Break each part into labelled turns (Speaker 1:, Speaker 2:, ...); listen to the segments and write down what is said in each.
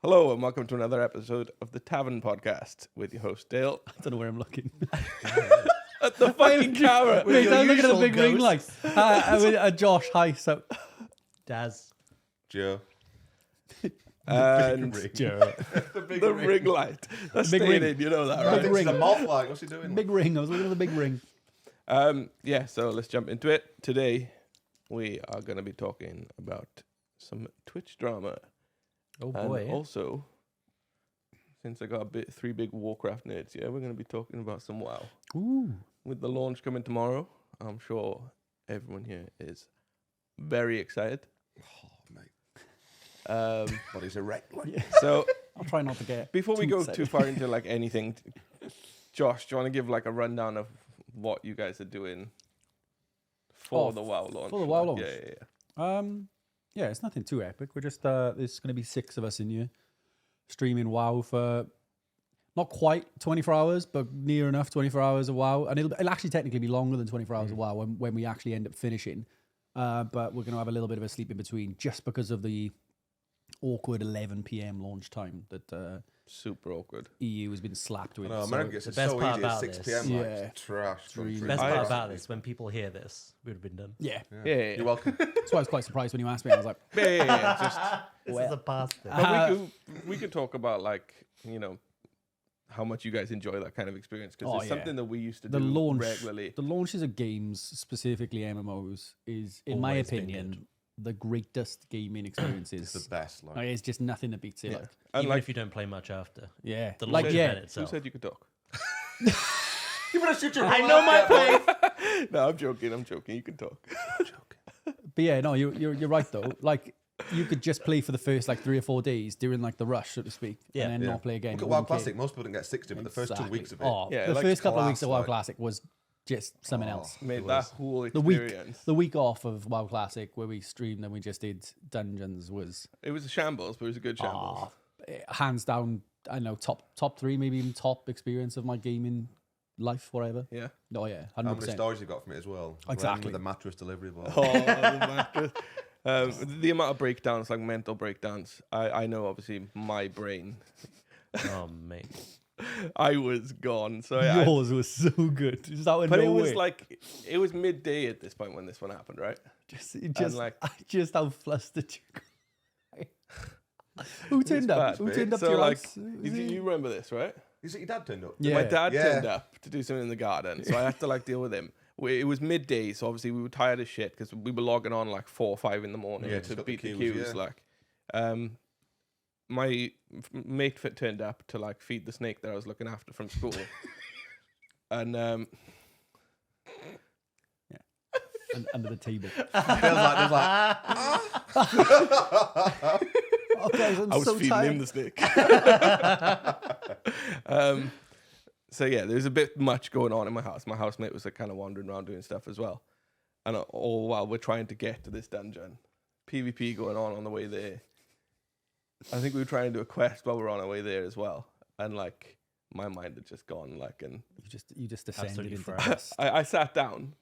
Speaker 1: Hello and welcome to another episode of the Tavern podcast with your host Dale.
Speaker 2: I don't know where I'm looking.
Speaker 1: At the fucking camera.
Speaker 2: Wait,
Speaker 3: your
Speaker 2: I'm looking at the
Speaker 3: usual
Speaker 2: big ring
Speaker 3: ghost.
Speaker 2: light. Josh, hi. So,
Speaker 3: Daz.
Speaker 4: Joe.
Speaker 1: And
Speaker 2: Joe.
Speaker 1: the ring light. That's
Speaker 2: Big
Speaker 1: staying
Speaker 2: ring.
Speaker 1: in, you know that,
Speaker 4: I
Speaker 1: right?
Speaker 4: think it's a moth light. What's he doing?
Speaker 2: Big ring. I was looking at the big ring.
Speaker 1: Yeah, so let's jump into it. Today we are going to be talking about some Twitch drama.
Speaker 3: Oh
Speaker 1: And
Speaker 3: boy.
Speaker 1: also, since I got three big Warcraft nerds, yeah, we're going to be talking about some WoW.
Speaker 2: Ooh.
Speaker 1: With the launch coming tomorrow, I'm sure everyone here is very excited.
Speaker 4: Oh, mate. Body's erect. Like.
Speaker 1: So
Speaker 2: I'll try not to get.
Speaker 1: before we go
Speaker 2: excited.
Speaker 1: too far into like anything, Josh, do you want to give like a rundown of what you guys are doing for the WoW launch?
Speaker 2: for the WoW launch?
Speaker 1: Yeah.
Speaker 2: Yeah, it's nothing too epic. We're just there's going to be 6 of us in here streaming WoW for not quite 24 hours, but near enough 24 hours of WoW, and it'll actually technically be longer than 24 hours of WoW when we actually end up finishing. But we're going to have a little bit of a sleep in between, just because of the awkward 11 p.m. launch time that
Speaker 1: Super awkward.
Speaker 2: EU has been slapped with.
Speaker 4: No,
Speaker 2: So
Speaker 4: America gets it
Speaker 3: the best
Speaker 4: so
Speaker 3: part
Speaker 4: easy at
Speaker 3: about
Speaker 4: 6
Speaker 3: this-
Speaker 4: p.m. Like,
Speaker 2: Yeah.
Speaker 4: it's trash.
Speaker 2: Dream.
Speaker 3: The best
Speaker 1: I-
Speaker 3: part about this, when people hear this, we would have been done.
Speaker 2: yeah,
Speaker 1: Yeah.
Speaker 4: You're welcome.
Speaker 2: that's why I was quite surprised when you asked me. I was like,
Speaker 1: Yeah. Just,
Speaker 3: This
Speaker 2: Well,
Speaker 3: is a past thing.
Speaker 1: but we could talk about like, you know, how much you guys enjoy that kind of experience, because
Speaker 2: Oh,
Speaker 1: it's
Speaker 2: yeah.
Speaker 1: something that we used to
Speaker 2: the
Speaker 1: do
Speaker 2: launch,
Speaker 1: regularly.
Speaker 2: the launches of games, specifically MMOs, is, in my
Speaker 3: Always been
Speaker 2: opinion,
Speaker 3: good.
Speaker 2: the greatest gaming experiences.
Speaker 4: It's the best. Like.
Speaker 2: Like, it's just nothing that beats it.
Speaker 1: Yeah.
Speaker 2: Like,
Speaker 1: And
Speaker 3: Even
Speaker 1: like,
Speaker 3: if you don't play much after.
Speaker 2: yeah,
Speaker 3: The
Speaker 2: like
Speaker 3: launch
Speaker 2: yeah,
Speaker 3: event
Speaker 1: who
Speaker 3: itself.
Speaker 1: said you could talk?
Speaker 4: You better shoot your
Speaker 3: I know my place.
Speaker 1: No, I'm joking. You can talk.
Speaker 2: but yeah, no, you're right though. Like, you could just play for the first like 3 or 4 days during like the rush, so to speak,
Speaker 3: Yeah.
Speaker 2: and then
Speaker 4: Yeah.
Speaker 2: not play again.
Speaker 4: Look at
Speaker 2: You
Speaker 4: WoW
Speaker 2: wouldn't care.
Speaker 4: Classic. Most people didn't get 60, but the first 2
Speaker 2: Exactly.
Speaker 4: weeks of it.
Speaker 2: Oh,
Speaker 1: Yeah,
Speaker 2: the
Speaker 1: like
Speaker 2: first couple of weeks
Speaker 4: class,
Speaker 2: of WoW
Speaker 4: like-
Speaker 2: Classic was just something else.
Speaker 1: Made
Speaker 4: It
Speaker 1: that
Speaker 4: was.
Speaker 1: whole
Speaker 2: The week,
Speaker 1: experience.
Speaker 2: the week off of WoW Classic where we streamed and we just did dungeons was
Speaker 1: It was a shambles, but it was a good shambles.
Speaker 2: hands down. I don't know, top 3, maybe even top experience of my gaming life, whatever.
Speaker 1: Yeah.
Speaker 2: Oh yeah,
Speaker 4: How many
Speaker 2: 100%.
Speaker 4: stories you got from it as well?
Speaker 2: Exactly.
Speaker 4: With the mattress delivery boy.
Speaker 1: Oh, the mattress. The amount of breakdowns, like mental breakdowns. I know, obviously, my brain.
Speaker 3: Oh, mate.
Speaker 1: I was gone. So I,
Speaker 2: Yours was so good. Just out of
Speaker 1: but it
Speaker 2: nowhere.
Speaker 1: was like it was midday at this point when this one happened, right?
Speaker 2: just
Speaker 1: like-
Speaker 2: just how flustered you got. Who turned up?
Speaker 1: bad,
Speaker 2: Who
Speaker 1: mate.
Speaker 2: turned up
Speaker 1: So,
Speaker 2: to your
Speaker 1: like,
Speaker 2: house?
Speaker 1: You remember this, right?
Speaker 4: Is it your dad turned up?
Speaker 2: Yeah.
Speaker 1: My dad
Speaker 4: Yeah.
Speaker 1: turned up to do something in the garden, so I had to like deal with him. It was midday, so obviously we were tired as shit because we were logging on like 4 or 5 in the morning
Speaker 4: Yeah, just
Speaker 1: to
Speaker 4: got the
Speaker 1: beat the
Speaker 4: queues,
Speaker 1: queues.
Speaker 4: yeah.
Speaker 1: Like, my mate turned up to like feed the snake that I was looking after from school, and
Speaker 2: Under the table.
Speaker 4: There's like,
Speaker 2: Oh, guys, I'm
Speaker 1: I was
Speaker 2: so
Speaker 1: feeding
Speaker 2: tired.
Speaker 1: him the snake. So yeah, there's a bit much going on in my house. My housemate was like kind of wandering around doing stuff as well, and all while we're trying to get to this dungeon, PvP going on the way there. I think we were trying to do a quest while we were on our way there as well, and like my mind had just gone like, and
Speaker 2: You just descended
Speaker 3: Absolutely
Speaker 2: into
Speaker 3: fried.
Speaker 2: dust.
Speaker 1: I sat down,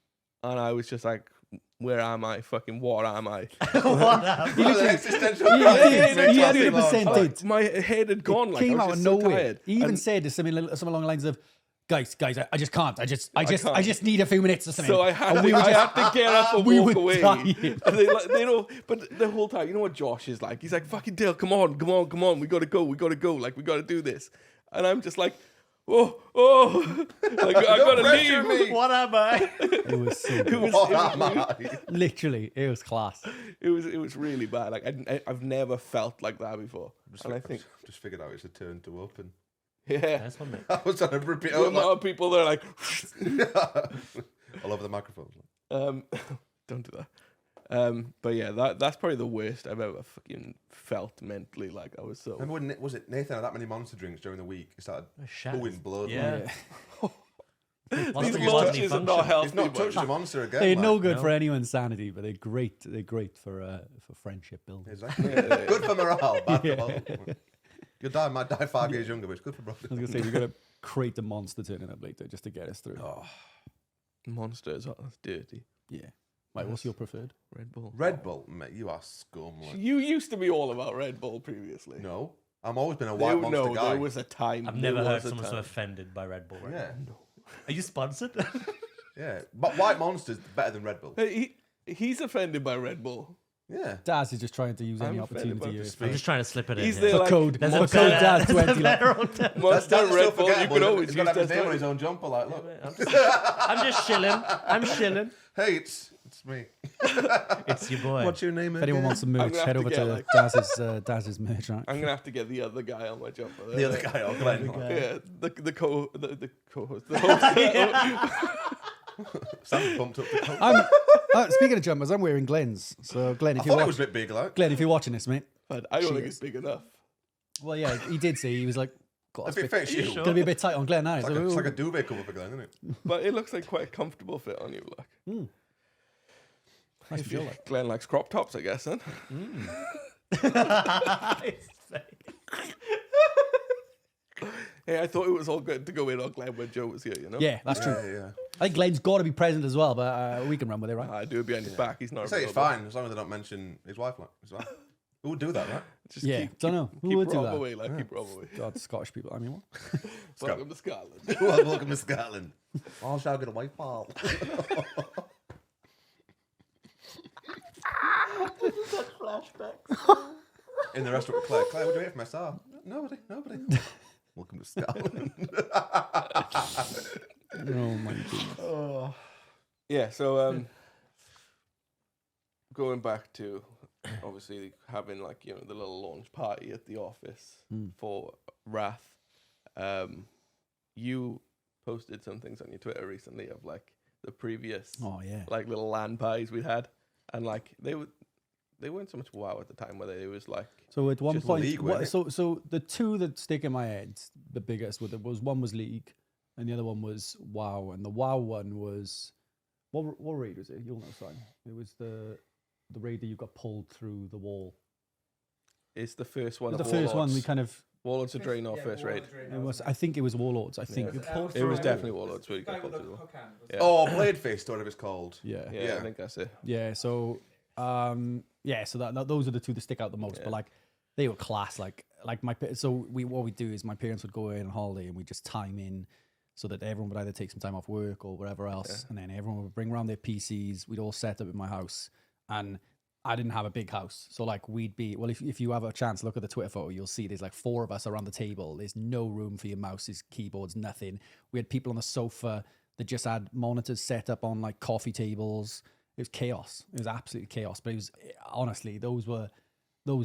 Speaker 1: and I was just like, where am I? Fucking what am I?
Speaker 3: What happened?
Speaker 4: the existential
Speaker 2: You
Speaker 4: crisis makes
Speaker 2: you
Speaker 4: nothing
Speaker 2: 100%
Speaker 4: like-
Speaker 2: did.
Speaker 1: My head had gone.
Speaker 2: It
Speaker 1: Like I
Speaker 2: came
Speaker 1: was
Speaker 2: out
Speaker 1: just
Speaker 2: of
Speaker 1: so
Speaker 2: nowhere.
Speaker 1: tired.
Speaker 2: He even
Speaker 1: And
Speaker 2: said something along the lines of, "Guys, I just can't. I
Speaker 1: can't.
Speaker 2: just need a few minutes or something."
Speaker 1: So I had,
Speaker 2: And we were
Speaker 1: I
Speaker 2: just-
Speaker 1: had to get up and
Speaker 2: we
Speaker 1: walk
Speaker 2: were
Speaker 1: away.
Speaker 2: dying.
Speaker 1: And they know, but the whole time, you know what Josh is like? He's like, "Fucking Dale, come on. We gotta go. Like, we gotta do this." And I'm just like, "Oh, like I gotta
Speaker 4: pressure
Speaker 1: leave."
Speaker 4: me.
Speaker 3: What am I?
Speaker 2: It was so good.
Speaker 4: What am I?
Speaker 2: Literally, it was class.
Speaker 1: It was really bad. Like I've never felt like that before. And I think,
Speaker 4: Just figured out it's a turn to open.
Speaker 1: yeah,
Speaker 3: That's one mate.
Speaker 4: I was trying to repeat
Speaker 1: the
Speaker 4: out
Speaker 1: amount of people that are like,
Speaker 4: all over the microphone.
Speaker 1: don't do that. But yeah, that's probably the worst I've ever fucking felt mentally. Like I was so.
Speaker 4: Remember when was it Nathan had that many monster drinks during the week? He started
Speaker 3: Shat.
Speaker 4: pooing blood.
Speaker 3: Yeah.
Speaker 1: These
Speaker 3: Lost
Speaker 4: These
Speaker 3: all bodily
Speaker 1: launches are not
Speaker 3: function.
Speaker 1: healthy.
Speaker 4: He's not
Speaker 1: buddy.
Speaker 4: touched a monster again.
Speaker 2: They're no
Speaker 4: like.
Speaker 2: good
Speaker 3: No.
Speaker 2: for anyone's sanity, but they're great. They're great for friendship building.
Speaker 4: Exactly.
Speaker 1: Yeah.
Speaker 4: Good for morale, bad
Speaker 2: Yeah.
Speaker 4: for morale. Your dad might die 5 years younger, but it's good for
Speaker 2: I was
Speaker 4: brother.
Speaker 2: gonna say we're gonna create the monster turning up later just to get us through.
Speaker 4: Oh,
Speaker 1: Monsters, that's dirty.
Speaker 2: Yeah. Right, what's your preferred?
Speaker 1: Red Bull.
Speaker 4: Red Bull, mate, you are scum. Like.
Speaker 1: You used to be all about Red Bull previously.
Speaker 4: No, I've always been a white monster
Speaker 1: No,
Speaker 4: guy.
Speaker 1: there was a time.
Speaker 3: I've
Speaker 1: there
Speaker 3: never heard
Speaker 1: was a
Speaker 3: someone so
Speaker 1: time.
Speaker 3: offended by Red Bull. Right
Speaker 4: Yeah,
Speaker 3: now. Are you sponsored?
Speaker 4: yeah. But white monster's better than Red Bull.
Speaker 1: He's offended by Red Bull.
Speaker 4: Yeah.
Speaker 2: Daz is just trying to use any
Speaker 1: I'm offended by
Speaker 2: opportunity
Speaker 1: the
Speaker 2: here.
Speaker 1: speech.
Speaker 3: I'm just trying to slip it in.
Speaker 1: He's
Speaker 3: here.
Speaker 1: there
Speaker 2: For
Speaker 1: like
Speaker 2: code,
Speaker 3: There's
Speaker 2: for
Speaker 3: a
Speaker 2: code
Speaker 3: better-
Speaker 2: Daz
Speaker 3: there's a
Speaker 2: 20. Like,
Speaker 3: better alternative.
Speaker 1: Monster
Speaker 4: That's
Speaker 1: Red Bull. You
Speaker 4: forgettable.
Speaker 1: can always
Speaker 4: He's
Speaker 1: use
Speaker 4: got to have his
Speaker 1: that
Speaker 4: name on
Speaker 1: stuff.
Speaker 4: his own jumper. Like, look.
Speaker 3: I'm just chilling. I'm chilling.
Speaker 4: Hey, it's me.
Speaker 3: It's your boy.
Speaker 4: What's your name?
Speaker 2: if anyone wants some merch,
Speaker 1: gonna
Speaker 2: head
Speaker 1: have
Speaker 2: over
Speaker 1: to
Speaker 2: to
Speaker 1: get,
Speaker 2: Daz's merch. Right?
Speaker 1: I'm gonna have to get the other guy on my jumper.
Speaker 4: the other guy, oh, Glenn.
Speaker 1: Yeah, the co-host. The host.
Speaker 4: Sam bumped up the coat.
Speaker 2: Speaking of jumpers, I'm wearing Glenn's. So Glenn,
Speaker 4: I
Speaker 2: if you're
Speaker 4: thought it was
Speaker 2: watching,
Speaker 4: a bit big, like.
Speaker 2: Glenn, if you're watching this, mate.
Speaker 1: But I don't think
Speaker 2: Cheers.
Speaker 1: it's big enough.
Speaker 2: Well, yeah, he did say he was like, God,
Speaker 4: If it
Speaker 2: it's
Speaker 4: fits you.
Speaker 3: sure?
Speaker 2: gonna be a bit tight on Glenn now.
Speaker 4: It's like a duvet cover for Glenn, isn't it?
Speaker 1: But it looks like quite a comfortable fit on you. Like,
Speaker 2: nice
Speaker 1: if
Speaker 2: feel
Speaker 1: you,
Speaker 2: like.
Speaker 1: Glenn likes crop tops, I guess. Then. Hey, I thought it was all good to go in on Glenn when Joe was here. You know.
Speaker 2: Yeah, that's true.
Speaker 4: Yeah.
Speaker 2: I think Glenn's got to be present as well, but we can run with it, right?
Speaker 1: I do it behind his back. He's not.
Speaker 4: I say it's
Speaker 1: available.
Speaker 4: fine as long as they don't mention his wife. Like, as well. Who would do that, right?
Speaker 1: Just
Speaker 2: Yeah, don't know. Who
Speaker 1: Keep
Speaker 2: would do
Speaker 1: Rob
Speaker 2: that?
Speaker 1: away, like keep Rob away.
Speaker 2: God, Scottish people. I mean, what?
Speaker 1: Welcome to Scotland.
Speaker 4: Welcome to Scotland. All shall get a white ball. In the restaurant with Claire. Claire, what do you wait for my star? Nobody. Welcome to Scotland.
Speaker 2: Oh my goodness.
Speaker 1: Yeah. So going back to obviously having like the little launch party at the office for Wrath. You posted some things on your Twitter recently of like the previous
Speaker 2: Oh yeah.
Speaker 1: like little LAN parties we'd had, and like they weren't so much WoW at the time, were they? It was like
Speaker 2: So at one
Speaker 1: Just
Speaker 2: point,
Speaker 4: League, wasn't it?
Speaker 2: so the two that stick in my head, the biggest was one was League, and the other one was WoW, and the WoW one was what raid was it? You'll know, Simon. It was the raid that you got pulled through the wall.
Speaker 1: it's the first one.
Speaker 2: It was
Speaker 1: of
Speaker 2: the first one we
Speaker 1: Warlords.
Speaker 2: kind of.
Speaker 1: Warlords of Draenor first raid.
Speaker 2: It was. I think it was Warlords. I think.
Speaker 1: Yeah. It was definitely Warlords where you got pulled through the wall. Yeah.
Speaker 4: Oh, Blade Fist, whatever it's called.
Speaker 2: Yeah.
Speaker 1: Yeah,
Speaker 4: Yeah.
Speaker 1: I think that's it.
Speaker 2: Yeah. So, so that those are the two that stick out the most.
Speaker 1: Yeah.
Speaker 2: But like, they were class. Like what we do is my parents would go away on holiday and we just time in so that everyone would either take some time off work or whatever else, and then everyone would bring around their PCs. We'd all set up in my house, and I didn't have a big house, so like we'd be if you have a chance, look at the Twitter photo, you'll see there's like 4 of us around the table. There's no room for your mouses, keyboards, nothing. We had people on the sofa that just had monitors set up on like coffee tables. It was chaos. It was absolutely chaos. But it was honestly those were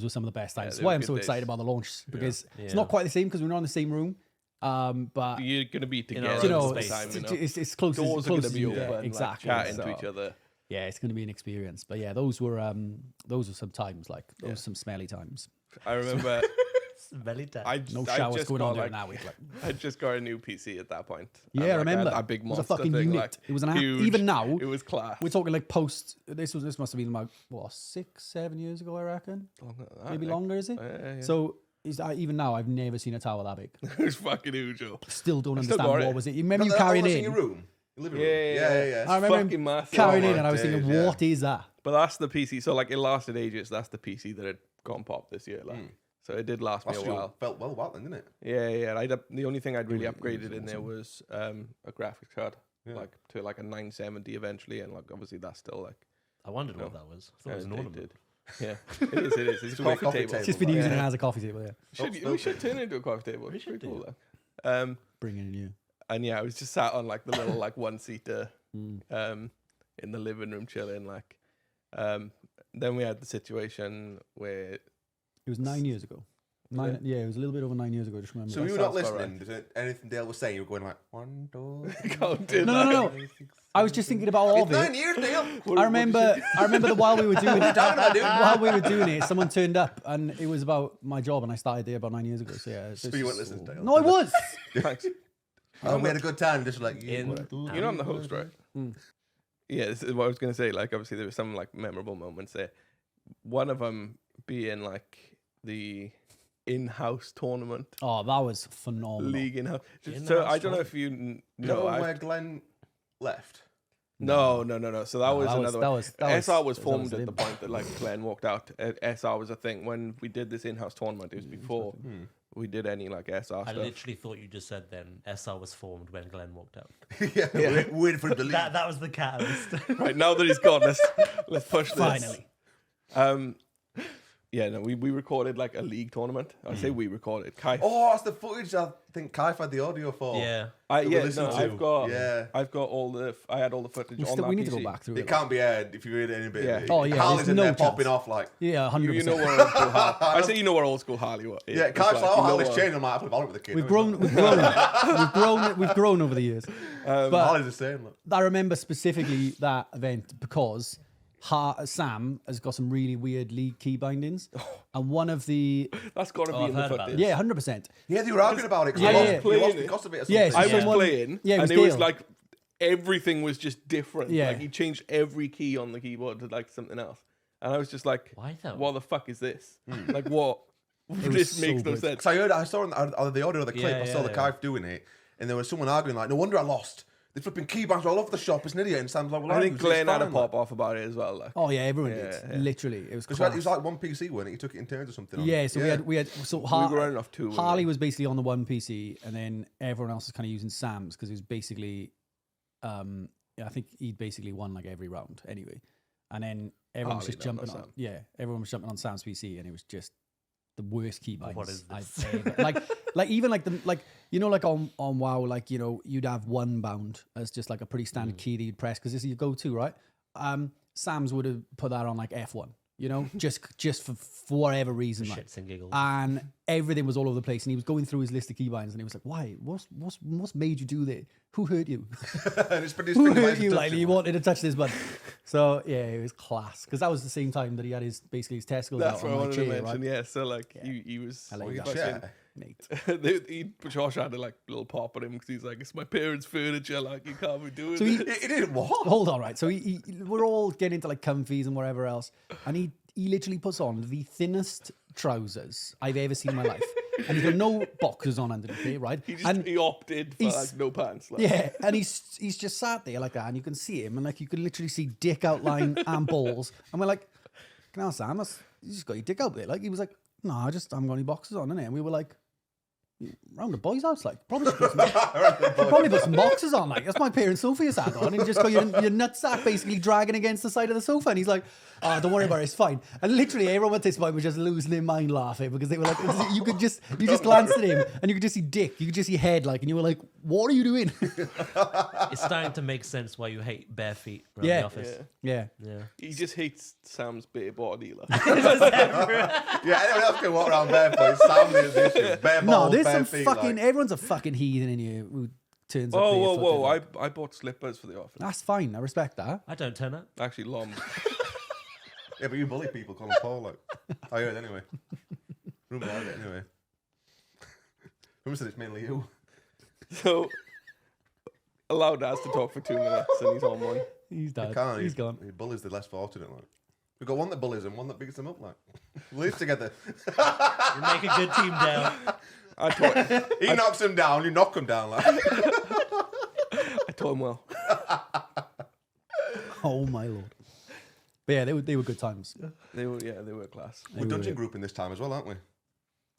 Speaker 2: some of the best times. That's
Speaker 1: they
Speaker 2: why
Speaker 1: were
Speaker 2: I'm
Speaker 1: good
Speaker 2: so
Speaker 1: days.
Speaker 2: excited about the launch because it's
Speaker 3: Yeah.
Speaker 2: not quite the same because we're not in the same room. But
Speaker 1: You're gonna be together.
Speaker 3: our
Speaker 2: you
Speaker 3: own
Speaker 2: know,
Speaker 1: all the
Speaker 3: space.
Speaker 1: time, you know?
Speaker 2: it's close.
Speaker 1: Doors are gonna be open,
Speaker 2: yeah,
Speaker 1: like,
Speaker 2: exactly.
Speaker 1: chatting
Speaker 2: So,
Speaker 1: to each other.
Speaker 2: yeah, it's going to be an experience. But yeah, those were some times, like those were some smelly times.
Speaker 1: I remember
Speaker 3: Smelly time.
Speaker 2: No
Speaker 1: I
Speaker 2: showers
Speaker 1: just
Speaker 2: going
Speaker 1: got,
Speaker 2: on during
Speaker 1: like,
Speaker 2: that week. Like,
Speaker 1: I just got a new PC at that point.
Speaker 2: yeah,
Speaker 1: And,
Speaker 2: I
Speaker 1: like,
Speaker 2: remember
Speaker 1: had a big
Speaker 2: it was
Speaker 1: monster
Speaker 2: a fucking
Speaker 1: thing,
Speaker 2: unit.
Speaker 1: like,
Speaker 2: It was an
Speaker 1: huge.
Speaker 2: even now.
Speaker 1: It was class.
Speaker 2: We're talking like post. This must have been about 6-7 years ago, I reckon.
Speaker 1: Longer than that,
Speaker 2: Maybe
Speaker 1: like.
Speaker 2: longer, is it?
Speaker 1: Yeah.
Speaker 2: So even now, I've never seen a tower that big.
Speaker 1: It was fucking huge. Joe.
Speaker 2: Still don't
Speaker 1: still
Speaker 2: understand
Speaker 1: got
Speaker 2: what
Speaker 1: it.
Speaker 2: was it. You remember you
Speaker 4: That
Speaker 2: carrying
Speaker 4: was
Speaker 2: in?
Speaker 4: in your room? Your living room?
Speaker 1: Yeah.
Speaker 2: I remember
Speaker 1: fucking
Speaker 2: him
Speaker 1: massive.
Speaker 2: carrying
Speaker 4: Oh
Speaker 2: in,
Speaker 4: my
Speaker 2: and I was thinking,
Speaker 4: days, yeah.
Speaker 2: what is that?
Speaker 1: But that's the PC. So like it lasted ages. That's the PC that had gone pop this year. Like, so it did last me
Speaker 4: That's
Speaker 1: a while.
Speaker 4: felt well back then, didn't it?
Speaker 1: Yeah. The only thing I'd really upgraded in there was a graphics card, like to like a 970 eventually, and like obviously that's still like.
Speaker 3: I wondered what that was. I thought it was an
Speaker 1: it
Speaker 3: ornament.
Speaker 1: did. Yeah, it is. It is. It's a
Speaker 4: Two-way
Speaker 1: coffee
Speaker 4: coffee
Speaker 1: table.
Speaker 4: table.
Speaker 2: Just been
Speaker 4: Yeah.
Speaker 2: using it as a coffee table. Yeah,
Speaker 1: We should turn it into a coffee table. It's pretty cool. Though.
Speaker 2: bringing in you.
Speaker 1: And yeah, I was just sat on like the little like 1-seater in the living room chilling. Like, then we had the situation where
Speaker 2: It was 9 years ago. Yeah, it was a little bit over 9 years ago. Just remember.
Speaker 4: So
Speaker 2: that.
Speaker 4: you were not
Speaker 1: sounds about
Speaker 4: listening to anything Dale was saying. You were going like 1, 2, 3.
Speaker 1: counting.
Speaker 2: No. I was just thinking about all of
Speaker 4: It's
Speaker 2: it.
Speaker 4: 9 years, Dale.
Speaker 2: I remember that while we were doing it, someone turned up and it was about my job, and I started there about 9 years ago. So yeah,
Speaker 4: So you weren't listening, Dale.
Speaker 2: No, I was.
Speaker 1: Thanks.
Speaker 4: And we had a good time, just like you.
Speaker 1: You know I'm the host, right? Yeah, this is what I was gonna say. Like, obviously, there were some like memorable moments there. One of them being like the in-house tournament,
Speaker 2: Oh, that was phenomenal.
Speaker 1: league in-house.
Speaker 3: In-house
Speaker 1: So I don't know
Speaker 3: tournament.
Speaker 1: if you
Speaker 4: You know
Speaker 1: know.
Speaker 4: where Glenn left?
Speaker 1: No. So that was another one. SR was
Speaker 2: that
Speaker 1: formed
Speaker 2: was
Speaker 1: at the point that like Glenn walked out. SR was a thing when we did this in-house tournament. It was before we did any like SR
Speaker 3: I
Speaker 1: stuff.
Speaker 3: literally thought you just said then SR was formed when Glenn walked out.
Speaker 4: yeah, waiting for him to leave.
Speaker 3: That was the catalyst.
Speaker 1: Right now that he's gone, let's push this.
Speaker 2: Finally.
Speaker 1: Yeah, no, we recorded like a league tournament. I say we recorded. Kai.
Speaker 4: Oh, that's the footage I think Kaif had the audio for.
Speaker 3: Yeah.
Speaker 1: I've got all the. I had all the footage on that
Speaker 2: We need to
Speaker 1: PC.
Speaker 2: go back through
Speaker 4: It
Speaker 2: it.
Speaker 4: can't be aired if you read any bit.
Speaker 1: Yeah.
Speaker 4: Of it.
Speaker 2: Oh, yeah,
Speaker 4: Harley's
Speaker 2: there's
Speaker 4: in
Speaker 2: no
Speaker 4: there
Speaker 2: chance.
Speaker 4: popping off like.
Speaker 2: Yeah, 100%.
Speaker 1: You know where old school Harley. I say you know where old school Harley was.
Speaker 4: Yeah, Kaif's like, oh, Harley's changed. I'm like, I play Valorant with the kid.
Speaker 2: We've grown over the years. But
Speaker 4: Harley's the same. Look.
Speaker 2: I remember specifically that event because Sam has got some really weird league key bindings, and one of the
Speaker 1: That's got to be
Speaker 3: I've
Speaker 1: in the
Speaker 3: heard about
Speaker 1: footage.
Speaker 2: 100%.
Speaker 4: Yeah, they were arguing about it. 'Cause
Speaker 2: Yeah,
Speaker 4: he
Speaker 2: yeah.
Speaker 4: lost because of it or something.
Speaker 2: Yeah, so
Speaker 1: I was
Speaker 2: someone-
Speaker 1: playing,
Speaker 2: yeah, it was
Speaker 1: and it was
Speaker 2: Dale.
Speaker 1: like everything was just different.
Speaker 2: Yeah.
Speaker 1: Like he changed every key on the keyboard to like something else, and I was just like,
Speaker 3: Why though?
Speaker 1: What the fuck is this? Like what?
Speaker 2: was
Speaker 1: This
Speaker 2: so
Speaker 1: makes no
Speaker 2: good.
Speaker 1: sense.
Speaker 4: So I saw on the audio of the clip,
Speaker 3: Yeah,
Speaker 4: I saw the
Speaker 3: yeah.
Speaker 4: Kaif doing it, and there was someone arguing like, no wonder I lost. The flipping keybinds were all over the shop. It's an idiot. And Sam's like, well,
Speaker 1: I think
Speaker 4: was
Speaker 1: Glenn had a
Speaker 4: fine,
Speaker 1: pop off about it as well. Like,
Speaker 2: Oh yeah, everyone
Speaker 1: Yeah,
Speaker 2: did.
Speaker 1: yeah.
Speaker 2: Literally, it was
Speaker 4: Because
Speaker 2: class.
Speaker 4: it was like one PC, wasn't it? He took it in turns or something.
Speaker 2: Yeah, so we had so
Speaker 1: we were running off two. weren't
Speaker 2: Harley
Speaker 1: we?
Speaker 2: was basically on the one PC, and then everyone else was kind of using Sam's because it was basically, I think he'd basically won like every round anyway, and then everyone was
Speaker 1: Harley,
Speaker 2: just
Speaker 1: no, not
Speaker 2: jumping on.
Speaker 1: Sam.
Speaker 2: Yeah, everyone was jumping on Sam's PC, and it was just the worst keybinds
Speaker 3: What is
Speaker 2: I've
Speaker 3: this?
Speaker 2: ever like even like the like you know like on WoW like you know you'd have one bound as just like a pretty standard key that you'd press because this is your go-to, right? Sam's would have put that on like F1, you know, just for whatever reason, like.
Speaker 3: Shits and giggles.
Speaker 2: And everything was all over the place, and he was going through his list of keybinds, and he was like, "Why? What's made you do that? Who hurt you?
Speaker 4: and it's pretty
Speaker 2: Who hurt you? Like you wanted to touch this button." So yeah, it was class because that was the same time that he had his testicles
Speaker 1: That's
Speaker 2: out
Speaker 1: what I
Speaker 2: on my
Speaker 1: wanted to
Speaker 2: chair,
Speaker 1: mention.
Speaker 2: right?
Speaker 1: Yeah, so like he was.
Speaker 2: I like
Speaker 1: he
Speaker 2: that.
Speaker 1: fucking-
Speaker 4: Yeah.
Speaker 2: Mate.
Speaker 1: Josh had a like little pop at him because he's like, it's my parents' furniture. Like you can't be doing
Speaker 2: So he-
Speaker 1: it.
Speaker 4: It didn't what?
Speaker 2: Hold on, right? So we're all getting into like comfies and whatever else, and he literally puts on the thinnest trousers I've ever seen in my life, and he's got no boxers on underneath it, right?
Speaker 1: He opted for
Speaker 2: he's-
Speaker 1: like no pants. Like.
Speaker 2: Yeah, and he's just sat there like that, and you can see him, and like you can literally see dick outline and balls, and we're like, "Now, Sam, you just got your dick out there." Like he was like, "No, I haven't got any boxes on," innit? And we were like, "Round the boys' house, like probably put some boxes on, like that's my parents' sofa you sat on, and you just got your nutsack basically dragging against the side of the sofa." And he's like, "Oh, don't worry about it, it's fine." And literally everyone at this point was just losing their mind laughing because they were like, you just glanced at him and you could just see dick, you could just see head, like, and you were like, "What are you doing?"
Speaker 3: It's starting to make sense why you hate bare feet around
Speaker 2: Yeah.
Speaker 3: the office.
Speaker 2: Yeah.
Speaker 3: Yeah.
Speaker 1: He just hates Sam's bare body. Like.
Speaker 4: Yeah, anyone else can walk around barefoot. Sam is the issue. Bare
Speaker 2: No,
Speaker 4: balls,
Speaker 2: there's
Speaker 4: bare
Speaker 2: some
Speaker 4: feet,
Speaker 2: fucking.
Speaker 4: like.
Speaker 2: Everyone's a fucking heathen in here who turns up.
Speaker 1: Whoa!
Speaker 2: barefooted, like.
Speaker 1: I bought slippers for the office.
Speaker 2: That's fine. I respect that.
Speaker 3: I don't turn up.
Speaker 1: Actually, long.
Speaker 4: Yeah, but you bully people, call them Paul. Like, I heard anyway. Rumor had it anyway. Rumor said it's mainly you.
Speaker 1: So allowed us to talk for 2 minutes, and he's on one.
Speaker 2: He's dead.
Speaker 4: Can't
Speaker 2: He's
Speaker 4: he?
Speaker 2: gone.
Speaker 4: He bullies the less fortunate. Like. We've got one that bullies and one that bigs them up. Like, we live together.
Speaker 3: You make a good team down.
Speaker 1: I taught,
Speaker 4: He knocks him down, you knock him down. Like.
Speaker 1: I taught him well.
Speaker 2: Oh my lord. But yeah, they were good times.
Speaker 1: They were class.
Speaker 4: We're dungeon grouping this time as well, aren't we?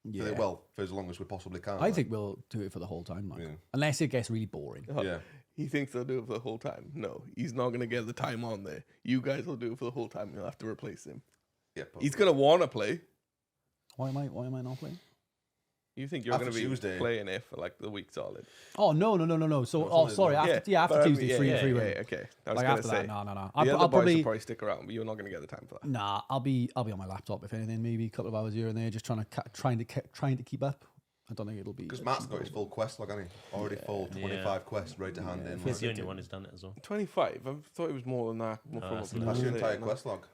Speaker 2: Yeah.
Speaker 4: Well, for as long as we possibly can.
Speaker 2: I
Speaker 4: like.
Speaker 2: think we'll do it for the whole time, like.
Speaker 4: Yeah.
Speaker 2: Unless it gets really boring.
Speaker 4: Yeah.
Speaker 1: He thinks they'll do it for the whole time. No, he's not going to get the time on there. You guys will do it for the whole time. You'll have to replace him.
Speaker 4: Yeah.
Speaker 1: He's going to want to play.
Speaker 2: Why am I not playing?
Speaker 1: You think you're
Speaker 4: After
Speaker 1: going to be
Speaker 4: Tuesday.
Speaker 1: playing it for like the week solid?
Speaker 2: Oh no. So sorry. After
Speaker 1: but I mean,
Speaker 2: Tuesday, free
Speaker 1: yeah,
Speaker 2: reign.
Speaker 1: okay. I was
Speaker 2: Like
Speaker 1: going
Speaker 2: after
Speaker 1: to say.
Speaker 2: that, no.
Speaker 1: The
Speaker 2: I'll
Speaker 1: other boys
Speaker 2: probably
Speaker 1: will probably stick around, but you're not going to get the time for that.
Speaker 2: Nah, I'll be on my laptop if anything. Maybe a couple of hours here and there, just trying to keep up. I don't think it'll be
Speaker 4: Because Matt's got his full quest log, hasn't he? Already full 25 quests ready to hand in.
Speaker 3: He's
Speaker 4: Like.
Speaker 3: the only one who's done it as well.
Speaker 1: 25? I thought it was more than that. More
Speaker 3: that's
Speaker 1: probably.
Speaker 4: That's your
Speaker 1: than
Speaker 4: entire
Speaker 1: that.
Speaker 4: quest log.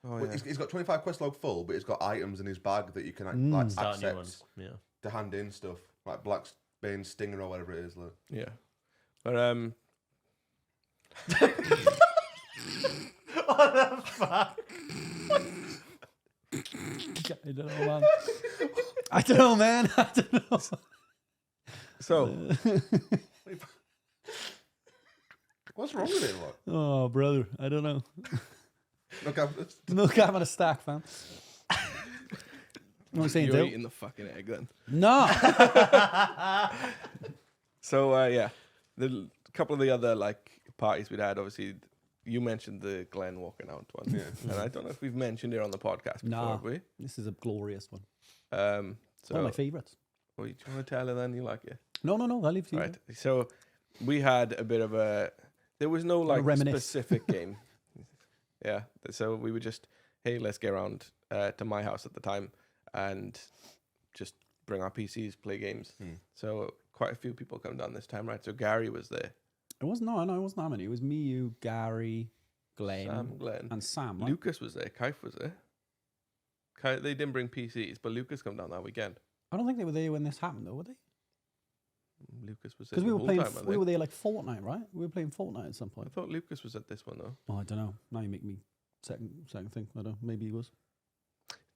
Speaker 1: Oh,
Speaker 4: Well,
Speaker 1: yeah.
Speaker 4: he's got 25 quest log full, but he's got items in his bag that you can like
Speaker 3: Start new ones.
Speaker 4: accept
Speaker 3: Yeah.
Speaker 4: to hand in stuff. Like Blackbane Stinger or whatever it is. Like.
Speaker 1: Yeah. But
Speaker 2: I don't know, man. I don't know.
Speaker 1: so
Speaker 4: What's wrong with it? Like,
Speaker 2: Oh, brother, I don't know.
Speaker 4: no cameras.
Speaker 2: No cap on a stack, fam. What am I saying,
Speaker 1: You're
Speaker 2: Dale?
Speaker 1: eating the fucking egg then.
Speaker 2: No.
Speaker 1: So yeah, the couple of the other like parties we'd had. Obviously, you mentioned the Glen walking out one.
Speaker 4: Yeah.
Speaker 1: And I don't know if we've mentioned it on the podcast before,
Speaker 2: Nah.
Speaker 1: have we?
Speaker 2: This is a glorious one.
Speaker 1: So
Speaker 2: One of my favourites.
Speaker 1: well, do you want to tell her then? You like it,
Speaker 2: No, I'll leave it to you.
Speaker 1: right? So we had a bit of a. There was no like
Speaker 2: reminisce.
Speaker 1: specific game. Yeah, so we were just, hey, let's get around to my house at the time and just bring our PCs, play games. So quite a few people come down this time, right? So Gary was there.
Speaker 2: It wasn't that many. It was me, you, Gary, Glenn,
Speaker 1: Sam, Glenn.
Speaker 2: and Sam. Right?
Speaker 1: Lucas was there. Kaif was there. They didn't bring PCs, but Lucas come down that weekend.
Speaker 2: I don't think they were there when this happened, though, were they?
Speaker 1: Lucas was there
Speaker 2: Because we
Speaker 1: the
Speaker 2: were
Speaker 1: whole
Speaker 2: playing.
Speaker 1: time, I
Speaker 2: We
Speaker 1: think.
Speaker 2: were there like Fortnite, right? We were playing Fortnite at some
Speaker 1: I
Speaker 2: point.
Speaker 1: thought Lucas was at this one though.
Speaker 2: Oh, I don't know. Now you make me second think. I don't know. Maybe he was.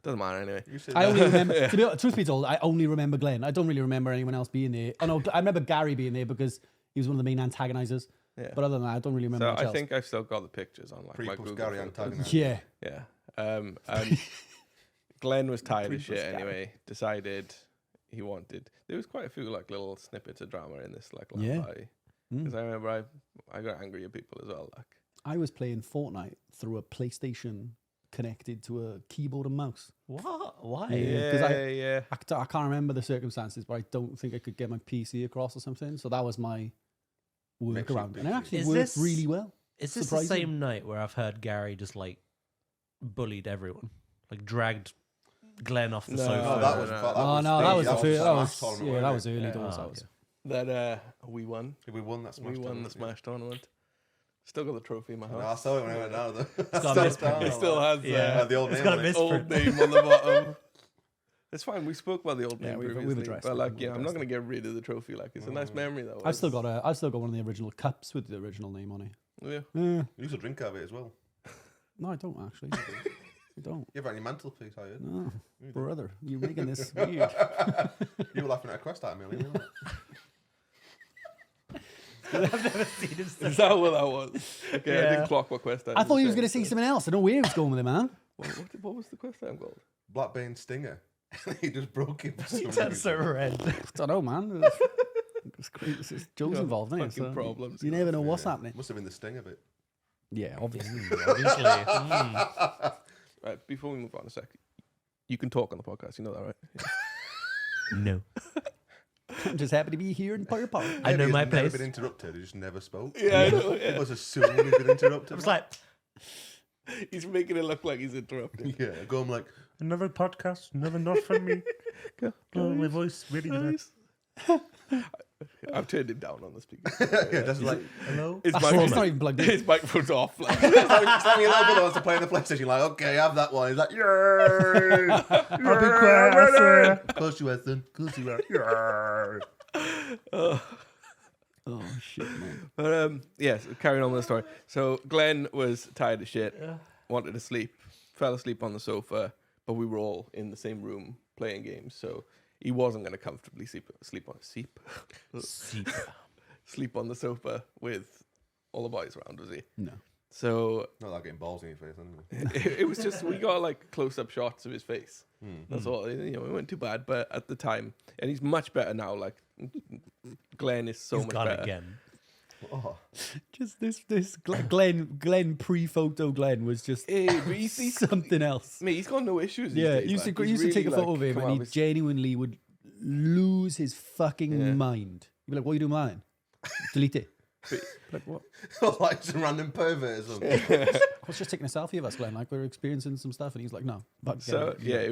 Speaker 1: Doesn't matter anyway.
Speaker 4: You said
Speaker 2: I only remember.
Speaker 1: Yeah.
Speaker 2: To be honest, truth be told, I only remember Glenn. I don't really remember anyone else being there. Oh no, I remember Gary being there because he was one of the main antagonizers.
Speaker 1: Yeah.
Speaker 2: But other than that, I don't really remember
Speaker 1: So
Speaker 2: much
Speaker 1: I
Speaker 2: else.
Speaker 1: think I've still got the pictures on like my
Speaker 4: Pre-post
Speaker 1: Google
Speaker 4: Gary
Speaker 1: photos.
Speaker 4: antagonist.
Speaker 2: Yeah.
Speaker 1: Yeah. And Glenn was tired of shit
Speaker 2: Pre-post Gary.
Speaker 1: anyway. Decided he wanted. There was quite a few like little snippets of drama in this like
Speaker 2: Yeah.
Speaker 1: party.
Speaker 2: Mm.
Speaker 1: Because I remember I got angry at people as well. Like
Speaker 2: I was playing Fortnite through a PlayStation connected to a keyboard and mouse.
Speaker 3: What? Why?
Speaker 2: Yeah. 'Cause
Speaker 1: yeah.
Speaker 2: I can't remember the circumstances, but I don't think I could get my PC across or something. So that was my
Speaker 4: Makes you
Speaker 2: workaround, and it
Speaker 4: busy.
Speaker 2: actually
Speaker 3: Is
Speaker 2: worked
Speaker 3: this-
Speaker 2: really well.
Speaker 3: Is this
Speaker 2: Surprising.
Speaker 3: the same night where I've heard Gary just like bullied everyone, like dragged Glenn off the
Speaker 1: No,
Speaker 3: sofa?
Speaker 4: Oh, that was.
Speaker 1: no.
Speaker 2: Oh no, that was the
Speaker 4: just
Speaker 2: first.
Speaker 4: a
Speaker 2: That
Speaker 4: Smash
Speaker 2: was
Speaker 4: tournament,
Speaker 2: yeah,
Speaker 4: wasn't
Speaker 2: that
Speaker 4: it?
Speaker 2: was early
Speaker 3: Yeah.
Speaker 2: doors.
Speaker 3: Oh,
Speaker 2: That was.
Speaker 3: okay.
Speaker 1: That we won.
Speaker 4: We won that Smash.
Speaker 1: We won the
Speaker 4: tournament, yeah.
Speaker 1: Smash tournament. Still got the trophy in my
Speaker 4: No, I
Speaker 1: house.
Speaker 4: saw it when I went down there.
Speaker 3: got a misprint.
Speaker 1: It still has
Speaker 3: Yeah.
Speaker 4: The old
Speaker 3: It's
Speaker 4: name
Speaker 3: got a
Speaker 4: on it.
Speaker 1: old
Speaker 3: misprint.
Speaker 1: name on the bottom. It's fine. We spoke about the old
Speaker 2: Yeah,
Speaker 1: name
Speaker 2: we've
Speaker 1: previously,
Speaker 2: addressed
Speaker 1: but
Speaker 2: it,
Speaker 1: like,
Speaker 2: we've
Speaker 1: yeah, I'm not
Speaker 2: addressed
Speaker 1: gonna get rid of the trophy. Like, it's a nice memory though.
Speaker 2: I've still got one of the original cups with the original name on it.
Speaker 1: Yeah.
Speaker 2: Yeah.
Speaker 4: You used to drink out of it as well.
Speaker 2: No, I don't actually. I don't.
Speaker 4: You have it on your mantelpiece, I heard.
Speaker 2: No, brother, you're making this weird.
Speaker 4: You were laughing at a quest at me, weren't you?
Speaker 3: I've never seen him.
Speaker 1: Is that what that was? Okay, I
Speaker 3: Yeah.
Speaker 1: didn't clock what quest.
Speaker 2: I thought he was
Speaker 1: going
Speaker 2: going to say something else. I don't know where he was going with it, man.
Speaker 1: What was the quest item called?
Speaker 4: Blackbane Stinger. He just broke it. For some
Speaker 3: That's so
Speaker 4: reason.
Speaker 3: red.
Speaker 2: I don't know, man. It's crazy. Joe's
Speaker 1: Yeah,
Speaker 2: involved, isn't it?
Speaker 1: fucking problems.
Speaker 2: You never know what's
Speaker 4: Yeah.
Speaker 2: happening.
Speaker 4: Must have been the Stinger bit.
Speaker 2: Yeah, obviously.
Speaker 3: Obviously. Mm.
Speaker 1: Right, before we move on a sec, you can talk on the podcast. You know that, right?
Speaker 3: No.
Speaker 2: I'm just happy to be here in Fire Park.
Speaker 3: I know
Speaker 4: Maybe
Speaker 3: my
Speaker 4: he's never
Speaker 3: place.
Speaker 4: been interrupted. He just never spoke.
Speaker 1: Yeah, I know.
Speaker 4: It
Speaker 1: Yeah.
Speaker 4: was assuming he'd been interrupted.
Speaker 3: I was like,
Speaker 1: He's making it look like he's interrupting.
Speaker 4: yeah, go home like,
Speaker 3: another podcast, another not from me. Oh, my voice really hurts.
Speaker 1: I've turned him down on the speaker.
Speaker 4: yeah, that's like,
Speaker 3: Hello?
Speaker 1: His,
Speaker 2: That's it's not even plugged in.
Speaker 1: his microphone's off. Like.
Speaker 4: Sammy little brother wants to play on the PlayStation. Like, okay, have that one. He's like, yeah.
Speaker 3: I'll be quiet, I swear.
Speaker 4: Of course you are, son. Of course you are. Yeah.
Speaker 2: Oh, shit, man.
Speaker 1: But yes, carrying on with the story. So Glenn was tired of shit, wanted to sleep, fell asleep on the sofa, but we were all in the same room playing games, so he wasn't going to comfortably sleep on the sofa with all the boys around, was he?
Speaker 2: No.
Speaker 1: So
Speaker 4: Not like getting balls in your face, anyway.
Speaker 1: it was just, we got like close-up shots of his face. That's all. You know, it wasn't too bad, but at the time, and he's much better now. Like Glenn is so
Speaker 3: He's
Speaker 1: much
Speaker 3: gone
Speaker 1: better.
Speaker 3: again.
Speaker 4: Oh.
Speaker 2: Just this Glenn pre-photo Glenn was just
Speaker 1: Hey, but he's
Speaker 2: something else.
Speaker 1: Mate, he's got no issues. these
Speaker 2: Yeah,
Speaker 1: days,
Speaker 2: he used
Speaker 1: like.
Speaker 2: to
Speaker 1: He's
Speaker 2: take a
Speaker 1: really,
Speaker 2: photo of him
Speaker 1: come
Speaker 2: and
Speaker 1: out
Speaker 2: he
Speaker 1: with-
Speaker 2: genuinely would lose his fucking
Speaker 1: Yeah.
Speaker 2: mind. He'd be like, "What are you doing, mine? Delete it." Like what?
Speaker 4: Like some random pervert or something.
Speaker 2: I was just taking a selfie of us, Glenn. Like we were experiencing some stuff, and he's like, "No." Fuck, get
Speaker 1: So
Speaker 2: out."
Speaker 1: yeah,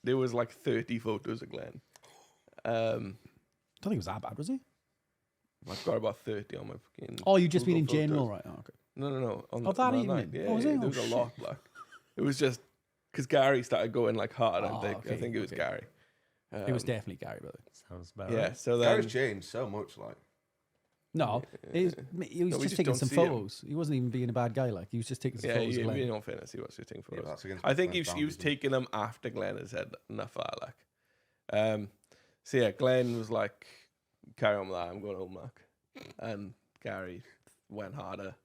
Speaker 1: there was like 30 photos of Glenn.
Speaker 2: I don't think it was that bad, was he?
Speaker 1: I've got about 30 on my fucking.
Speaker 2: Oh, you just mean in
Speaker 1: Google
Speaker 2: general,
Speaker 1: photos.
Speaker 2: right? Oh, okay.
Speaker 1: No. On
Speaker 2: Oh, that
Speaker 1: on
Speaker 2: evening?
Speaker 1: night. Yeah,
Speaker 2: Oh, was
Speaker 1: yeah,
Speaker 2: it?
Speaker 1: there
Speaker 2: Oh,
Speaker 1: was a lot. Like it was just because Gary started going like hard.
Speaker 2: Oh,
Speaker 1: I
Speaker 2: okay,
Speaker 1: think it was
Speaker 2: okay.
Speaker 1: Gary.
Speaker 2: It was definitely Gary, brother.
Speaker 3: Sounds about
Speaker 1: Yeah.
Speaker 3: right.
Speaker 1: So then
Speaker 4: Gary's changed so much, like.
Speaker 2: No, he was
Speaker 1: No, we
Speaker 2: just
Speaker 1: just
Speaker 2: taking
Speaker 1: don't
Speaker 2: some
Speaker 1: see him.
Speaker 2: photos. He wasn't even being a bad guy. Like he was just taking some
Speaker 1: yeah,
Speaker 2: photos of Glenn.
Speaker 1: in all fairness, he was just taking
Speaker 4: Yeah,
Speaker 1: photos.
Speaker 4: that's against
Speaker 1: I think
Speaker 4: Glenn's
Speaker 1: he was
Speaker 4: boundaries,
Speaker 1: taking them after Glenn had said enough of that. Like, so yeah, Glenn was like, "Carry on with that. I'm going home, Mark." And Gary went harder.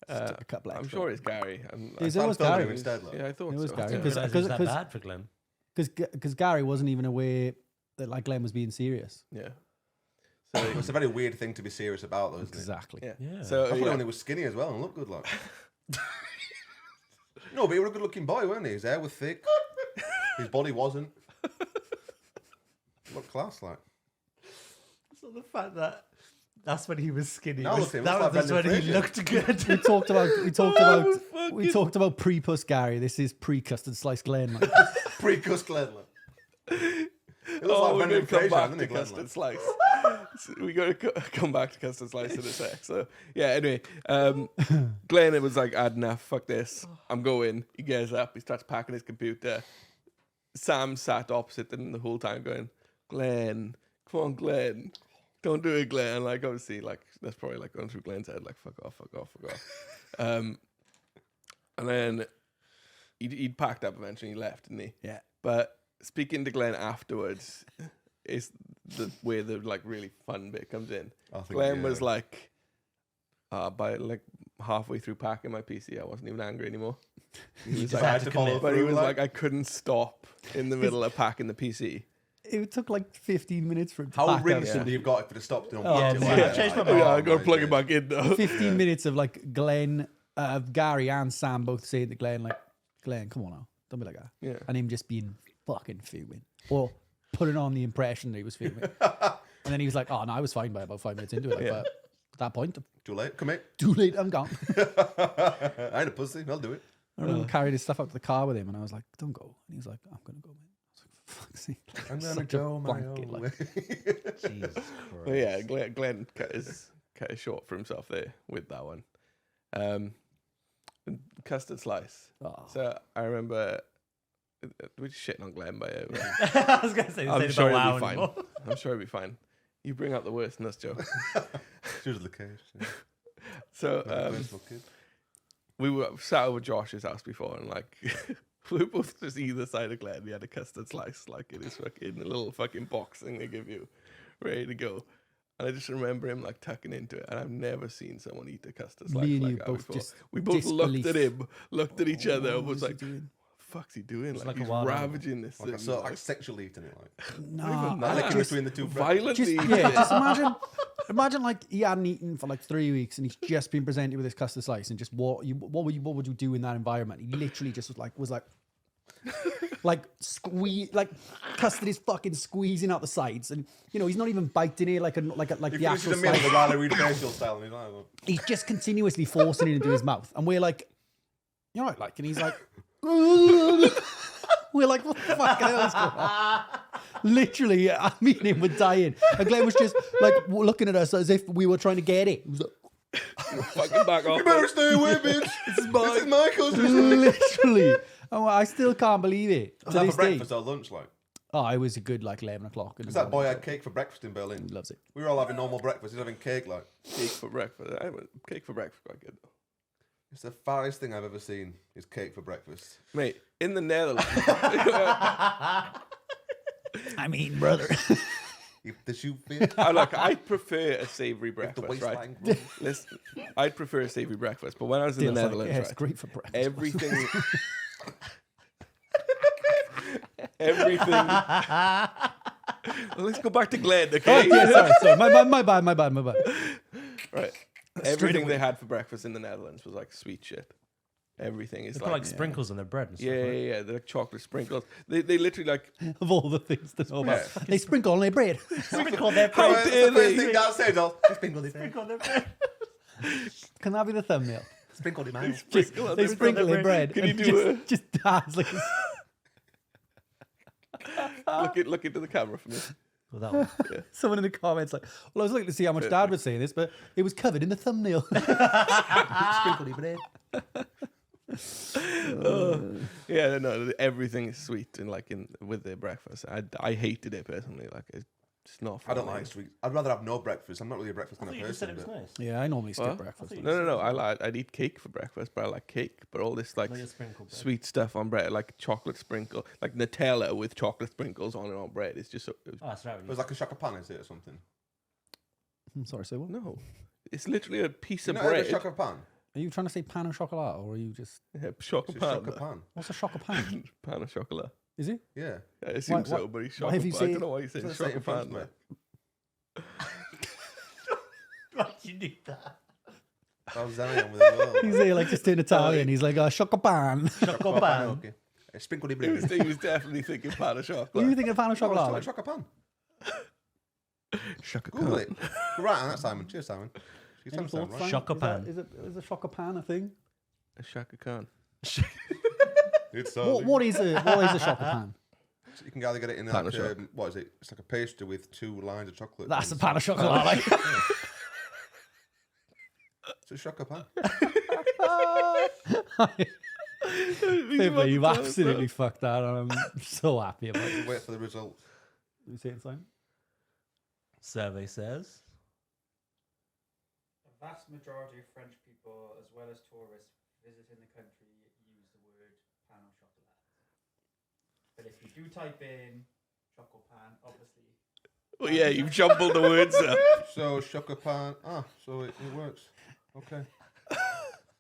Speaker 2: Just took a couple
Speaker 1: I'm
Speaker 2: extra.
Speaker 1: sure it's Gary.
Speaker 2: Is
Speaker 1: I
Speaker 2: it was
Speaker 1: thought-
Speaker 2: Gary?
Speaker 4: instead. Like.
Speaker 1: Yeah, I thought
Speaker 2: It was
Speaker 1: so.
Speaker 2: Gary.
Speaker 3: I didn't
Speaker 2: Because-
Speaker 3: realise it was that bad for Glenn.
Speaker 2: Because Gary wasn't even aware that like Glenn was being serious.
Speaker 1: Yeah.
Speaker 4: It's a very weird thing to be serious about, though, isn't
Speaker 2: Exactly.
Speaker 1: Yeah.
Speaker 3: Yeah.
Speaker 1: So
Speaker 4: it? I thought
Speaker 1: yeah.
Speaker 4: when he was skinny as well and looked good, like. No, but he was a good-looking boy, wasn't he? His hair was thick. His body wasn't. Looked class, like.
Speaker 3: So the fact that that's when he was skinny.
Speaker 4: Now look at him,
Speaker 3: that
Speaker 4: looks
Speaker 3: was
Speaker 4: like
Speaker 3: when he
Speaker 4: Brendan
Speaker 3: looked good.
Speaker 2: We talked about pre-puss Gary. This is pre-custard slice Glenn. Like.
Speaker 4: Pre-cuss Glenn, like. It looks
Speaker 1: Oh,
Speaker 4: like
Speaker 1: we're
Speaker 4: Brendan
Speaker 1: going to come
Speaker 4: Fraser,
Speaker 1: back
Speaker 4: doesn't
Speaker 1: to
Speaker 4: he, Glenn,
Speaker 1: custard
Speaker 4: like?
Speaker 1: slice. We got to come back to custard slice in a sec. So yeah, anyway, Glenn, it was like, I had enough. Fuck this. I'm going. He gets up. He starts packing his computer. Sam sat opposite them the whole time, going, "Glenn, come on, Glenn, don't do it, Glenn." Like obviously, like that's probably like going through Glenn's head, like fuck off. And then he'd packed up eventually. He left, didn't he?
Speaker 2: Yeah.
Speaker 1: But speaking to Glenn afterwards is where the like really fun bit comes in.
Speaker 4: I think,
Speaker 1: Glenn
Speaker 4: yeah.
Speaker 1: was like, by like halfway through packing my PC, I wasn't even angry anymore. He was
Speaker 3: just
Speaker 1: like,
Speaker 3: had to commit.
Speaker 1: but he
Speaker 4: through,
Speaker 1: was like, I couldn't stop in the middle of packing the PC.
Speaker 2: It took like 15 minutes for it to
Speaker 4: How
Speaker 2: pack up.
Speaker 4: rinsed would you have got if it had stopped?
Speaker 3: Yeah,
Speaker 1: Yeah,
Speaker 3: I changed my
Speaker 1: yeah,
Speaker 3: mind.
Speaker 1: I got to plug it back in though.
Speaker 2: 15 minutes of like Glenn, Gary and Sam both saying to Glenn, like, Glenn, come on now, don't be like that.
Speaker 1: Yeah.
Speaker 2: And him just being fucking fuming. Or putting on the impression that he was fuming. And then he was like, oh, no, I was fine by about 5 minutes into it. Like,
Speaker 1: Yeah.
Speaker 2: But at that point,
Speaker 4: Too late. Come here.
Speaker 2: too late, I'm gone.
Speaker 4: I ain't a pussy. I'll do it.
Speaker 2: I remember carrying his stuff up to the car with him and I was like, don't go. And he was like, I'm going to go, man. I was like, for fuck's sake.
Speaker 4: I'm
Speaker 2: Such
Speaker 4: gonna
Speaker 2: a
Speaker 4: go my
Speaker 2: blanket,
Speaker 4: own
Speaker 2: like.
Speaker 4: way.
Speaker 3: Jesus Christ.
Speaker 1: But yeah, Glenn cut his short for himself there with that one. Custard slice.
Speaker 2: Oh.
Speaker 1: So I remember we're just shitting on Glenn by it.
Speaker 3: I was going to say,
Speaker 1: I'm sure
Speaker 3: wow
Speaker 1: he'll be fine.
Speaker 3: anymore.
Speaker 1: I'm sure he'll be fine. You bring out the worst in us, Joe.
Speaker 4: She was the case. Yeah.
Speaker 1: So
Speaker 4: Nice little kid.
Speaker 1: we were sat over Josh's house before, and like we were both just either side of Glenn. He had a custard slice, like in his fucking little fucking box thing they give you, ready to go. And I just remember him like tucking into it, and I've never seen someone eat a custard slice
Speaker 2: Me and
Speaker 1: like
Speaker 2: you
Speaker 1: that
Speaker 2: both
Speaker 1: before.
Speaker 2: just
Speaker 1: We both looked at
Speaker 2: disbelief.
Speaker 1: him, looked at each other, and
Speaker 2: What
Speaker 1: was
Speaker 2: is he
Speaker 1: like,
Speaker 2: doing?
Speaker 1: "Fuck's he doing? Like
Speaker 3: like a
Speaker 1: he's
Speaker 3: wild animal.
Speaker 1: ravaging this
Speaker 4: Like,
Speaker 1: thing,
Speaker 4: so, like sexually eating it, like.
Speaker 2: Nah,
Speaker 1: that.
Speaker 4: Licking
Speaker 1: Just
Speaker 4: between the two
Speaker 1: violently."
Speaker 2: just imagine like he hadn't eaten for like 3 weeks and he's just been presented with this custard slice and just what would you do in that environment? He literally just was like squeeze, like custard is fucking squeezing out the sides, and you know he's not even biting it like
Speaker 4: He
Speaker 2: the
Speaker 4: finishes
Speaker 2: actual
Speaker 4: a meal
Speaker 2: slice.
Speaker 4: with a Riley Reid facial style, and he's like, well,
Speaker 2: He's just continuously forcing it into his mouth, and we're like, you know, like, and he's like, we're like, what the fuck is going on? Literally, I mean, him were dying, and Glenn was just like looking at us as if we were trying to get it. He was like,
Speaker 1: Fucking back off.
Speaker 4: you better stay away, bitch. This is my cousin.
Speaker 2: literally. Oh, I still can't believe it.
Speaker 4: Was
Speaker 2: To
Speaker 4: that
Speaker 2: this
Speaker 4: for
Speaker 2: day.
Speaker 4: breakfast or lunch, like?
Speaker 2: Oh, it was a good like 11 o'clock.
Speaker 4: Because that boy had cake for breakfast in Berlin.
Speaker 2: He loves it.
Speaker 4: We were all having normal breakfast. He's having cake, like.
Speaker 1: Cake for breakfast. Cake for breakfast, quite good.
Speaker 4: It's the farthest thing I've ever seen is cake for breakfast.
Speaker 1: Mate, in the Netherlands.
Speaker 2: I mean, brother.
Speaker 4: If the shoe fit,
Speaker 1: I prefer a savoury
Speaker 4: if the
Speaker 1: breakfast, right?
Speaker 4: waistline grows.
Speaker 1: Listen, I'd prefer a savoury breakfast, but when I was in the
Speaker 2: Dale's like,
Speaker 1: Netherlands,
Speaker 2: yeah, it's
Speaker 1: right,
Speaker 2: great for breakfast.
Speaker 1: everything, everything. Let's go back to Glenn,
Speaker 2: Oh,
Speaker 1: okay?
Speaker 2: yeah, sorry. My bad.
Speaker 1: Right. Everything they had for breakfast in the Netherlands was like sweet shit. Everything is
Speaker 3: They put
Speaker 1: like,
Speaker 3: like sprinkles on their bread and stuff.
Speaker 1: yeah,
Speaker 3: right?
Speaker 1: yeah. They're like chocolate sprinkles. They literally like.
Speaker 2: Of all the things to know about.
Speaker 1: Yeah.
Speaker 2: They sprinkle on their bread.
Speaker 3: Sprinkle their
Speaker 1: How
Speaker 3: bread.
Speaker 1: dare
Speaker 4: the first
Speaker 1: they?
Speaker 4: thing Dad said, I'll sprinkle this.
Speaker 3: Sprinkle their bread.
Speaker 2: Can that be the thumbnail?
Speaker 4: Sprinkle it, man.
Speaker 2: Just,
Speaker 1: on
Speaker 2: they
Speaker 1: their
Speaker 2: sprinkle their
Speaker 3: bread.
Speaker 2: bread.
Speaker 1: Can
Speaker 2: and
Speaker 1: you do
Speaker 2: just dance like
Speaker 1: Look into the camera for me.
Speaker 3: Well, that one.
Speaker 2: someone in the comments like, well, I was looking to see how much Dad was saying this, but it was covered in the thumbnail.
Speaker 4: Sprinkle it, bread.
Speaker 1: Yeah, no, everything is sweet and like with their breakfast. I hated it personally. Like it's not.
Speaker 4: I don't
Speaker 1: for me.
Speaker 4: like sweet. I'd rather have no breakfast. I'm not really a breakfast
Speaker 3: I
Speaker 4: kind
Speaker 3: thought
Speaker 4: of
Speaker 3: you just said
Speaker 4: person.
Speaker 3: it was
Speaker 4: But
Speaker 3: nice.
Speaker 2: Yeah, I normally skip
Speaker 1: What?
Speaker 2: breakfast.
Speaker 1: No. I'd eat cake for breakfast, but I like cake. But all this like
Speaker 3: Like a sprinkle bread.
Speaker 1: sweet stuff on bread, like chocolate sprinkle, like Nutella with chocolate sprinkles on it on bread. It's just so.
Speaker 3: Oh, that's right.
Speaker 4: it was like a shaka pan, is it, or something?
Speaker 2: I'm sorry, say what?
Speaker 1: No, It's literally a piece
Speaker 4: You
Speaker 1: of
Speaker 4: know
Speaker 1: bread.
Speaker 4: the chocolate pan?
Speaker 2: Are you trying to say pan au chocolat, or are you just
Speaker 1: Yeah,
Speaker 4: It's
Speaker 1: chocolate
Speaker 4: a
Speaker 1: pan.
Speaker 4: chocolate pan.
Speaker 2: what's a chocolate pan?
Speaker 1: Pan of chocolate.
Speaker 2: Is it?
Speaker 4: Yeah.
Speaker 1: I assume
Speaker 2: Why-
Speaker 1: so, but he's
Speaker 2: why have
Speaker 1: chocolate
Speaker 2: you
Speaker 1: pan. I
Speaker 2: said-
Speaker 1: don't know why he's saying
Speaker 4: Doesn't say it in
Speaker 1: chocolate
Speaker 4: front
Speaker 1: pan.
Speaker 4: of me.
Speaker 3: Why'd you need that?
Speaker 4: How's Zion with it as well?
Speaker 2: He's there like just in Italian. He's like chocolate pan.
Speaker 3: Chocolate pan.
Speaker 4: Okay. Sprinkle the
Speaker 1: He was,
Speaker 4: bread.
Speaker 1: he was definitely thinking pan of chocolate.
Speaker 2: What do you think of pan au chocolat? Like,
Speaker 4: Chocolate pan.
Speaker 1: Chocolate
Speaker 4: Google
Speaker 1: pan.
Speaker 4: it. Right, and that's Simon. Cheers, Simon. She's
Speaker 2: any
Speaker 4: telling Simon,
Speaker 2: thoughts,
Speaker 4: right?
Speaker 2: Frank?
Speaker 3: Chocolate pan.
Speaker 2: Is a chocolate pan a thing?
Speaker 1: A Shaka Khan.
Speaker 4: It's
Speaker 2: What is a chocolate pan?
Speaker 4: You can either get it in
Speaker 1: Pan
Speaker 4: like
Speaker 1: of chocolate.
Speaker 4: what is it? It's like a pastry with 2 lines of chocolate.
Speaker 2: That's a
Speaker 4: and
Speaker 2: pan of chocolate. Like.
Speaker 4: It's a chocolate pan.
Speaker 2: Pippa, you've absolutely fucked that, and I'm so happy about it.
Speaker 4: Wait for the result.
Speaker 2: Let me see it, Simon.
Speaker 3: Survey says.
Speaker 5: A vast majority of French people, as well as tourists visiting the country, use the word pan au chocolat. But if you do type in chocolate pan, obviously.
Speaker 1: Oh yeah, you've jumbled the words up.
Speaker 4: So chocolate pan. So it works. Okay.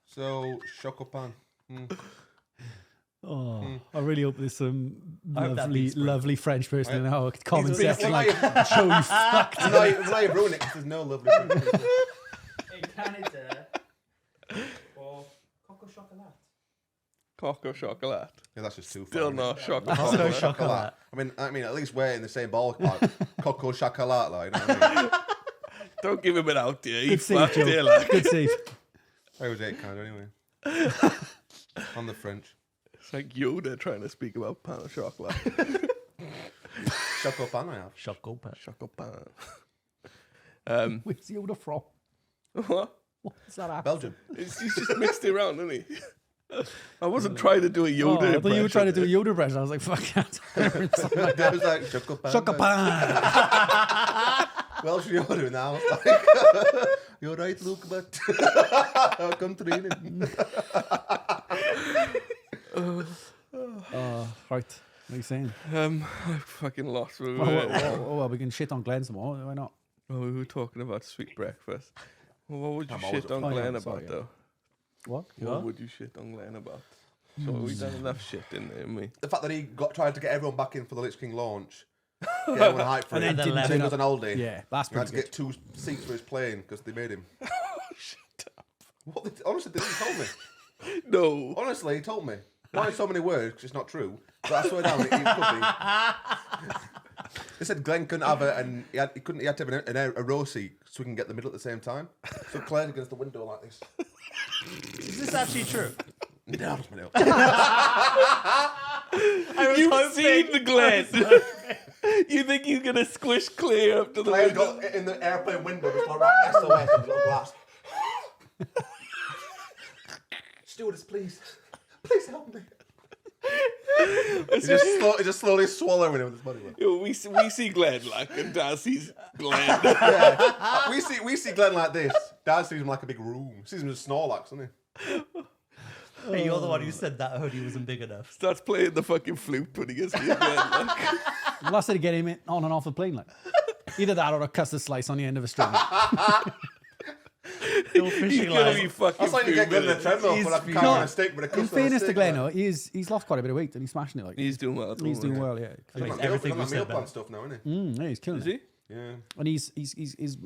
Speaker 4: So chocolate pan.
Speaker 2: Oh, I really hope there's some
Speaker 3: I hope that
Speaker 2: lovely,
Speaker 3: beats Brent.
Speaker 2: lovely French person in our comment
Speaker 4: He's been-
Speaker 2: section
Speaker 4: well,
Speaker 2: like, show you fucked.
Speaker 4: Now you ruin it because there's no lovely French people.
Speaker 5: In Canada, or coco chocolat.
Speaker 1: Coco chocolate.
Speaker 4: Yeah, that's just too
Speaker 1: Still
Speaker 4: far.
Speaker 1: not chocolate.
Speaker 3: Coco
Speaker 1: chocolate.
Speaker 3: chocolate.
Speaker 4: I mean, at least we're in the same ballpark. Coco chocolat, like, you know what I mean?
Speaker 1: Don't give him it out, dear. He
Speaker 2: Good save,
Speaker 1: fucked
Speaker 2: Joe.
Speaker 1: here, like.
Speaker 2: Good save.
Speaker 4: I was 8 kind anyway. On the French.
Speaker 1: It's like Yoda trying to speak about pan of chocolate.
Speaker 4: Chocolate pan I have.
Speaker 3: Chocolate pan.
Speaker 1: Chocolate pan.
Speaker 2: Where's Yoda from?
Speaker 1: What?
Speaker 2: What's that accent?
Speaker 4: Belgium.
Speaker 1: He's just mixed it around, isn't he? I wasn't trying to do a Yoda
Speaker 2: I thought you were trying to do a
Speaker 1: impression.
Speaker 2: Yoda impression. I was like, fuck that. Something like
Speaker 4: That was like chocolate pan.
Speaker 2: chocolate pan.
Speaker 4: Welsh Yoda now. Like, you're right, Luke, but come training.
Speaker 2: Right. What are you saying?
Speaker 1: I fucking lost.
Speaker 2: Well, we can shit on Glenn some more. Why not?
Speaker 1: Oh, we were talking about sweet breakfast. Well, what would you
Speaker 4: I'm always
Speaker 1: shit
Speaker 4: up
Speaker 1: on
Speaker 2: for it.
Speaker 1: Glenn
Speaker 2: Oh, yeah,
Speaker 1: about,
Speaker 2: sorry, yeah.
Speaker 1: though?
Speaker 2: What?
Speaker 1: What would you shit on Glenn about? So we've done enough shit in there, haven't we?
Speaker 4: The fact that he tried to get everyone back in for the Lich King launch. Get everyone hyped for
Speaker 2: And
Speaker 4: it.
Speaker 2: then
Speaker 3: then
Speaker 2: didn't
Speaker 3: left.
Speaker 4: Then
Speaker 2: turn
Speaker 4: it was
Speaker 2: up.
Speaker 4: an holiday.
Speaker 2: Yeah, that's
Speaker 4: He had
Speaker 2: pretty
Speaker 4: to
Speaker 2: good.
Speaker 4: get 2 seats for his plane because they made him.
Speaker 1: Shut up.
Speaker 4: What? Honestly, he told me.
Speaker 1: No.
Speaker 4: Honestly, he told me. Not in so many words, because it's not true. But I swear down, it could be. They said Glenn couldn't have it, and he had to have a row seat so we can get the middle at the same time. So Claire's against the window like this.
Speaker 3: Is this actually true?
Speaker 4: No, I just made it up.
Speaker 3: I was
Speaker 1: You've
Speaker 3: hoping-
Speaker 1: seen the Glenn. You think he's going to squish Claire up to the
Speaker 4: Claire's
Speaker 1: window?
Speaker 4: got in the airplane window, just like right SOS on the little glass. Stewardess, please. Please help me. He's just slowly swallowing it with his body weight.
Speaker 1: Yo, we see Glenn like, and Dad sees Glenn.
Speaker 4: Yeah. We see Glenn like this. Dad sees him like a big room. Sees him as Snorlax, doesn't he?
Speaker 3: Hey, you're the one who said that hoodie wasn't big enough.
Speaker 1: Starts playing the fucking flute when he gets near Glenn. Like.
Speaker 2: Well, I said to get him on and off the plane, like either that or a custard slice on the end of a string.
Speaker 3: Still
Speaker 1: He's
Speaker 3: fishing
Speaker 1: going to
Speaker 3: line.
Speaker 1: be fucking
Speaker 4: That's like you get Glenn in a
Speaker 1: fuming.
Speaker 4: treadmill for like a carrot and a stick with a
Speaker 2: In
Speaker 4: custard
Speaker 2: fairness to
Speaker 4: stick,
Speaker 2: Glenn,
Speaker 4: like.
Speaker 2: though, he's lost quite a bit of weight and he's smashing it. Like
Speaker 1: He's doing well at the
Speaker 2: he's doing
Speaker 1: moment,
Speaker 2: well, yeah.
Speaker 4: He's on that
Speaker 3: Everything
Speaker 4: meal,
Speaker 3: we
Speaker 4: he's
Speaker 3: said
Speaker 4: on that meal
Speaker 3: then.
Speaker 4: plan stuff now, isn't he?
Speaker 2: Yeah, he's killing
Speaker 1: Is
Speaker 2: it.
Speaker 1: he?
Speaker 4: Yeah.
Speaker 2: And his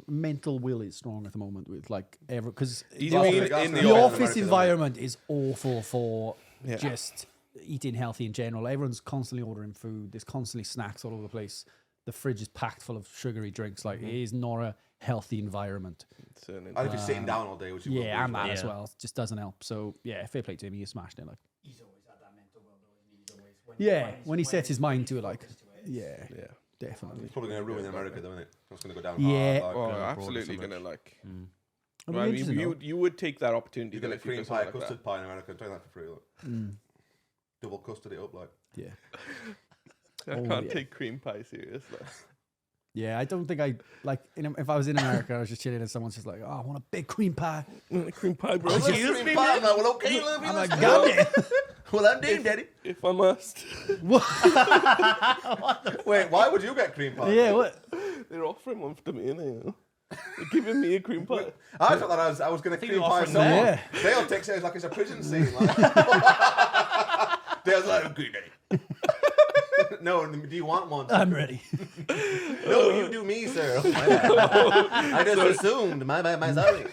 Speaker 2: mental will is strong at the moment with like because
Speaker 1: He's
Speaker 2: the,
Speaker 1: been
Speaker 2: office,
Speaker 1: in
Speaker 2: the
Speaker 1: the
Speaker 2: office
Speaker 4: America,
Speaker 2: environment is awful for
Speaker 1: Yeah.
Speaker 2: just eating healthy in general. Everyone's constantly ordering food. There's constantly snacks all over the place. The fridge is packed full of sugary drinks. Like it is not a healthy environment.
Speaker 1: Certainly.
Speaker 4: And if you're sitting down all day, which you will be
Speaker 2: Yeah,
Speaker 4: as
Speaker 2: and
Speaker 4: well.
Speaker 2: that as
Speaker 3: Yeah.
Speaker 2: well just doesn't help. So yeah, fair play to him. He smashed it. Like
Speaker 5: He's always had that mental will, though, isn't he? He's always,
Speaker 2: yeah,
Speaker 5: he's-
Speaker 2: when he sets
Speaker 5: he's
Speaker 2: his mind
Speaker 5: really
Speaker 2: to it, like
Speaker 5: focused to it,
Speaker 2: yeah,
Speaker 1: Yeah.
Speaker 2: definitely.
Speaker 4: It's probably going to ruin America, though, isn't it? It's going to go down
Speaker 2: Yeah.
Speaker 4: hard.
Speaker 1: Oh,
Speaker 4: Like,
Speaker 3: abroad
Speaker 1: absolutely
Speaker 3: so
Speaker 1: going to
Speaker 3: much.
Speaker 1: like.
Speaker 2: It'll be
Speaker 1: Well, I mean,
Speaker 2: interesting, though.
Speaker 1: you would take that opportunity.
Speaker 4: you get
Speaker 1: though,
Speaker 4: a
Speaker 1: if you
Speaker 4: cream
Speaker 1: did
Speaker 4: pie,
Speaker 1: something like
Speaker 4: custard pie in America. I'm telling that for free. Look.
Speaker 2: Mm,
Speaker 4: Double custard it up, like.
Speaker 2: yeah.
Speaker 1: that. I
Speaker 2: Oh,
Speaker 1: can't
Speaker 2: yeah.
Speaker 1: take cream pie seriously.
Speaker 2: Yeah, I don't think I like. If I was in America, I was just chilling and someone's just like, "Oh, I want a big cream pie."
Speaker 1: Cream pie, bro.
Speaker 3: Excuse
Speaker 4: Cream
Speaker 3: me,
Speaker 4: pie.
Speaker 3: man.
Speaker 4: I'm like, well, okay, love you.
Speaker 2: I'm like,
Speaker 4: let's
Speaker 2: "God
Speaker 4: go."
Speaker 2: damn!"
Speaker 4: Well, I'm doing, Daddy.
Speaker 1: If I must.
Speaker 4: Wait, why would you get cream pie?
Speaker 2: Yeah, what?
Speaker 1: They're offering one to me, innit? They're giving me a cream pie.
Speaker 4: I thought that I was going to
Speaker 3: think
Speaker 4: cream
Speaker 3: you're
Speaker 4: pie
Speaker 3: offering
Speaker 4: someone.
Speaker 2: that.
Speaker 4: Dale takes it as like it's a prison scene. Like. Dale's like, good day. No, do you want one?
Speaker 2: I'm ready.
Speaker 4: No, you do me, sir. I just assumed. My sorry.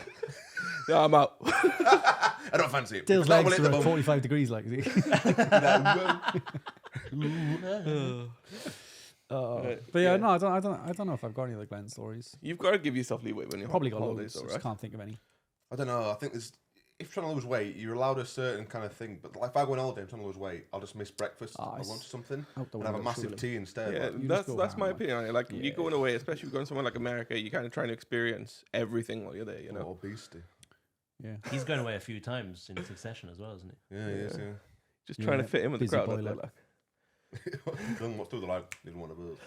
Speaker 1: Yeah, I'm out.
Speaker 4: I don't fancy it.
Speaker 2: Dale's
Speaker 4: It's not
Speaker 2: legs
Speaker 4: really
Speaker 2: are
Speaker 4: the
Speaker 2: at
Speaker 4: bum.
Speaker 2: 45 degrees, like, is he? But yeah, no, I don't know if I've got any other Glenn stories.
Speaker 1: You've got to give yourself leeway when you're
Speaker 2: Probably got
Speaker 1: holidays,
Speaker 2: loads.
Speaker 1: though,
Speaker 2: Just
Speaker 1: right?
Speaker 2: can't think of any.
Speaker 4: I don't know. I think there's if you're trying to lose weight, you're allowed a certain kind of thing. But like if I go on holiday and trying to lose weight, I'll just miss breakfast or lunch or something
Speaker 2: Out the
Speaker 4: and have a
Speaker 2: window,
Speaker 4: massive
Speaker 2: surely.
Speaker 4: tea instead.
Speaker 1: Yeah,
Speaker 4: like.
Speaker 2: You just
Speaker 1: that's
Speaker 2: go
Speaker 1: my
Speaker 2: ham,
Speaker 1: opinion on it. Like,
Speaker 2: Yeah.
Speaker 1: you're going away, especially if you're going somewhere like America, you're kind of trying to experience everything while you're there, you know?
Speaker 4: Oh, obesity.
Speaker 2: Yeah.
Speaker 3: He's going away a few times in succession as well, isn't he?
Speaker 4: Yeah, yes, yeah.
Speaker 1: Just trying to
Speaker 2: Yeah,
Speaker 1: fit in with the
Speaker 2: busy
Speaker 1: crowd.
Speaker 2: boy,
Speaker 1: Like,
Speaker 2: like.
Speaker 4: Then what's through the line? Didn't want to move.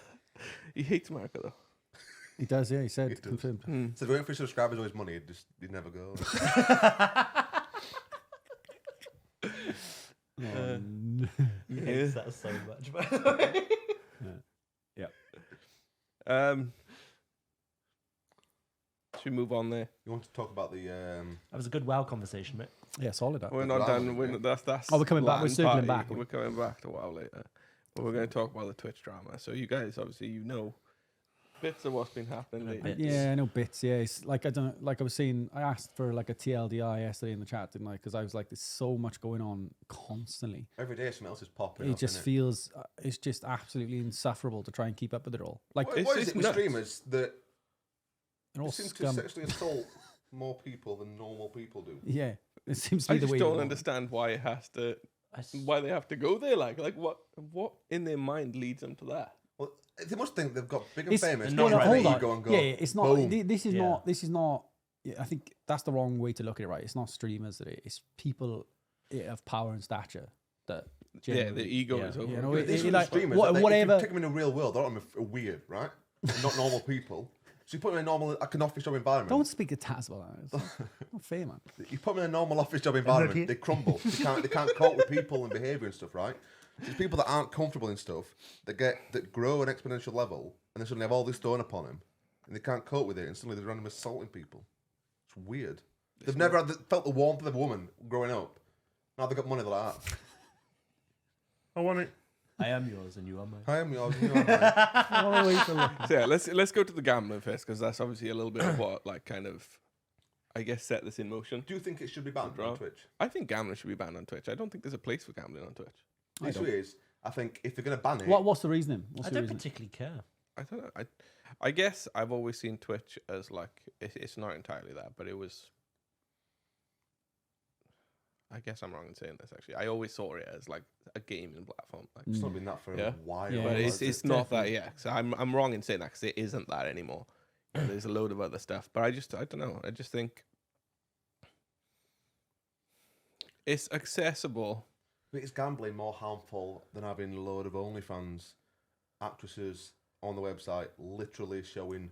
Speaker 1: he hates America, though.
Speaker 2: He does, yeah, he said,
Speaker 4: He does.
Speaker 2: confirmed.
Speaker 4: So waiting for subscribers always money. He'd never go.
Speaker 3: He hates that so much, by the way.
Speaker 1: Should we move on there?
Speaker 4: You want to talk about the?
Speaker 3: That was a good WoW conversation, mate.
Speaker 2: Yeah, solid. That.
Speaker 1: We're
Speaker 4: That's
Speaker 1: not
Speaker 4: what I
Speaker 1: done.
Speaker 4: was-
Speaker 1: That's
Speaker 2: Oh, we're coming back. We're
Speaker 1: Latin
Speaker 2: circling
Speaker 1: party.
Speaker 2: back.
Speaker 1: We're coming back to a while later. But we're going to talk about the Twitch drama. So you guys, obviously, you know bits of what's been happening lately.
Speaker 3: Bits.
Speaker 2: Yeah, I know bits. Yeah, it's like I don't like I was saying. I asked for like a TLDR yesterday in the chat, didn't I? Because I was like, there's so much going on constantly.
Speaker 4: every day something else is popping
Speaker 2: It
Speaker 4: up.
Speaker 2: just
Speaker 4: innit?
Speaker 2: feels it's just absolutely insufferable to try and keep up with it all. Like
Speaker 4: What,
Speaker 1: It's
Speaker 4: what is
Speaker 1: just
Speaker 4: it with
Speaker 1: nuts.
Speaker 4: streamers that
Speaker 2: they're all
Speaker 4: seem to
Speaker 2: scum.
Speaker 4: sexually assault more people than normal people do?
Speaker 2: Yeah, it seems to
Speaker 1: I
Speaker 2: be the
Speaker 1: just
Speaker 2: way.
Speaker 1: don't
Speaker 2: to go.
Speaker 1: understand why it has to,
Speaker 3: I s-
Speaker 1: why they have to go there. Like what in their mind leads them to that?
Speaker 4: Well, they must think they've got big and
Speaker 2: It's,
Speaker 4: famous.
Speaker 3: no,
Speaker 4: not
Speaker 3: no,
Speaker 4: right
Speaker 2: hold on.
Speaker 4: ego and go,
Speaker 2: Yeah, it's not.
Speaker 4: boom.
Speaker 2: This is
Speaker 3: Yeah.
Speaker 2: not. This is not. Yeah, I think that's the wrong way to look at it. Right? It's not streamers that it's people of power and stature that.
Speaker 1: Yeah,
Speaker 2: Genuinely,
Speaker 1: the ego
Speaker 3: yeah.
Speaker 1: is over.
Speaker 2: You know,
Speaker 1: it.
Speaker 4: These
Speaker 2: it-
Speaker 4: are the
Speaker 2: like,
Speaker 4: streamers.
Speaker 2: what-
Speaker 4: If
Speaker 2: whatever-
Speaker 4: you take them in the real world, they're weird, right? Not normal people. So you put them in a normal, like an office job environment.
Speaker 2: Don't speak to Taz about that. It's not fair, man.
Speaker 4: You put them in a normal office job environment, they crumble. They can't cope with people and behaviour and stuff, right? There's people that aren't comfortable in stuff that grow at an exponential level, and they suddenly have all this thrown upon them, and they can't cope with it, and suddenly they're random assaulting people. It's weird. They've never felt the warmth of a woman growing up. Now they've got money like that. I want it.
Speaker 3: I am yours and you are mine.
Speaker 4: I am yours. You are mine.
Speaker 1: So yeah, let's go to the gambling first because that's obviously a little bit of what like kind of, I guess, set this in motion.
Speaker 4: Do you think it should be banned
Speaker 1: Draw.
Speaker 4: on Twitch?
Speaker 1: I think gambling should be banned on Twitch. I don't think there's a place for gambling on Twitch.
Speaker 4: The issue is, I think if they're going to ban it,
Speaker 2: What's the reasoning?
Speaker 3: I
Speaker 2: What's the
Speaker 3: don't
Speaker 2: reason?
Speaker 3: particularly care.
Speaker 1: I don't know. I guess I've always seen Twitch as like it's not entirely that, but it was. I guess I'm wrong in saying this. Actually, I always saw it as like a gaming platform. Like,
Speaker 4: it's not been that for
Speaker 1: Yeah.
Speaker 4: a while.
Speaker 2: Yeah,
Speaker 1: but
Speaker 2: it's
Speaker 1: it's not that. Yeah, so I'm wrong in saying that because it isn't that anymore. You know, there's a load of other stuff, but I don't know. I just think it's accessible.
Speaker 4: But is gambling more harmful than having a load of OnlyFans actresses on the website literally showing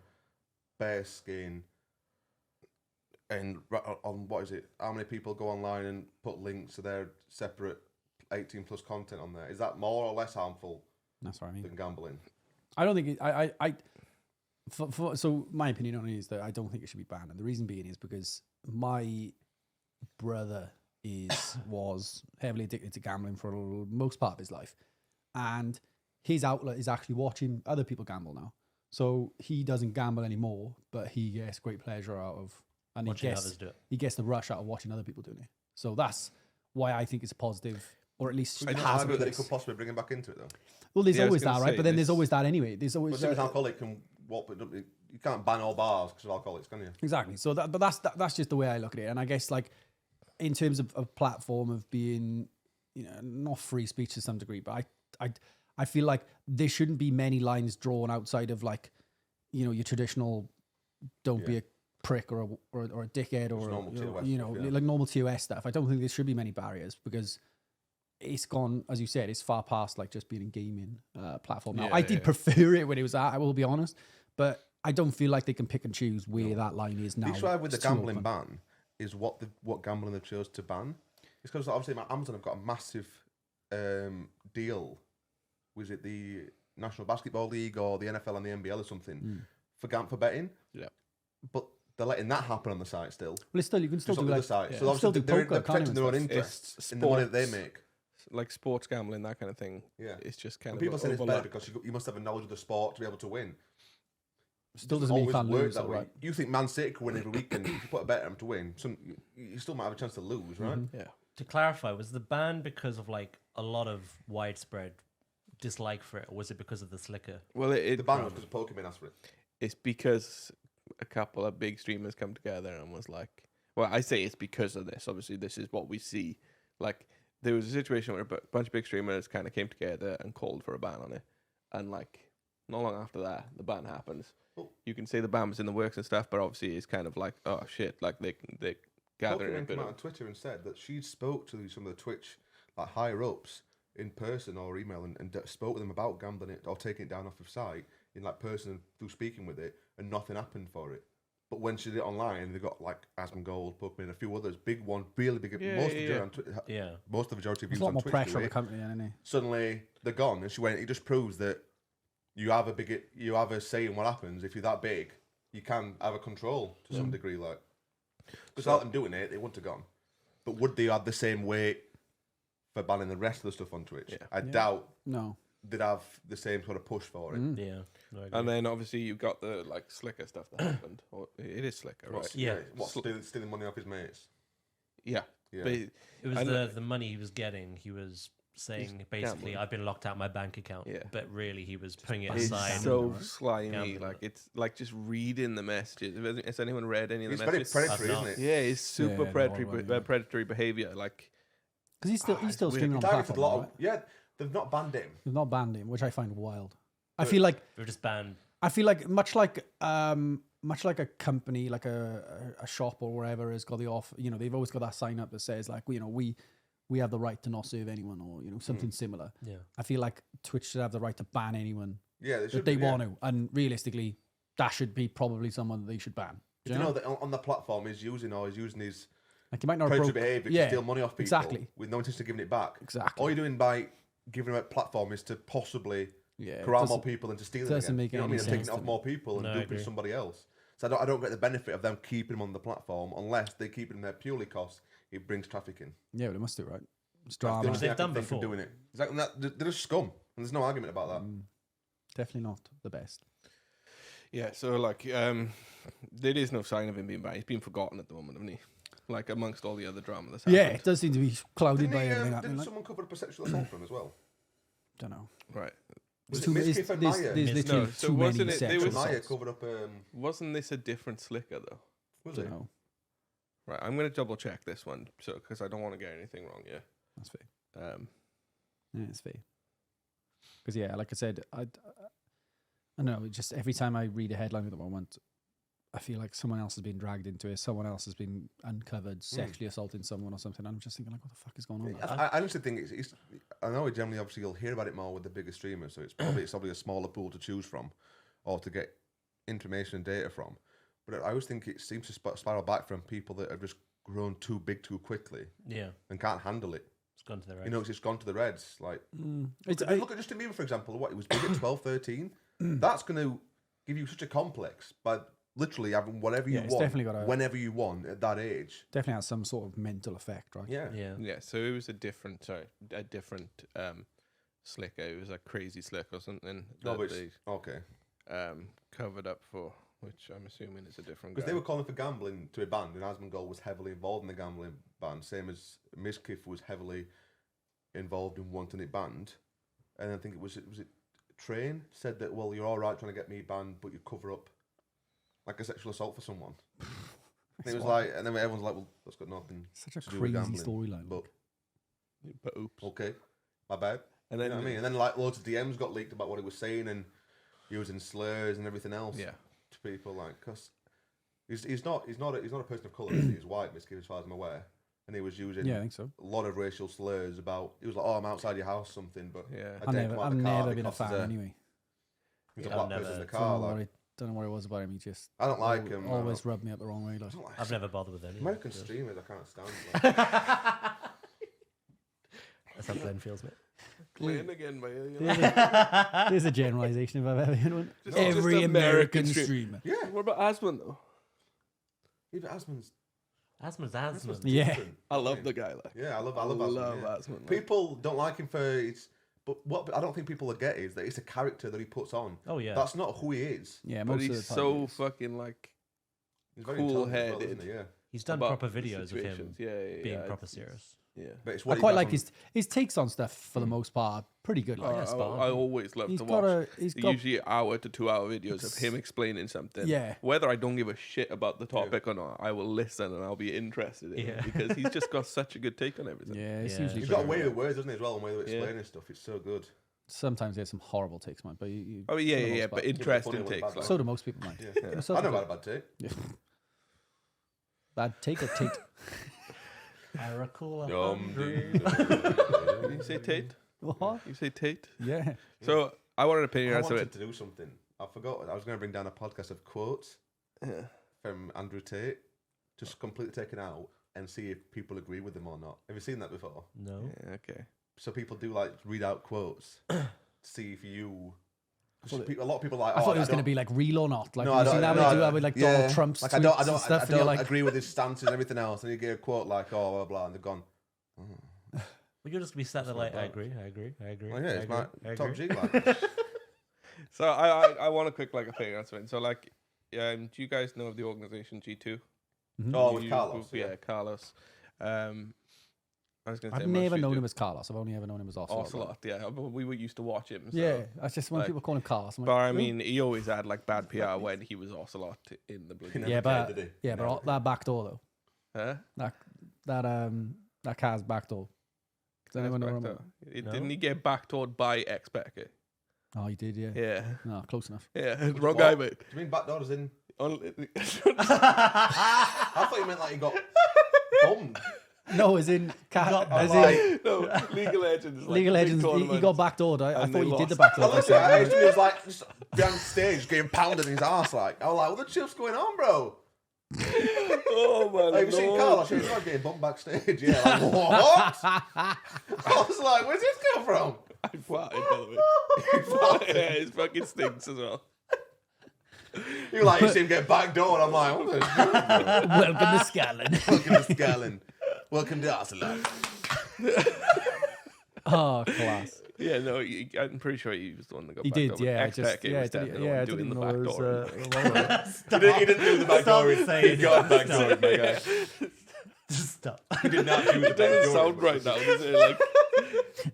Speaker 4: bare skin and on what is it? How many people go online and put links to their separate 18 plus content on there? Is that more or less harmful
Speaker 2: That's what I mean.
Speaker 4: than gambling?
Speaker 2: I don't think so my opinion on it is that I don't think it should be banned, and the reason being is because my brother was heavily addicted to gambling for most part of his life, and his outlet is actually watching other people gamble now. So he doesn't gamble anymore, but he gets great pleasure out of, and
Speaker 3: Watching others do it.
Speaker 2: he gets the rush out of watching other people doing it. So that's why I think it's a positive, or at least
Speaker 4: It's
Speaker 2: has
Speaker 4: hard
Speaker 2: a
Speaker 4: that it
Speaker 2: place.
Speaker 4: could possibly bring him back into it though.
Speaker 2: Well, there's
Speaker 1: Yeah, I was
Speaker 2: always
Speaker 1: gonna
Speaker 2: that, right?
Speaker 1: say,
Speaker 2: But then there's
Speaker 1: this-
Speaker 2: always that anyway. There's
Speaker 4: But
Speaker 2: always
Speaker 4: same as alcoholic can you can't ban all bars because of alcoholics, can you?
Speaker 2: exactly. So but that's just the way I look at it. And I guess like in terms of a platform of being, you know, not free speech to some degree, but I feel like there shouldn't be many lines drawn outside of like, you know, your traditional don't be a prick or a dickhead or
Speaker 4: normal TOS
Speaker 2: you know
Speaker 4: stuff, yeah.
Speaker 2: like normal TOS stuff. I don't think there should be many barriers because it's gone, as you said, it's far past like just being a gaming platform now.
Speaker 1: Yeah,
Speaker 2: I did
Speaker 1: yeah.
Speaker 2: prefer it when it was that, I will be honest, but I don't feel like they can pick and choose where that line is now.
Speaker 4: The issue I have with the
Speaker 2: It's too
Speaker 4: gambling
Speaker 2: open.
Speaker 4: ban is what gambling they chose to ban. It's because obviously Amazon have got a massive deal. Was it the National Basketball League or the NFL and the NBL or something for betting?
Speaker 1: Yeah.
Speaker 4: but they're letting that happen on the site still.
Speaker 2: Well, it's still you can still
Speaker 4: Just
Speaker 2: do
Speaker 4: on the
Speaker 2: like
Speaker 4: other site.
Speaker 3: yeah.
Speaker 4: So
Speaker 2: Still
Speaker 4: obviously
Speaker 2: do
Speaker 4: they're
Speaker 2: poker, can't
Speaker 4: protecting their own
Speaker 2: you?
Speaker 4: interests in the money that they
Speaker 1: sports.
Speaker 4: make.
Speaker 1: Like sports gambling, that kind of thing.
Speaker 4: Yeah.
Speaker 1: It's just kind
Speaker 4: And
Speaker 1: of
Speaker 4: people say it's better
Speaker 1: overlap.
Speaker 4: because you must have a knowledge of the sport to be able to win.
Speaker 2: still doesn't mean you
Speaker 4: Always
Speaker 2: can't
Speaker 4: work
Speaker 2: lose,
Speaker 4: that
Speaker 2: though,
Speaker 4: way.
Speaker 2: right?
Speaker 4: You think Man City could win every weekend? If you put a bet on them to win, you still might have a chance to lose, right?
Speaker 2: Mm-hmm.
Speaker 1: Yeah.
Speaker 3: To clarify, was the ban because of like a lot of widespread dislike for it, or was it because of the slicker?
Speaker 1: Well,
Speaker 4: The ban was because Pokemon asked for it.
Speaker 1: it's because a couple of big streamers come together and was like, well, I say it's because of this. Obviously, this is what we see. Like, there was a situation where a bunch of big streamers kind of came together and called for a ban on it. And, like, not long after that, the ban happens.
Speaker 4: Oh.
Speaker 1: You can say the ban was in the works and stuff, but obviously it's kind of like, oh, shit. Like, they gathering a
Speaker 4: Pokemon
Speaker 1: bit
Speaker 4: came out
Speaker 1: of...
Speaker 4: on Twitter and said that she spoke to some of the Twitch like higher ups in person or email and spoke to them about gambling it or taking it down off the site in like person through speaking with it, and nothing happened for it. But when she did it online, they got like Asmongold, Pokemon, and a few others, big one, really big.
Speaker 1: Yeah,
Speaker 4: most
Speaker 1: yeah,
Speaker 4: of
Speaker 1: yeah.
Speaker 4: on Twitter,
Speaker 3: Yeah.
Speaker 4: most of the majority of
Speaker 2: There's
Speaker 4: views
Speaker 2: a lot
Speaker 4: on
Speaker 2: more
Speaker 4: Twitch
Speaker 2: pressure
Speaker 4: do
Speaker 2: on the
Speaker 4: it.
Speaker 2: company, isn't it?
Speaker 4: Suddenly they're gone, and she went. It just proves that you have a say in what happens. If you're that big, you can have a control to some degree. Like, without them doing it, they wouldn't have gone. But would they have the same weight for banning the rest of the stuff on Twitch?
Speaker 1: Yeah.
Speaker 4: I doubt
Speaker 2: No.
Speaker 4: they'd have the same sort of push for it.
Speaker 3: Yeah. No, I agree.
Speaker 1: And then, obviously, you've got the, like, Slicker stuff that happened. Or, it is Slicker, right?
Speaker 3: Yeah.
Speaker 4: Stealing money off his mates.
Speaker 1: Yeah.
Speaker 4: Yeah.
Speaker 1: But
Speaker 3: It was
Speaker 1: And-
Speaker 3: the money he was getting. He was saying basically,
Speaker 1: gambling.
Speaker 3: I've been locked out my bank account.
Speaker 1: Yeah.
Speaker 3: But really, he was putting it
Speaker 1: it's
Speaker 3: aside.
Speaker 1: so
Speaker 2: right?
Speaker 1: slimy.
Speaker 3: Gambling.
Speaker 1: Like, it's like just reading the messages. Has anyone read any of
Speaker 4: It's
Speaker 1: the
Speaker 4: very
Speaker 1: messages?
Speaker 4: predatory,
Speaker 3: I've
Speaker 4: isn't
Speaker 3: not.
Speaker 4: it?
Speaker 1: Yeah, it's super
Speaker 2: Yeah,
Speaker 1: predatory,
Speaker 2: no, right, yeah.
Speaker 1: predatory behavior. Like,
Speaker 2: Because he's still
Speaker 1: it's
Speaker 2: streaming
Speaker 1: weird.
Speaker 2: on the
Speaker 4: Targeted a
Speaker 2: platform,
Speaker 4: lot
Speaker 2: right?
Speaker 4: of, yeah, they've not banned him.
Speaker 2: They've not banned him, which I find wild. I feel like
Speaker 3: They were just banned.
Speaker 2: much like a company, like a shop or wherever has got the off. You know, they've always got that sign up that says like, you know, we have the right to not serve anyone, or you know, something similar.
Speaker 3: Yeah.
Speaker 2: I feel like Twitch should have the right to ban anyone
Speaker 4: Yeah, they
Speaker 2: that
Speaker 4: should.
Speaker 2: they
Speaker 4: be, yeah.
Speaker 2: want to, and realistically, that should be probably someone that they should ban. Do
Speaker 4: You know that on the platform he's using his
Speaker 2: like you might not
Speaker 4: predatory
Speaker 2: broke,
Speaker 4: behaviour
Speaker 2: yeah,
Speaker 4: to steal money off people
Speaker 2: exactly.
Speaker 4: with no intention of giving it back.
Speaker 2: Exactly.
Speaker 4: All you're doing by giving them a platform is to possibly
Speaker 2: Yeah, it
Speaker 4: corral more
Speaker 2: doesn't-
Speaker 4: people into stealing
Speaker 2: doesn't
Speaker 4: again.
Speaker 2: make
Speaker 4: You know what I
Speaker 2: any
Speaker 4: mean? And taking
Speaker 2: sense
Speaker 4: it
Speaker 2: to
Speaker 4: off
Speaker 2: me.
Speaker 4: more people and
Speaker 3: No, I
Speaker 4: duping
Speaker 3: agree.
Speaker 4: somebody else. So I don't get the benefit of them keeping him on the platform unless they keep him there purely because it brings traffic in.
Speaker 2: Yeah, well, they must do right. It's
Speaker 4: That's the
Speaker 2: drama.
Speaker 4: only thing
Speaker 3: They've
Speaker 4: I can
Speaker 3: done
Speaker 4: think of
Speaker 3: before.
Speaker 4: doing it. Exactly. They're just scum, and there's no argument about that.
Speaker 2: Definitely not the best.
Speaker 1: yeah, so like, there is no sign of him being banned. He's been forgotten at the moment, hasn't he? Like, amongst all the other drama that's
Speaker 2: Yeah,
Speaker 1: happened.
Speaker 2: it does seem to be clouded
Speaker 4: Didn't,
Speaker 2: by
Speaker 4: he,
Speaker 2: everything happening.
Speaker 4: didn't
Speaker 2: Like,
Speaker 4: someone cover up a sexual assault for him as well?
Speaker 2: don't know.
Speaker 1: Right.
Speaker 4: Was
Speaker 2: There's
Speaker 4: it
Speaker 2: too,
Speaker 4: Mischief and
Speaker 2: there's,
Speaker 4: Maya?
Speaker 2: there's literally
Speaker 1: No, so
Speaker 2: too many
Speaker 1: wasn't it- there
Speaker 2: sexual
Speaker 1: was-
Speaker 4: Maya
Speaker 2: assaults.
Speaker 4: covered up.
Speaker 1: Wasn't this a different Slicker, though?
Speaker 4: Was
Speaker 2: Don't
Speaker 4: it?
Speaker 2: know.
Speaker 1: Right, I'm going to double check this one, so because I don't want to get anything wrong, yeah.
Speaker 2: That's fair.
Speaker 1: Um,
Speaker 2: Yeah, it's fair. Because yeah, like I said, I don't know. Just every time I read a headline at the moment, I feel like someone else has been dragged into it. Someone else has been uncovered sexually assaulting someone or something. I'm just thinking like, what the fuck is going on? there?
Speaker 4: I honestly think it's. I know generally, obviously, you'll hear about it more with the bigger streamers, so it's probably a smaller pool to choose from, or to get information and data from. But I always think it seems to spiral back from people that have just grown too big too quickly
Speaker 3: Yeah.
Speaker 4: and can't handle it.
Speaker 3: It's gone to the right.
Speaker 4: You know, it's just gone to the Reds. Like,
Speaker 2: It's,
Speaker 4: look at Justin Bieber, for example. What, he was big at 12, 13. That's going to give you such a complex by literally having whatever you
Speaker 2: Yeah, it's
Speaker 4: want,
Speaker 2: definitely got a-
Speaker 4: whenever you want at that age.
Speaker 2: definitely has some sort of mental effect, right?
Speaker 4: Yeah.
Speaker 3: Yeah.
Speaker 1: yeah, so it was a different Slicker. It was a crazy Slicker or something
Speaker 4: No,
Speaker 1: that
Speaker 4: but
Speaker 1: they
Speaker 4: it's, okay.
Speaker 1: covered up for, which I'm assuming is a different guy.
Speaker 4: Because they were calling for gambling to be banned, and Asmongold was heavily involved in the gambling ban, same as Mizkif was heavily involved in wanting it banned. And I think it was Train said that, well, you're all right trying to get me banned, but you cover up like a sexual assault for someone. And it was like, and then everyone's like, well, that's got nothing
Speaker 2: Such a
Speaker 4: to do with
Speaker 2: crazy
Speaker 4: gambling.
Speaker 2: storyline.
Speaker 4: But
Speaker 1: But oops.
Speaker 4: okay, my bad.
Speaker 1: And
Speaker 4: You
Speaker 1: then
Speaker 4: know what I mean? And then like loads of DMs got leaked about what he was saying and using slurs and everything else.
Speaker 1: Yeah.
Speaker 4: To people, like, because he's not a person of colour. He's white, Mizkif, as far as I'm aware. And he was using
Speaker 2: Yeah, I think so.
Speaker 4: a lot of racial slurs about. He was like, "Oh, I'm outside your house, something." But
Speaker 1: Yeah.
Speaker 4: I didn't come out
Speaker 2: I've
Speaker 4: the car
Speaker 2: never been a
Speaker 4: because
Speaker 2: fan anyway.
Speaker 4: He's a
Speaker 3: Yeah,
Speaker 4: black
Speaker 3: I've
Speaker 4: person in the
Speaker 3: never-
Speaker 4: car. Like,
Speaker 2: Don't know what it was about him. He just
Speaker 4: I don't like him.
Speaker 2: always rubbed me up the wrong way. Like.
Speaker 4: I don't like
Speaker 3: I've never bothered with any.
Speaker 4: American
Speaker 3: so
Speaker 4: streamers. I can't stand. Like,
Speaker 3: That's how Glenn feels, mate.
Speaker 1: Playing again, by
Speaker 2: There's a generalization if I've ever heard one.
Speaker 1: Just
Speaker 2: Every
Speaker 1: American
Speaker 2: American
Speaker 1: stream-
Speaker 2: streamer.
Speaker 4: yeah,
Speaker 1: What about Asmund though?
Speaker 4: Yeah, but Asmon's
Speaker 3: Asmon's
Speaker 2: Yeah.
Speaker 4: different.
Speaker 1: I love the guy. Like,
Speaker 4: Yeah, I love Asmon. Yeah.
Speaker 1: Asmon. Like,
Speaker 4: People don't like him for his, but what I don't think people get is that it's a character that he puts on.
Speaker 3: Oh yeah.
Speaker 4: That's not who he is.
Speaker 2: Yeah,
Speaker 1: but
Speaker 2: most of
Speaker 1: he's
Speaker 2: the time.
Speaker 1: so
Speaker 2: it is.
Speaker 1: fucking like
Speaker 4: He's very intelligent as well,
Speaker 1: cool-headed.
Speaker 4: isn't he? Yeah.
Speaker 3: He's done
Speaker 1: about
Speaker 3: proper
Speaker 1: the
Speaker 3: videos of him
Speaker 1: situations. Yeah,
Speaker 3: being
Speaker 1: yeah,
Speaker 3: proper
Speaker 1: it's-
Speaker 3: serious.
Speaker 1: Yeah.
Speaker 4: But it's
Speaker 2: I
Speaker 4: what he
Speaker 2: quite
Speaker 4: does
Speaker 2: like
Speaker 4: on-
Speaker 2: his takes on stuff for the most part. Pretty good. Like,
Speaker 3: yeah, spot on.
Speaker 1: I always love
Speaker 2: he's
Speaker 1: to
Speaker 2: got
Speaker 1: watch.
Speaker 2: a he's got
Speaker 1: Usually hour to 2 hour videos of him explaining something.
Speaker 2: Yeah.
Speaker 1: Whether I don't give a shit about the topic or not, I will listen and I'll be interested in
Speaker 3: Yeah.
Speaker 1: it because he's just got such a good take on everything.
Speaker 2: yeah. It's
Speaker 3: Yeah.
Speaker 2: usually
Speaker 4: He's got a
Speaker 2: pretty
Speaker 4: way
Speaker 2: good.
Speaker 4: of words, doesn't he, as well, and way of
Speaker 1: Yeah.
Speaker 4: explaining stuff. It's so good.
Speaker 2: Sometimes there's some horrible takes, man. But you
Speaker 1: Oh yeah,
Speaker 2: for the
Speaker 1: yeah,
Speaker 2: most
Speaker 1: yeah,
Speaker 2: part.
Speaker 1: but
Speaker 4: funny
Speaker 1: interesting
Speaker 4: with
Speaker 1: takes.
Speaker 4: bad
Speaker 1: Like,
Speaker 2: so do most people, man.
Speaker 4: Yeah.
Speaker 2: Yourself
Speaker 4: I know
Speaker 2: a
Speaker 4: about a bad take.
Speaker 2: Yeah. Bad take or take?
Speaker 3: I recall
Speaker 1: you say Tate?
Speaker 2: What?
Speaker 1: You say Tate?
Speaker 2: Yeah.
Speaker 1: So I wanted an opinion
Speaker 4: I
Speaker 1: on
Speaker 4: wanted
Speaker 1: it.
Speaker 4: to do something. I forgot. I was going to bring down a podcast of quotes
Speaker 1: Yeah.
Speaker 4: from Andrew Tate, just completely taken out, and see if people agree with them or not. Have you seen that before?
Speaker 3: No.
Speaker 1: Yeah, okay.
Speaker 4: So people do like read out quotes, see if you.
Speaker 2: I thought
Speaker 4: A lot of people are like.
Speaker 2: I
Speaker 4: oh,
Speaker 2: thought it was going to
Speaker 4: don't-
Speaker 2: be like real or not. Like
Speaker 4: No,
Speaker 2: you
Speaker 4: I
Speaker 2: see
Speaker 4: don't-
Speaker 2: that
Speaker 4: no,
Speaker 2: they
Speaker 4: I
Speaker 2: do that
Speaker 4: don't-
Speaker 2: with like
Speaker 4: yeah.
Speaker 2: Donald Trump's
Speaker 4: Like
Speaker 2: tweets
Speaker 4: I don't
Speaker 2: and stuff,
Speaker 4: I
Speaker 2: and you're
Speaker 4: don't
Speaker 2: like,
Speaker 4: agree with his stances and everything else, and you get a quote like, "Oh, blah blah," and they've gone.
Speaker 3: Well, you'll just be sat there
Speaker 4: That's
Speaker 3: like,
Speaker 4: not
Speaker 3: I
Speaker 4: bad.
Speaker 3: agree, I agree, I agree.
Speaker 4: Well, yeah,
Speaker 3: I
Speaker 4: it's
Speaker 3: agree,
Speaker 4: my
Speaker 3: I
Speaker 4: top
Speaker 3: agree.
Speaker 4: G. Like,
Speaker 1: So I want a quick like opinion on something. So like, do you guys know of the organization G2?
Speaker 4: oh, with
Speaker 1: You-
Speaker 4: Carlos.
Speaker 1: Yeah, Carlos. I was going to say
Speaker 2: I've never known him as Carlos. I've only ever known him as Ocelot.
Speaker 1: Ocelot. Yeah, but we used to watch him. So.
Speaker 2: Yeah, that's just when
Speaker 1: like-
Speaker 2: people call him Carlos. I'm
Speaker 1: But
Speaker 2: like,
Speaker 1: I
Speaker 2: "Who?"
Speaker 1: mean, he always had like bad PR when he was Ocelot in the
Speaker 4: He
Speaker 1: bloody.
Speaker 4: never
Speaker 2: yeah,
Speaker 4: cared,
Speaker 2: but
Speaker 4: did he?
Speaker 2: yeah,
Speaker 4: Never
Speaker 2: but
Speaker 4: cared.
Speaker 2: that back door though,
Speaker 1: Huh?
Speaker 2: that car's back door. Does anyone know what I'm
Speaker 1: Backdoor.
Speaker 2: about?
Speaker 3: No?
Speaker 1: Didn't he get backdoored by X-Becker?
Speaker 2: Oh, he did, yeah.
Speaker 1: Yeah.
Speaker 2: No, close enough.
Speaker 1: Yeah, wrong guy, mate.
Speaker 4: Do you mean backdoor as in?
Speaker 1: Only-
Speaker 4: I thought you meant like he got bummed.
Speaker 2: No, as in, as
Speaker 4: like-
Speaker 2: in
Speaker 1: no, League of Legends. Like
Speaker 2: League of
Speaker 1: the big
Speaker 2: Legends. He
Speaker 1: tournament.
Speaker 2: got backdoored. I
Speaker 1: and
Speaker 2: thought
Speaker 1: they
Speaker 2: you did the
Speaker 1: lost.
Speaker 2: backdoor.
Speaker 4: I
Speaker 2: I
Speaker 4: literally, I
Speaker 2: said,
Speaker 4: imagine he was like just behind stage getting pounded in his ass. Like I was like, "What the shit's going on, bro?"
Speaker 1: Oh my
Speaker 4: Like, have you seen
Speaker 1: lord.
Speaker 4: Carlos? He's not getting bumped backstage. Yeah, like what? I was like, "Where's this come from?"
Speaker 1: I farted, by the way. Yeah, his fucking stinks as well.
Speaker 4: You're like, you see him get backdoored. I'm like, "What the shit, bro?"
Speaker 2: welcome to Scotland.
Speaker 4: Welcome to Scotland. Welcome to Arsenal.
Speaker 2: Oh, class.
Speaker 1: Yeah, no, I'm pretty sure he was the one that got
Speaker 2: He
Speaker 1: backdoored.
Speaker 2: did, yeah.
Speaker 1: X-Becker was definitely the
Speaker 2: I
Speaker 1: one
Speaker 2: didn't
Speaker 1: doing the
Speaker 2: know it was,
Speaker 1: backdoor.
Speaker 4: He didn't do the backdoor.
Speaker 3: Stop
Speaker 4: He
Speaker 3: saying
Speaker 4: got
Speaker 3: it.
Speaker 4: backdoored, my guy.
Speaker 3: Just stop.
Speaker 4: He did not do the
Speaker 1: It doesn't
Speaker 4: backdoor.
Speaker 1: sound right now, does it? Like,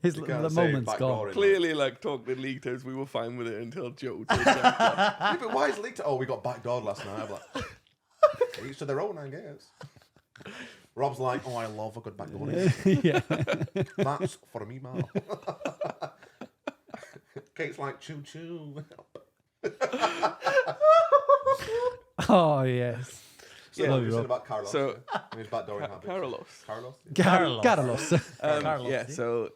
Speaker 2: His,
Speaker 4: You
Speaker 2: the
Speaker 4: can't say
Speaker 2: moment's
Speaker 4: backdoor
Speaker 2: gone.
Speaker 4: in
Speaker 1: clearly, like, talking in league terms, we were fine with it until Joe told us.
Speaker 4: Yeah, but why is leaked? Oh, we got backdoored last night. I'm like, each to their own, I guess. Rob's like, oh, I love a good backdoor.
Speaker 2: Yeah.
Speaker 4: That's for me, man. Kate's like, choo choo.
Speaker 2: Oh, yes.
Speaker 4: So,
Speaker 1: Yeah,
Speaker 4: you said about Carlos.
Speaker 1: So-
Speaker 4: and his backdooring habits.
Speaker 1: Carlos.
Speaker 4: Carlos?
Speaker 3: Carlos.
Speaker 2: Carlos.
Speaker 3: Carlos,
Speaker 1: Yeah,
Speaker 3: see?
Speaker 1: so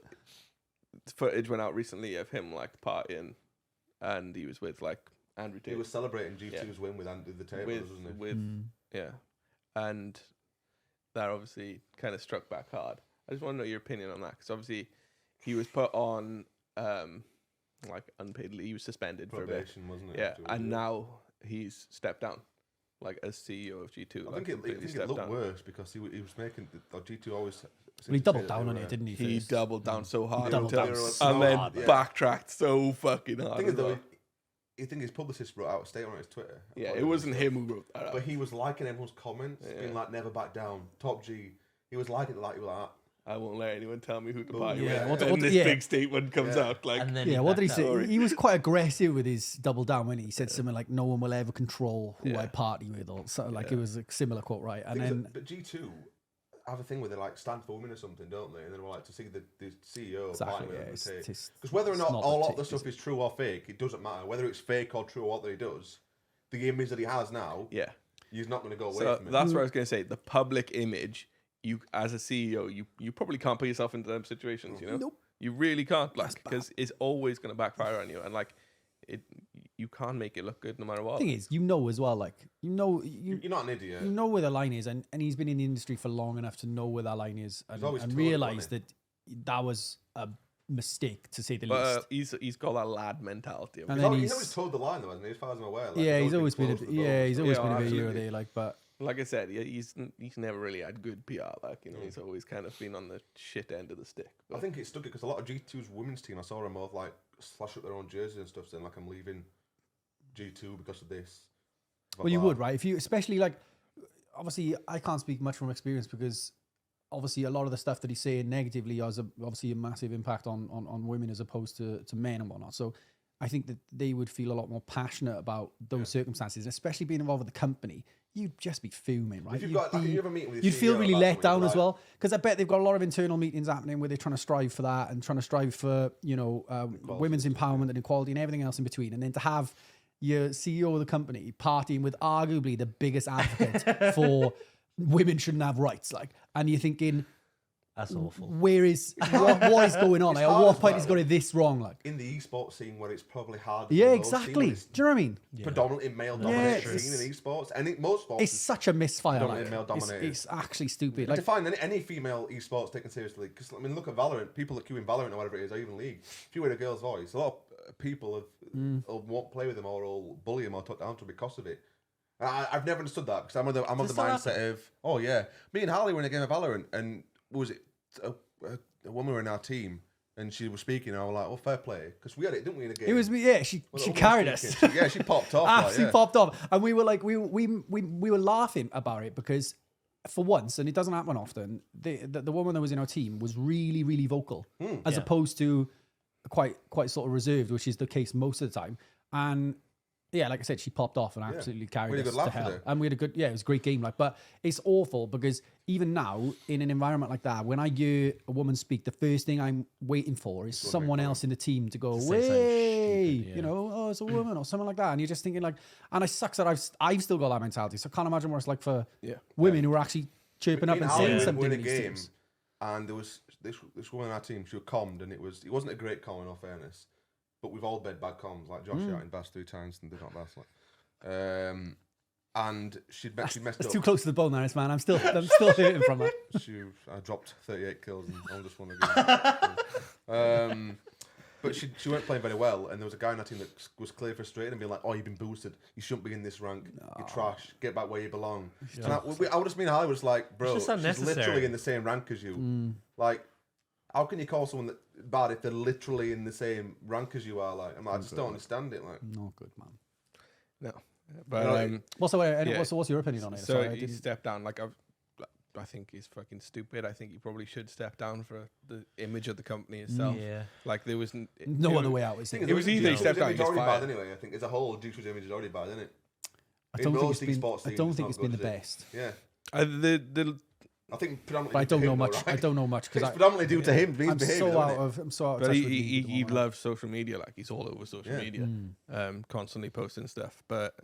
Speaker 1: footage went out recently of him like partying, and he was with like Andrew
Speaker 4: He
Speaker 1: Tate.
Speaker 4: was celebrating G2's win with Andy the Tables,
Speaker 1: with,
Speaker 4: wasn't he?
Speaker 1: with
Speaker 2: Mm.
Speaker 1: yeah, and that obviously kind of struck back hard. I just want to know your opinion on that because obviously he was put on like unpaid leave, he was suspended for a bit.
Speaker 4: Probation, wasn't it?
Speaker 1: Yeah,
Speaker 4: afterwards,
Speaker 1: and now he's stepped down, like as CEO of G2.
Speaker 4: I
Speaker 1: like,
Speaker 4: think
Speaker 1: completely
Speaker 4: it
Speaker 1: stepped
Speaker 4: looked
Speaker 1: down.
Speaker 4: worse because he was making G2 always.
Speaker 2: Well, he doubled down on it, didn't he?
Speaker 1: He
Speaker 2: first?
Speaker 1: doubled down so hard,
Speaker 2: doubled
Speaker 1: until-
Speaker 2: down
Speaker 4: so
Speaker 1: and then
Speaker 4: hard, yeah.
Speaker 1: backtracked so fucking hard.
Speaker 4: thing
Speaker 1: as
Speaker 4: is, though,
Speaker 1: well.
Speaker 4: you think his publicist wrote out a statement on his Twitter.
Speaker 1: Yeah, it wasn't him who wrote that.
Speaker 4: But
Speaker 1: Up.
Speaker 4: he was liking everyone's comments, being like, never back down. Top G. He was liking it like, he was like,
Speaker 1: I won't let anyone tell me who to
Speaker 4: Oh,
Speaker 1: buy.
Speaker 4: yeah.
Speaker 1: with.
Speaker 2: What-
Speaker 1: And
Speaker 2: what-
Speaker 1: this
Speaker 2: yeah.
Speaker 1: big statement comes
Speaker 4: Yeah.
Speaker 1: out like,
Speaker 3: And then
Speaker 2: Yeah, what did he
Speaker 3: backed out.
Speaker 2: say?
Speaker 1: Sorry.
Speaker 2: He was quite aggressive with his double down when he said something like, "No one will ever control who I
Speaker 1: Yeah.
Speaker 2: party with," or something like
Speaker 1: Yeah.
Speaker 2: it was a similar quote, right? And
Speaker 4: things
Speaker 2: then
Speaker 4: that- but G2 have a thing where they like stand for women or something, don't they? And then like to see the CEO
Speaker 2: exactly,
Speaker 4: fighting
Speaker 2: yeah,
Speaker 4: with
Speaker 2: it's
Speaker 4: because whether or
Speaker 2: it's
Speaker 4: not
Speaker 2: not
Speaker 4: a
Speaker 2: the
Speaker 4: lot of the
Speaker 2: tick,
Speaker 4: stuff is true or fake, it doesn't matter. Whether it's fake or true or what that he does, the image that he has now,
Speaker 1: yeah.
Speaker 4: he's not going to go away
Speaker 1: So
Speaker 4: from it.
Speaker 1: that's what I was going to say. The public image, you as a CEO, you probably can't put yourself into them situations. You know,
Speaker 2: Nope.
Speaker 1: you really can't, like,
Speaker 2: That's bad.
Speaker 1: because it's always going to backfire on you, and like, it, you can't make it look good no matter what.
Speaker 2: thing is, you know as well, like you know
Speaker 4: You're not an idiot.
Speaker 2: you know where the line is, and he's been in the industry for long enough to know where that line is, and
Speaker 4: always told it,
Speaker 2: realize
Speaker 4: wasn't
Speaker 2: that that was a mistake to say the
Speaker 1: But
Speaker 2: least.
Speaker 1: he's got that lad mentality.
Speaker 2: And
Speaker 4: He's
Speaker 2: then
Speaker 4: always,
Speaker 2: he's-
Speaker 4: he's always told the line though, hasn't he? As far as I'm aware. Like,
Speaker 2: Yeah, he's always been
Speaker 4: close to the
Speaker 2: he's
Speaker 4: ball.
Speaker 2: always
Speaker 1: Yeah,
Speaker 2: been a bit here or
Speaker 1: absolutely.
Speaker 2: there, like, but
Speaker 1: like I said, he's never really had good PR. Like, you know, he's always kind of been on the shit end of the stick.
Speaker 4: I think it stuck it because a lot of G2's women's team, I saw them both like slash up their own jerseys and stuff, saying like, I'm leaving G2 because of this.
Speaker 2: Well, you would, right? If you, especially like, obviously, I can't speak much from experience because obviously a lot of the stuff that he's saying negatively has obviously a massive impact on women as opposed to men and whatnot. So I think that they would feel a lot more passionate about those circumstances, especially being involved with the company. You'd just be fuming, right?
Speaker 4: If you've got, like, you have a meeting with your
Speaker 2: You'd feel
Speaker 4: CEO
Speaker 2: really
Speaker 4: about
Speaker 2: let
Speaker 4: something,
Speaker 2: down
Speaker 4: like,
Speaker 2: as well, because I bet they've got a lot of internal meetings happening where they're trying to strive for that and trying to strive for, you know, women's empowerment and equality and everything else in between. And then to have your CEO of the company partying with arguably the biggest advocate for women shouldn't have rights, like, and you're thinking,
Speaker 3: That's awful.
Speaker 2: where is what is going on?
Speaker 4: It's
Speaker 2: Like, at
Speaker 4: hard
Speaker 2: what
Speaker 4: as
Speaker 2: point
Speaker 4: well.
Speaker 2: is going this wrong? Like,
Speaker 4: in the esports scene where it's probably hard.
Speaker 2: yeah,
Speaker 4: for those scene,
Speaker 2: exactly.
Speaker 4: when it's
Speaker 2: Do you know what I mean?
Speaker 4: predominantly male
Speaker 2: Yeah,
Speaker 4: dominated scene in esports, and most sports.
Speaker 2: It's such a misfire.
Speaker 4: Predominantly
Speaker 2: Like,
Speaker 4: male-dominated.
Speaker 2: it's actually stupid.
Speaker 4: To
Speaker 2: Like,
Speaker 4: find any female esports taken seriously, because I mean, look at Valorant. People that queue in Valorant or whatever it is, or even League. If you hear a girl's voice, a lot of people won't play with them or will bully them or talk down to them because of it. I've never understood that because I'm of the mindset of, oh yeah, me and Harley were in a game of Valorant, and what was it a woman were in our team, and she was speaking, and I was like, oh, fair play, because we had it, didn't we, in a game?
Speaker 2: it was me. Yeah, she
Speaker 4: Well, the woman
Speaker 2: carried us.
Speaker 4: speaking, she popped off.
Speaker 2: Absolutely
Speaker 4: like, yeah.
Speaker 2: popped off, and we were like, we were laughing about it because for once, and it doesn't happen often, the woman that was in our team was really, really vocal, as opposed to quite sort of reserved, which is the case most of the time. And yeah, like I said, she popped off and absolutely carried
Speaker 4: We had a
Speaker 2: us
Speaker 4: good
Speaker 2: to
Speaker 4: laugh
Speaker 2: hell.
Speaker 4: with her.
Speaker 2: And we had a good, it was a great game. Like, but it's awful because even now in an environment like that, when I hear a woman speak, the first thing I'm waiting for is someone else in the team to go,
Speaker 3: say something
Speaker 2: way,
Speaker 3: stupid,
Speaker 2: you know, oh, it's a woman or something like that. And you're just thinking like, and it sucks that I've still got that mentality. So I can't imagine what it's like for women who are actually chirping up
Speaker 4: Me
Speaker 2: and
Speaker 4: Harley
Speaker 2: saying
Speaker 4: were
Speaker 2: something
Speaker 4: in a
Speaker 2: in these
Speaker 4: game,
Speaker 2: teams.
Speaker 4: and there was this woman on our team. She was commed, and it wasn't a great comm, in all fairness. But we've all bed bad comms, like Josh out in Bass 3 times and did not Bass. And she'd messed
Speaker 2: It's
Speaker 4: up.
Speaker 2: too close to the bone, Harris, man. I'm still hurting from that.
Speaker 4: I dropped 38 kills and I just won the game. But she weren't playing very well, and there was a guy in our team that was clearly frustrated and being like, "Oh, you've been boosted. You shouldn't be in this rank. You're trash. Get back where you belong." And I would just mean, I was like, "Bro,
Speaker 3: It's just
Speaker 4: she's
Speaker 3: unnecessary.
Speaker 4: literally in the same rank as you. Like, how can you call someone that bad if they're literally in the same rank as you are? Like, I just don't understand it. Like,
Speaker 2: Not good, man.
Speaker 1: No, but
Speaker 2: What's your opinion on it?
Speaker 1: so
Speaker 2: Sorry, I
Speaker 1: he
Speaker 2: didn't-
Speaker 1: stepped down. Like I think he's fucking stupid. I think he probably should step down for the image of the company itself.
Speaker 3: Yeah.
Speaker 1: Like there was
Speaker 2: no other way out. Is
Speaker 4: thing
Speaker 2: it?
Speaker 4: is,
Speaker 1: It was either he
Speaker 4: G2's
Speaker 1: stepped down,
Speaker 4: image
Speaker 1: he gets
Speaker 4: already
Speaker 1: fired.
Speaker 4: bad anyway. I think as a whole, G2's image is already bad, isn't it?
Speaker 2: I don't think it's been.
Speaker 4: esports
Speaker 2: I
Speaker 4: teams,
Speaker 2: don't
Speaker 4: it's
Speaker 2: think
Speaker 4: not
Speaker 2: it's been the
Speaker 4: good, is it?
Speaker 2: best.
Speaker 4: Yeah,
Speaker 1: the
Speaker 4: I think predominantly.
Speaker 2: But I
Speaker 4: due to
Speaker 2: don't know
Speaker 4: him, though,
Speaker 2: much.
Speaker 4: right?
Speaker 2: I don't know much
Speaker 4: It's
Speaker 2: because
Speaker 4: predominantly due to him. His
Speaker 2: I'm
Speaker 4: behaviour,
Speaker 2: so
Speaker 4: isn't
Speaker 2: out
Speaker 4: it?
Speaker 2: of. I'm so out of
Speaker 1: but
Speaker 2: touch with
Speaker 1: he
Speaker 2: the moment.
Speaker 1: loves social media. Like he's all over social
Speaker 4: Yeah.
Speaker 1: media, constantly posting stuff. But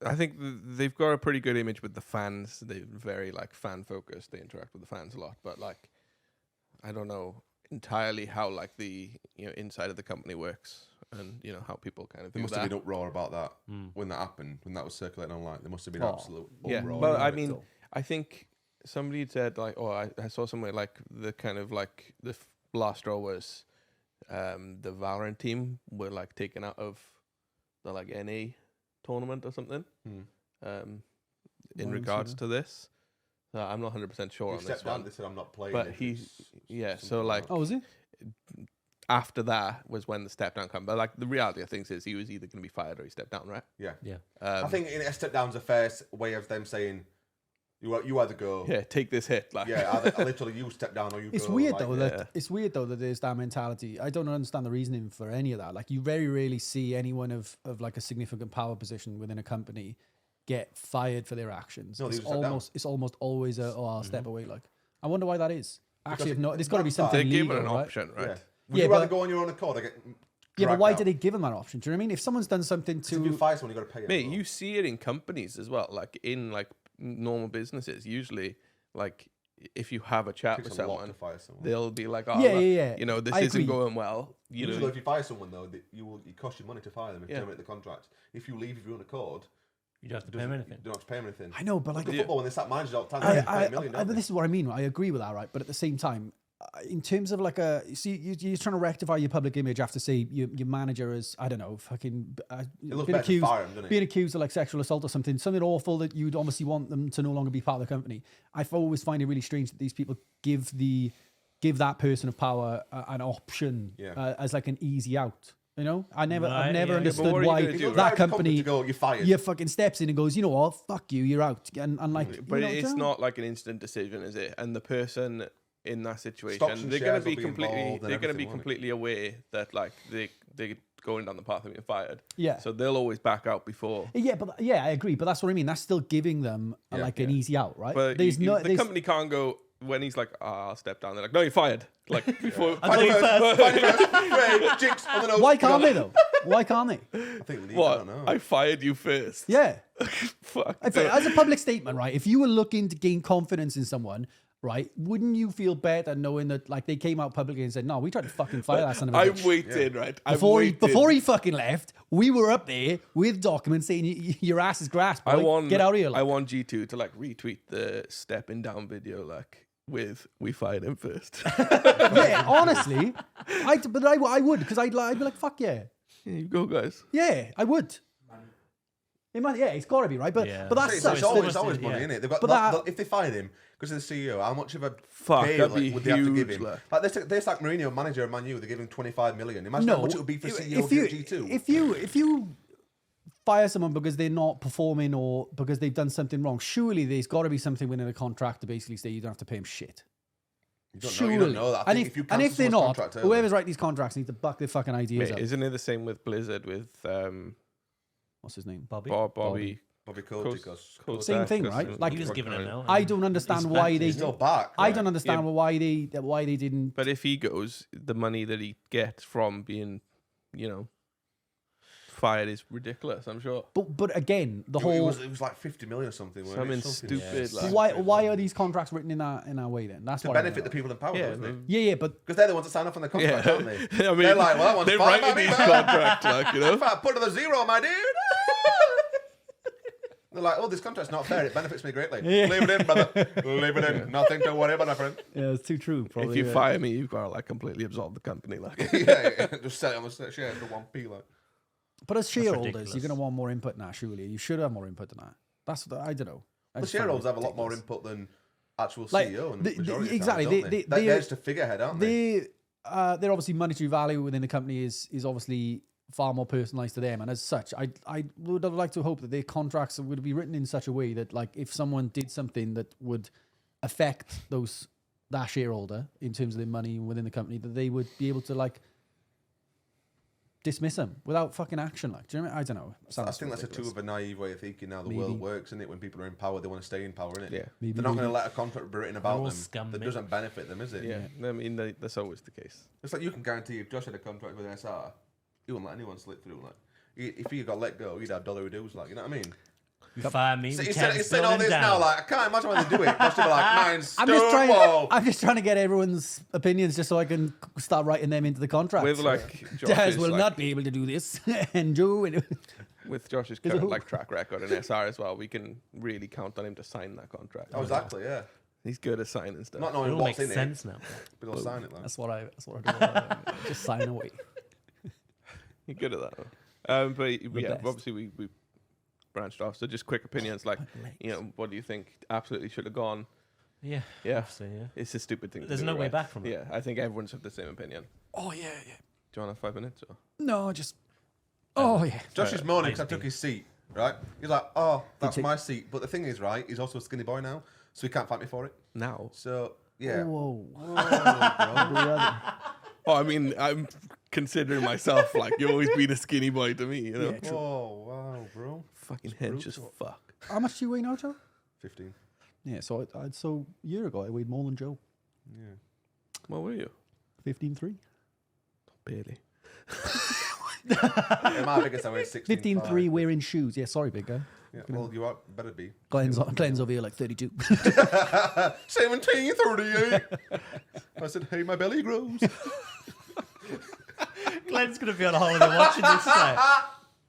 Speaker 1: I think they've got a pretty good image with the fans. They're very like fan focused. They interact with the fans a lot. But like, I don't know entirely how like the inside of the company works and how people kind of
Speaker 4: There
Speaker 1: do
Speaker 4: must
Speaker 1: that.
Speaker 4: have been uproar about that when that happened, when that was circulating online. There must have been
Speaker 2: Oh.
Speaker 4: absolute
Speaker 1: Yeah,
Speaker 4: uproar.
Speaker 1: but I
Speaker 4: about it.
Speaker 1: mean, I think somebody had said like, I saw somewhere like the kind of like the last straw was the Valorant team were like taken out of the like NA tournament or something. In
Speaker 2: didn't
Speaker 1: regards
Speaker 2: see
Speaker 1: to this, I'm not 100% sure
Speaker 4: he
Speaker 1: on
Speaker 4: stepped
Speaker 1: this
Speaker 4: down.
Speaker 1: one.
Speaker 4: They said, "I'm not playing."
Speaker 1: But
Speaker 4: if
Speaker 1: he,
Speaker 4: it's
Speaker 1: so
Speaker 4: something
Speaker 1: like
Speaker 2: Oh, was it?
Speaker 1: after that was when the step down came. But like the reality of things is he was either going to be fired or he stepped down, right?
Speaker 4: yeah.
Speaker 3: Yeah.
Speaker 4: I think a step down's a fair way of them saying, "You either go."
Speaker 1: Yeah, take this hit. Like
Speaker 4: Yeah, literally, you step down or you
Speaker 2: It's
Speaker 4: go.
Speaker 2: weird
Speaker 4: like,
Speaker 2: though that there's that mentality. I don't understand the reasoning for any of that. Like you very rarely see anyone of like a significant power position within a company get fired for their actions.
Speaker 4: No, they
Speaker 2: it's
Speaker 4: just step down.
Speaker 2: almost always I'll step away. Like I wonder why that is. Actually,
Speaker 4: Because
Speaker 2: there's got to be
Speaker 4: that's
Speaker 2: something
Speaker 1: they gave
Speaker 2: legal,
Speaker 1: it an
Speaker 2: right?
Speaker 1: option, right?
Speaker 4: Yeah. Would
Speaker 2: Yeah,
Speaker 4: you rather
Speaker 2: but-
Speaker 4: go on your own accord or get
Speaker 2: Yeah, but
Speaker 4: dragged
Speaker 2: why
Speaker 4: out?
Speaker 2: did they give them that option? Do you know what I mean? If someone's done something
Speaker 4: If you
Speaker 2: to,
Speaker 4: fire someone, you got to pay them.
Speaker 1: Mate,
Speaker 4: as well.
Speaker 1: you see it in companies as well, like in like normal businesses. Usually, like if you have a chat
Speaker 4: Takes
Speaker 1: with
Speaker 4: a lot
Speaker 1: someone,
Speaker 4: to fire someone.
Speaker 1: they'll be like, "Oh,
Speaker 2: Yeah,
Speaker 1: look,
Speaker 2: yeah, yeah.
Speaker 1: this
Speaker 2: I
Speaker 1: isn't
Speaker 2: agree.
Speaker 1: going well."
Speaker 4: Usually, if you fire someone though, it costs you money to fire them if you terminate the contract. If you leave of your own accord,
Speaker 3: You don't have to pay
Speaker 4: doesn't-
Speaker 3: them anything.
Speaker 4: you don't have to pay them anything.
Speaker 2: I know, but
Speaker 4: Look
Speaker 2: like
Speaker 4: at football when they start managers all the time. They pay a million,
Speaker 2: but
Speaker 4: don't they?
Speaker 2: this is what I mean. I agree with that, right? But at the same time, in terms of like you're trying to rectify your public image after say your manager is, I don't know, fucking
Speaker 4: looks better to fire him, doesn't it?
Speaker 2: being accused of like sexual assault or something awful that you'd obviously want them to no longer be part of the company. I always find it really strange that these people give that person of power an option as like an easy out. You know, I've never understood why that company
Speaker 4: you're fired.
Speaker 2: You fucking steps in and goes, you know what, fuck you, you're out, and like,
Speaker 1: but
Speaker 2: you know,
Speaker 1: it's not like an instant decision, is it? And the person in that
Speaker 4: Stocks
Speaker 1: situation,
Speaker 4: and
Speaker 1: they're going to
Speaker 4: shares
Speaker 1: be
Speaker 4: will be involved and
Speaker 1: they're going to be
Speaker 4: everything, won't it?
Speaker 1: completely aware that like they're going down the path of being fired.
Speaker 2: Yeah.
Speaker 1: So they'll always back out before.
Speaker 2: Yeah, but I agree. But that's what I mean. That's still giving them an easy out, right?
Speaker 1: But the company can't go when he's like, I'll step down. They're like, no, you're fired. Like before.
Speaker 4: Jinx on the nose.
Speaker 2: Why can't they though? Why can't they?
Speaker 4: I think legal, I
Speaker 1: What?
Speaker 4: don't know.
Speaker 1: I fired you first.
Speaker 2: Yeah.
Speaker 1: Fuck.
Speaker 2: As a public statement, right? If you were looking to gain confidence in someone, right, wouldn't you feel better knowing that like they came out publicly and said, "No, we tried to fucking fire that son of a
Speaker 1: I
Speaker 2: bitch."
Speaker 1: waited, right?
Speaker 2: Before he fucking left, we were up there with documents saying your ass is grass, boy. Get out of here. Like.
Speaker 1: I want G2 to like retweet the stepping down video like with "we fired him first."
Speaker 2: Yeah, honestly, I would because I'd be like, "Fuck yeah."
Speaker 1: Here you go, guys.
Speaker 2: Yeah, I would. It's got to be right, but that's
Speaker 4: It's always money, isn't it? They've got, if they fired him because of the CEO, how much of a pay
Speaker 1: that'd be
Speaker 4: would they have to give
Speaker 1: huge,
Speaker 4: him?
Speaker 1: like.
Speaker 4: Like this like Mourinho, manager of Man U, they give him 25 million. Imagine how much it would be for CEO of G2.
Speaker 2: If you fire someone because they're not performing or because they've done something wrong, surely there's got to be something within the contract to basically say you don't have to pay them shit.
Speaker 4: You don't know that.
Speaker 2: And if they're not, whoever's writing these contracts needs to buck their fucking ideas up.
Speaker 1: Isn't it the same with Blizzard with
Speaker 2: What's his name?
Speaker 3: Bobby.
Speaker 1: Bobby
Speaker 4: Kotick.
Speaker 2: Same thing, right? Like
Speaker 3: He was giving it now.
Speaker 2: I don't understand why they.
Speaker 4: He's still back.
Speaker 2: I don't understand why they didn't.
Speaker 1: But if he goes, the money that he gets from being, fired is ridiculous, I'm sure.
Speaker 2: But again, the
Speaker 4: It
Speaker 2: whole
Speaker 4: was like 50 million or something.
Speaker 1: Something stupid.
Speaker 2: So
Speaker 1: Like,
Speaker 2: why are these contracts written in that way then? That's
Speaker 4: to
Speaker 2: what I
Speaker 4: benefit the
Speaker 2: don't know.
Speaker 4: people in power, doesn't it?
Speaker 2: Yeah, but
Speaker 4: Because they're the ones that sign off on the contract, aren't they?
Speaker 1: I mean,
Speaker 4: They're like, well, that one's
Speaker 1: they're
Speaker 4: fine,
Speaker 1: writing
Speaker 4: baby,
Speaker 1: these
Speaker 4: man.
Speaker 1: contracts, like,
Speaker 4: If I put to the zero, my dude. They're like, oh, this contract's not fair. It benefits me greatly.
Speaker 2: Yeah.
Speaker 4: Leave it in, brother. Leave it in. Nothing to worry about, my friend.
Speaker 2: yeah, it's too true. Probably,
Speaker 1: if you fire me, you've got to like completely absolve the company. Like,
Speaker 4: yeah. Just sell it on the shares for 1p. Like.
Speaker 2: But as shareholders,
Speaker 3: ridiculous.
Speaker 2: you're going to want more input than that, surely. You should have more input than that. That's what I don't know. I
Speaker 4: The
Speaker 2: just find
Speaker 4: shareholders
Speaker 2: it
Speaker 4: have a lot more
Speaker 2: ridiculous.
Speaker 4: input than actual
Speaker 2: Like,
Speaker 4: CEO. And
Speaker 2: the-
Speaker 4: majority
Speaker 2: exactly,
Speaker 4: of the time, don't they? They're just a figurehead, aren't they?
Speaker 2: Their obviously monetary value within the company is obviously far more personalized to them, and as such, I would have liked to hope that their contracts would be written in such a way that, like, if someone did something that would affect that shareholder in terms of their money within the company, that they would be able to like dismiss them without fucking action. Like, do you know what I mean? I don't know.
Speaker 4: I think that's too of a naive way of thinking. Now the
Speaker 2: Maybe.
Speaker 4: world works, isn't it? When people are in power, they want to stay in power, innit?
Speaker 1: Yeah.
Speaker 2: Maybe,
Speaker 4: They're not going
Speaker 2: maybe.
Speaker 4: to let a contract be written about
Speaker 3: all
Speaker 4: them
Speaker 3: scummy.
Speaker 4: that doesn't benefit them, is it?
Speaker 1: yeah, I mean, that's always the case.
Speaker 4: It's like you can guarantee if Josh had a contract with SR, he wouldn't let anyone slip through. Like, if he got let go, he'd have dollar dues. Like, you know what I mean?
Speaker 3: You fire me.
Speaker 4: So
Speaker 3: we
Speaker 4: he's
Speaker 3: tear
Speaker 4: saying
Speaker 3: this
Speaker 4: all
Speaker 3: building
Speaker 4: this
Speaker 3: down.
Speaker 4: now. Like, I can't imagine when they do it. Josh would be like, mine's
Speaker 2: I'm
Speaker 4: I'm
Speaker 2: just trying to get everyone's opinions just so I can start writing them into the contract.
Speaker 1: With like
Speaker 2: Daz
Speaker 1: Josh's,
Speaker 2: will
Speaker 1: like,
Speaker 2: not be able to do this, and Joe.
Speaker 1: with Josh's
Speaker 2: Is it
Speaker 1: current
Speaker 2: who?
Speaker 1: like track record in SR as well, we can really count on him to sign that contract.
Speaker 4: Oh, exactly, yeah.
Speaker 1: He's good at signing stuff.
Speaker 4: Not
Speaker 3: It
Speaker 4: knowing
Speaker 3: all
Speaker 4: what's
Speaker 3: makes
Speaker 4: in
Speaker 3: sense
Speaker 4: it,
Speaker 3: now.
Speaker 4: but he'll sign it. Like.
Speaker 2: That's what I do. Just sign away.
Speaker 1: You're good at that. But yeah,
Speaker 2: best.
Speaker 1: obviously we branched off. So just quick opinions, like, what do you think absolutely should have gone?
Speaker 3: Yeah.
Speaker 1: Yeah,
Speaker 3: Obviously, yeah.
Speaker 1: it's a stupid thing.
Speaker 3: There's
Speaker 1: to do,
Speaker 3: no way
Speaker 1: right?
Speaker 3: back from it.
Speaker 1: Yeah, I think everyone's have the same opinion.
Speaker 2: Oh yeah.
Speaker 1: Do you want to have 5 minutes? Or?
Speaker 2: No, just. Oh yeah.
Speaker 4: Josh is moaning because I
Speaker 3: basically.
Speaker 4: took his seat, right? He's like, oh, that's
Speaker 2: take-
Speaker 4: my seat. But the thing is, right, he's also a skinny boy now, so he can't fight me for it.
Speaker 1: Now?
Speaker 4: So, yeah.
Speaker 2: Whoa.
Speaker 1: Oh, I mean, I'm considering myself like you always been a skinny boy to me, you know?
Speaker 2: Yeah.
Speaker 4: Oh, wow, bro.
Speaker 1: Fucking hench as fuck.
Speaker 2: How much do you weigh now, Joe?
Speaker 4: 15.
Speaker 2: Yeah. So so a year ago I weighed more than Joe.
Speaker 4: Yeah.
Speaker 1: What were you?
Speaker 2: 15.3.
Speaker 1: Barely.
Speaker 4: Yeah, my biggest I weigh 16.
Speaker 2: 15.3 wearing shoes. Yeah. Sorry, big guy.
Speaker 4: Yeah, well, you are better be.
Speaker 2: Glenn's over here like 32.
Speaker 4: 17, 38. I said, hey, my belly grows.
Speaker 3: Glenn's going to be on holiday watching this.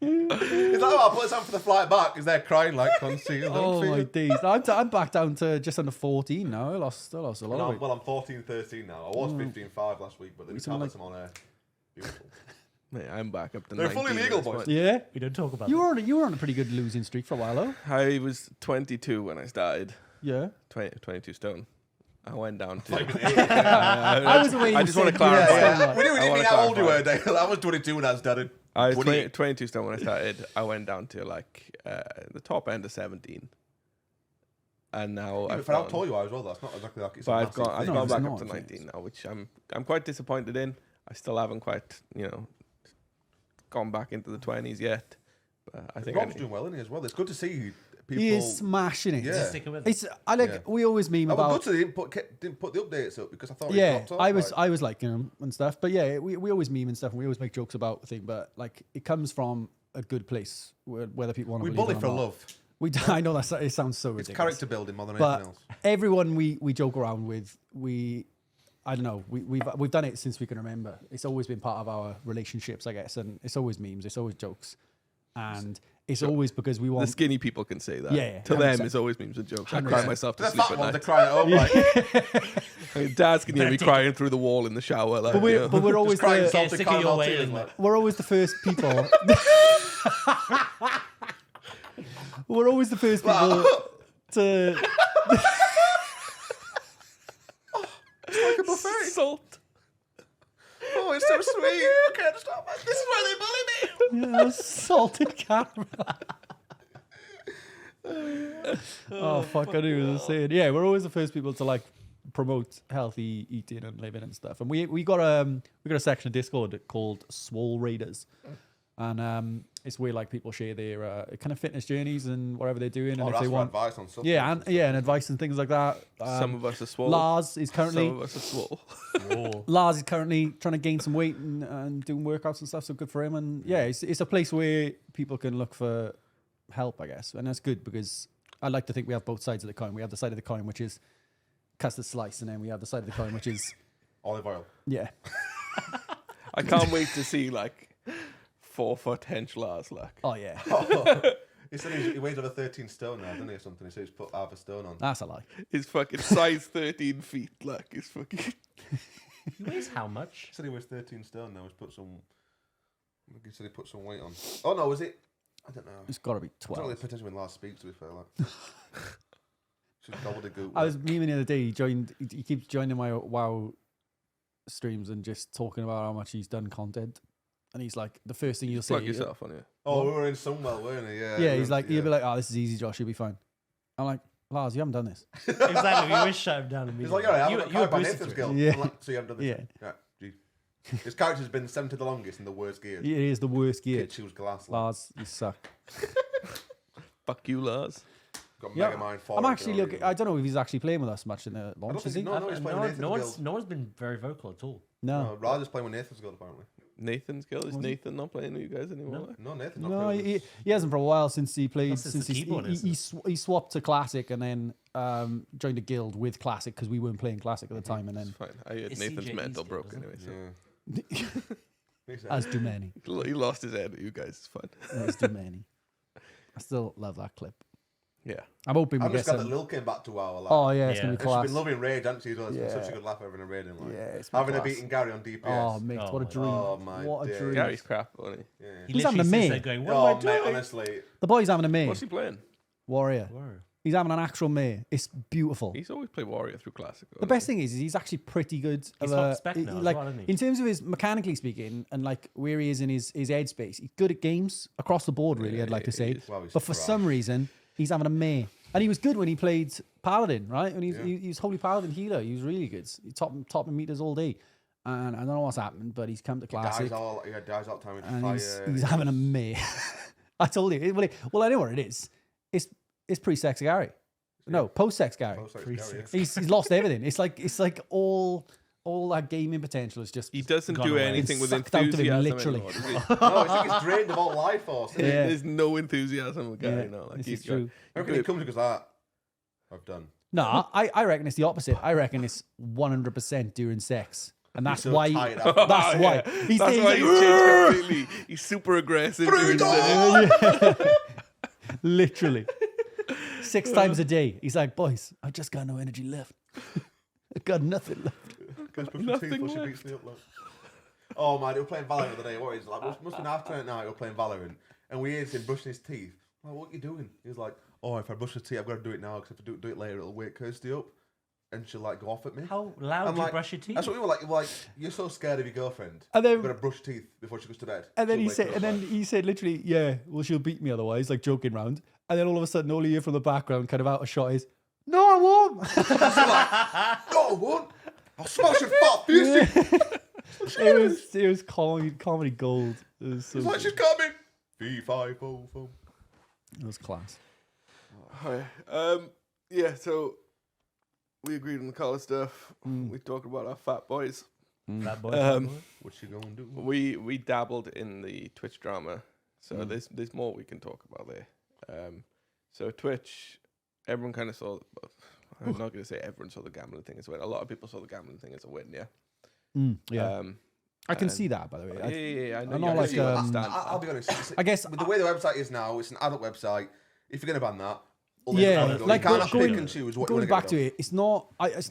Speaker 4: He's like, oh, I'll put this on for the flight back. Is they're crying like concealed.
Speaker 2: Oh my days! I'm back down to just under 14 now. I lost a lot of weight.
Speaker 4: Well, I'm 14, 13 now. I was 15.5 last week, but the tablets I'm on air. Beautiful.
Speaker 1: Mate, I'm back up to
Speaker 4: They're
Speaker 1: 19
Speaker 4: fully legal,
Speaker 1: this
Speaker 4: boys.
Speaker 1: month.
Speaker 2: Yeah,
Speaker 3: We don't talk about
Speaker 2: you
Speaker 3: that.
Speaker 2: were on a pretty good losing streak for a while though.
Speaker 1: I was 22 when I started.
Speaker 2: Yeah,
Speaker 1: 22 stone. I went down to.
Speaker 2: I was away.
Speaker 1: I just want to clarify.
Speaker 4: We didn't
Speaker 1: I
Speaker 4: mean
Speaker 1: wanna
Speaker 4: how old you
Speaker 1: clarify.
Speaker 4: were, Dale. I was 22 when I started.
Speaker 1: I was
Speaker 4: 28.
Speaker 1: 22 stone when I started. I went down to like the top end of 17. And now
Speaker 4: Yeah,
Speaker 1: I've
Speaker 4: but for how
Speaker 1: gone,
Speaker 4: tall you are as well, that's not exactly like it's
Speaker 1: but
Speaker 4: a
Speaker 1: I've
Speaker 4: massive
Speaker 1: gone, I've
Speaker 4: thing.
Speaker 2: No,
Speaker 1: gone
Speaker 2: it's
Speaker 1: back
Speaker 2: not,
Speaker 1: up to
Speaker 2: it's-
Speaker 1: 19 now, which I'm quite disappointed in. I still haven't quite, gone back into the 20s yet. But I think I
Speaker 4: Rob's
Speaker 1: need,
Speaker 4: doing well, isn't he, as well? It's good to see people...
Speaker 2: he is smashing it.
Speaker 4: Yeah.
Speaker 3: Just stick it with it.
Speaker 2: It's we always meme
Speaker 4: I was
Speaker 2: about.
Speaker 4: good to didn't put the updates up because I thought
Speaker 2: Yeah,
Speaker 4: it dropped off.
Speaker 2: I was liking them and stuff. But yeah, we always meme and stuff, and we always make jokes about the thing. But like, it comes from a good place, whether people want to
Speaker 4: We
Speaker 2: believe
Speaker 4: bully
Speaker 2: it or
Speaker 4: for
Speaker 2: not.
Speaker 4: love.
Speaker 2: I know it sounds so ridiculous.
Speaker 4: It's character building more than
Speaker 2: But
Speaker 4: anything else.
Speaker 2: everyone we joke around with, I don't know, we've done it since we can remember. It's always been part of our relationships, I guess, and it's always memes, it's always jokes, and it's always because we
Speaker 1: the
Speaker 2: want.
Speaker 1: skinny people can say that.
Speaker 2: Yeah,
Speaker 1: to them,
Speaker 2: 100%.
Speaker 1: it's always memes and jokes. I cry myself to
Speaker 4: The
Speaker 1: sleep
Speaker 4: fat
Speaker 1: at
Speaker 4: ones are
Speaker 1: night.
Speaker 4: crying at home like...
Speaker 1: Dads can hear me crying through the wall in the shower. Like,
Speaker 2: But we're always
Speaker 4: crying
Speaker 2: the,
Speaker 4: salted
Speaker 3: sick of your
Speaker 4: caramel
Speaker 3: wailing,
Speaker 4: tears,
Speaker 3: mate.
Speaker 4: like...
Speaker 2: we're always the first people. We're always the first people to.
Speaker 4: Like a buffet.
Speaker 1: Salt.
Speaker 4: Oh, it's so sweet. I can't stop. This is why they bully me.
Speaker 2: Yeah, salted caramel. Oh fuck! I knew what I was saying. Yeah, we're always the first people to like promote healthy eating and living and stuff. And we got a section of Discord called Swole Raiders, and it's where like people share their kind of fitness journeys and whatever they're doing, and
Speaker 4: Oh,
Speaker 2: if
Speaker 4: that's
Speaker 2: they
Speaker 4: for
Speaker 2: want,
Speaker 4: advice on something.
Speaker 2: and advice and things like that.
Speaker 1: Some of us are swole.
Speaker 2: Lars is currently
Speaker 1: Some of us are swole.
Speaker 3: Whoa.
Speaker 2: Lars is currently trying to gain some weight and doing workouts and stuff, so good for him. And yeah, it's a place where people can look for help, I guess. And that's good because I like to think we have both sides of the coin. We have the side of the coin, which is custard slice, and then we have the side of the coin, which is,
Speaker 4: Olive oil.
Speaker 2: yeah.
Speaker 1: I can't wait to see like 4 foot hench Lars. Like,
Speaker 2: Oh, yeah.
Speaker 4: He said he weighs over 13 stone now, doesn't he, or something? He said he's put half a stone on.
Speaker 2: That's a lie.
Speaker 1: his fucking size 13 feet. Like, it's fucking.
Speaker 3: He weighs how much?
Speaker 4: He said he weighs 13 stone now. He's put some... He said he put some weight on. Oh, no, was it... I don't know.
Speaker 2: It's got to be
Speaker 4: I don't really
Speaker 2: 12.
Speaker 4: pay attention when Lars speaks, to be fair. Like. She's gobbledygook.
Speaker 2: I was memeing the other day. He keeps joining my WoW streams and just talking about how much he's done content. And he's like, the first thing you'll say...
Speaker 1: Plug yourself on you.
Speaker 4: Oh, we were in Sunwell, weren't we? Yeah.
Speaker 2: Yeah,
Speaker 4: we
Speaker 2: he's
Speaker 4: were-
Speaker 2: like,
Speaker 4: yeah.
Speaker 2: he'll be like, oh, this is easy, Josh, you'll be fine. I'm like, Lars, you haven't done this.
Speaker 3: Exactly. We wish shut him down
Speaker 4: He's
Speaker 3: immediately.
Speaker 4: like, yeah, I
Speaker 3: you
Speaker 4: haven't
Speaker 3: were
Speaker 4: got by
Speaker 3: boosted
Speaker 4: Nathan's
Speaker 3: to it.
Speaker 4: Guild.
Speaker 2: Yeah.
Speaker 4: I'm like, so you haven't done this? Yeah. Gee. His character's been 7 to the longest in the worst gear.
Speaker 2: He is the worst gear.
Speaker 4: Kid shoes glass. Like.
Speaker 2: Lars, you suck.
Speaker 1: Fuck you, Lars.
Speaker 4: Got
Speaker 2: Yeah,
Speaker 4: Mega Mind 4.
Speaker 2: I'm actually looking. I don't know if he's actually playing with us much in the
Speaker 4: I
Speaker 2: launch.
Speaker 4: don't
Speaker 2: Is he?
Speaker 4: think, no, he's playing with Nathan's Guild.
Speaker 3: No one's been very vocal at all.
Speaker 2: No,
Speaker 4: Ryder's playing with Nathan's Guild, apparently.
Speaker 1: Nathan's girl? Is Nathan not playing with you guys anymore?
Speaker 3: No.
Speaker 1: Like?
Speaker 4: No, Nathan's not
Speaker 2: no,
Speaker 4: playing with
Speaker 2: he,
Speaker 4: us.
Speaker 2: he hasn't for a while since he played.
Speaker 3: That's just
Speaker 2: Since
Speaker 3: the keyboard, isn't
Speaker 2: he swapped to classic and then joined a guild with classic because we weren't playing classic at the time. And
Speaker 1: It's
Speaker 2: then
Speaker 1: fine. I heard
Speaker 3: It's
Speaker 1: Nathan's
Speaker 3: CJE's
Speaker 1: mental
Speaker 3: guild,
Speaker 1: broke
Speaker 3: isn't
Speaker 1: anyway. So.
Speaker 4: Yeah. He's,
Speaker 2: as do many,
Speaker 1: He lost his head at you guys. It's fun.
Speaker 2: as do many. I still love that clip.
Speaker 1: Yeah.
Speaker 2: I'm hoping we
Speaker 4: I'm
Speaker 2: get
Speaker 4: just glad that
Speaker 2: some.
Speaker 4: Lil came back to WoW. Like.
Speaker 2: Oh yeah, it's
Speaker 3: Yeah.
Speaker 2: gonna
Speaker 3: And
Speaker 2: be
Speaker 4: And she's
Speaker 2: class.
Speaker 4: been loving Rage, hasn't she? It's been
Speaker 2: Yeah.
Speaker 4: such a good laugh over in a raiding. Like.
Speaker 2: Yeah, it's been
Speaker 4: Having her
Speaker 2: class.
Speaker 4: beating Gary on DPS.
Speaker 2: Oh mate,
Speaker 3: Oh
Speaker 2: what a
Speaker 3: my
Speaker 2: dream!
Speaker 4: Oh, my
Speaker 2: what a
Speaker 4: days.
Speaker 2: dream!
Speaker 1: Gary's crap, wasn't
Speaker 4: Yeah.
Speaker 3: He
Speaker 2: Who's having a
Speaker 3: literally sits
Speaker 2: mate?
Speaker 3: there going, what
Speaker 4: Oh,
Speaker 3: am I
Speaker 4: mate,
Speaker 3: doing?
Speaker 4: honestly.
Speaker 2: The boy's having a
Speaker 1: he?
Speaker 2: mate.
Speaker 1: What's he playing?
Speaker 2: Warrior.
Speaker 3: Whoa.
Speaker 2: He's having an actual mate. It's beautiful.
Speaker 1: He's always played Warrior through Classic.
Speaker 2: The best thing is he's actually pretty good.
Speaker 3: He's
Speaker 2: of
Speaker 3: got
Speaker 2: a-
Speaker 3: spec
Speaker 2: he-
Speaker 3: now as
Speaker 2: like
Speaker 3: well, isn't he?
Speaker 2: in terms of his mechanically speaking and like where he is in his headspace. He's good at games across the board. Really,
Speaker 1: Yeah,
Speaker 2: I'd like to
Speaker 1: he
Speaker 2: say.
Speaker 1: is.
Speaker 4: Well, he's
Speaker 2: But for
Speaker 4: trash.
Speaker 2: some reason, he's having a mate, and he was good when he played Paladin, right? When
Speaker 4: Yeah.
Speaker 2: he was Holy Paladin healer, he was really good. He top meters all day, and I don't know what's happened, but he's come to classic,
Speaker 4: Dies all the time with
Speaker 2: and
Speaker 4: fire.
Speaker 2: he's having a mate. I told you. Well, I know what it is. It's pre-sex Gary. No, post-sex Gary.
Speaker 4: Post-sex
Speaker 2: He's lost everything. It's like all that gaming potential is just
Speaker 1: He doesn't
Speaker 3: Gone
Speaker 1: do
Speaker 3: away.
Speaker 1: anything
Speaker 2: It's
Speaker 1: with
Speaker 2: sucked out of him,
Speaker 1: enthusiasm
Speaker 2: literally.
Speaker 1: anymore, does he?
Speaker 4: No, it's like he's drained of all life force. Isn't
Speaker 2: Yeah.
Speaker 1: There's no enthusiasm with Gary
Speaker 2: Yeah,
Speaker 1: now. Like
Speaker 2: this
Speaker 1: he's
Speaker 2: is true.
Speaker 4: I reckon he comes because that I've done.
Speaker 2: No, I reckon it's the opposite. I reckon it's 100% during sex. And that's
Speaker 4: so
Speaker 2: why.
Speaker 4: tired after
Speaker 2: That's why. He's
Speaker 1: That's
Speaker 2: saying,
Speaker 1: why
Speaker 2: like,
Speaker 1: he's changed completely. He's super aggressive. doing the-
Speaker 2: literally 6 times a day. He's like, boys, I've just got no energy left. I've got nothing left.
Speaker 4: Goes brush her teeth while she beats me up. Like. Oh man, we were playing Valorant the other day. What is it? Like, must have been half 10 at night. We were playing Valorant, and we heard him brushing his teeth. I'm like, what are you doing? He was like, oh, if I brush my teeth, I've got to do it now because if I do it later, it'll wake Kirsty up, and she'll like go off at me.
Speaker 3: How loud
Speaker 4: I'm
Speaker 3: do you
Speaker 4: like,
Speaker 3: brush your teeth?
Speaker 4: That's what we were like. We're like, you're so scared of your girlfriend.
Speaker 2: And then-
Speaker 4: you've got to brush teeth before she goes to bed.
Speaker 2: And then
Speaker 4: She'll
Speaker 2: he
Speaker 4: wake
Speaker 2: said,
Speaker 4: up,
Speaker 2: and then
Speaker 4: like-
Speaker 2: he said, literally, yeah, well, she'll beat me otherwise, like joking round. And then all of a sudden, all you hear from the background, kind of out of shot, is, no, I won't.
Speaker 4: no, I won't. I'll smash your fat face.
Speaker 2: it was comedy gold. It was so
Speaker 4: It's like
Speaker 2: good.
Speaker 4: she's coming. V5
Speaker 2: It was class.
Speaker 1: Alright, yeah, so we agreed on the collar stuff. We talked about our fat boys.
Speaker 3: That boy.
Speaker 4: What she gonna do?
Speaker 1: We dabbled in the Twitch drama, so there's more we can talk about there. So Twitch, everyone kind of saw. I'm not going to say everyone saw the gambling thing as a win. A lot of people saw the gambling thing as a win. Yeah.
Speaker 2: Yeah. I can
Speaker 1: and-
Speaker 2: see that, by the way.
Speaker 1: Yeah. I know
Speaker 2: I'm
Speaker 1: you
Speaker 2: not
Speaker 1: guys
Speaker 2: like,
Speaker 1: understand
Speaker 4: I'll
Speaker 1: that.
Speaker 4: be honest.
Speaker 2: I guess
Speaker 4: With the way the website is now, it's an adult website. If you're gonna ban that,
Speaker 2: Yeah,
Speaker 3: like,
Speaker 4: you can't
Speaker 3: going-
Speaker 4: pick and choose what you
Speaker 2: going
Speaker 4: want
Speaker 2: back to it, it's not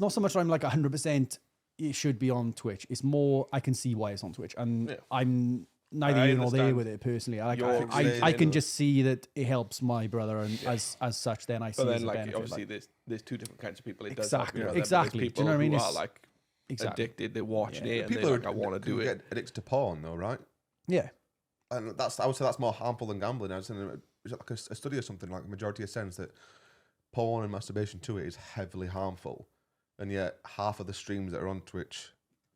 Speaker 2: so much I'm like 100% it should be on Twitch. It's more I can see why it's on Twitch, and
Speaker 1: Yeah.
Speaker 2: I'm neither
Speaker 1: I
Speaker 2: here nor there
Speaker 1: understand
Speaker 2: with it personally. I
Speaker 1: your
Speaker 2: I
Speaker 1: explaining
Speaker 2: can
Speaker 1: of-
Speaker 2: just see that it helps my brother, and as such, then I see
Speaker 1: But
Speaker 2: it as
Speaker 1: then,
Speaker 2: a
Speaker 1: like,
Speaker 2: benefit.
Speaker 1: obviously,
Speaker 2: like,
Speaker 1: there's two different kinds of people. It does help
Speaker 2: Exactly,
Speaker 1: your brother, but there's
Speaker 2: exactly. Do you
Speaker 1: People
Speaker 2: know what I mean?
Speaker 1: who
Speaker 2: It's-
Speaker 1: are like
Speaker 2: exactly.
Speaker 1: addicted. They're watching
Speaker 2: Yeah.
Speaker 1: it, and
Speaker 4: People
Speaker 1: they're
Speaker 4: are
Speaker 1: like, I want to do it.
Speaker 4: get addicted to porn, though, right?
Speaker 2: Yeah,
Speaker 4: And I would say that's more harmful than gambling. I was in like a study or something, like a majority of sense that porn and masturbation to it is heavily harmful, and yet half of the streams that are on Twitch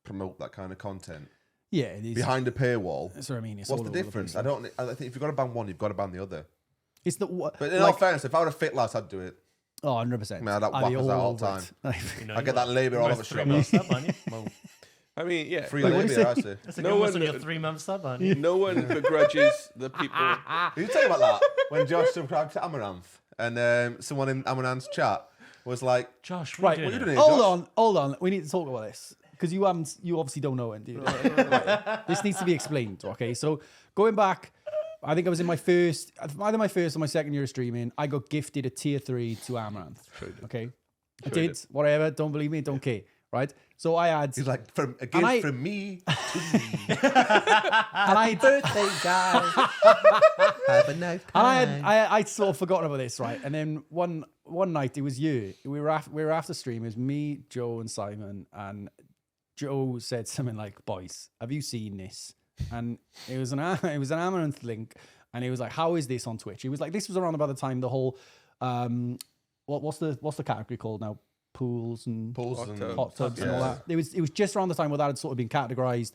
Speaker 4: promote that kind of content
Speaker 2: yeah. It is.
Speaker 4: behind a paywall.
Speaker 2: That's what I mean. It's
Speaker 4: What's
Speaker 2: all
Speaker 4: the
Speaker 2: over
Speaker 4: difference?
Speaker 2: place.
Speaker 4: I think if you've got to ban one, you've got to ban the other.
Speaker 2: It's the what?
Speaker 4: But in all fairness, if I were a fit lad, I'd do it.
Speaker 2: Oh, 100%.
Speaker 4: I mean, I'd whack
Speaker 2: I'd be
Speaker 4: us out all
Speaker 2: over
Speaker 4: the
Speaker 2: it.
Speaker 3: You know,
Speaker 4: I get that labour all over the
Speaker 3: 3
Speaker 4: shop.
Speaker 3: months sub, aren't you?
Speaker 4: Well,
Speaker 1: I mean, yeah.
Speaker 4: free
Speaker 1: like,
Speaker 2: what do you
Speaker 4: labour, I say.
Speaker 3: That's a
Speaker 1: No
Speaker 3: good one
Speaker 1: one-
Speaker 3: on your 3 month sub, aren't you?
Speaker 1: no one begrudges the people.
Speaker 4: Did you tell you about that? When Josh subscribed to Amaranth and someone in Amaranth's chat was like,
Speaker 3: Josh,
Speaker 2: Right,
Speaker 3: what are you doing?
Speaker 4: doing
Speaker 3: here?
Speaker 4: here?
Speaker 2: Hold on. We need to talk about this because you obviously don't know it, do you? This needs to be explained. Okay, so going back, I think I was in either my first or my second year of streaming. I got gifted a tier 3 to Amaranth. Okay, I did. Whatever. Don't believe me. Don't care. Right. So I had.
Speaker 4: he's like, from a
Speaker 2: And
Speaker 4: gift
Speaker 2: I-
Speaker 4: from me to me.
Speaker 2: and I
Speaker 4: Birthday, guys. Have a nice
Speaker 2: And I'd sort of forgotten about this, right? And then one night it was you. We were after stream. It was me, Joe, and Simon. And Joe said something like, "Boys, have you seen this?" And it was an Amaranth link, and he was like, "How is this on Twitch?" He was like, "This was around about the time the whole what's the category called now? Pools and
Speaker 4: Pools and
Speaker 2: hot tubs and all that. It was just around the time where that had sort of been categorized,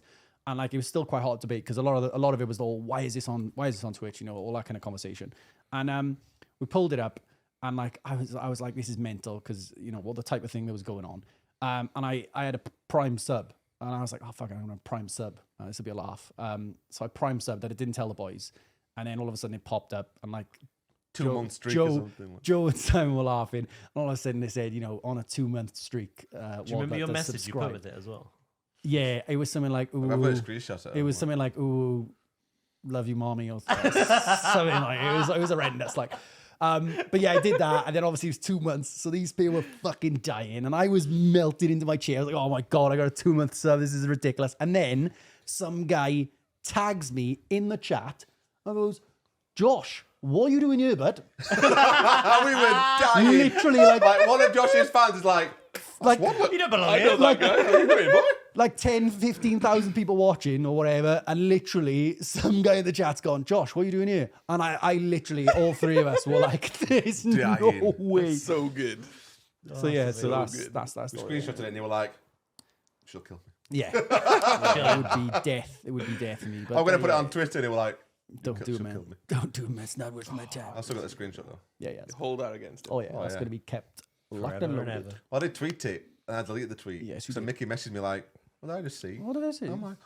Speaker 2: and like it was still quite hot debate because a lot of it was all why is this on Twitch, you know, all that kind of conversation. And we pulled it up, and like I was like, this is mental because you know what the type of thing that was going on. And I had a Prime sub, and I was like, oh fuck, I'm gonna Prime sub. This will be a laugh. So I Prime subbed that. I didn't tell the boys, and then all of a sudden it popped up, and like
Speaker 4: 2 month streak or something.
Speaker 2: Joe and Simon were laughing, and all of a sudden they said, you know, on a 2 month streak.
Speaker 3: Do you remember your message you put with it as well?
Speaker 2: Yeah, it was something like, ooh,
Speaker 4: I've got a screenshot of
Speaker 2: it was something like, ooh, love you, mommy, or something like it was horrendous. Like, but yeah, I did that, and then obviously it was 2 months, so these people were fucking dying, and I was melted into my chair. I was like, oh my god, I got a 2 month sub. This is ridiculous. And then some guy tags me in the chat and goes, Josh, what are you doing here, bud?
Speaker 4: we were dying.
Speaker 2: Literally, like
Speaker 4: one of Josh's fans is like,
Speaker 3: You don't belong
Speaker 1: I know
Speaker 3: here.
Speaker 1: that guy.
Speaker 4: what are you doing, boy?
Speaker 2: like 10, 15,000 people watching or whatever, and literally some guy in the chat's gone, Josh, what are you doing here? And I literally, all three of us were like, there's no
Speaker 4: Dying.
Speaker 2: way.
Speaker 1: So good.
Speaker 2: So yeah, so
Speaker 1: good.
Speaker 2: that's
Speaker 4: We
Speaker 2: story.
Speaker 4: screenshotted it and you were like, she'll kill me.
Speaker 2: Yeah. It would be death. It would be death for me. But
Speaker 4: I'm going to put it
Speaker 2: yeah,
Speaker 4: on Twitter and you were like,
Speaker 2: Don't do it,
Speaker 4: she'll
Speaker 2: man.
Speaker 4: kill me.
Speaker 2: Don't do it, man. It's not worth my time.
Speaker 4: I still got the screenshot though.
Speaker 2: Yeah, yeah.
Speaker 1: Hold that against it.
Speaker 2: Oh yeah, that's
Speaker 4: yeah.
Speaker 2: going to be kept locked
Speaker 3: Forever
Speaker 2: and
Speaker 3: and
Speaker 2: loaded.
Speaker 3: ever.
Speaker 4: I did tweet it and I deleted the tweet.
Speaker 2: Yes, you
Speaker 4: so
Speaker 2: did.
Speaker 4: Mickey messaged me like, what did I just see?
Speaker 2: What did I say?
Speaker 4: I'm like,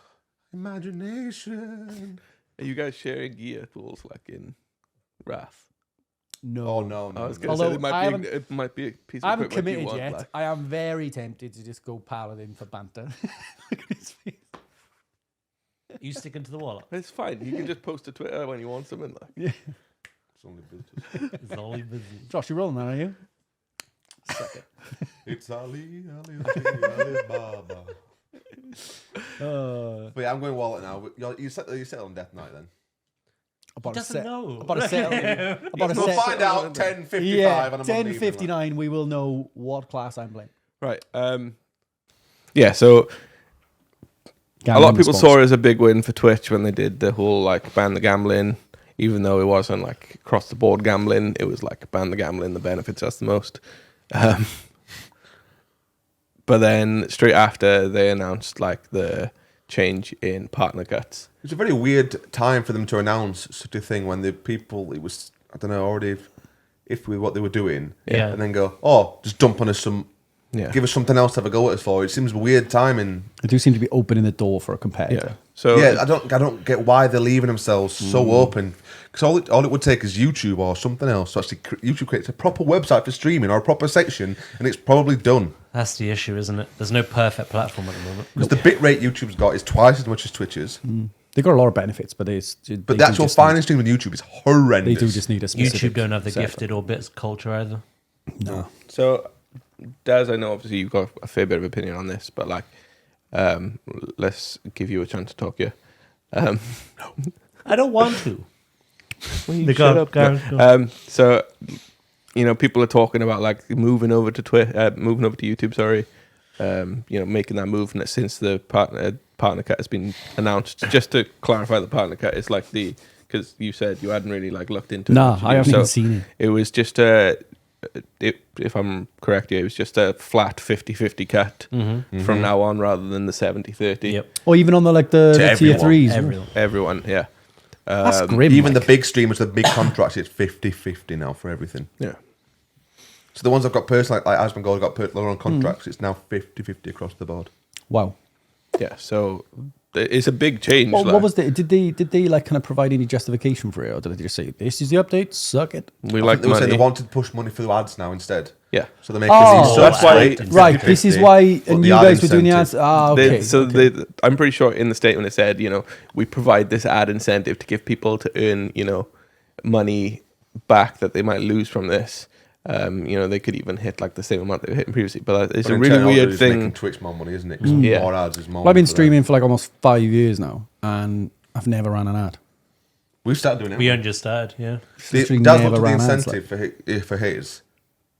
Speaker 4: imagination.
Speaker 1: Are you guys sharing gear tools like in Wrath?
Speaker 2: No.
Speaker 4: Oh no,
Speaker 1: I was
Speaker 4: no.
Speaker 1: going to say
Speaker 2: Although I
Speaker 1: it might be a piece of
Speaker 2: I haven't
Speaker 1: equipment you
Speaker 2: committed
Speaker 1: want,
Speaker 2: yet.
Speaker 1: like.
Speaker 2: I am very tempted to just go paladin for banter. Look at his face.
Speaker 3: You sticking to the wall?
Speaker 1: It's fine. You can just post to Twitter when you want something. Like.
Speaker 4: It's only business.
Speaker 3: It's only busy.
Speaker 2: Josh, you rolling that, are you? Suck it.
Speaker 4: It's Ali, Ali Baba. But yeah, I'm going wallet now. You settle on Death Knight then.
Speaker 2: About
Speaker 3: Doesn't know.
Speaker 2: About a set. About a
Speaker 4: We'll
Speaker 2: set.
Speaker 4: find out 10:55
Speaker 2: Yeah,
Speaker 4: on a Monday evening,
Speaker 2: 10:59. We will know what class I'm playing.
Speaker 1: Right. Yeah, so a lot of people saw it as a big win for Twitch when they did the whole like ban the gambling, even though it wasn't like across the board gambling. It was like ban the gambling, the benefits us the most. But then straight after they announced like the change in partner cuts.
Speaker 4: It's a very weird time for them to announce such a thing when the people, it was, I don't know, already if with what they were doing,
Speaker 3: Yeah.
Speaker 4: and then go, oh, just dump on us some, give us something else to have a go at us for. It seems weird timing.
Speaker 2: They do seem to be opening the door for a competitor.
Speaker 1: Yeah. So
Speaker 4: Yeah, I don't get why they're leaving themselves so open. Because all it would take is YouTube or something else. So actually, YouTube creates a proper website for streaming or a proper section, and it's probably done.
Speaker 3: That's the issue, isn't it? There's no perfect platform at the moment.
Speaker 4: Because the bit rate YouTube's got is twice as much as Twitch's.
Speaker 2: They got a lot of benefits, but
Speaker 4: But the actual finding stream on YouTube is horrendous.
Speaker 2: They do just need a specific
Speaker 3: YouTube don't have the
Speaker 2: setup.
Speaker 3: gifted or bits culture either.
Speaker 2: No.
Speaker 1: So, Daz, I know obviously you've got a fair bit of opinion on this, but like, let's give you a chance to talk here.
Speaker 3: I don't want to.
Speaker 1: Shut up. No. So, you know, people are talking about like moving over to YouTube. Sorry, making that move since the partner cut has been announced. Just to clarify, the partner cut is like because you said you hadn't really like looked into.
Speaker 2: No,
Speaker 1: it,
Speaker 2: I haven't even seen it.
Speaker 1: It was just if I'm correct, it was just a flat 50-50 cut from now on, rather than the 70-30.
Speaker 3: Yep.
Speaker 2: Or even on the tier threes.
Speaker 1: Everyone, yeah.
Speaker 2: That's grim.
Speaker 4: Even
Speaker 2: like.
Speaker 4: the big streamers, the big contracts, it's 50-50 now for everything.
Speaker 1: Yeah.
Speaker 4: So the ones I've got personal, like Asmongold got they're on contracts, it's now 50-50 across the board.
Speaker 2: Wow.
Speaker 1: Yeah, so it's a big change.
Speaker 2: What was the? Did they like kind of provide any justification for it, or did they just say this is the update? Suck it.
Speaker 1: We
Speaker 4: I
Speaker 1: like
Speaker 4: think they were saying
Speaker 1: money.
Speaker 4: they wanted to push money through ads now instead.
Speaker 1: Yeah.
Speaker 4: So they're making
Speaker 2: Oh,
Speaker 4: these
Speaker 1: that's why-
Speaker 2: Right. This is why and
Speaker 4: the
Speaker 2: you
Speaker 4: ad
Speaker 2: guys were doing the
Speaker 4: incentive.
Speaker 2: ads. Okay.
Speaker 1: I'm pretty sure in the statement it said, we provide this ad incentive to give people to earn, money back that they might lose from this. They could even hit like the same amount they were hitting previously, but it's
Speaker 4: But
Speaker 1: a
Speaker 4: in
Speaker 1: really
Speaker 4: turn, all it
Speaker 1: weird
Speaker 4: is making
Speaker 1: thing.
Speaker 4: Twitch more money, isn't it? 'Cause
Speaker 1: Yeah.
Speaker 4: more ads is more.
Speaker 2: Well, I've been
Speaker 4: money for them.
Speaker 2: streaming for like almost 5 years now, and I've never ran an ad.
Speaker 4: We've started doing it.
Speaker 3: We only just started, yeah.
Speaker 2: Literally
Speaker 4: Daz
Speaker 2: never
Speaker 4: looked at the
Speaker 2: ran ads,
Speaker 4: incentive for his,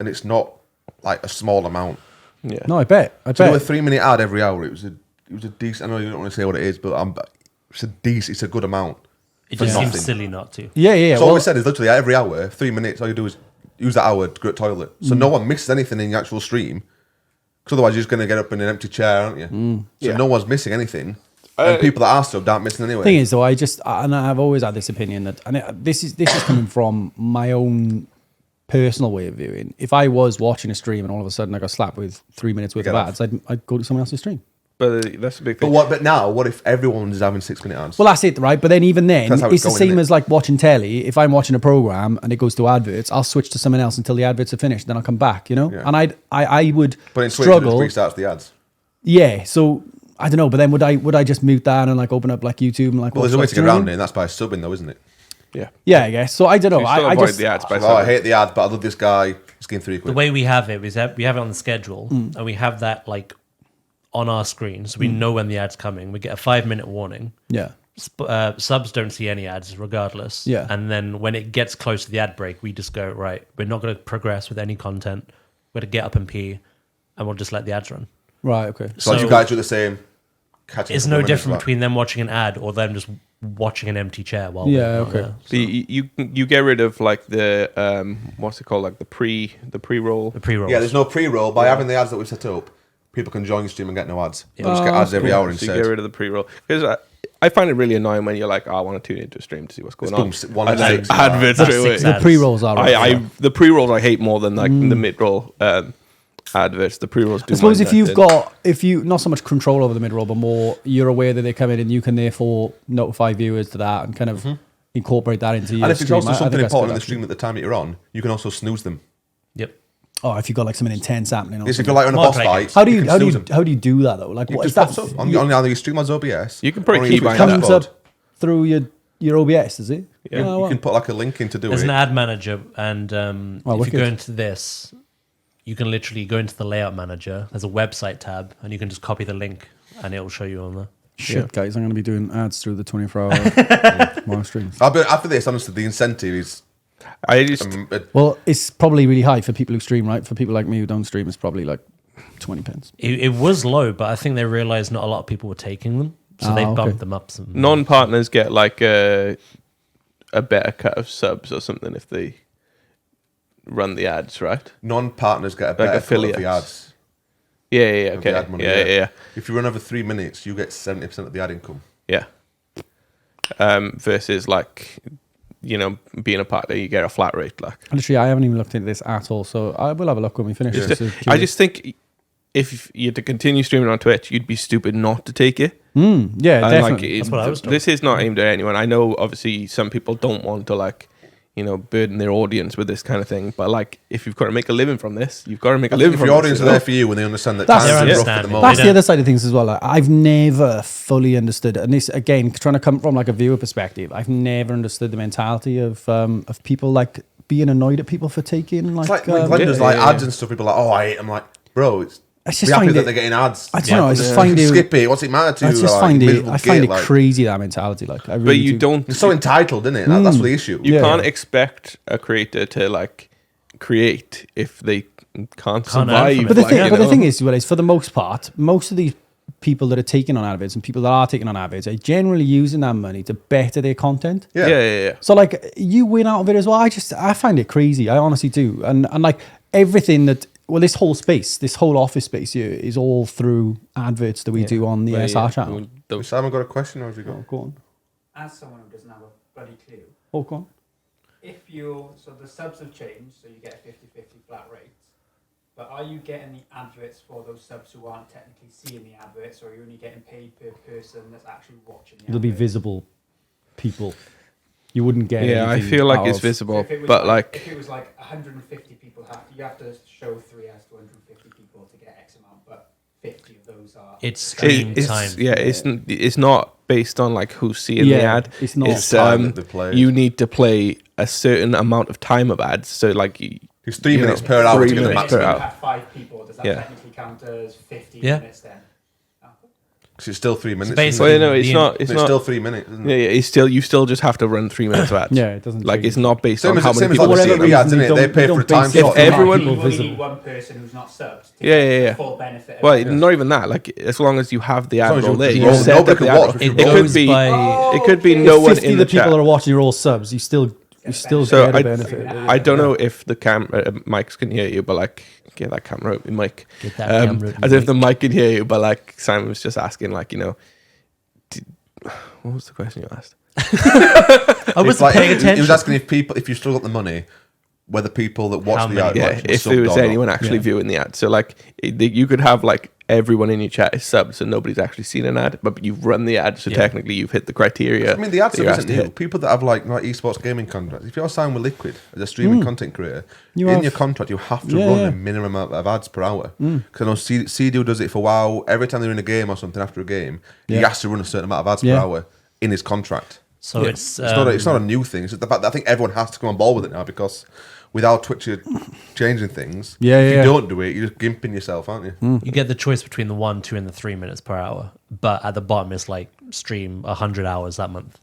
Speaker 4: and it's not like a small amount.
Speaker 1: Yeah.
Speaker 2: No, I bet.
Speaker 4: To do a 3-minute ad every hour, it was a decent. I know you don't want to say what it is, but it's a good amount.
Speaker 3: It
Speaker 4: For
Speaker 3: just
Speaker 4: nothing.
Speaker 3: seems silly not to.
Speaker 2: Yeah.
Speaker 4: So all we said is literally every hour, 3 minutes. All you do is use that hour to go to the toilet, so no one misses anything in the actual stream. Because otherwise, you're just going to get up in an empty chair, aren't you? So
Speaker 1: Yeah.
Speaker 4: no one's missing anything, and people that are subbed aren't missing anyway.
Speaker 2: Thing is, though, I've always had this opinion that, this is coming from my own personal way of viewing. If I was watching a stream and all of a sudden I got slapped with 3 minutes worth of
Speaker 4: Get off.
Speaker 2: ads, I'd go to someone else's stream.
Speaker 1: But that's a big thing.
Speaker 4: But now, what if everyone's having 6-minute ads?
Speaker 2: Well, that's it, right? But then even then,
Speaker 4: That's how
Speaker 2: it's
Speaker 4: it's
Speaker 2: the
Speaker 4: going,
Speaker 2: same
Speaker 4: isn't it?
Speaker 2: as like watching telly. If I'm watching a program and it goes to adverts, I'll switch to someone else until the adverts are finished. Then I'll come back,
Speaker 4: Yeah.
Speaker 2: And I would
Speaker 4: But in Twitch, it
Speaker 2: struggle.
Speaker 4: restarts the ads.
Speaker 2: Yeah, so I don't know. But then would I just move down and like open up like YouTube and like?
Speaker 4: Well,
Speaker 2: watch,
Speaker 4: there's a way
Speaker 2: like,
Speaker 4: to
Speaker 2: do
Speaker 4: get
Speaker 2: you know what I
Speaker 4: around it,
Speaker 2: mean?
Speaker 4: and that's by subbing, though, isn't it?
Speaker 1: Yeah.
Speaker 2: Yeah, I guess. So I don't know.
Speaker 1: You still
Speaker 2: I
Speaker 1: avoid
Speaker 2: just
Speaker 1: the ads by
Speaker 4: Oh, I
Speaker 1: subbing.
Speaker 4: hate the ad, but I love this guy. He's getting £3.
Speaker 3: The way we have it is that we have it on the schedule and we have that like on our screen, so we know when the ad's coming. We get a 5-minute warning.
Speaker 2: yeah.
Speaker 3: Subs don't see any ads regardless.
Speaker 2: Yeah.
Speaker 3: And then when it gets close to the ad break, we just go, right, we're not going to progress with any content. We're going to get up and pee and we'll just let the ads run.
Speaker 2: Right. Okay.
Speaker 4: So you guys do the same. Catching
Speaker 3: It's
Speaker 4: up
Speaker 3: no
Speaker 4: with them as
Speaker 3: different
Speaker 4: well.
Speaker 3: between them watching an ad or them just watching an empty chair while
Speaker 2: Yeah,
Speaker 3: we're not
Speaker 2: okay.
Speaker 3: there.
Speaker 1: So you get rid of like the what's it called, like the pre-roll.
Speaker 3: The pre-rolls.
Speaker 4: Yeah, there's no pre-roll. By having the ads that we've set up, people can join your stream and get no ads. They'll just get ads every hour
Speaker 1: So you
Speaker 4: instead.
Speaker 1: get rid of the pre-roll, because I find it really annoying when you're like, I want to tune into a stream to see what's going on.
Speaker 4: It's boom, one
Speaker 1: And
Speaker 4: to
Speaker 1: then
Speaker 4: six,
Speaker 1: adverts
Speaker 3: that's
Speaker 1: straight away.
Speaker 3: 6
Speaker 2: The
Speaker 3: ads.
Speaker 2: pre-rolls are. Right,
Speaker 1: The pre-rolls I hate more than like the mid-roll adverts. The pre-rolls do
Speaker 2: I suppose
Speaker 1: mind
Speaker 2: if you've
Speaker 1: that.
Speaker 2: got, not so much control over the mid-roll, but more you're aware that they're coming in, you can therefore notify viewers to that and kind of incorporate that into your
Speaker 4: And if it's
Speaker 2: stream.
Speaker 4: also
Speaker 2: I
Speaker 4: something
Speaker 2: think that's
Speaker 4: important in
Speaker 2: good,
Speaker 4: the stream at the time that you're on, you can also snooze them.
Speaker 3: Yep.
Speaker 2: actually. Oh, if you've got like something intense happening. Or
Speaker 4: Yes, if
Speaker 2: something.
Speaker 4: you're like on a
Speaker 3: More
Speaker 4: boss
Speaker 3: like
Speaker 4: fight,
Speaker 2: How do you
Speaker 4: can
Speaker 2: how do
Speaker 4: snooze
Speaker 2: you
Speaker 4: them.
Speaker 2: how do you do that though? Like,
Speaker 4: It
Speaker 2: what is
Speaker 4: just
Speaker 2: that?
Speaker 4: pops up on either your stream as OBS.
Speaker 1: You can probably
Speaker 4: or
Speaker 1: keep
Speaker 4: Twitch
Speaker 1: behind that.
Speaker 2: Comes
Speaker 4: dashboard.
Speaker 2: up through your OBS, does it?
Speaker 1: Yeah.
Speaker 2: Oh,
Speaker 4: You
Speaker 2: wow.
Speaker 4: can put like a link in to do
Speaker 3: There's
Speaker 4: it.
Speaker 3: an ad manager, and
Speaker 2: Oh,
Speaker 3: if
Speaker 2: wicked.
Speaker 3: you go into this, you can literally go into the layout manager. There's a website tab, and you can just copy the link, and it will show you on there.
Speaker 2: Shit, guys, I'm going to be doing ads through the 24-hour live streams.
Speaker 4: After this, honestly, the incentive is
Speaker 1: I just
Speaker 2: Well, it's probably really high for people who stream, right? For people like me who don't stream, it's probably like 20 pence.
Speaker 3: It was low, but I think they realized not a lot of people were taking them, so they
Speaker 2: okay.
Speaker 3: bumped them up some.
Speaker 1: non-partners get like a better cut of subs or something if they run the ads, right?
Speaker 4: non-partners get a better cut of
Speaker 1: affiliates.
Speaker 4: the ads.
Speaker 1: Yeah,
Speaker 4: of the
Speaker 1: okay.
Speaker 4: ad money,
Speaker 1: Yeah.
Speaker 4: If you run over 3 minutes, you get 70% of the ad income.
Speaker 1: Yeah. Versus like, being a partner, you get a flat rate. Like,
Speaker 2: Literally, I haven't even looked into this at all, so I will have a look when we finish.
Speaker 4: Yeah.
Speaker 2: Just to
Speaker 1: I
Speaker 2: curious.
Speaker 1: just think if you had to continue streaming on Twitch, you'd be stupid not to take it.
Speaker 2: yeah,
Speaker 1: And
Speaker 2: definitely.
Speaker 3: That's what I was told.
Speaker 1: This is not aimed at anyone. I know, obviously, some people don't want to burden their audience with this kind of thing. But like, if you've got to make a living from this, you've got to make a living
Speaker 4: If
Speaker 1: from
Speaker 4: your
Speaker 1: this.
Speaker 4: audience are there for you and they understand that
Speaker 2: That's-
Speaker 4: times
Speaker 3: They're
Speaker 4: are rough at the
Speaker 3: understanding.
Speaker 4: moment.
Speaker 2: That's
Speaker 3: They
Speaker 2: the
Speaker 3: don't-
Speaker 2: other side of things as well. Like, I've never fully understood, and this again, trying to come from like a viewer perspective, I've never understood the mentality of people like being annoyed at people for taking like.
Speaker 4: It's like when Glenn does like ads and stuff. People are like, oh, I hate. I'm like, bro, it's
Speaker 2: just
Speaker 4: be happy
Speaker 2: find
Speaker 4: that
Speaker 2: it-
Speaker 4: they're getting ads.
Speaker 2: I don't know. I just find it.
Speaker 4: Skip it. What's it matter to
Speaker 2: I
Speaker 4: you?
Speaker 2: just
Speaker 4: like,
Speaker 2: find it.
Speaker 4: miserable
Speaker 2: I find
Speaker 4: git,
Speaker 2: it
Speaker 4: like.
Speaker 2: crazy, that mentality. Like, I really
Speaker 1: But you
Speaker 2: do.
Speaker 1: don't.
Speaker 4: It's so entitled, isn't it? That's the issue.
Speaker 1: You
Speaker 2: Yeah.
Speaker 1: can't expect a creator to like create if they can't
Speaker 3: earn
Speaker 1: survive.
Speaker 3: from it.
Speaker 2: But the
Speaker 1: like,
Speaker 2: thing,
Speaker 1: you
Speaker 2: but the
Speaker 1: know?
Speaker 2: thing is, well, is for the most part, most of these people that are taking on adverts and people that are taking on adverts are generally using that money to better their content.
Speaker 1: yeah.
Speaker 2: So like, you win out of it as well. I find it crazy. I honestly do. And like everything that, well, this whole space, this whole office space here is all through adverts that we do on the
Speaker 1: Well,
Speaker 2: SR
Speaker 1: yeah,
Speaker 2: channel.
Speaker 1: well, those-
Speaker 4: Simon got a question, or have you got?
Speaker 2: Go on.
Speaker 5: As someone who doesn't have a bloody clue,
Speaker 2: Oh, go on.
Speaker 5: so the subs have changed, so you get a 50-50 flat rate. But are you getting the adverts for those subs who aren't technically seeing the adverts, or are you only getting paid per person that's actually watching the
Speaker 2: It'll be
Speaker 5: advert?
Speaker 2: visible people. You wouldn't get.
Speaker 1: Yeah, I
Speaker 2: anything
Speaker 1: feel like
Speaker 2: out
Speaker 1: it's
Speaker 2: of-
Speaker 5: So
Speaker 1: visible,
Speaker 5: if it was
Speaker 1: but
Speaker 5: if
Speaker 1: like,
Speaker 5: it was like 150 people, you have to show 3 ads to 150 people to get X amount, but 50 of those are.
Speaker 3: It's stream time.
Speaker 1: it's not based on like who's seeing the
Speaker 2: Yeah,
Speaker 1: ad.
Speaker 2: it's not.
Speaker 1: It's
Speaker 4: Time that they play.
Speaker 1: you need to play a certain amount of time of ads. So like,
Speaker 4: It's 3
Speaker 1: you
Speaker 4: minutes
Speaker 1: know,
Speaker 4: per hour
Speaker 1: 3
Speaker 4: to get the
Speaker 1: minutes
Speaker 4: maximum.
Speaker 1: per hour.
Speaker 5: Have 5 people. Does that
Speaker 1: Yeah.
Speaker 5: technically count as 50
Speaker 3: Yeah.
Speaker 5: minutes then?
Speaker 4: Because it's still 3 minutes.
Speaker 3: basically-
Speaker 4: isn't
Speaker 1: well,
Speaker 4: it?
Speaker 1: no, it's
Speaker 3: the-
Speaker 1: not.
Speaker 4: But
Speaker 1: It's
Speaker 4: it's
Speaker 1: not.
Speaker 4: still 3 minutes, isn't
Speaker 1: Yeah,
Speaker 4: it?
Speaker 1: you still just have to run 3 minutes of ads.
Speaker 2: Yeah, it doesn't.
Speaker 1: Like,
Speaker 2: change.
Speaker 1: it's not based
Speaker 4: Same
Speaker 1: on
Speaker 4: as
Speaker 1: how
Speaker 4: it-
Speaker 1: many
Speaker 4: same as
Speaker 1: people
Speaker 4: like
Speaker 1: are
Speaker 4: the
Speaker 1: seeing
Speaker 4: CB
Speaker 1: them.
Speaker 4: ads, isn't it?
Speaker 2: You
Speaker 4: They
Speaker 2: don't-
Speaker 4: pay
Speaker 2: you
Speaker 4: for a
Speaker 2: don't
Speaker 4: time
Speaker 2: base it
Speaker 4: slot.
Speaker 2: off
Speaker 1: If
Speaker 2: the
Speaker 1: everyone-
Speaker 2: people
Speaker 5: You only
Speaker 2: visible.
Speaker 5: need one person who's not subbed. to
Speaker 1: Yeah,
Speaker 5: get
Speaker 1: yeah,
Speaker 5: the
Speaker 1: yeah.
Speaker 5: full benefit. of
Speaker 1: Well,
Speaker 5: it.
Speaker 1: not even that. Like, as long as you have the ad
Speaker 4: long as
Speaker 1: roll
Speaker 4: you-
Speaker 1: there,
Speaker 4: you
Speaker 1: you
Speaker 4: roll-
Speaker 1: set
Speaker 4: nobody
Speaker 1: up the
Speaker 4: can
Speaker 1: ad
Speaker 4: watch
Speaker 1: roll.
Speaker 4: if you
Speaker 3: It
Speaker 4: roll.
Speaker 1: could
Speaker 3: goes
Speaker 1: be.
Speaker 3: by.
Speaker 1: It could be
Speaker 5: Okay.
Speaker 1: no
Speaker 2: If
Speaker 1: one
Speaker 2: 50
Speaker 1: in
Speaker 2: of
Speaker 1: the
Speaker 2: the people
Speaker 1: chat.
Speaker 2: that are watching are all subs. You still
Speaker 1: So
Speaker 2: get a
Speaker 1: I,
Speaker 2: benefit.
Speaker 1: I don't know if the mics can hear you, but like, get that camera up, mic.
Speaker 3: Get that camera up,
Speaker 1: As if
Speaker 3: mic.
Speaker 1: the mic can hear you, but like Simon was just asking, like, what was the question you asked?
Speaker 3: I
Speaker 4: It's
Speaker 3: wasn't
Speaker 4: like-
Speaker 3: paying
Speaker 4: He
Speaker 3: attention.
Speaker 4: was asking if you still got the money, whether people that watch
Speaker 3: How
Speaker 4: the
Speaker 3: many-
Speaker 4: ad,
Speaker 1: Yeah,
Speaker 4: like,
Speaker 1: if
Speaker 4: subbed
Speaker 1: there was
Speaker 4: or not.
Speaker 1: anyone actually
Speaker 2: Yeah.
Speaker 1: viewing the ad. So like, you could have like everyone in your chat is subs and nobody's actually seen an ad, but you've run the ad, so
Speaker 3: Yeah.
Speaker 1: technically you've hit the criteria.
Speaker 4: I mean, the ad
Speaker 1: that you're
Speaker 4: stuff
Speaker 1: asked
Speaker 4: isn't
Speaker 1: to
Speaker 4: new.
Speaker 1: hit.
Speaker 4: People that have like esports gaming contracts, if you're signed with Liquid as a streaming content creator, in your contract you have to
Speaker 2: Yeah,
Speaker 4: run
Speaker 2: yeah.
Speaker 4: a minimum amount of ads per hour. Because I know CDU does it for WoW. Every time they're in a game or something after a game, he
Speaker 2: Yeah.
Speaker 4: has to run a certain amount of ads
Speaker 2: Yeah.
Speaker 4: per hour in his contract.
Speaker 3: So it's
Speaker 4: It's not a new thing. It's just the fact that I think everyone has to come on board with it now because without Twitch changing things,
Speaker 2: Yeah,
Speaker 4: if
Speaker 2: yeah.
Speaker 4: you don't do it, you're just gimping yourself, aren't you?
Speaker 3: you get the choice between the 1, 2, and the 3 minutes per hour, but at the bottom it's like stream 100 hours that month.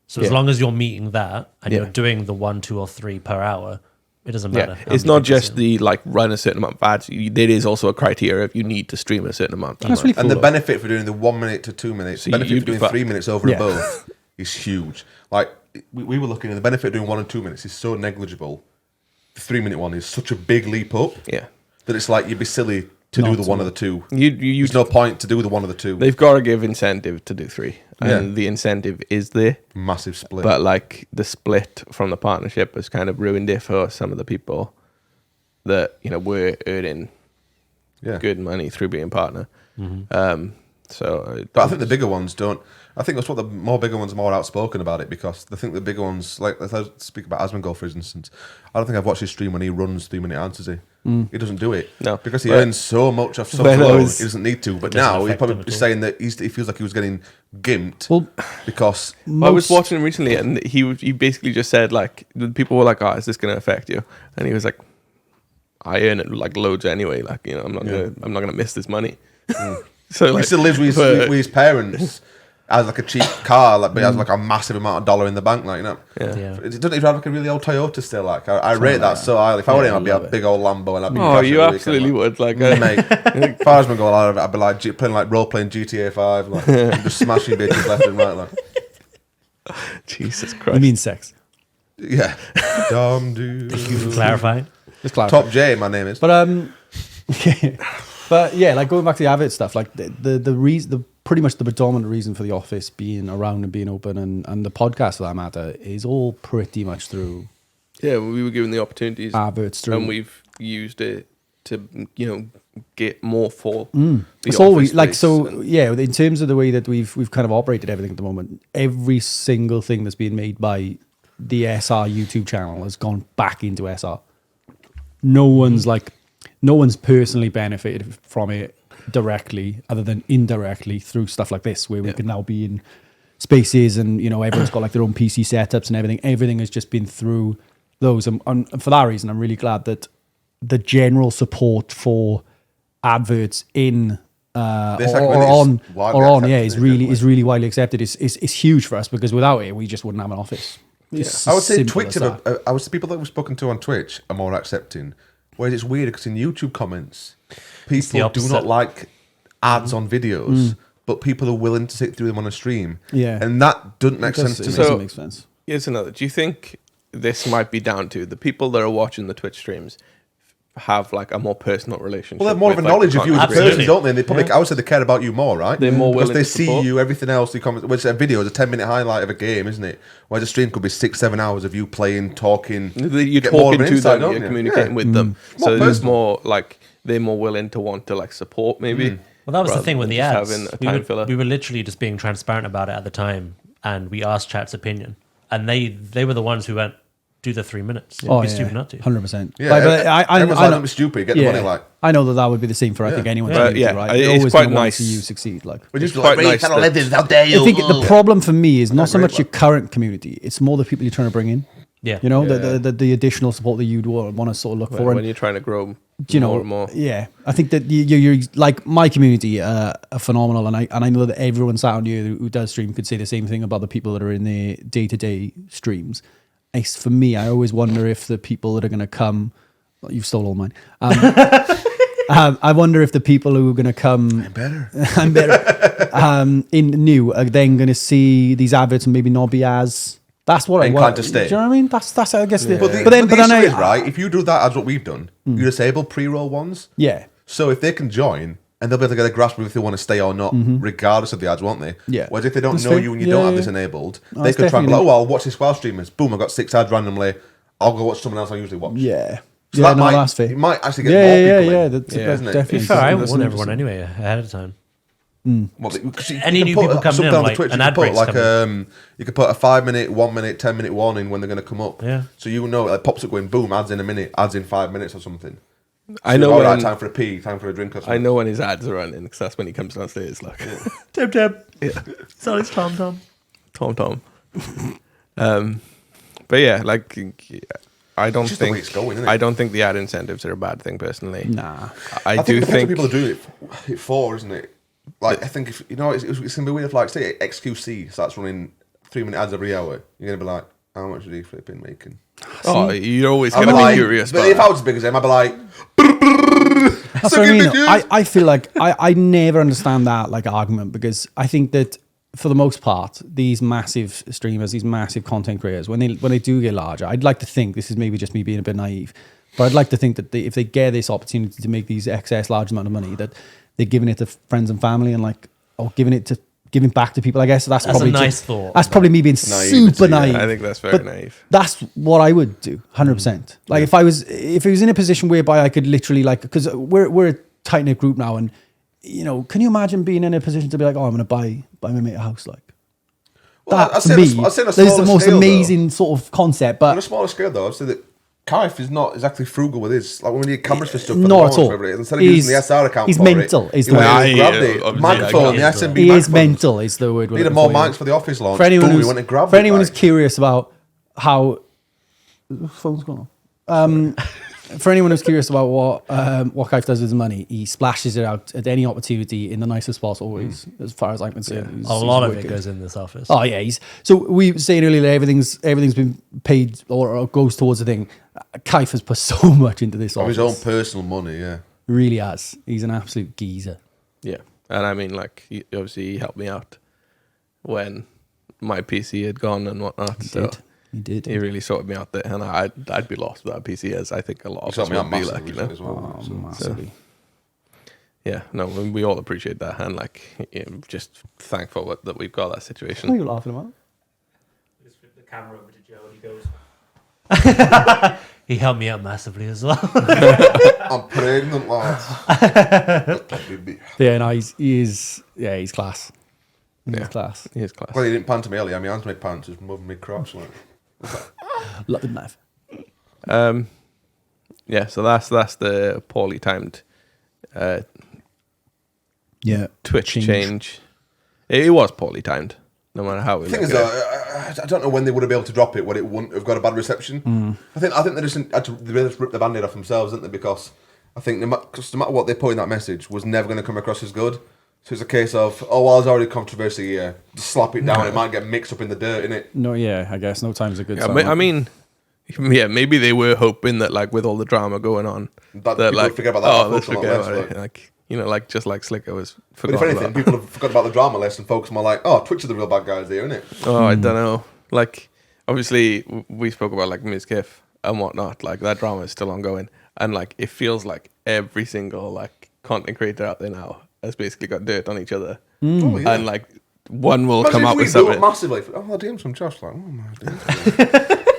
Speaker 3: So as
Speaker 1: Yeah.
Speaker 3: long as you're meeting that and
Speaker 1: Yeah.
Speaker 3: you're doing the 1, 2, or 3 per hour, it doesn't
Speaker 1: Yeah,
Speaker 3: matter. how
Speaker 1: it's
Speaker 3: many
Speaker 1: not
Speaker 3: people
Speaker 1: just
Speaker 3: see it.
Speaker 1: the like run a certain amount of ads. There is also a criteria if you need to stream a certain amount.
Speaker 2: That's really cool.
Speaker 4: And the
Speaker 2: though.
Speaker 4: benefit for doing the 1 minute to 2 minutes,
Speaker 1: So
Speaker 4: the benefit
Speaker 1: you'd
Speaker 4: for
Speaker 1: be
Speaker 4: doing
Speaker 1: fucked.
Speaker 4: 3 minutes over
Speaker 2: Yeah.
Speaker 4: and above is huge. Like we were looking at the benefit of doing 1 and 2 minutes is so negligible. The 3 minute one is such a big leap up
Speaker 1: Yeah,
Speaker 4: that it's like you'd be silly to
Speaker 2: Not
Speaker 4: do the
Speaker 2: to.
Speaker 4: one of the two.
Speaker 1: you
Speaker 4: There's no point to do the one of the two.
Speaker 1: they've got to give incentive to do 3, and
Speaker 4: Yeah.
Speaker 1: the incentive is there.
Speaker 4: Massive split.
Speaker 1: But like the split from the partnership has kind of ruined it for some of the people that were earning
Speaker 4: yeah.
Speaker 1: good money through being partner. So,
Speaker 4: But I think the bigger ones don't. I think that's what the more bigger ones are more outspoken about it, because I think the bigger ones, like let's speak about Asmongold for instance. I don't think I've watched his stream when he runs 3 minute answers. He doesn't do it.
Speaker 1: No.
Speaker 4: Because he
Speaker 1: But
Speaker 4: earns so much off subs
Speaker 1: when I
Speaker 4: alone,
Speaker 1: was-
Speaker 4: he doesn't need to. But
Speaker 3: doesn't
Speaker 4: now he's
Speaker 3: affect him
Speaker 4: probably
Speaker 3: at all.
Speaker 4: saying that he feels like he was getting gimped
Speaker 2: Well,
Speaker 4: because
Speaker 1: I was watching him recently, and he basically just said, like, the people were like, "Oh, is this going to affect you?" And he was like, "I earn it like loads anyway. Like, you know, I'm not gonna miss this money." So
Speaker 4: he
Speaker 1: like,
Speaker 4: still lives with
Speaker 1: but-
Speaker 4: his parents. Has like a cheap car, like, but he has like a massive amount of dollar in the bank, like, you know.
Speaker 1: Yeah.
Speaker 3: Yeah.
Speaker 4: Doesn't he drive like a really old Toyota still? Like, I rate that so highly. If I were him, I'd be a
Speaker 2: love it.
Speaker 4: big old Lambo, and I'd be
Speaker 1: Oh,
Speaker 4: crashing
Speaker 1: you
Speaker 4: every
Speaker 1: absolutely
Speaker 4: weekend,
Speaker 1: would. Like,
Speaker 4: like, mate. If I was going to go out, I'd be like playing like role playing GTA 5, like and just smashing bitches left and right, like.
Speaker 1: Jesus
Speaker 2: you
Speaker 1: Christ.
Speaker 2: mean sex?
Speaker 4: Yeah. Dumb dude.
Speaker 3: Clarifying.
Speaker 2: Just clarify.
Speaker 4: Top J, my name is.
Speaker 2: But but yeah, like going back to the Avid stuff, like the reason, pretty much the predominant reason for the office being around and being open, and the podcast for that matter, is all pretty much through
Speaker 1: Yeah, we were given the opportunities,
Speaker 2: adverts through.
Speaker 1: and we've used it to, you know, get more for
Speaker 2: It's
Speaker 1: the
Speaker 2: always
Speaker 1: office
Speaker 2: like
Speaker 1: space
Speaker 2: so.
Speaker 1: and-
Speaker 2: Yeah, in terms of the way that we've kind of operated everything at the moment, every single thing that's being made by the SR YouTube channel has gone back into SR. No one's personally benefited from it directly, other than indirectly through stuff like this, where we can now be in spaces, and you know, everyone's got like their own PC setups and everything. Everything has just been through those, and for that reason, I'm really glad that the general support for adverts in
Speaker 4: This
Speaker 2: or
Speaker 4: segment is
Speaker 2: on
Speaker 4: widely
Speaker 2: or on
Speaker 4: accepted,
Speaker 2: is
Speaker 4: definitely.
Speaker 2: really widely accepted. It's huge for us, because without it, we just wouldn't have an office. It's
Speaker 4: I would say
Speaker 2: simple
Speaker 4: Twitch,
Speaker 2: as that.
Speaker 4: I would say people that we've spoken to on Twitch are more accepting. Whereas it's weird because in YouTube comments, people do
Speaker 3: opposite.
Speaker 4: not like ads on videos, but people are willing to sit through them on a stream.
Speaker 2: Yeah.
Speaker 4: And that doesn't make sense to
Speaker 2: It
Speaker 4: me.
Speaker 2: doesn't
Speaker 1: So-
Speaker 2: make sense.
Speaker 1: Here's another. Do you think this might be down to the people that are watching the Twitch streams have like a more personal relationship?
Speaker 4: Well, they have more of a
Speaker 1: with, like,
Speaker 4: knowledge
Speaker 1: the
Speaker 4: of you as a
Speaker 1: content
Speaker 4: person,
Speaker 3: Absolutely.
Speaker 4: don't they? And they probably, I would say they care about you more, right?
Speaker 1: They're more
Speaker 4: because
Speaker 1: willing
Speaker 4: they
Speaker 1: to
Speaker 4: see
Speaker 1: support.
Speaker 4: you, everything else. They comment, which a video is a 10-minute highlight of a game, isn't it? Whereas a stream could be 6-7 hours of you playing, talking.
Speaker 1: You're
Speaker 4: get more of
Speaker 1: talking
Speaker 4: an
Speaker 1: to
Speaker 4: insight,
Speaker 1: them,
Speaker 4: don't
Speaker 1: you're
Speaker 4: you?
Speaker 1: communicating
Speaker 4: Yeah.
Speaker 1: with them.
Speaker 4: More
Speaker 1: So there's
Speaker 4: personal.
Speaker 1: more like they're more willing to want to like support maybe.
Speaker 3: Well, that was the
Speaker 1: rather
Speaker 3: thing with
Speaker 1: than
Speaker 3: the
Speaker 1: just
Speaker 3: ads.
Speaker 1: having a time filler.
Speaker 3: We were literally just being transparent about it at the time, and we asked chat's opinion, and they were the ones who went, "Do the 3 minutes." It'd be stupid not to.
Speaker 2: 100%.
Speaker 4: Yeah,
Speaker 2: But
Speaker 4: everyone's like,
Speaker 2: know,
Speaker 4: don't be stupid, get the money, like.
Speaker 2: I know that would be the same for I think anyone.
Speaker 1: But, yeah,
Speaker 2: right?
Speaker 1: it's
Speaker 2: They're always
Speaker 1: quite
Speaker 2: gonna wanna
Speaker 1: nice.
Speaker 2: see you succeed. Like,
Speaker 4: We're just
Speaker 1: It's
Speaker 4: like,
Speaker 1: quite nice
Speaker 4: fellow
Speaker 1: that-
Speaker 4: legends, how dare you?
Speaker 2: I think the problem for me is not so
Speaker 4: great,
Speaker 2: much your current community; it's more the people you're trying to bring in.
Speaker 3: Yeah.
Speaker 2: You know, the additional support that you'd want to sort of look for.
Speaker 1: when
Speaker 2: And,
Speaker 1: you're trying to grow
Speaker 2: you know,
Speaker 1: more and more.
Speaker 2: yeah, I think that you're like my community are phenomenal, and I know that everyone sat on here who does stream could say the same thing about the people that are in their day-to-day streams. For me, I always wonder if the people that are going to come, well, you've stole all mine. I wonder if the people who are going to come, I'm better, in new are then going to see these adverts and maybe not be as. That's what I
Speaker 4: Inclined
Speaker 2: want.
Speaker 4: to stay.
Speaker 2: Do you know what I mean? That's I guess.
Speaker 4: But the
Speaker 2: then
Speaker 4: issue
Speaker 2: I
Speaker 4: is, right, if you do that as what we've done, you disable pre-roll ones.
Speaker 2: yeah.
Speaker 4: So if they can join, and they'll be able to get a grasp of if they want to stay or not, regardless of the ads, won't they?
Speaker 2: Yeah.
Speaker 4: Whereas if they don't
Speaker 2: That's
Speaker 4: know
Speaker 2: fair.
Speaker 4: you and you
Speaker 2: Yeah,
Speaker 4: don't have
Speaker 2: yeah.
Speaker 4: this enabled, they
Speaker 2: that's
Speaker 4: could try and be like,
Speaker 2: definitely-
Speaker 4: oh, I'll watch this while streamers. Boom, I've got 6 ads randomly. I'll go watch someone else I usually watch.
Speaker 2: Yeah.
Speaker 4: So
Speaker 2: yeah,
Speaker 4: that
Speaker 2: no,
Speaker 4: might,
Speaker 2: that's fair.
Speaker 4: you might actually get
Speaker 2: Yeah,
Speaker 4: more
Speaker 2: yeah,
Speaker 4: people
Speaker 2: yeah.
Speaker 4: in.
Speaker 2: That's
Speaker 4: isn't it?
Speaker 2: definitely.
Speaker 3: Fair, I
Speaker 2: that's
Speaker 3: warn
Speaker 2: interesting.
Speaker 3: everyone anyway ahead of time.
Speaker 4: Well, because
Speaker 3: Any
Speaker 4: can
Speaker 3: new
Speaker 4: put
Speaker 3: people coming
Speaker 4: something
Speaker 3: in,
Speaker 4: on the
Speaker 3: like,
Speaker 4: Twitch,
Speaker 3: an
Speaker 4: you can
Speaker 3: ad
Speaker 4: put
Speaker 3: break's
Speaker 4: like
Speaker 3: coming.
Speaker 4: you could put a 5-minute, 1-minute, 10-minute warning when they're going to come up.
Speaker 3: Yeah.
Speaker 4: So you know, it pops up going boom, ads in a minute, ads in 5 minutes or something.
Speaker 1: I know
Speaker 4: All
Speaker 1: when
Speaker 4: right, time for a pee, time for a drink or something.
Speaker 1: I know when his ads are running because that's when he comes downstairs. Like
Speaker 3: Tab.
Speaker 1: Yeah.
Speaker 3: So it's Tom.
Speaker 1: Tom. But yeah, like I don't
Speaker 4: It's just the way
Speaker 1: think
Speaker 4: it's going, isn't it?
Speaker 1: I don't think the ad incentives are a bad thing personally.
Speaker 2: Nah.
Speaker 1: I
Speaker 4: think
Speaker 1: do
Speaker 4: it depends
Speaker 1: think
Speaker 4: what people do it for, isn't it? Like, I think if you know, it's gonna be weird if, like, say XQC starts running 3-minute ads every hour. You're gonna be like, how much did he flipping making?
Speaker 1: oh, you're always
Speaker 4: I'm
Speaker 1: gonna be
Speaker 4: like,
Speaker 1: curious.
Speaker 4: but
Speaker 1: But
Speaker 4: if I was as big as him, I'd be like,
Speaker 2: That's what I mean. I feel like I never understand that like argument, because I think that for the most part, these massive streamers, these massive content creators, when they do get larger, I'd like to think, this is maybe just me being a bit naive, but I'd like to think that if they get this opportunity to make these excess large amount of money, that they're giving it to friends and family, and like, or giving back to people. I guess that's probably
Speaker 3: a nice
Speaker 2: just,
Speaker 3: thought.
Speaker 2: That's probably me being
Speaker 4: Naivety,
Speaker 2: super
Speaker 4: yeah.
Speaker 2: naive.
Speaker 1: I think that's very
Speaker 2: But
Speaker 1: naive.
Speaker 2: That's what I would do, 100%. Like if it was in a position whereby I could literally, like, because we're a tight knit group now, and you know, can you imagine being in a position to be like, oh, I'm going to buy my mate a house? Like,
Speaker 4: Well,
Speaker 2: that to me, is the most amazing sort of concept.
Speaker 4: On a
Speaker 2: But
Speaker 4: smaller scale, though, I'd say that Kaif is not exactly frugal with his. Like when we need cameras for stuff, for
Speaker 2: not
Speaker 4: the
Speaker 2: at
Speaker 4: launch,
Speaker 2: all.
Speaker 4: whatever it is, instead of using the SR account
Speaker 2: he's
Speaker 4: for
Speaker 2: mental.
Speaker 4: it,
Speaker 2: Is
Speaker 4: he
Speaker 2: the
Speaker 4: went
Speaker 2: word.
Speaker 4: and grabbed
Speaker 1: Yeah,
Speaker 4: it.
Speaker 1: obviously,
Speaker 4: Microphone,
Speaker 3: I
Speaker 4: the
Speaker 3: get
Speaker 4: SMB
Speaker 2: He is
Speaker 4: microphone.
Speaker 2: mental. Is the word. we're
Speaker 4: Needed
Speaker 2: looking
Speaker 4: more
Speaker 2: for, yeah.
Speaker 4: mics for the office launch.
Speaker 2: For anyone
Speaker 4: Boom,
Speaker 2: who's
Speaker 4: he went and grabbed
Speaker 2: for
Speaker 4: it,
Speaker 2: anyone
Speaker 4: like.
Speaker 2: who's curious about how phone's going on. For anyone who's curious about what Kaif does with his money, he splashes it out at any opportunity in the nicest spots always, as far as I'm concerned. He's-
Speaker 3: A
Speaker 2: he's
Speaker 3: lot of it
Speaker 2: wicked.
Speaker 3: goes in this office.
Speaker 2: Oh yeah, so we were saying earlier that everything's been paid or goes towards the thing. Kaif has put so much into this
Speaker 4: Of
Speaker 2: office.
Speaker 4: his own personal money, yeah.
Speaker 2: Really has. He's an absolute geezer.
Speaker 1: Yeah, and I mean, like, he helped me out when my PC had gone and whatnot.
Speaker 2: He did.
Speaker 1: He really sorted me out there, and I'd be lost without PC, as I think a lot
Speaker 4: He
Speaker 1: of
Speaker 4: shot
Speaker 1: us
Speaker 4: me out
Speaker 1: would be,
Speaker 4: massively
Speaker 1: like, you know.
Speaker 4: as well.
Speaker 2: Oh,
Speaker 4: so.
Speaker 2: massively.
Speaker 1: Yeah, no, we all appreciate that, and like, just thankful that we've got that
Speaker 2: What are
Speaker 1: situation.
Speaker 2: you laughing about?
Speaker 5: Just flip the camera over to Joe and he goes,
Speaker 3: He helped me out massively as well.
Speaker 4: I'm pregnant, lads.
Speaker 2: Yeah, no, he's class. He's
Speaker 1: Yeah.
Speaker 2: class.
Speaker 1: He is class.
Speaker 4: Well, he didn't pant to me earlier. My hands made pants, just moving me crotch. Like.
Speaker 2: Love him, knife.
Speaker 1: Yeah, so that's the poorly timed
Speaker 2: Yeah.
Speaker 1: Twitch change. It was poorly timed, no matter how we
Speaker 4: The thing
Speaker 1: look
Speaker 4: is,
Speaker 1: at it.
Speaker 4: I don't know when they would have been able to drop it when it wouldn't have got a bad reception. I think they just had to they just rip the band-aid off themselves, didn't they? Because I think no matter what they put in that message was never going to come across as good. So it's a case of, oh, well, there's already controversy here. Just slap it down. It might get mixed up in the dirt, innit?
Speaker 2: No, yeah, I guess no time's a good
Speaker 1: Yeah,
Speaker 2: time.
Speaker 1: I mean, yeah, maybe they were hoping that, like, with all the drama going on,
Speaker 4: That
Speaker 1: that
Speaker 4: people
Speaker 1: like,
Speaker 4: would forget about that.
Speaker 1: oh,
Speaker 4: and
Speaker 1: let's
Speaker 4: focus on
Speaker 1: forget
Speaker 4: that
Speaker 1: about
Speaker 4: less,
Speaker 1: it. Like, you know, like, just like Slicker was
Speaker 4: But if
Speaker 1: forgotten
Speaker 4: anything,
Speaker 1: about.
Speaker 4: people have forgotten about the drama less and focus more like, oh, Twitch are the real bad guys here, innit?
Speaker 1: Oh, I don't know. Like, obviously, we spoke about, like, Ms. Kiff and whatnot. Like, that drama is still ongoing. And, like, it feels like every single, like, content creator out there now has basically got dirt on each other.
Speaker 4: Oh, yeah.
Speaker 1: And, like, one will
Speaker 4: Imagine
Speaker 1: come
Speaker 4: if
Speaker 1: out
Speaker 4: we
Speaker 1: with
Speaker 4: blew up
Speaker 1: something.
Speaker 4: massively. Oh, DM's from Josh. Like, oh, my DM's.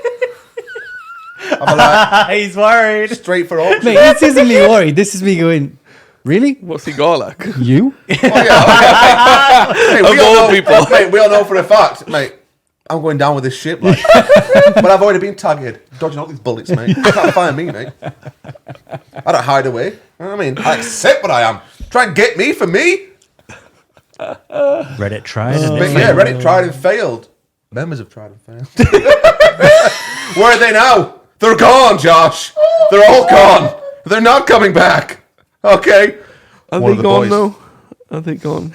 Speaker 4: I'm like,
Speaker 3: He's worried.
Speaker 4: straight for auction.
Speaker 2: Mate, this isn't me worried. This is me going, really?
Speaker 1: What's he got, like?
Speaker 2: You?
Speaker 4: Oh, yeah. Mate,
Speaker 1: Of
Speaker 4: we all
Speaker 1: all
Speaker 4: know,
Speaker 1: people.
Speaker 4: mate, we all know for a fact, mate, I'm going down with this ship, like. But I've already been tagged, dodging all these bullets, mate. You can't find me, mate. I don't hide away. You know what I mean? I accept what I am. Try and get me for me.
Speaker 3: Reddit tried. and
Speaker 4: But
Speaker 3: it
Speaker 4: yeah,
Speaker 3: failed.
Speaker 4: Reddit tried and failed. Members have tried and failed. Where are they now? They're gone, Josh. They're all gone. They're not coming back. Okay.
Speaker 1: Are
Speaker 4: One of
Speaker 1: they
Speaker 4: the
Speaker 1: gone,
Speaker 4: boys.
Speaker 1: though? Are they gone?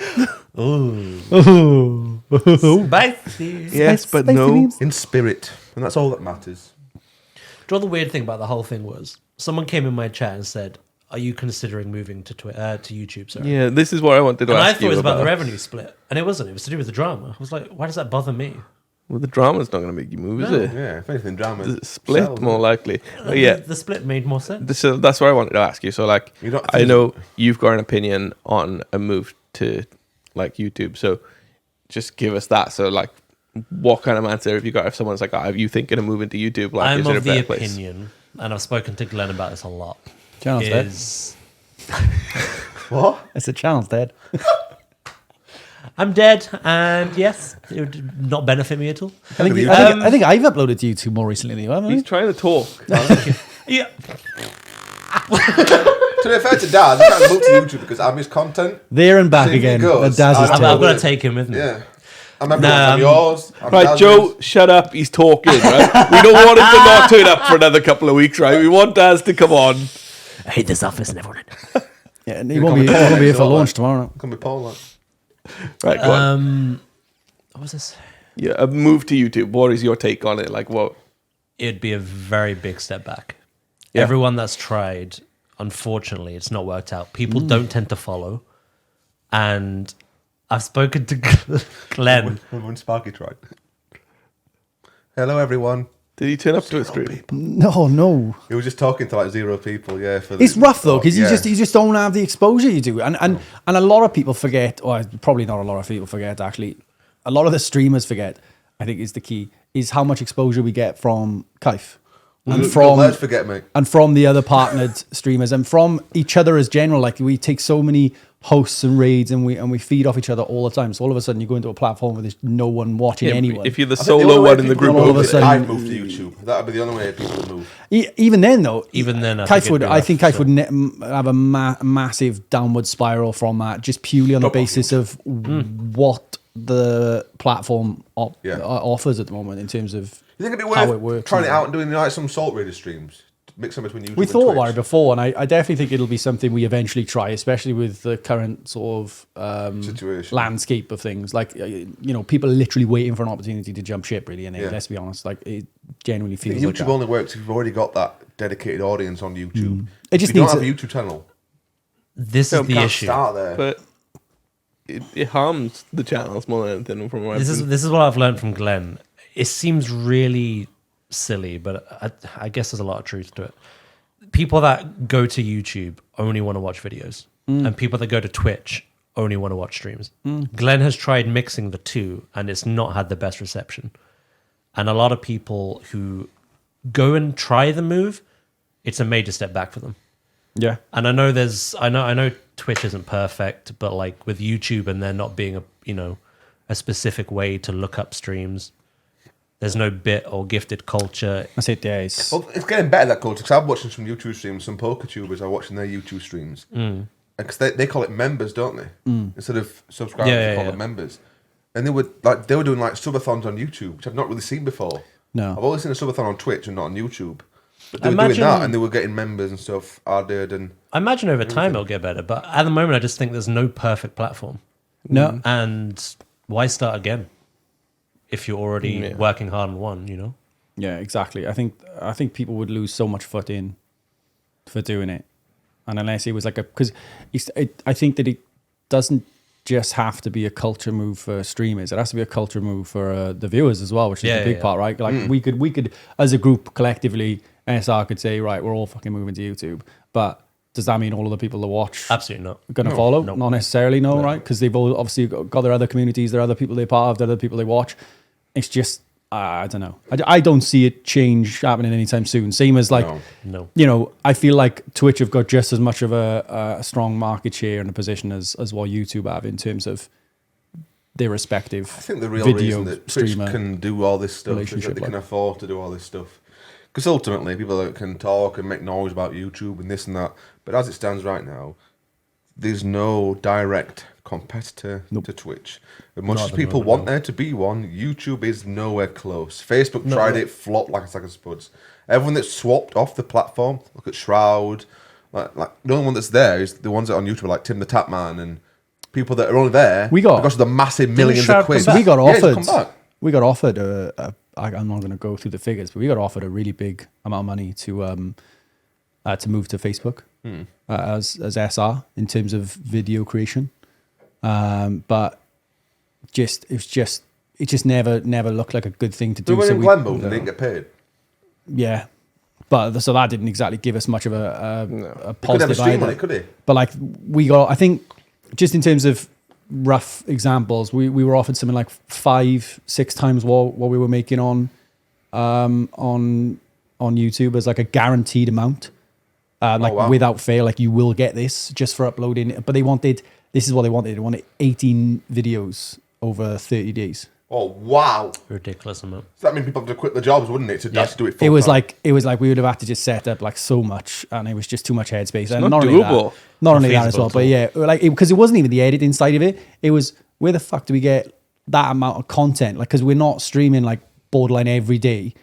Speaker 3: Spicy.
Speaker 1: Yes, but
Speaker 2: spicy
Speaker 1: no.
Speaker 2: memes.
Speaker 4: In spirit. And that's all that matters.
Speaker 3: Do you know the weird thing about the whole thing was? Someone came in my chat and said, "Are you considering moving to YouTube?" Sorry.
Speaker 1: Yeah, this is what I wanted to
Speaker 3: And I
Speaker 1: ask
Speaker 3: thought
Speaker 1: you
Speaker 3: it was about the revenue split, and it wasn't. It was to do with the drama. I was like, "Why does that bother me?"
Speaker 1: Well, the drama's not going to make you move, is
Speaker 3: No.
Speaker 1: it?
Speaker 4: Yeah, if anything, drama.
Speaker 1: The split,
Speaker 4: sells,
Speaker 1: more
Speaker 4: isn't
Speaker 1: likely. But yeah,
Speaker 3: the split made more sense.
Speaker 1: so that's what I wanted to ask you. So, like,
Speaker 4: You don't
Speaker 1: I
Speaker 4: think-
Speaker 1: know you've got an opinion on a move to, like, YouTube. So, just give us that. So, like, what kind of answer have you got if someone's like, are you thinking of moving to YouTube? Like,
Speaker 3: I'm
Speaker 1: is it a
Speaker 3: of the
Speaker 1: better place?
Speaker 3: opinion, and I've spoken to Glenn about this a lot.
Speaker 2: Channel's dead.
Speaker 3: Is
Speaker 4: What?
Speaker 2: It's a channel's dead.
Speaker 3: I'm dead, and yes, it would not benefit me at all.
Speaker 2: I think I've uploaded to YouTube more recently than you, haven't
Speaker 1: He's
Speaker 2: I?
Speaker 1: trying to talk.
Speaker 3: Yeah,
Speaker 4: To be fair to Daz, I can't move to YouTube because I miss content.
Speaker 2: There and back
Speaker 4: See, if he
Speaker 2: again.
Speaker 4: goes,
Speaker 2: Daz is
Speaker 4: I'll-
Speaker 3: I've
Speaker 2: terrible.
Speaker 3: got to take him with me.
Speaker 4: Yeah. I remember
Speaker 3: Nah,
Speaker 4: ones on yours. on
Speaker 1: Right,
Speaker 4: Daz's.
Speaker 1: Joe, shut up. He's talking, right? We don't want him to not turn up for another couple of weeks, right? We want Daz to come on.
Speaker 3: I hate this office and everyone.
Speaker 2: Yeah, and he won't be here for launch tomorrow.
Speaker 4: Come with Paul. Like.
Speaker 1: Right, go on.
Speaker 3: What was this?
Speaker 1: Yeah, a move to YouTube. What is your take on it? Like, what?
Speaker 3: It'd be a very big step back.
Speaker 1: Yeah.
Speaker 3: Everyone that's tried, unfortunately, it's not worked out. People don't tend to follow, and I've spoken to Glenn.
Speaker 4: Remember when Sparky tried? Hello, everyone.
Speaker 1: Did he turn up to a stream?
Speaker 2: No.
Speaker 4: He was just talking to like 0 people, yeah. For
Speaker 2: It's rough though because
Speaker 4: yeah.
Speaker 2: you just don't have the exposure you do, and a lot of people forget, or probably not a lot of people forget actually. A lot of the streamers forget. I think is the key is how much exposure we get from Kaif and
Speaker 4: Let's forget, mate.
Speaker 2: and from the other partnered streamers and from each other as general. Like we take so many hosts and raids, and we feed off each other all the time. So all of a sudden, you go into a platform where there's no one watching
Speaker 1: Yeah,
Speaker 2: anyone.
Speaker 1: if you're the
Speaker 4: I think the only
Speaker 1: solo
Speaker 4: way
Speaker 1: one in the
Speaker 4: people
Speaker 1: group,
Speaker 4: would
Speaker 2: all of a
Speaker 4: move is
Speaker 2: sudden-
Speaker 4: I'd move to YouTube. That would be the only way people would move.
Speaker 2: Even then, though,
Speaker 3: Even then, I
Speaker 2: Kaif
Speaker 3: think
Speaker 2: would.
Speaker 3: it'd be
Speaker 2: I think
Speaker 3: rough,
Speaker 2: Kaif would have a massive downward spiral from that, just purely on the
Speaker 4: Drop off
Speaker 2: basis of what the platform
Speaker 4: Yeah.
Speaker 2: offers at the moment in terms of
Speaker 4: You think it'd be
Speaker 2: how
Speaker 4: worth
Speaker 2: it works.
Speaker 4: trying it
Speaker 2: and-
Speaker 4: out and doing like some Salt Raider streams? Mix them between YouTube
Speaker 2: We
Speaker 4: and
Speaker 2: thought
Speaker 4: Twitch.
Speaker 2: about it before, and I definitely think it'll be something we eventually try, especially with the current sort of
Speaker 4: Situation.
Speaker 2: landscape of things. Like, people are literally waiting for an opportunity to jump ship, really. And
Speaker 4: Yeah.
Speaker 2: let's be honest, like, it genuinely feels
Speaker 4: YouTube
Speaker 2: like that.
Speaker 4: only works if you've already got that dedicated audience on YouTube.
Speaker 2: It just
Speaker 4: if you
Speaker 2: needs
Speaker 4: don't have
Speaker 2: a-
Speaker 4: a YouTube channel,
Speaker 3: This
Speaker 1: No,
Speaker 3: is the
Speaker 4: can't
Speaker 3: issue.
Speaker 4: start there.
Speaker 1: but it harms the channels more than anything. From what I've
Speaker 3: This is
Speaker 1: been-
Speaker 3: this is what I've learned from Glenn. It seems really silly, but I guess there's a lot of truth to it. People that go to YouTube only want to watch videos, and people that go to Twitch only want to watch streams. Glenn has tried mixing the two, and it's not had the best reception. And a lot of people who go and try the move, it's a major step back for them.
Speaker 2: Yeah.
Speaker 3: And I know Twitch isn't perfect, but like with YouTube and there not being a specific way to look up streams, there's no bit or gifted culture.
Speaker 2: I said, yeah, it's
Speaker 4: Well, it's getting better, that culture, because I'm watching some YouTube streams, some poker tubers are watching their YouTube streams. Because they call it members, don't they? Instead of subscribers,
Speaker 3: Yeah,
Speaker 4: they call
Speaker 3: yeah.
Speaker 4: them members. And they were doing like subathons on YouTube, which I've not really seen before.
Speaker 2: No.
Speaker 4: I've always seen a subathon on Twitch and not on YouTube. But they were
Speaker 3: Imagine-
Speaker 4: doing that, and they were getting members and stuff added. And
Speaker 3: I imagine over time it'll get better, but at the moment I just think there's no perfect platform.
Speaker 2: no.
Speaker 3: And why start again if you're already working hard on one?
Speaker 2: Yeah, exactly. I think people would lose so much foot in for doing it, and unless it was like because I think that it doesn't just have to be a culture move for streamers. It has to be a culture move for the viewers as well, which is the big part, right? Like we could as a group collectively, SR could say, right, we're all fucking moving to YouTube, but does that mean all of the people that watch
Speaker 3: Absolutely not.
Speaker 2: are going to follow?
Speaker 3: No.
Speaker 2: Not necessarily, no, right? Because they've all obviously got their other communities, their other people they're part of, their other people they watch. It's just, I don't know. I don't see it change happening anytime soon. Same as like,
Speaker 3: No.
Speaker 2: I feel like Twitch have got just as much of a strong market share and a position as what YouTube have in terms of their respective
Speaker 4: I think the real
Speaker 2: video
Speaker 4: reason that Twitch
Speaker 2: streamer
Speaker 4: can do all this stuff is that
Speaker 2: relationship,
Speaker 4: they can
Speaker 2: like.
Speaker 4: afford to do all this stuff. Because ultimately, people that can talk and make noise about YouTube and this and that, but as it stands right now, there's no direct competitor to Twitch. As much
Speaker 3: Not
Speaker 4: as
Speaker 3: at the
Speaker 4: people
Speaker 3: moment,
Speaker 4: want
Speaker 3: no.
Speaker 4: there to be one, YouTube is nowhere close. Facebook tried it, flopped like a sack of spuds. Everyone that's swapped off the platform, look at Shroud, like the only one that's there is the ones that are on YouTube, like Tim the Tap Man and people that are only there because of the massive millions
Speaker 3: Shroud
Speaker 4: of quid.
Speaker 3: come back?
Speaker 2: We got
Speaker 4: Yeah, he's
Speaker 2: offered.
Speaker 4: come back.
Speaker 2: We got offered I'm not going to go through the figures, but we got offered a really big amount of money to move to Facebook as SR in terms of video creation. But it just never looked like a good thing to do.
Speaker 4: So when
Speaker 2: So
Speaker 4: in Glen moved and didn't get paid.
Speaker 2: yeah, but so that didn't exactly give us much of a
Speaker 4: He could have a
Speaker 2: positive
Speaker 4: stream on
Speaker 2: either.
Speaker 4: it, could he?
Speaker 2: But like I think just in terms of rough examples, we were offered something like 5-6 times what we were making on YouTube as like a guaranteed amount,
Speaker 4: wow.
Speaker 2: without fail. Like you will get this just for uploading. But this is what they wanted. They wanted 18 videos over 30 days.
Speaker 4: Oh wow!
Speaker 3: Ridiculous amount.
Speaker 4: So that means people have to quit their jobs, wouldn't it, to actually do it full
Speaker 2: It was
Speaker 4: time?
Speaker 2: like we would have had to just set up like so much, and it was just too much headspace. And
Speaker 1: not
Speaker 2: only
Speaker 1: doable.
Speaker 2: that, not only that as
Speaker 3: feasible
Speaker 2: well,
Speaker 3: at
Speaker 2: but
Speaker 3: all.
Speaker 2: yeah, like because it wasn't even the editing side of it. It was where the fuck do we get that amount of content? Like because we're not streaming like borderline every day,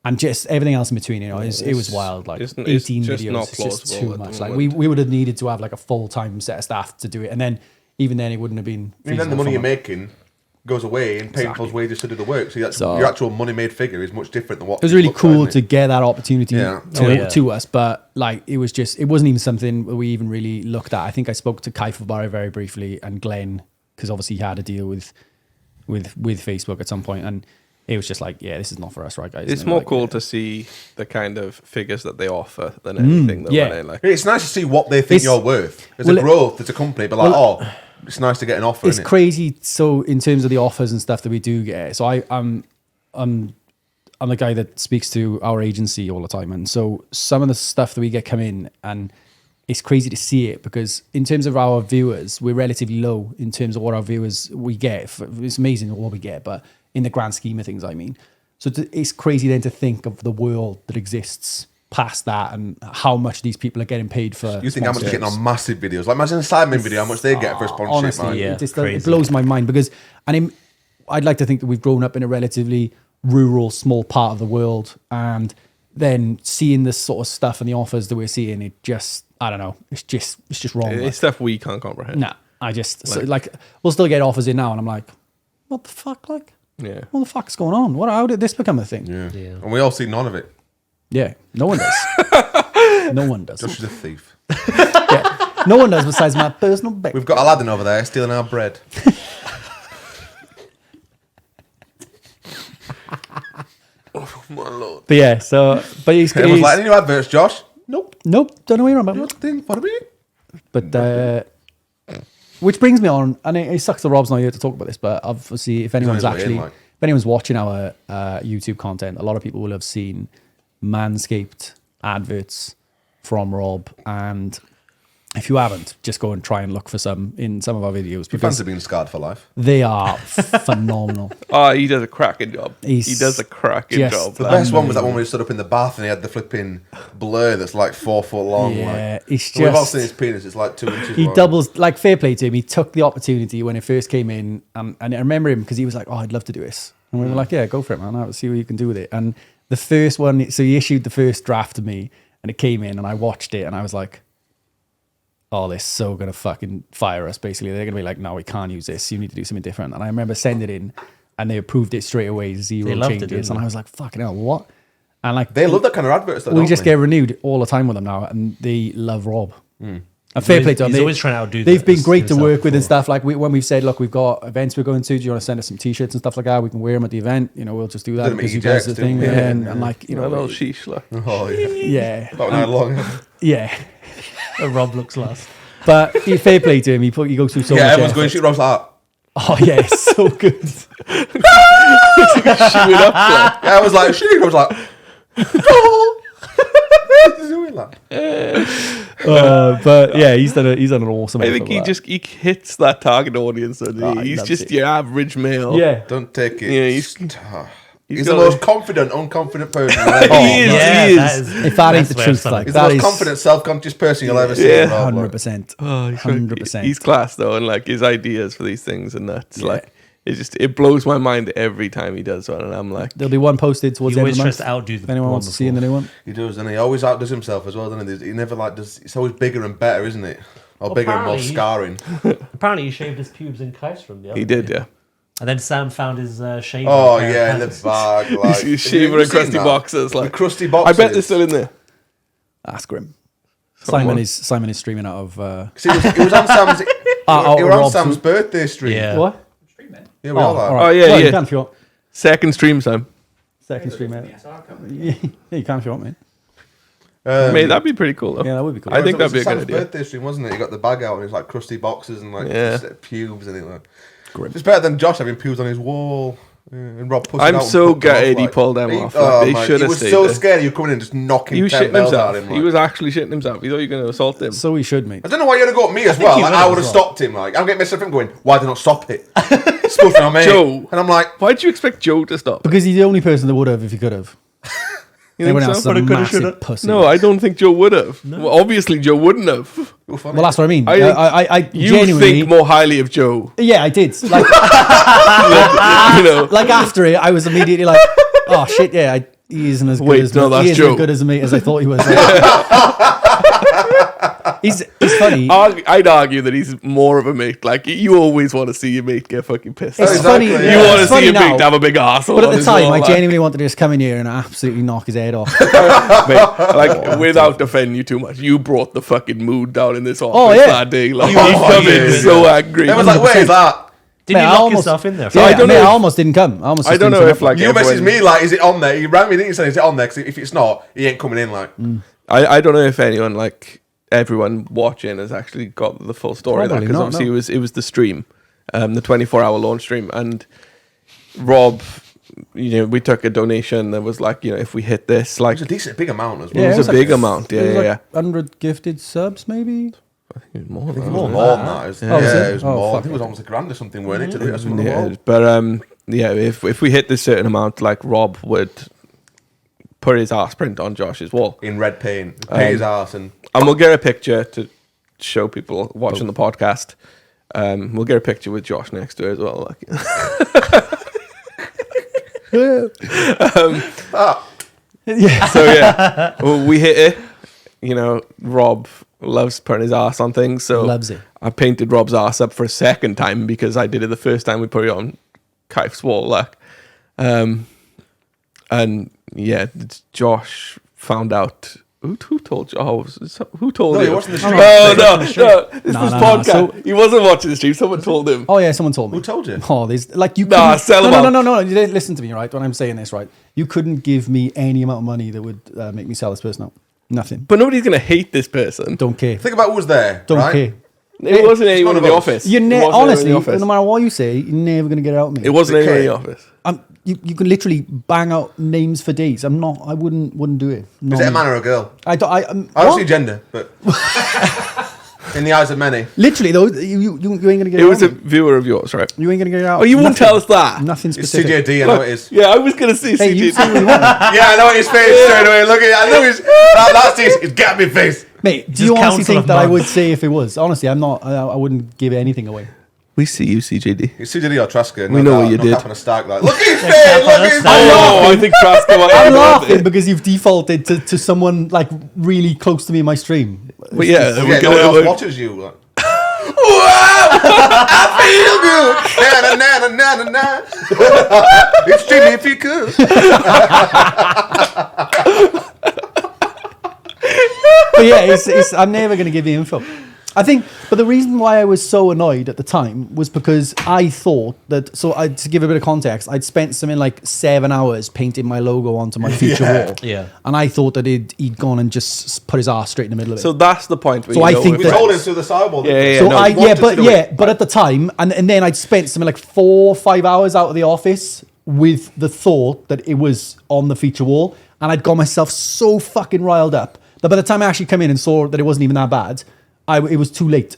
Speaker 2: and just everything else in between. It was wild. Like
Speaker 1: it's
Speaker 2: 18
Speaker 1: just
Speaker 2: videos
Speaker 1: not
Speaker 2: is just
Speaker 1: plausible
Speaker 2: too
Speaker 1: at the
Speaker 2: much. Like
Speaker 1: moment.
Speaker 2: we would have needed to have like a full time set of staff to do it, and then even then it wouldn't have been.
Speaker 4: I mean, then the
Speaker 2: feasible
Speaker 4: money
Speaker 2: from
Speaker 4: you're
Speaker 2: a-
Speaker 4: making goes away and paying people's wages to do the work. So, your actual money made figure is much different than what
Speaker 2: It was really
Speaker 4: looks
Speaker 2: cool
Speaker 4: like,
Speaker 2: to
Speaker 4: isn't it?
Speaker 2: get that opportunity
Speaker 4: Yeah.
Speaker 2: to us, but like it wasn't even something we even really looked at. I think I spoke to Kaif about it very briefly and Glenn, because obviously he had a deal with Facebook at some point, and it was just like, yeah, this is not for us, right, guys?
Speaker 1: It's
Speaker 2: And they were
Speaker 1: more
Speaker 2: like,
Speaker 1: cool
Speaker 2: yeah.
Speaker 1: to see the kind of figures that they offer than anything.
Speaker 2: yeah.
Speaker 1: Like,
Speaker 4: It's nice to see what they think
Speaker 2: It's-
Speaker 4: you're worth. As
Speaker 2: well,
Speaker 4: a growth, as a company, but like, it's nice to get an offer.
Speaker 2: It's
Speaker 4: Isn't it?
Speaker 2: crazy. So in terms of the offers and stuff that we do get, so I'm the guy that speaks to our agency all the time, and so some of the stuff that we get come in, and it's crazy to see it because in terms of our viewers, we're relatively low in terms of what our viewers we get. It's amazing what we get, but in the grand scheme of things, I mean. So it's crazy then to think of the world that exists past that and how much these people are getting paid for.
Speaker 4: You think how much they're getting on massive videos? Like imagine a Sidemen video, how much they get for a sponsorship.
Speaker 2: Honestly,
Speaker 4: Man.
Speaker 3: Yeah,
Speaker 2: it blows my mind because, I'd like to think that we've grown up in a relatively rural, small part of the world, and then seeing this sort of stuff and the offers that we're seeing, it just, I don't know, it's just wrong.
Speaker 1: It's stuff we can't comprehend.
Speaker 2: Nah, we'll still get offers in now, and I'm like, what the fuck, like,
Speaker 1: Yeah.
Speaker 2: what the fuck's going on? How did this become a thing?
Speaker 4: Yeah. And we all see none of it.
Speaker 2: Yeah, no one does. No one does.
Speaker 4: Josh is a thief.
Speaker 2: Yeah, no one does besides my personal bank.
Speaker 4: We've got Aladdin over there stealing our bread.
Speaker 1: Oh my lord.
Speaker 2: But yeah, but he's
Speaker 4: Everyone's like, any new adverts, Josh? Nope.
Speaker 2: don't know where I'm at.
Speaker 4: Nothing for me.
Speaker 2: But which brings me on, and it sucks that Rob's not here to talk about this. But obviously, if anyone's
Speaker 4: on his way in,
Speaker 2: actually,
Speaker 4: like.
Speaker 2: if anyone's watching our YouTube content, a lot of people will have seen Manscaped adverts from Rob, and if you haven't, just go and try and look for some in some of our videos
Speaker 4: Your fans
Speaker 2: because
Speaker 4: have been scarred for life.
Speaker 2: they are phenomenal.
Speaker 1: Oh, he does a cracking job.
Speaker 2: He's
Speaker 1: He does a cracking
Speaker 2: just
Speaker 1: job.
Speaker 4: The
Speaker 1: like.
Speaker 4: best one was that one where he stood up in the bath and he had the flipping blur that's like 4 foot long.
Speaker 2: Yeah,
Speaker 4: like.
Speaker 2: it's
Speaker 4: We've all
Speaker 2: just
Speaker 4: seen his penis. It's like 2 inches
Speaker 2: he
Speaker 4: long.
Speaker 2: doubles, like, fair play to him. He took the opportunity when it first came in, and I remember him because he was like, "Oh, I'd love to do this," and we were like, "Yeah, go for it, man. I'll see what you can do with it." And the first one, so he issued the first draft to me, and it came in, and I watched it, and I was like, "Oh, they're so gonna fucking fire us." Basically, they're gonna be like, "No, we can't use this. You need to do something different." And I remember sending it in, and they approved it straight away, zero
Speaker 3: They loved it,
Speaker 2: changes,
Speaker 3: didn't
Speaker 2: and
Speaker 3: they?
Speaker 2: I was like, "Fucking hell, what?" And like
Speaker 4: They love that kind of adverts, though,
Speaker 2: we
Speaker 4: don't
Speaker 2: just
Speaker 4: they?
Speaker 2: get renewed all the time with them now, and they love Rob. And fair play to them.
Speaker 3: He's always trying to outdo
Speaker 2: They've been great to
Speaker 3: himself
Speaker 2: work with and
Speaker 3: before.
Speaker 2: stuff. Like when we've said, look, we've got events we're going to. Do you want to send us some T-shirts and stuff like that? We can wear them at the event. You know, we'll just do that
Speaker 4: Did them
Speaker 2: because
Speaker 4: at
Speaker 2: you guys
Speaker 4: EJX,
Speaker 2: are the thing.
Speaker 4: didn't we?
Speaker 2: Yeah, and like, you
Speaker 1: A
Speaker 2: know,
Speaker 1: little sheesh, like.
Speaker 4: Oh, yeah.
Speaker 2: yeah,
Speaker 4: About an hour long.
Speaker 2: yeah.
Speaker 3: Rob looks last.
Speaker 2: But fair play to him. He goes through so
Speaker 4: Yeah,
Speaker 2: much
Speaker 4: everyone's
Speaker 2: effort.
Speaker 4: going, shoot Rob's like that.
Speaker 2: Oh yeah, it's so good.
Speaker 1: Shoot up, like.
Speaker 4: Yeah, I was like, shoot. I was like, What's he doing, like?
Speaker 2: But yeah, he's done an awesome.
Speaker 1: I
Speaker 2: effort
Speaker 1: think
Speaker 2: with that.
Speaker 1: he hits that target audience. And
Speaker 2: he
Speaker 1: he's
Speaker 2: loves
Speaker 1: just
Speaker 2: it.
Speaker 1: your average male.
Speaker 2: Yeah.
Speaker 4: Don't take it.
Speaker 1: Yeah,
Speaker 4: He's
Speaker 1: got
Speaker 4: the most
Speaker 1: a-
Speaker 4: confident, unconfident person.
Speaker 1: He is.
Speaker 3: Yeah,
Speaker 1: he
Speaker 3: that
Speaker 1: is.
Speaker 3: is
Speaker 2: If that ain't
Speaker 3: best
Speaker 2: the
Speaker 3: way of
Speaker 2: truth,
Speaker 3: summing
Speaker 2: like
Speaker 4: He's
Speaker 3: it.
Speaker 4: the
Speaker 2: that
Speaker 4: most
Speaker 2: is
Speaker 4: confident, self-conscious person you'll ever see
Speaker 1: Yeah.
Speaker 4: in Rob, like.
Speaker 2: 100%.
Speaker 1: Oh, he's
Speaker 2: 100%.
Speaker 1: He's class though, and like his ideas for these things and that's
Speaker 2: Yeah.
Speaker 1: like it blows my mind every time he does one, and I'm like,
Speaker 2: There'll be one posted towards
Speaker 3: He
Speaker 2: the end
Speaker 3: always
Speaker 2: of the
Speaker 3: tries
Speaker 2: month.
Speaker 3: to outdo the
Speaker 2: If anyone
Speaker 3: one
Speaker 2: wants to see in the
Speaker 3: before.
Speaker 2: new one.
Speaker 4: He does, and he always outdoes himself as well, doesn't he? He never like does. It's always bigger and better, isn't it? Or
Speaker 3: Well,
Speaker 4: bigger and more
Speaker 3: apparently-
Speaker 4: scarring.
Speaker 3: Apparently, he shaved his pubes in Kystrom the other
Speaker 1: he did,
Speaker 3: day.
Speaker 1: yeah.
Speaker 3: And then Sam found his shaver.
Speaker 4: Oh
Speaker 3: in a pair of
Speaker 4: yeah, in the
Speaker 3: pants.
Speaker 4: bag, like
Speaker 1: He's shaver and crusty boxes,
Speaker 4: The
Speaker 1: like
Speaker 4: crusty
Speaker 1: I
Speaker 4: boxes.
Speaker 1: bet they're still in there.
Speaker 2: Ask him.
Speaker 1: Someone.
Speaker 2: Simon is streaming out of.
Speaker 4: 'Cause it was on Sam's. It
Speaker 2: oh,
Speaker 4: was on
Speaker 2: Rob's
Speaker 4: Sam's
Speaker 2: too.
Speaker 4: birthday stream.
Speaker 3: Yeah.
Speaker 2: What?
Speaker 5: Streaming.
Speaker 4: Yeah, we all are.
Speaker 2: all right.
Speaker 1: Oh, yeah,
Speaker 2: well,
Speaker 1: yeah.
Speaker 2: You can if you want.
Speaker 1: Second stream time.
Speaker 2: Second stream, mate.
Speaker 5: Yes, I'll come.
Speaker 2: Yeah, you can if you want, mate.
Speaker 1: Mate, that'd be pretty cool though.
Speaker 2: Yeah, that would be cool.
Speaker 1: I think
Speaker 4: It was
Speaker 1: that'd be a good
Speaker 4: Sam's
Speaker 1: idea.
Speaker 4: birthday stream, wasn't it? He got the bag out and it's like crusty boxes and like
Speaker 1: Yeah.
Speaker 4: just pubes and it. Like.
Speaker 2: Grim.
Speaker 4: It's better than Josh having pubes on his wall. Yeah, and Rob pushing
Speaker 1: I'm
Speaker 4: out and
Speaker 1: so
Speaker 4: put them off,
Speaker 1: gutted he
Speaker 4: like-
Speaker 1: pulled them off, like,
Speaker 4: Oh,
Speaker 1: they
Speaker 4: man,
Speaker 1: should
Speaker 4: he
Speaker 1: have
Speaker 4: was
Speaker 1: stayed
Speaker 4: so
Speaker 1: there.
Speaker 4: scared you were coming in and just knocking
Speaker 1: He was
Speaker 4: 10
Speaker 1: shitting
Speaker 4: bells
Speaker 1: himself.
Speaker 4: at him.
Speaker 1: He
Speaker 4: like.
Speaker 1: was actually shitting himself. He thought you were going to assault him.
Speaker 2: So he should, mate.
Speaker 4: I don't know why you're gonna go at me as well.
Speaker 3: he
Speaker 4: Like,
Speaker 3: would
Speaker 4: I
Speaker 3: as
Speaker 4: would have
Speaker 3: well.
Speaker 4: stopped him. Like I'm getting myself in going, why did I not stop it? Supposed to be on me.
Speaker 1: Joe.
Speaker 4: And I'm like,
Speaker 1: Why do you expect Joe to stop?
Speaker 2: Because he's the only person that would have if he could have.
Speaker 1: You think
Speaker 2: Everyone
Speaker 1: so?
Speaker 2: else is a
Speaker 3: Coulda, coulda,
Speaker 2: massive
Speaker 3: shoulda.
Speaker 2: pussy.
Speaker 1: No, I don't think Joe would have. Well, obviously, Joe wouldn't have.
Speaker 4: you're funny.
Speaker 2: Well, that's what I mean.
Speaker 1: I think
Speaker 2: I
Speaker 1: You
Speaker 2: genuinely.
Speaker 1: think more highly of Joe.
Speaker 2: Yeah, I did. Like,
Speaker 1: You know,
Speaker 2: like after it, I was immediately like, "Oh shit, yeah, he isn't as good
Speaker 1: Wait,
Speaker 2: as
Speaker 1: no,
Speaker 2: me.
Speaker 1: that's
Speaker 2: He isn't
Speaker 1: Joe.
Speaker 2: as good as me as I thought he was." he's funny.
Speaker 1: I'd argue that he's more of a mate. Like, you always want to see your mate get fucking pissed.
Speaker 2: It's
Speaker 1: off.
Speaker 2: funny.
Speaker 4: Exactly,
Speaker 1: You
Speaker 4: yeah.
Speaker 1: want to
Speaker 2: It's
Speaker 1: see
Speaker 2: funny
Speaker 1: your
Speaker 2: now,
Speaker 1: mate have a big arsehole.
Speaker 2: but
Speaker 1: on
Speaker 2: at the
Speaker 1: his
Speaker 2: time,
Speaker 1: wall,
Speaker 2: I
Speaker 1: like.
Speaker 2: genuinely wanted to just come in here and absolutely knock his head off.
Speaker 1: Mate, like, without defending you too much, you brought the fucking mood down in this office
Speaker 2: yeah.
Speaker 1: that day. Like,
Speaker 3: Oh,
Speaker 1: you come
Speaker 3: yeah,
Speaker 1: in
Speaker 3: yeah.
Speaker 1: so angry.
Speaker 4: I was like, where is that?
Speaker 3: Didn't
Speaker 2: Mate,
Speaker 3: you
Speaker 2: I
Speaker 3: lock
Speaker 2: almost-
Speaker 3: yourself in there?
Speaker 2: Yeah,
Speaker 1: I don't know
Speaker 2: I
Speaker 1: if-
Speaker 2: almost didn't come. I almost
Speaker 1: I
Speaker 2: just
Speaker 1: don't
Speaker 2: didn't
Speaker 1: know
Speaker 2: turn
Speaker 1: if,
Speaker 2: up.
Speaker 1: like,
Speaker 4: You
Speaker 1: everyone-
Speaker 4: messaged me like, is it on there? You rang me, didn't you? Say, is it on there? Because if it's not, he ain't coming in. Like,
Speaker 1: I don't know if anyone, like, everyone watching has actually got the full story of that,
Speaker 2: Probably
Speaker 1: because
Speaker 2: not,
Speaker 1: obviously
Speaker 2: no.
Speaker 1: it was the stream, the 24-hour launch stream, and Rob we took a donation that was like, if we hit this, like,
Speaker 4: It's a decent big amount as
Speaker 1: it
Speaker 4: well.
Speaker 2: Yeah,
Speaker 1: was a big amount.
Speaker 2: It was
Speaker 1: Yeah,
Speaker 2: like 100 gifted subs, maybe.
Speaker 1: More
Speaker 4: It
Speaker 1: than
Speaker 4: was
Speaker 1: that.
Speaker 4: more than that.
Speaker 2: Oh,
Speaker 4: Yeah,
Speaker 2: was it?
Speaker 4: it was
Speaker 2: Oh,
Speaker 4: more. I
Speaker 2: fuck.
Speaker 4: think it was almost $1,000 or something, weren't it? To do it or something on the
Speaker 1: Yeah,
Speaker 4: wall.
Speaker 1: but if we hit this certain amount, like Rob would put his arse print on Josh's wall,
Speaker 4: In red paint. Paint his arse and
Speaker 1: we'll get a picture to show people watching the podcast. We'll get a picture with Josh next to it as well. Like.
Speaker 2: Yeah.
Speaker 1: So yeah, well, we hit it. Rob loves putting his arse on things, so
Speaker 2: Loves it.
Speaker 1: I painted Rob's arse up for a second time because I did it the first time we put it on Kaif's wall. Like, and yeah, Josh found out. Who told you? Who told
Speaker 4: No,
Speaker 1: you?
Speaker 4: he wasn't the stream.
Speaker 1: No. This
Speaker 2: No,
Speaker 1: was
Speaker 2: no, no.
Speaker 1: podcast.
Speaker 2: So-
Speaker 1: He wasn't watching the stream. Someone told him.
Speaker 2: Oh yeah, someone told me.
Speaker 4: Who told you?
Speaker 2: Oh, there's like you.
Speaker 1: Nah,
Speaker 2: couldn't-
Speaker 1: sell 'em
Speaker 2: no,
Speaker 1: out.
Speaker 2: no. You didn't listen to me, right? When I'm saying this, right? You couldn't give me any amount of money that would make me sell this person out. Nothing.
Speaker 1: But nobody's gonna hate this person.
Speaker 2: Don't care.
Speaker 4: Think about who was there.
Speaker 2: Don't
Speaker 4: right?
Speaker 2: care.
Speaker 1: It wasn't anyone in
Speaker 4: none
Speaker 1: the
Speaker 4: of us.
Speaker 1: office.
Speaker 2: You
Speaker 1: It wasn't anyone
Speaker 2: honestly,
Speaker 1: in the office.
Speaker 2: no matter what you say, you're never gonna get it out of me.
Speaker 1: It wasn't anyone in the
Speaker 4: Okay.
Speaker 1: office.
Speaker 2: You can literally bang out names for days. I wouldn't do it.
Speaker 4: Is it a man or a girl?
Speaker 2: I don't.
Speaker 4: I don't
Speaker 2: what?
Speaker 4: see gender, but in the eyes of many.
Speaker 2: Literally though, you ain't gonna get it.
Speaker 1: It was
Speaker 2: out
Speaker 1: a
Speaker 2: of me.
Speaker 1: viewer of yours, right?
Speaker 2: You ain't gonna get it out.
Speaker 1: Oh, you won't
Speaker 2: Nothing.
Speaker 1: tell us that.
Speaker 2: Nothing
Speaker 4: It's
Speaker 2: specific.
Speaker 4: CJD, I know it is.
Speaker 1: Yeah, I was gonna say
Speaker 2: Hey, you say
Speaker 1: CJD.
Speaker 2: what you want.
Speaker 4: Yeah, I know his face straight away. Look at it. I know his. That's his got me face.
Speaker 2: Mate, do
Speaker 3: Just
Speaker 2: you honestly
Speaker 3: council
Speaker 2: think
Speaker 3: of
Speaker 2: that I would
Speaker 3: months.
Speaker 2: say if it was? Honestly, I'm not. I wouldn't give anything away.
Speaker 1: We see you, CJD.
Speaker 4: It's CJD or Traska.
Speaker 1: We know what you did.
Speaker 4: Up on a stack like, look at his
Speaker 3: Cap
Speaker 4: face.
Speaker 3: on
Speaker 4: Look
Speaker 3: a
Speaker 4: at his
Speaker 3: stack.
Speaker 4: face.
Speaker 1: Oh, I think Traska was.
Speaker 2: I'm laughing because you've defaulted to someone like really close to me in my stream.
Speaker 1: But yeah,
Speaker 4: Yeah,
Speaker 1: we're
Speaker 4: no one else
Speaker 1: gonna,
Speaker 4: watches you. Like, wow, I feel good. Na na na na na. It's Jimmy if you could.
Speaker 2: But yeah, I'm never going to give the info. I think, but the reason why I was so annoyed at the time was because I thought that, to give a bit of context, I'd spent something like 7 hours painting my logo onto my feature wall.
Speaker 3: Yeah.
Speaker 2: And I thought that he'd gone and just put his ass straight in the middle of it.
Speaker 1: So that's the point. Where
Speaker 2: So
Speaker 1: you
Speaker 2: I
Speaker 1: know
Speaker 2: think
Speaker 1: we're
Speaker 4: We
Speaker 2: that-
Speaker 4: told him
Speaker 1: friends.
Speaker 4: through the sideboard.
Speaker 1: Yeah.
Speaker 2: So
Speaker 1: no,
Speaker 2: I
Speaker 1: he
Speaker 2: but at the time, and then I'd spent something like 4 or 5 hours out of the office with the thought that it was on the feature wall, and I'd got myself so fucking riled up that by the time I actually come in and saw that it wasn't even that bad, it was too late.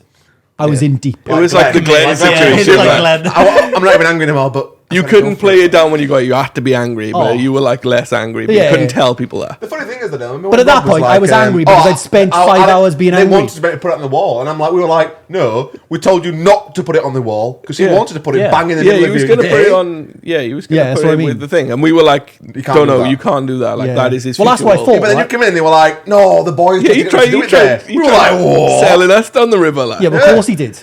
Speaker 2: I was in deep.
Speaker 1: It was like the Glenn
Speaker 3: Yeah,
Speaker 1: situation.
Speaker 3: it's like
Speaker 1: like,
Speaker 3: Glenn.
Speaker 4: I'm not even angry anymore, but
Speaker 1: you couldn't play it down when you got it. You had to be angry, but
Speaker 2: Oh.
Speaker 1: you were like less angry. But
Speaker 2: Yeah,
Speaker 1: you couldn't
Speaker 2: yeah.
Speaker 1: tell people that.
Speaker 4: The funny thing is that I remember
Speaker 2: But
Speaker 4: when
Speaker 2: at that
Speaker 4: Rob was
Speaker 2: point, I was angry because I'd spent 5 hours being
Speaker 4: they
Speaker 2: angry.
Speaker 4: wanted to put it on the wall, and I'm like, we were like, no, we told you not to put it on the wall because he
Speaker 1: Yeah.
Speaker 4: wanted to put it
Speaker 3: Yeah.
Speaker 4: bang in the
Speaker 1: Yeah,
Speaker 4: middle
Speaker 1: he
Speaker 4: of
Speaker 1: was
Speaker 4: your
Speaker 1: going to put
Speaker 4: day.
Speaker 1: it on. Yeah, he was going
Speaker 2: Yeah,
Speaker 1: to
Speaker 2: that's
Speaker 1: put
Speaker 2: what
Speaker 1: it
Speaker 2: I mean.
Speaker 1: with the thing, and we were like,
Speaker 4: You can't
Speaker 1: "Don't
Speaker 4: do
Speaker 1: know,
Speaker 4: that.
Speaker 1: you can't do that. Like
Speaker 2: Yeah.
Speaker 1: that is his."
Speaker 2: Well, that's
Speaker 1: feature
Speaker 2: what I
Speaker 1: wall."
Speaker 2: thought.
Speaker 4: Yeah, but then you come in and they were like, no, the boys
Speaker 1: Yeah,
Speaker 4: didn't
Speaker 1: he
Speaker 4: get us
Speaker 1: tried.
Speaker 4: to do
Speaker 1: He
Speaker 4: it there.
Speaker 1: tried.
Speaker 4: We were like, whoa.
Speaker 1: selling us down the river. Like,
Speaker 2: Yeah, but of course he did.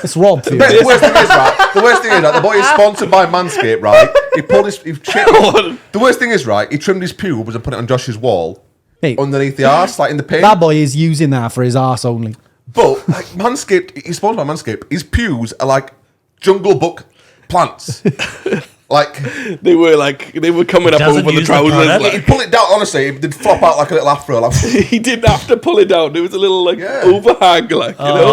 Speaker 2: It's Rob.
Speaker 4: The worst thing is, right? The worst thing is, right? The boy is sponsored by Manscaped, right? He pulled his, The worst thing is, right? He trimmed his pubes and put it on Josh's wall
Speaker 2: Mate,
Speaker 4: underneath the arse, like in the paint.
Speaker 2: that boy is using that for his arse only.
Speaker 4: But like Manscaped, he's sponsored by Manscaped. His pews are like Jungle Book plants. Like
Speaker 1: they were coming up
Speaker 3: doesn't
Speaker 1: over the
Speaker 3: use the
Speaker 1: trousers.
Speaker 3: product.
Speaker 1: like-
Speaker 4: he'd pull it down. Honestly, it did flop out like a little afro. Like,
Speaker 1: he didn't have to pull it down. There was a little
Speaker 4: Yeah.
Speaker 1: overhang, like you know.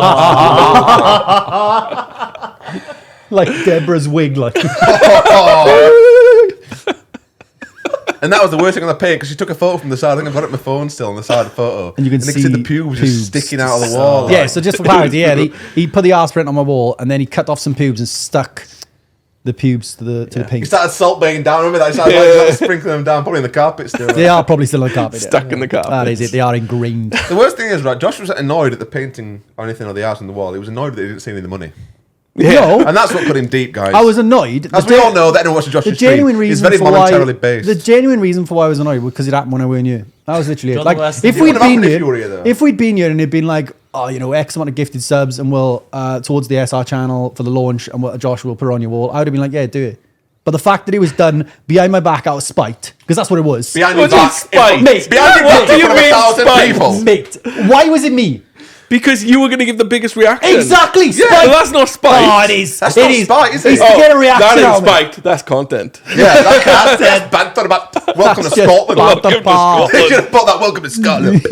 Speaker 2: Like Deborah's wig, like.
Speaker 4: and that was the worst thing on the page because she took a photo from the side. I think I've got it on my phone still on the side of the photo,
Speaker 2: And you can
Speaker 4: see
Speaker 2: see
Speaker 4: the pubes
Speaker 2: pubes.
Speaker 4: just sticking out of the wall.
Speaker 2: Yeah,
Speaker 4: like.
Speaker 2: so just for clarity, yeah, he put the arse print on my wall and then he cut off some pubes and stuck the pubes to the
Speaker 4: He
Speaker 2: paint.
Speaker 4: started salt baying down. Remember that? He started like, sprinkling them down, probably in the carpet still.
Speaker 2: They are probably still on the carpet. yeah.
Speaker 1: Stuck in the carpet.
Speaker 2: That is it. They are ingrained.
Speaker 4: The worst thing is, right, Josh was annoyed at the painting or anything on the art on the wall. He was annoyed that he didn't see any of the money.
Speaker 2: No,
Speaker 4: And that's what put him deep, guys.
Speaker 2: I was annoyed.
Speaker 4: As we all know, that anyone watching
Speaker 2: The
Speaker 4: Josh's
Speaker 2: genuine
Speaker 4: stream is
Speaker 2: reason
Speaker 4: very
Speaker 2: for why
Speaker 4: monetarily based.
Speaker 2: the genuine reason for why I was annoyed was because it happened when I weren't here. That was literally it.
Speaker 3: John,
Speaker 2: Like
Speaker 3: the worst
Speaker 2: if
Speaker 3: thing-
Speaker 2: we'd
Speaker 4: What about
Speaker 2: been
Speaker 4: if you were here,
Speaker 2: here,
Speaker 4: though?
Speaker 2: if we'd been here and it'd been like, oh, you know, X amount of gifted subs and we'll towards the SR channel for the launch and what Josh will put on your wall, I would have been like, yeah, do it. But the fact that it was done behind my back out of spite, because that's what it was.
Speaker 4: Behind your
Speaker 1: What's
Speaker 4: back,
Speaker 1: spite?
Speaker 2: Mate,
Speaker 4: behind your
Speaker 1: What
Speaker 4: back
Speaker 1: do
Speaker 4: in
Speaker 1: you
Speaker 4: front of
Speaker 1: mean
Speaker 4: 1,000
Speaker 1: spite?
Speaker 4: people.
Speaker 2: Mate, why was it me?
Speaker 1: Because you were going to give the biggest reaction.
Speaker 2: Exactly,
Speaker 1: Yeah,
Speaker 2: spite.
Speaker 1: well, that's not spite.
Speaker 2: Oh, it is.
Speaker 4: That's
Speaker 2: it
Speaker 4: not
Speaker 2: is.
Speaker 4: spite, is it?
Speaker 2: It's to get a reaction
Speaker 1: that
Speaker 2: out
Speaker 1: is
Speaker 2: of me.
Speaker 1: spite. That's content.
Speaker 4: Yeah, that's banter about welcome to
Speaker 2: That's just
Speaker 4: Scotland.
Speaker 2: banter.
Speaker 1: Welcome to
Speaker 2: bar.
Speaker 4: They
Speaker 1: Scotland.
Speaker 4: should have put that welcome to Scotland.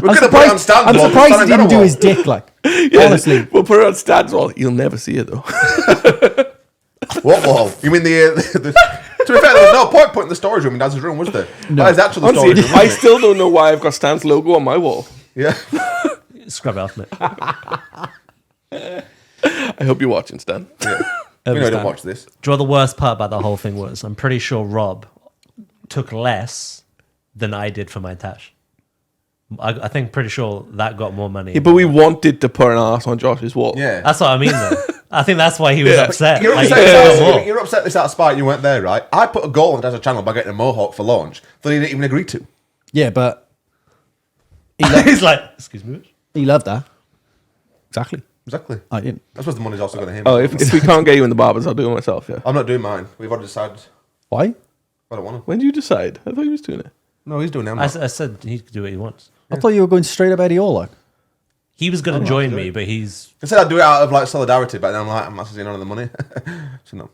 Speaker 4: We're
Speaker 2: I'm
Speaker 4: going to put it on
Speaker 2: surprised,
Speaker 4: stand.
Speaker 2: I'm
Speaker 4: wall,
Speaker 2: surprised he
Speaker 4: stand
Speaker 2: didn't
Speaker 4: on
Speaker 2: do
Speaker 4: wall.
Speaker 2: his dick, like.
Speaker 1: Yeah,
Speaker 2: Honestly.
Speaker 1: we'll put it on Stan's wall. You'll never see it though.
Speaker 4: What wall? You mean the to be fair, there was no point putting the storage room in Dad's room, was there?
Speaker 2: No.
Speaker 4: That is actually the
Speaker 1: Honestly,
Speaker 4: storage room.
Speaker 1: I
Speaker 4: isn't it?
Speaker 1: still don't know why I've got Stan's logo on my wall.
Speaker 4: Yeah.
Speaker 3: Scrub it off, mate.
Speaker 1: I hope you're watching, Stan.
Speaker 4: Yeah. We know I didn't watch this.
Speaker 3: Do you know what the worst part about the whole thing was? I'm pretty sure Rob took less than I did for my Tash. I think pretty sure that got more money.
Speaker 1: Yeah, but we wanted to put an arse on Josh's wall.
Speaker 4: Yeah.
Speaker 3: That's what I mean, though. I think that's why he was upset.
Speaker 4: You're
Speaker 3: Like,
Speaker 4: upset,
Speaker 3: he got
Speaker 4: this
Speaker 3: more.
Speaker 4: out, you're upset this out of spite you weren't there, right? I put a goal on Dad's channel by getting a mohawk for launch that he didn't even agree to.
Speaker 2: Yeah, but
Speaker 3: He's like, excuse me.
Speaker 2: he loved that. Exactly.
Speaker 4: Exactly.
Speaker 2: I didn't.
Speaker 4: I suppose the money's also going to him.
Speaker 1: Oh, if we can't get you in the barbers, I'll do it myself, yeah.
Speaker 4: I'm not doing mine. We've already decided.
Speaker 2: Why?
Speaker 4: I don't want to.
Speaker 1: When did you decide? I thought he was doing it.
Speaker 4: No, he's doing it. I'm
Speaker 3: I
Speaker 4: not.
Speaker 3: I said he could do what he wants.
Speaker 2: I thought you were going straight up Eddie Orlock.
Speaker 3: He was going to join me, but he's...
Speaker 4: I said I'd do it out of like solidarity, but then I'm like, I'm not seeing none of the money. So no.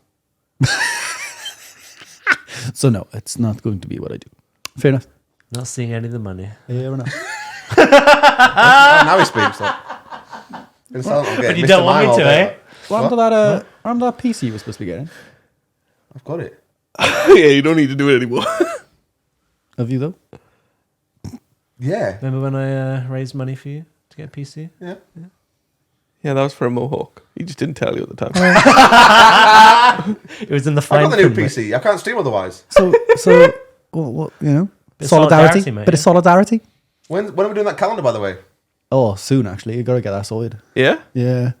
Speaker 2: So no, it's not going to be what I do. Fair enough.
Speaker 3: Not seeing any of the money.
Speaker 2: Fair enough.
Speaker 4: Oh, now he speaks. Like.
Speaker 3: But you don't want me to, eh?
Speaker 2: What happened to that PC you were supposed to be getting?
Speaker 4: I've got it.
Speaker 1: Yeah, you don't need to do it anymore.
Speaker 2: Have you though?
Speaker 4: Yeah.
Speaker 3: Remember when I raised money for you to get a PC?
Speaker 4: Yeah.
Speaker 1: Yeah, that was for a mohawk. He just didn't tell you at the time.
Speaker 3: It was in the
Speaker 4: I've
Speaker 3: fine
Speaker 4: got the new
Speaker 3: print, mate.
Speaker 4: PC. I can't stream otherwise.
Speaker 2: So what you know?
Speaker 3: Bit of
Speaker 2: Solidarity,
Speaker 3: solidarity, mate,
Speaker 2: bit of
Speaker 3: yeah.
Speaker 2: solidarity.
Speaker 4: When are we doing that calendar, by the way?
Speaker 2: Oh, soon actually. You gotta get that sorted.
Speaker 1: Yeah?
Speaker 2: Yeah.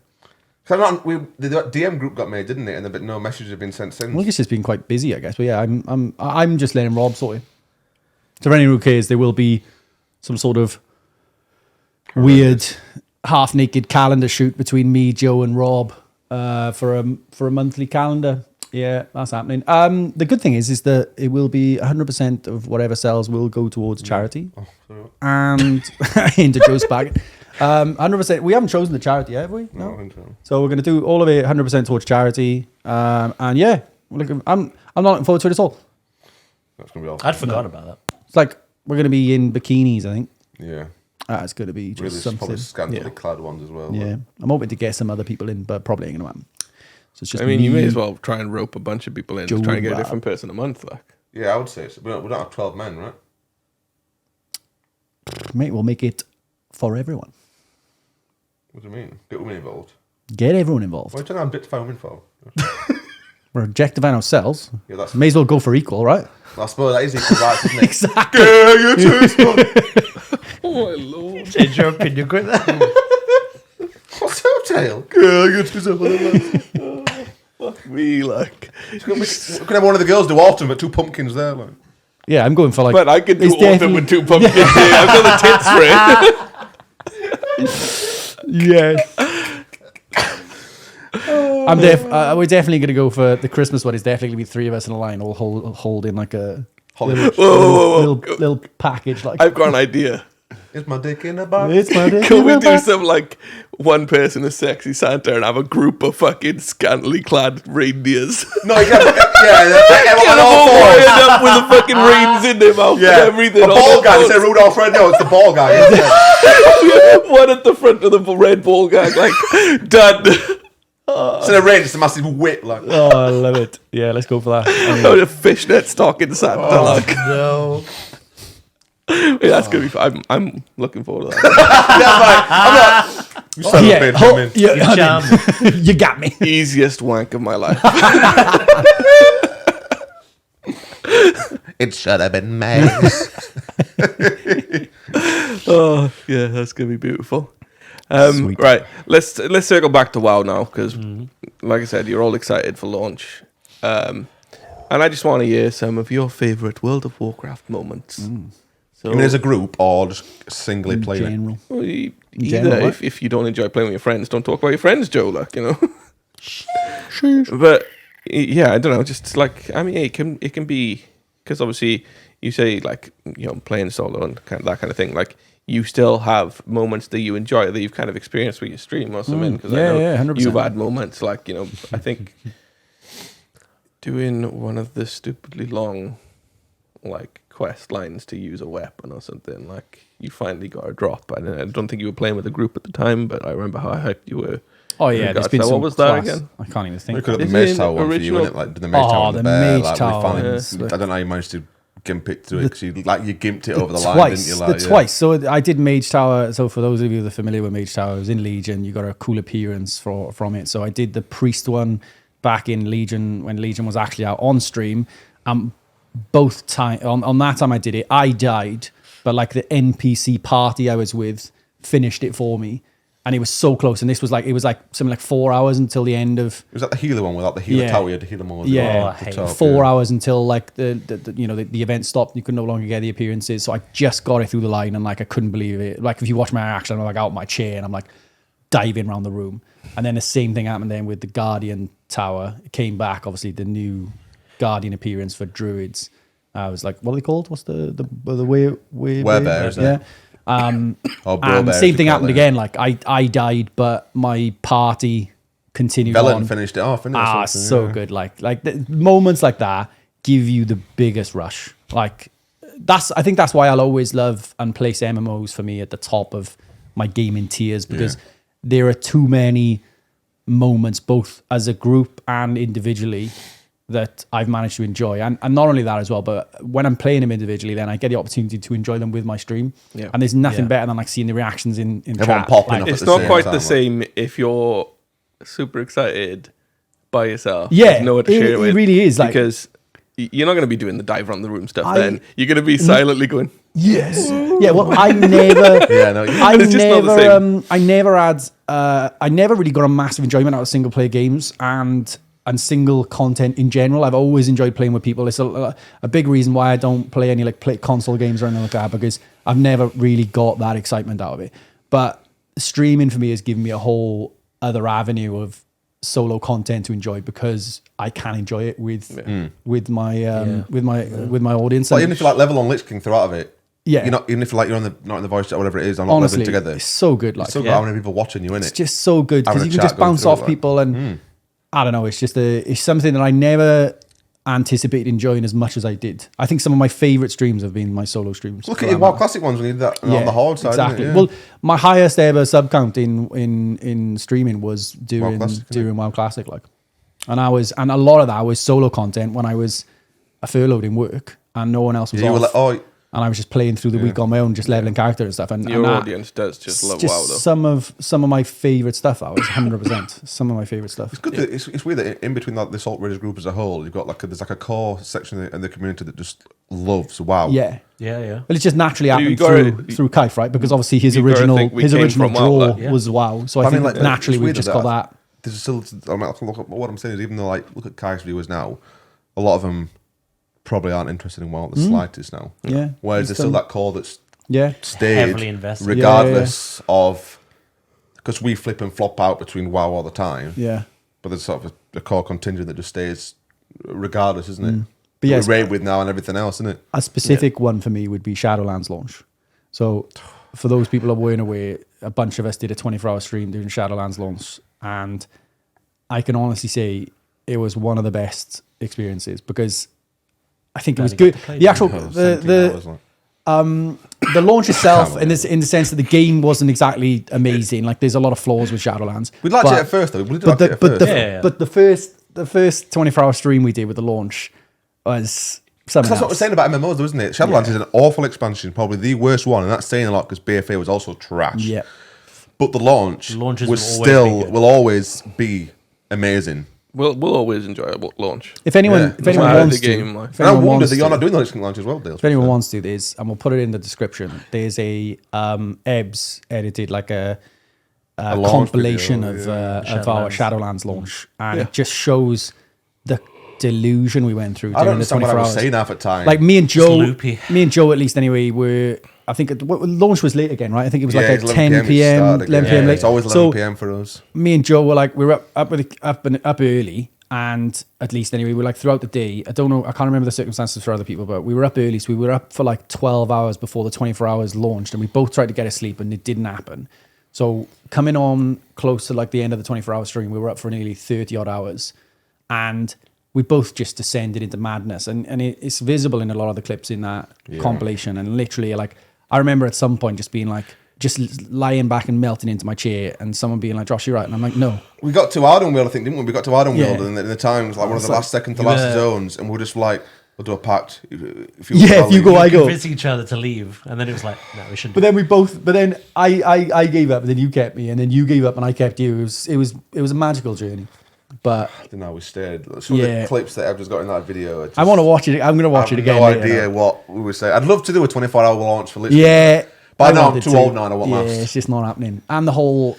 Speaker 4: 'Cause I'm not, the DM group got made, didn't it? And but no messages have been sent since.
Speaker 2: Well, it's just been quite busy, I guess. But yeah, I'm just letting Rob sort it. So for anyone who cares, there will be some sort of weird half-naked calendar shoot between me, Joe, and Rob for a monthly calendar. Yeah, that's happening. The good thing is that it will be 100% of whatever sells will go towards charity. And into Joe's bag. 100%. We haven't chosen the charity yet, have we?
Speaker 4: No, I think so.
Speaker 2: So we're going to do all of it 100% towards charity. And yeah, I'm not looking forward to it at all.
Speaker 4: That's gonna be awesome.
Speaker 3: I'd forgotten about that.
Speaker 2: It's like we're going to be in bikinis, I think.
Speaker 4: Yeah.
Speaker 2: It's going to be just
Speaker 4: Really,
Speaker 2: something.
Speaker 4: probably scantily
Speaker 1: Yeah.
Speaker 4: clad ones as well.
Speaker 2: Yeah, I'm hoping to get some other people in, but probably ain't going to happen. So it's just
Speaker 1: I mean, you
Speaker 2: me,
Speaker 1: may as well try and rope a bunch of people in, just try and get a
Speaker 2: Joe,
Speaker 1: different person a month. Like,
Speaker 4: Yeah, I would say so. We don't have 12 men, right?
Speaker 2: Mate, we'll make it for everyone.
Speaker 4: What do you mean? Get women involved.
Speaker 2: Get everyone involved.
Speaker 4: What are you talking about bit to find women for?
Speaker 2: We're objectifying ourselves.
Speaker 4: Yeah, that's.
Speaker 2: May as well go for equal, right?
Speaker 4: I suppose that is equal rights, isn't it?
Speaker 2: Exactly.
Speaker 4: Yeah, you too.
Speaker 1: oh my lord.
Speaker 3: Change your opinion quick there.
Speaker 4: What's her tail? Yeah, you too.
Speaker 1: Fuck me, like.
Speaker 4: We could have one of the girls do autumn, but two pumpkins there, like.
Speaker 2: Yeah, I'm going for like.
Speaker 1: But I could do
Speaker 2: it's
Speaker 1: all of them
Speaker 2: definitely-
Speaker 1: with two pumpkins here. I've got the tits for it.
Speaker 2: Yeah. We're definitely going to go for the Christmas one. It's definitely going to be three of us in a line, all holding like a
Speaker 4: Hollywood.
Speaker 1: Whoa.
Speaker 2: little package. Like,
Speaker 1: I've got an idea.
Speaker 4: Is my dick in a box?
Speaker 2: it's my day.
Speaker 1: Can we do some like one person as sexy Santa and have a group of fucking scantily clad reindeers?
Speaker 4: No, you can't. Yeah,
Speaker 1: Get
Speaker 4: on
Speaker 1: them
Speaker 4: all
Speaker 1: all
Speaker 4: fours.
Speaker 1: wired up with the fucking reins in their mouth
Speaker 4: Yeah,
Speaker 1: and everything.
Speaker 4: A
Speaker 1: all
Speaker 4: ball
Speaker 1: the
Speaker 4: guy. They
Speaker 1: boats.
Speaker 4: say Rudolph Red. No, it's the ball guy. Isn't it?
Speaker 1: One at the front of the red ball gag, like done.
Speaker 4: Instead of rain, it's a massive whip. Like,
Speaker 2: Oh, I love it. Yeah, let's go for that.
Speaker 1: Oh, a fishnet stocking Santa. Like.
Speaker 3: No.
Speaker 1: Yeah, that's gonna be fun. I'm looking forward to that.
Speaker 4: you son of a bitch, I mean.
Speaker 3: You're charming.
Speaker 2: You got me.
Speaker 1: Easiest wank of my life.
Speaker 4: It should have been May.
Speaker 1: Oh yeah, that's gonna be beautiful.
Speaker 2: Sweet.
Speaker 1: Right, let's circle back to WoW now because, like I said, you're all excited for launch, and I just want to hear some of your favorite World of Warcraft moments. So,
Speaker 4: I mean, as a group or just singly
Speaker 2: In
Speaker 4: playing it?
Speaker 2: general.
Speaker 1: well, either
Speaker 2: general, what?
Speaker 1: if you don't enjoy playing with your friends, don't talk about your friends, Joe. Like you know. But yeah, I don't know. Just like I mean, it can be because obviously you say like playing solo and that kind of thing. Like you still have moments that you enjoy that you've kind of experienced with your stream or something. Because I know
Speaker 2: 100%.
Speaker 1: you've had moments like I think doing one of the stupidly long like quest lines to use a weapon or something. Like you finally got a drop, and I don't think you were playing with a group at the time, but I remember how hyped you were
Speaker 2: Oh yeah, there's
Speaker 1: regards
Speaker 2: been
Speaker 1: to
Speaker 2: some
Speaker 1: what was that
Speaker 2: class.
Speaker 1: again?
Speaker 2: I can't even
Speaker 4: We
Speaker 2: think.
Speaker 4: could have the
Speaker 1: Is
Speaker 4: Mage
Speaker 1: it
Speaker 4: Tower one for you,
Speaker 1: original?
Speaker 4: innit? Like the Mage Tower and
Speaker 2: the
Speaker 4: the bear.
Speaker 2: Mage
Speaker 4: Like,
Speaker 2: Tower
Speaker 4: we finally,
Speaker 2: was-
Speaker 4: I don't know how you managed to gimp it through it because you gimped it over the line,
Speaker 2: Twice,
Speaker 4: didn't you? Like,
Speaker 2: twice. So I did Mage Tower. So for those of you that are familiar with Mage Tower, I was in Legion. You got a cool appearance from it. So I did the Priest one back in Legion when Legion was actually out on stream. Both time on that time I did it, I died, but like the NPC party I was with finished it for me, and it was so close. And this was like something like 4 hours until the end of.
Speaker 4: Was that the healer one without the healer
Speaker 2: Yeah.
Speaker 4: tower? You had to heal them all.
Speaker 2: Yeah,
Speaker 3: I hate
Speaker 4: top,
Speaker 2: 4 hours until like the event stopped. You could no longer get the appearances. So I just got it through the line, and like I couldn't believe it. Like if you watch my reaction, I'm like out of my chair and I'm like diving around the room. And then the same thing happened then with the Guardian Tower. It came back, obviously the new Guardian appearance for Druids. I was like, what are they called? What's the
Speaker 4: Werebear, isn't
Speaker 2: yeah.
Speaker 4: it? Or
Speaker 2: And
Speaker 4: Brobear,
Speaker 2: same
Speaker 4: as
Speaker 2: thing
Speaker 4: you call
Speaker 2: happened
Speaker 4: it.
Speaker 2: again. Like I died, but my party continued
Speaker 4: Velen
Speaker 2: on.
Speaker 4: finished it off, innit? or something,
Speaker 2: So
Speaker 4: yeah.
Speaker 2: good. Like the moments like that give you the biggest rush. Like I think that's why I'll always love and place MMOs for me at the top of my gaming tiers, because there are too many moments, both as a group and individually, that I've managed to enjoy. And not only that as well, but when I'm playing them individually, then I get the opportunity to enjoy them with my stream.
Speaker 1: Yeah.
Speaker 2: And there's nothing
Speaker 3: Yeah.
Speaker 2: better than like seeing the reactions in
Speaker 4: Everyone
Speaker 2: chat.
Speaker 4: popping
Speaker 2: Like,
Speaker 4: up at
Speaker 1: It's
Speaker 4: the
Speaker 1: not
Speaker 4: same
Speaker 1: quite
Speaker 4: time,
Speaker 1: the
Speaker 4: like-
Speaker 1: same if you're super excited by yourself.
Speaker 2: Yeah,
Speaker 1: There's no one to
Speaker 2: it-
Speaker 1: share
Speaker 2: it
Speaker 1: with.
Speaker 2: really is, like-
Speaker 1: because you're not going to be doing the dive around the room stuff.
Speaker 2: I-
Speaker 1: Then you're going to be silently going,
Speaker 2: yes. Yeah, well, I never...
Speaker 4: Yeah, no,
Speaker 2: I
Speaker 1: It's just not the
Speaker 2: never, I never had, I never really got a massive enjoyment out of single player games and single content in general. I've always enjoyed playing with people. It's a big reason why I don't play any play console games or anything like that, because I've never really got that excitement out of it. But streaming for me has given me a whole other avenue of solo content to enjoy, because I can enjoy it with my audience.
Speaker 4: Like,
Speaker 2: And
Speaker 4: even if you like level on Lich King throughout of it,
Speaker 2: Yeah.
Speaker 4: you're not, even if you're not in the voice chat or whatever it is, I'm not
Speaker 2: honestly,
Speaker 4: living together.
Speaker 2: it's so good. Like,
Speaker 4: It's still got how many people watching you in
Speaker 2: it's
Speaker 4: it.
Speaker 2: just so good because
Speaker 4: Having
Speaker 2: you
Speaker 4: a
Speaker 2: can just
Speaker 4: chat going
Speaker 2: bounce
Speaker 4: through
Speaker 2: off
Speaker 4: it, like,
Speaker 2: people, and I don't know. It's just it's something that I never anticipated enjoying as much as I did. I think some of my favorite streams have been my solo streams.
Speaker 4: Look
Speaker 2: for
Speaker 4: at your
Speaker 2: that
Speaker 4: WoW
Speaker 2: matter.
Speaker 4: Classic ones when you did that on the hard side.
Speaker 2: Exactly.
Speaker 4: Isn't it?
Speaker 2: Well, my highest ever sub count in streaming was during
Speaker 4: Classic, isn't
Speaker 2: during WoW Classic, like, and a lot of that was solo content when I was furloughed in work and no one else was
Speaker 4: you
Speaker 2: off.
Speaker 4: were like, oh,
Speaker 2: And I was just playing through the week on my own, just leveling character and stuff. And
Speaker 1: your
Speaker 2: that-
Speaker 1: audience does just love
Speaker 2: just
Speaker 1: WoW, though.
Speaker 2: some of my favorite stuff. That was 100%. Some of my favorite stuff.
Speaker 4: it's good. That it's weird that in between like the Salt Raiders group as a whole, you've got there's a core section in the community that just loves WoW.
Speaker 2: Yeah.
Speaker 3: Yeah, yeah.
Speaker 2: Well, it just naturally
Speaker 1: you
Speaker 2: happened
Speaker 1: gotta-
Speaker 2: through Kaif, right? Because obviously his
Speaker 1: you gotta
Speaker 2: original
Speaker 1: think we came from WoW,
Speaker 2: draw
Speaker 1: like,
Speaker 3: yeah.
Speaker 2: was WoW. So I
Speaker 4: But
Speaker 2: think
Speaker 4: like,
Speaker 2: naturally
Speaker 4: it's
Speaker 2: we've
Speaker 4: weird
Speaker 2: just
Speaker 4: that
Speaker 2: got that.
Speaker 4: There's still, I mean, what I'm saying is, even though look at Kai's viewers now, a lot of them probably aren't interested in WoW the slightest now.
Speaker 2: Yeah.
Speaker 4: Whereas
Speaker 2: He's
Speaker 4: there's still
Speaker 2: done-
Speaker 4: that core that's
Speaker 2: Yeah.
Speaker 4: stayed
Speaker 3: Heavily invested.
Speaker 4: regardless of, because we flip and flop out between WoW all the time.
Speaker 2: Yeah.
Speaker 4: But there's sort of a core contingent that just stays regardless, isn't it?
Speaker 2: But
Speaker 4: That
Speaker 2: yes,
Speaker 4: we raid with now and everything else, isn't it?
Speaker 2: a specific one for me would be Shadowlands Launch. So for those people that weren't aware, a bunch of us did a 24-hour stream during Shadowlands Launch, and I can honestly say it was one of the best experiences, because I think it was
Speaker 3: Barely
Speaker 2: good.
Speaker 3: got to play
Speaker 2: The
Speaker 3: it.
Speaker 2: actual
Speaker 4: 17 hours, like.
Speaker 2: the launch itself, in the sense that the game wasn't exactly amazing. Like there's a lot of flaws with Shadowlands.
Speaker 4: We'd like
Speaker 2: but-
Speaker 4: it at first, though. We'd
Speaker 2: but
Speaker 4: like it at
Speaker 2: the,
Speaker 4: first.
Speaker 2: but, the,
Speaker 3: Yeah.
Speaker 2: but the first 24-hour stream we did with the launch was something
Speaker 4: That's what we're
Speaker 2: else.
Speaker 4: saying about MMOs, though, isn't it? Shadowlands is an awful expansion, probably the worst one, and that's saying a lot because BFA was also trash.
Speaker 2: Yeah.
Speaker 4: But the launch
Speaker 3: Launches
Speaker 4: will always be amazing.
Speaker 1: We'll always enjoy a launch.
Speaker 2: If anyone,
Speaker 4: Yeah.
Speaker 2: if anyone
Speaker 1: Matter
Speaker 2: wants
Speaker 1: the
Speaker 2: to,
Speaker 1: game, like.
Speaker 2: if
Speaker 4: And I
Speaker 2: anyone
Speaker 4: wonder
Speaker 2: wants
Speaker 4: that you're
Speaker 2: to-
Speaker 4: not doing the launch as well, Dale.
Speaker 2: if anyone wants to do this, and we'll put it in the description, there's a Ebbs edited like a
Speaker 4: launch
Speaker 2: compilation
Speaker 4: video,
Speaker 2: of our Shadowlands launch, and it just shows the delusion we went through
Speaker 4: I don't
Speaker 2: during the
Speaker 4: understand
Speaker 2: 24
Speaker 4: what I was
Speaker 2: hours.
Speaker 4: saying half the time.
Speaker 2: Like me and Joe,
Speaker 3: loopy.
Speaker 2: at least anyway, were, I think launch was late again, right? I think it was like
Speaker 4: it's
Speaker 2: at
Speaker 4: 11
Speaker 2: 10 p.m.
Speaker 4: it started
Speaker 2: 11
Speaker 4: again.
Speaker 2: p.m. late.
Speaker 4: It's always 11
Speaker 2: So
Speaker 4: p.m. for us.
Speaker 2: me and Joe were like, we were up early, and at least anyway, we're like throughout the day. I don't know, I can't remember the circumstances for other people, but we were up early, so we were up for like 12 hours before the 24 hours launched, and we both tried to get asleep, and it didn't happen. So coming on close to like the end of the 24-hour stream, we were up for nearly 30 odd hours, and we both just descended into madness, and it's visible in a lot of the clips in that compilation. And literally, like, I remember at some point just being like, just lying back and melting into my chair, and someone being like, "Josh, you're right," and I'm like, "No."
Speaker 4: We got to Ardenweald, I think, didn't we? We got to Ardenweald,
Speaker 2: Yeah.
Speaker 4: and the time was like one of the
Speaker 2: like-
Speaker 4: last second to last zones, and we were just like, we'll do a pact. If you
Speaker 2: Yeah, if you go, I go.
Speaker 3: Convince each other to leave, and then it was like, no, we shouldn't.
Speaker 2: But then we both. But then I gave up, and then you kept me, and then you gave up, and I kept you. It was a magical journey. But
Speaker 4: I don't know, we stayed. Some of
Speaker 2: Yeah.
Speaker 4: the clips that I've just got in that video.
Speaker 2: I want to watch it. I'm going to watch it again.
Speaker 4: No
Speaker 2: later.
Speaker 4: idea what we were saying. I'd love to do a 24-hour launch for literally.
Speaker 2: Yeah.
Speaker 4: But
Speaker 2: I
Speaker 4: now I'm
Speaker 2: wanted
Speaker 4: too
Speaker 2: to.
Speaker 4: old now and I won't
Speaker 2: Yeah,
Speaker 4: last.
Speaker 2: it's just not happening. And the whole.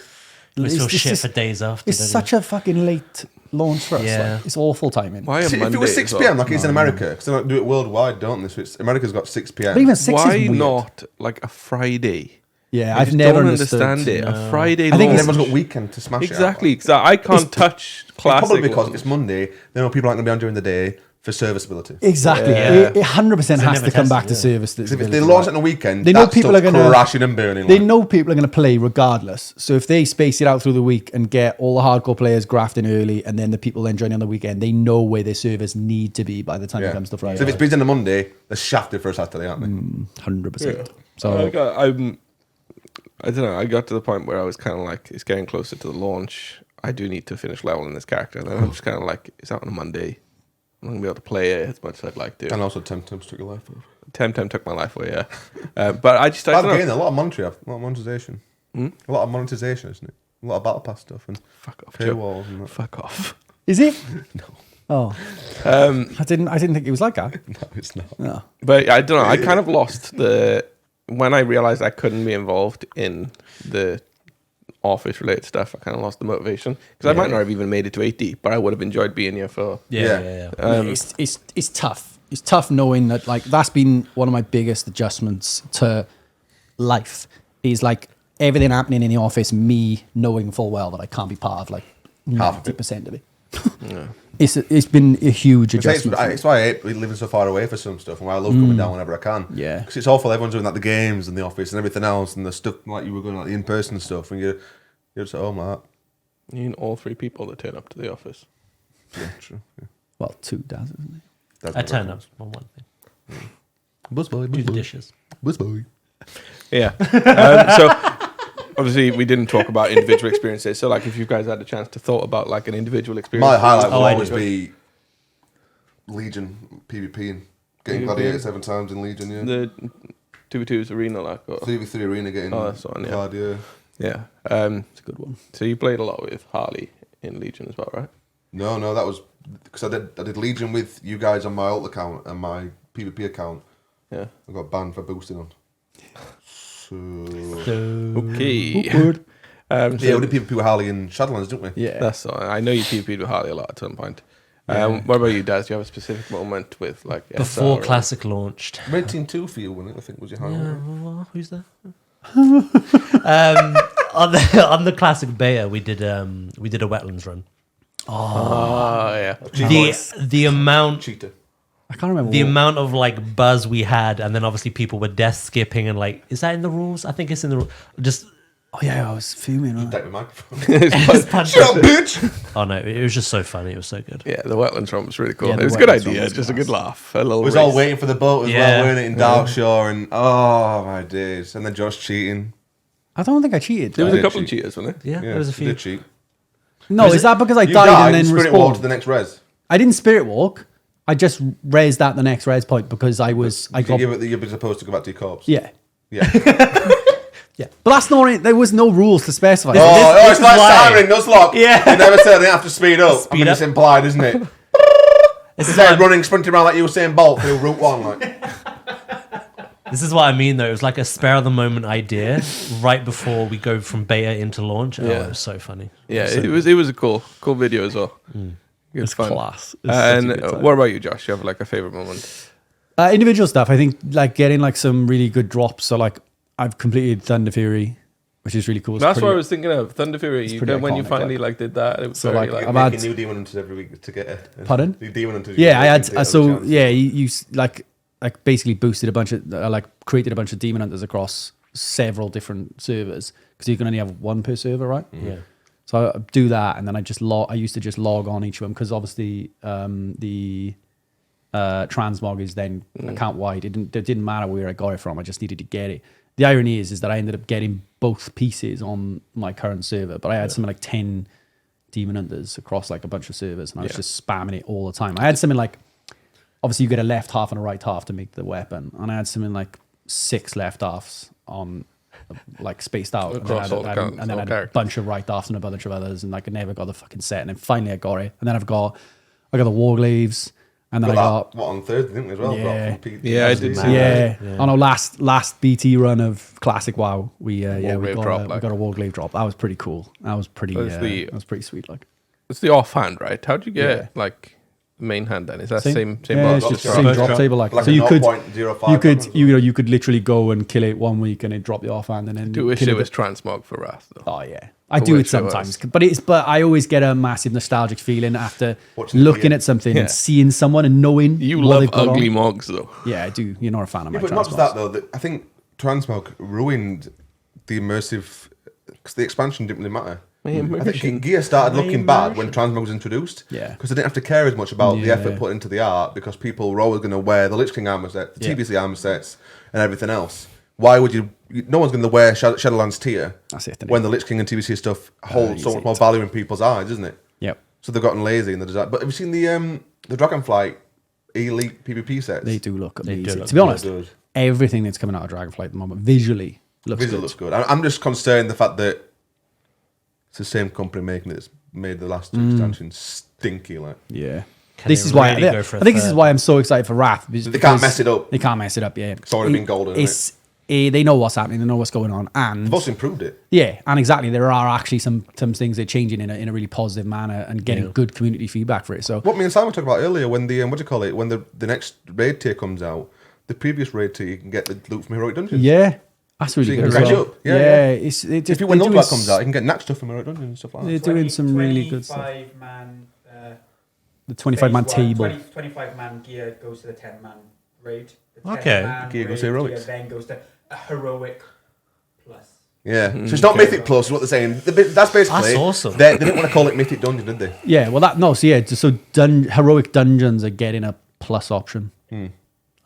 Speaker 3: we
Speaker 2: it's
Speaker 3: feel
Speaker 2: just-
Speaker 3: shit for days after.
Speaker 2: It's
Speaker 3: don't
Speaker 2: such a fucking late launch for us.
Speaker 3: Yeah.
Speaker 2: Like, it's awful timing.
Speaker 1: Why a
Speaker 4: See, if
Speaker 1: Monday
Speaker 4: it was
Speaker 1: as
Speaker 4: 6
Speaker 1: well?
Speaker 4: p.m. like it's in America, because they don't do it worldwide, don't they? So America's got 6 p.m.
Speaker 2: But even 6
Speaker 1: Why
Speaker 2: is weird.
Speaker 1: not like a Friday?
Speaker 2: Yeah,
Speaker 1: I
Speaker 2: I've
Speaker 1: just
Speaker 2: never
Speaker 1: don't
Speaker 2: understood.
Speaker 1: understand it. A Friday
Speaker 2: I think
Speaker 4: and
Speaker 1: launch.
Speaker 4: everyone's got weekend to smash
Speaker 1: Exactly,
Speaker 4: it out.
Speaker 1: because I can't touch classic.
Speaker 4: Probably because
Speaker 1: ones.
Speaker 4: it's Monday, they know people aren't going to be on during the day for serviceability.
Speaker 2: Exactly.
Speaker 3: Yeah.
Speaker 2: It 100%
Speaker 3: They
Speaker 2: has
Speaker 3: never
Speaker 2: to come
Speaker 3: test
Speaker 2: back
Speaker 3: it,
Speaker 2: to
Speaker 3: yeah.
Speaker 2: service.
Speaker 4: Because if they launch it on a weekend,
Speaker 2: They know
Speaker 4: that
Speaker 2: people are
Speaker 4: stuff's
Speaker 2: gonna-
Speaker 4: crashing and burning.
Speaker 2: They
Speaker 4: like.
Speaker 2: know people are going to play regardless. So if they space it out through the week and get all the hardcore players grafting early, and then the people then joining on the weekend, they know where their servers need to be by the time it comes to Friday.
Speaker 4: So if it's busy on a Monday, they're shafted for a Saturday, aren't they?
Speaker 2: 100%.
Speaker 1: So
Speaker 2: So
Speaker 1: I don't know. I got to the point where I was kind of like, it's getting closer to the launch. I do need to finish leveling this character. And then I'm just kind of like, it's out on a Monday. I'm not gonna be able to play it as much as I'd like to.
Speaker 4: And also Temtem's took your life away.
Speaker 1: Temtem took my life away, yeah. But I
Speaker 4: But
Speaker 1: don't
Speaker 4: again,
Speaker 1: know.
Speaker 4: a lot of monetization. A lot of monetization, isn't it? A lot of battle pass stuff and
Speaker 1: Fuck off, Joe.
Speaker 4: paywalls and that.
Speaker 1: Fuck off.
Speaker 2: is it? No. Oh, I didn't think it was like that.
Speaker 4: No, it's not.
Speaker 2: No.
Speaker 1: But I don't know. I kind of lost when I realized I couldn't be involved in the office related stuff. I kind of lost the motivation because I might not have even made it to 8D, but I would have enjoyed being here for.
Speaker 3: Yeah.
Speaker 2: It's tough. It's tough knowing that like that's been one of my biggest adjustments to life. Is like everything happening in the office, me knowing full well that I can't be part of like
Speaker 4: Half of it.
Speaker 2: 90% of it. It's been a huge adjustment. for me.
Speaker 4: It's why I hate living so far away for some stuff and why I love coming down whenever I can.
Speaker 2: Yeah.
Speaker 4: Because it's awful. Everyone's doing like the games and the office and everything else and the stuff like you were going like the in-person stuff and you're just at home like that.
Speaker 1: You need all three people to turn up to the office.
Speaker 4: Yeah, true. Yeah.
Speaker 2: Well, 2 does, isn't it?
Speaker 4: That's
Speaker 3: I
Speaker 4: my
Speaker 3: turn up
Speaker 4: preference.
Speaker 3: on one thing.
Speaker 4: Busboy,
Speaker 3: Do the dishes.
Speaker 4: Busboy.
Speaker 1: Yeah. So obviously we didn't talk about individual experiences. So like if you guys had a chance to thought about like an individual experience.
Speaker 4: My highlight will
Speaker 3: Oh, I
Speaker 4: always
Speaker 3: do.
Speaker 4: be Legion PvP and getting
Speaker 1: PvP.
Speaker 4: Gladiator 7 times in Legion, yeah.
Speaker 1: The 2v2's arena like. Or,
Speaker 4: 3v3 arena getting
Speaker 1: Oh, that's the one, yeah.
Speaker 4: Gladiator.
Speaker 1: yeah.
Speaker 2: It's a good one.
Speaker 1: So you played a lot with Harley in Legion as well, right?
Speaker 4: No, that was because I did Legion with you guys on my alt account and my PvP account.
Speaker 1: Yeah.
Speaker 4: I got banned for boosting on. So
Speaker 1: Okay.
Speaker 2: Good.
Speaker 1: So
Speaker 4: yeah, we did PvP with Harley in Shadowlands, didn't we?
Speaker 2: Yeah.
Speaker 1: that's all. I know you PvP'd with Harley a lot at some point. What about you, Daz? Do you have a specific moment with like
Speaker 3: Before
Speaker 1: SR or-
Speaker 3: Classic launched.
Speaker 4: Red Team 2 for you, wasn't it? I think was your highlight.
Speaker 3: Who's that? On the Classic beta, we did a wetlands run.
Speaker 1: Oh yeah.
Speaker 3: The amount
Speaker 4: Cheater.
Speaker 2: I can't remember.
Speaker 3: the amount of like buzz we had, and then obviously people were death skipping and like, is that in the rules? I think it's in the just.
Speaker 2: Oh yeah, I was fuming. Right?
Speaker 4: Take the microphone.
Speaker 3: Shut
Speaker 4: up, bitch!
Speaker 3: Oh no, it was just so funny. It was so good.
Speaker 1: Yeah, the wetlands run was really cool.
Speaker 2: Yeah,
Speaker 1: it
Speaker 2: the
Speaker 1: was a good
Speaker 2: wetlands run
Speaker 1: idea.
Speaker 2: was
Speaker 1: Just a
Speaker 2: class.
Speaker 1: good laugh. A little
Speaker 4: We was
Speaker 1: race.
Speaker 4: all waiting for the boat as
Speaker 3: Yeah.
Speaker 4: well, weren't it, in Darkshore, and oh my days. And then Josh cheating.
Speaker 2: I don't think I cheated.
Speaker 1: There was
Speaker 4: I
Speaker 1: a
Speaker 4: did
Speaker 1: couple of
Speaker 4: cheat.
Speaker 1: cheaters, wasn't
Speaker 3: Yeah,
Speaker 4: Yeah,
Speaker 3: there was a
Speaker 4: you
Speaker 3: few.
Speaker 4: did cheat.
Speaker 2: No, is that because I
Speaker 4: You
Speaker 2: died and then
Speaker 4: spirit walked to
Speaker 2: respawned?
Speaker 4: the next res.
Speaker 2: I didn't spirit walk. I just raised at the next res point because I
Speaker 4: You're supposed to go back to your corpse.
Speaker 2: yeah.
Speaker 4: Yeah.
Speaker 2: Yeah. But that's not it. There was no rules to specify.
Speaker 4: Oh, it's
Speaker 3: is
Speaker 4: like
Speaker 3: why-
Speaker 4: Siren, Nuzlocke.
Speaker 3: Yeah.
Speaker 4: You never said they have to speed up.
Speaker 3: Speed
Speaker 4: I mean, it's
Speaker 3: up.
Speaker 4: implied, isn't it?
Speaker 3: This
Speaker 4: It's
Speaker 3: is,
Speaker 4: like
Speaker 3: what
Speaker 4: running, sprinting around like you were saying Bolt through Route 1. Like.
Speaker 3: this is what I mean though. It was like a spare of the moment idea right before we go from beta into launch. Oh,
Speaker 1: Yeah.
Speaker 3: it was so funny.
Speaker 1: Yeah, it was a cool video as well. It's fun.
Speaker 2: class.
Speaker 1: And what about you, Josh? You have like a favorite moment?
Speaker 2: Individual stuff. I think like getting like some really good drops. So like I've completed Thunder Fury, which is really cool. It's
Speaker 1: That's what I
Speaker 2: pretty-
Speaker 1: was thinking of. Thunder Fury. You
Speaker 2: pretty
Speaker 1: did, when you
Speaker 2: iconic,
Speaker 1: finally
Speaker 2: like.
Speaker 1: like did that, it was
Speaker 2: So,
Speaker 1: very
Speaker 2: like,
Speaker 1: like.
Speaker 2: I've
Speaker 4: Make
Speaker 2: had-
Speaker 4: a new demon hunters every week to get a...
Speaker 2: Pardon?
Speaker 4: New demon hunters.
Speaker 2: Yeah, I had.
Speaker 4: to get
Speaker 2: So
Speaker 4: a chance.
Speaker 2: yeah, like basically boosted a bunch of like created a bunch of demon hunters across several different servers because you can only have one per server, right?
Speaker 3: Yeah.
Speaker 2: So I do that, and then I used to just log on each of them because obviously the transmog is then account wide. It didn't matter where I got it from. I just needed to get it. the irony is that I ended up getting both pieces on my current server, but I had something like 10 Demon Hunters across like a bunch of servers, and I was just spamming it all the time. I had something like, obviously you get a left half and a right half to make the weapon, and I had something like 6 left halves on like spaced out, and then I had a bunch of right halves and a bunch of others, and like I never got the fucking set, and then finally I got it, and then I got the Warglaves, and then I got
Speaker 4: what on Thursday, didn't we, as well?
Speaker 2: Yeah.
Speaker 1: Yeah, I did see
Speaker 2: yeah. Oh no, last BT run of classic WoW, we got a Warglaive drop. That was pretty cool. That was pretty that was pretty sweet. Like,
Speaker 1: it's the offhand, right? How'd you get like main hand then? Is that same
Speaker 2: yeah,
Speaker 1: box?
Speaker 2: it's just same drop table like so
Speaker 4: a
Speaker 2: you could
Speaker 4: 0.05
Speaker 2: you could literally go and kill it 1 week and then drop the offhand and then
Speaker 1: Do wish
Speaker 2: kill
Speaker 1: it
Speaker 2: it.
Speaker 1: was transmog for Wrath though.
Speaker 2: Oh yeah, I do it sometimes, but I always get a massive nostalgic feeling after
Speaker 4: Watching
Speaker 2: looking at something and seeing someone and knowing
Speaker 1: You
Speaker 2: what
Speaker 1: love
Speaker 2: they've got
Speaker 1: ugly
Speaker 2: on.
Speaker 1: mogs though.
Speaker 2: Yeah, I do. You're not a fan of my
Speaker 4: but not just
Speaker 2: transmogs.
Speaker 4: that though. I think transmog ruined the immersive because the expansion didn't really matter. I think gear started looking bad when transmog was introduced.
Speaker 2: Yeah.
Speaker 4: Because they didn't have to care as much about the effort put into the art because people were always going to wear the Lich King armor set, the TBC armor sets, and everything else. Why would you? No one's going to wear Shadowlands tier when the Lich King and TBC stuff hold so much more value in people's eyes, isn't it?
Speaker 2: Yep.
Speaker 4: So they've gotten lazy in the design. But have you seen the Dragonflight Elite PvP sets?
Speaker 2: They do look amazing.
Speaker 3: do look
Speaker 2: To be honest,
Speaker 4: good.
Speaker 2: everything that's coming out of Dragonflight at the moment visually looks
Speaker 4: Visually
Speaker 2: good.
Speaker 4: looks good. I'm just concerned the fact that it's the same company making it that's made the last two extensions stinky. Like
Speaker 2: Yeah.
Speaker 3: Can
Speaker 2: This
Speaker 3: they
Speaker 2: is why
Speaker 3: really
Speaker 2: I
Speaker 3: go for a
Speaker 2: think this is
Speaker 3: third?
Speaker 2: why I'm so excited for Wrath.
Speaker 4: they can't
Speaker 2: because
Speaker 4: mess it up.
Speaker 2: They can't mess it up. Yeah,
Speaker 4: It's already been golden. Isn't it?
Speaker 2: They know what's happening. They know what's going on, and
Speaker 4: They've also improved it.
Speaker 2: yeah, and exactly, there are actually some things they're changing in a really positive manner and getting good community feedback for it. So
Speaker 4: What me and Simon talked about earlier when the what do you call it? When the next raid tier comes out, the previous raid tier you can get the loot from Heroic Dungeons.
Speaker 2: yeah, that's really
Speaker 4: So you
Speaker 2: good.
Speaker 4: can
Speaker 2: As
Speaker 4: rank
Speaker 2: well.
Speaker 4: up. Yeah.
Speaker 2: It's
Speaker 4: If you win
Speaker 2: they're
Speaker 4: Nulbat
Speaker 2: doing
Speaker 4: comes out, you can get Knack stuff from Heroic Dungeons and stuff like
Speaker 2: They're
Speaker 4: that.
Speaker 2: doing some really good stuff.
Speaker 5: 25-man,
Speaker 2: The 25-man table.
Speaker 5: 25-man gear goes to the 10-man raid. The
Speaker 3: Okay.
Speaker 5: 10-man
Speaker 4: Gear goes to
Speaker 5: raid
Speaker 4: heroics.
Speaker 5: Gear then goes to a heroic plus.
Speaker 4: Yeah, so it's not Mythic Plus, is what they're saying. That's basically.
Speaker 3: That's awesome.
Speaker 4: They didn't want to call it Mythic Dungeon, did they?
Speaker 2: Yeah, well, heroic dungeons are getting a plus option,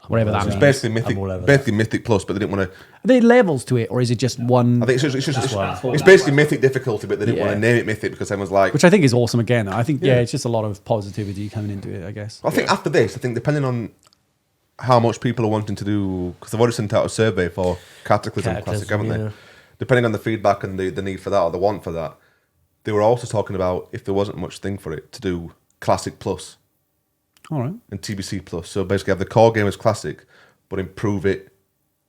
Speaker 2: whatever that
Speaker 4: So it's
Speaker 2: means.
Speaker 4: basically
Speaker 3: I'm all over
Speaker 4: basically Mythic Plus, but they didn't want to.
Speaker 2: Are there levels to it, or is it just one?
Speaker 4: I think it's basically Mythic difficulty, but they didn't want to name it Mythic because everyone's like.
Speaker 2: Which I think is awesome again. I think, it's just a lot of positivity coming into it, I guess.
Speaker 4: I think after this, depending on how much people are wanting to do, because they've already sent out a survey for Cataclysm Classic, haven't they?
Speaker 3: yeah.
Speaker 4: Depending on the feedback and the need for that or the want for that, they were also talking about if there wasn't much thing for it to do Classic Plus
Speaker 2: All right.
Speaker 4: and TBC Plus. So basically, have the core game as Classic, but improve it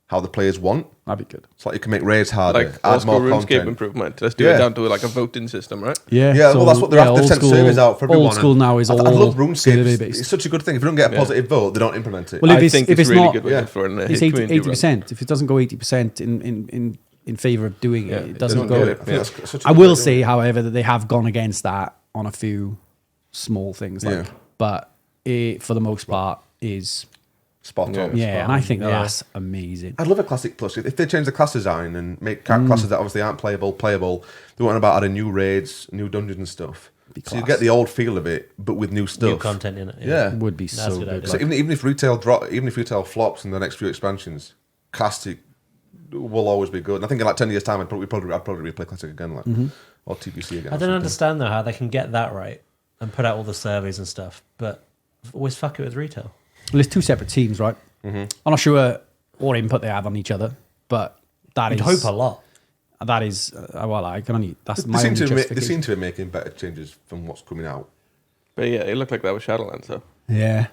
Speaker 4: how the players want.
Speaker 2: That'd be good.
Speaker 4: It's like you can make raids harder,
Speaker 1: Like
Speaker 4: add
Speaker 1: old school
Speaker 4: more
Speaker 1: RuneScape
Speaker 4: content.
Speaker 1: improvement. Let's do
Speaker 4: Yeah.
Speaker 1: it down to like a voting system, right?
Speaker 2: Yeah.
Speaker 4: Yeah, well, that's what they're after. They sent surveys out for everyone.
Speaker 2: Old school now is
Speaker 4: I
Speaker 2: all
Speaker 4: love RuneScape.
Speaker 2: survey
Speaker 4: It's
Speaker 2: based.
Speaker 4: such a good thing. If you don't get a positive vote, they don't implement it.
Speaker 2: Well,
Speaker 1: I
Speaker 2: if
Speaker 1: think
Speaker 2: it's
Speaker 1: really
Speaker 2: not,
Speaker 1: good
Speaker 4: yeah.
Speaker 1: for an
Speaker 2: it's
Speaker 1: community
Speaker 2: 80%. If it doesn't go 80% in favor of doing it, it doesn't
Speaker 4: Don't
Speaker 2: go.
Speaker 4: get it. I think that's such a
Speaker 2: I
Speaker 4: good
Speaker 2: will
Speaker 4: idea.
Speaker 2: say, however, that they have gone against that on a few small things, like, but it, for the most part, is
Speaker 4: spot on.
Speaker 2: yeah, and I think that's amazing.
Speaker 4: I'd love a Classic Plus. If they change the class design and make classes that obviously aren't playable, they want about adding new raids, new dungeons and stuff. So you
Speaker 2: class.
Speaker 4: get the old feel of it, but with new stuff.
Speaker 3: New content in it.
Speaker 4: Yeah.
Speaker 2: It would be
Speaker 3: That's
Speaker 2: so
Speaker 3: a good
Speaker 2: good.
Speaker 3: idea.
Speaker 4: So even if retail flops in the next few expansions, Classic will always be good. And I think in like 10 years' time, I'd probably replay Classic again, like or TPC again.
Speaker 3: I don't understand though how they can get that right and put out all the surveys and stuff, but always fuck it with retail.
Speaker 2: Well, it's two separate teams, right? I'm not sure what input they have on each other, but that
Speaker 3: You'd
Speaker 2: is
Speaker 3: hope a lot.
Speaker 2: that is well, I can only that's
Speaker 4: They
Speaker 2: my
Speaker 4: seem,
Speaker 2: only
Speaker 4: to they
Speaker 2: justification.
Speaker 4: seem to be making better changes from what's coming out.
Speaker 1: But yeah, it looked like that was Shadowlands, though.
Speaker 2: Yeah.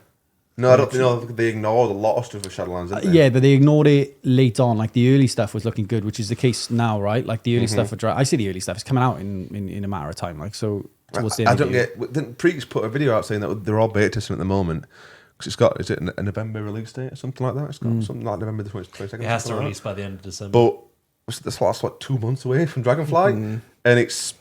Speaker 4: No, I don't know. They ignored a lot of stuff with Shadowlands, didn't they?
Speaker 2: Yeah, but they ignored it late on. Like the early stuff was looking good, which is the case now, right? Like the early stuff, I see the early stuff is coming out in a matter of time. Like so, towards the end
Speaker 4: I
Speaker 2: of the
Speaker 4: don't
Speaker 2: year.
Speaker 4: get. Didn't Preach put a video out saying that they're all beta testing at the moment? Because it's got, is it a November release date or something like that? It's got something like November the 22nd.
Speaker 3: It has to
Speaker 4: something like
Speaker 3: release
Speaker 4: that.
Speaker 3: by the end of December.
Speaker 4: But that's like 2 months away from Dragonflight, and it's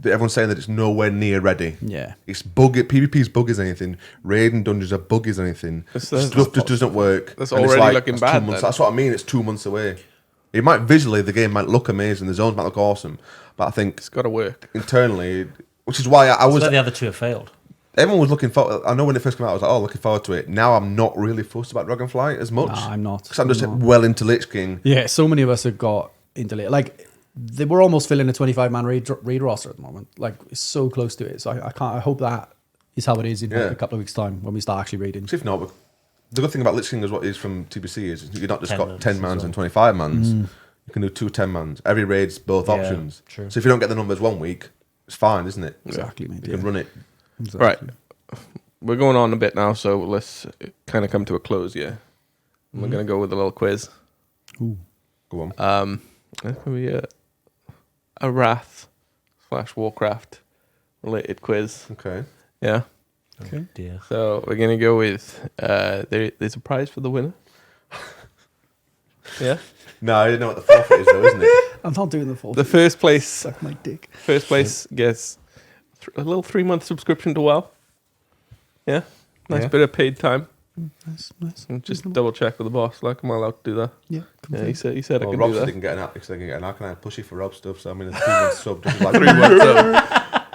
Speaker 4: everyone's saying that it's nowhere near ready.
Speaker 2: Yeah.
Speaker 4: It's buggy. PvP's buggy as anything. Raid and dungeons are buggy as anything. Stuff just doesn't work.
Speaker 1: That's
Speaker 4: And it's
Speaker 1: already looking
Speaker 4: that's
Speaker 1: bad,
Speaker 4: 2 months.
Speaker 1: then.
Speaker 4: That's what I mean. It's 2 months away. It might visually, the game might look amazing. The zones might look awesome, but I think
Speaker 1: It's got to work.
Speaker 4: internally, which is why I
Speaker 3: So
Speaker 4: was.
Speaker 3: that the other two have failed.
Speaker 4: everyone was looking forward. I know when it first came out, I was like, "Oh, looking forward to it." Now I'm not really fussed about Dragonfly as much.
Speaker 2: Nah, I'm not.
Speaker 4: Because I'm just
Speaker 2: not.
Speaker 4: well into Lich King.
Speaker 2: Yeah, so many of us have got into it. Like, they were almost filling a 25-man raid roster at the moment. Like, it's so close to it. So I can't. I hope that is how it is in like, a couple of weeks' time when we start actually raiding.
Speaker 4: If not, the good thing about Lich King is what is from TBC is you're not just
Speaker 3: 10
Speaker 4: got
Speaker 3: mans
Speaker 4: 10 mans
Speaker 3: as
Speaker 4: and 25 mans. You can do 2 10 mans. Every raid's both
Speaker 3: Yeah,
Speaker 4: options.
Speaker 3: true.
Speaker 4: So if you don't get the numbers one week, it's fine, isn't it?
Speaker 2: Exactly, mate.
Speaker 4: You can run it.
Speaker 2: Exactly.
Speaker 1: Right. We're going on a bit now, so let's kind of come to a close, yeah. And we're going to go with a little quiz.
Speaker 4: Go on.
Speaker 1: It's going to be a Wrath / Warcraft related quiz.
Speaker 4: Okay.
Speaker 1: Yeah.
Speaker 2: Okay.
Speaker 3: Dear.
Speaker 1: So we're going to go with, there's a prize for the winner. Yeah.
Speaker 4: No, I didn't know what the forfeit is, though, isn't it?
Speaker 2: I'm not doing the full.
Speaker 1: The first place
Speaker 2: Suck my dick.
Speaker 1: gets a little 3-month subscription to WoW. Yeah. Nice
Speaker 4: Yeah.
Speaker 1: bit of paid time.
Speaker 2: Nice.
Speaker 1: And just double check with the boss. Like, am I allowed to do that?
Speaker 2: Yeah.
Speaker 1: Yeah, he said I
Speaker 4: Well,
Speaker 1: can
Speaker 4: Rob
Speaker 1: do
Speaker 4: said
Speaker 1: that.
Speaker 4: they can get an app because they can get an arcanine pushy for Rob stuff. So I mean, a 3-month sub. Just like,
Speaker 1: 3 months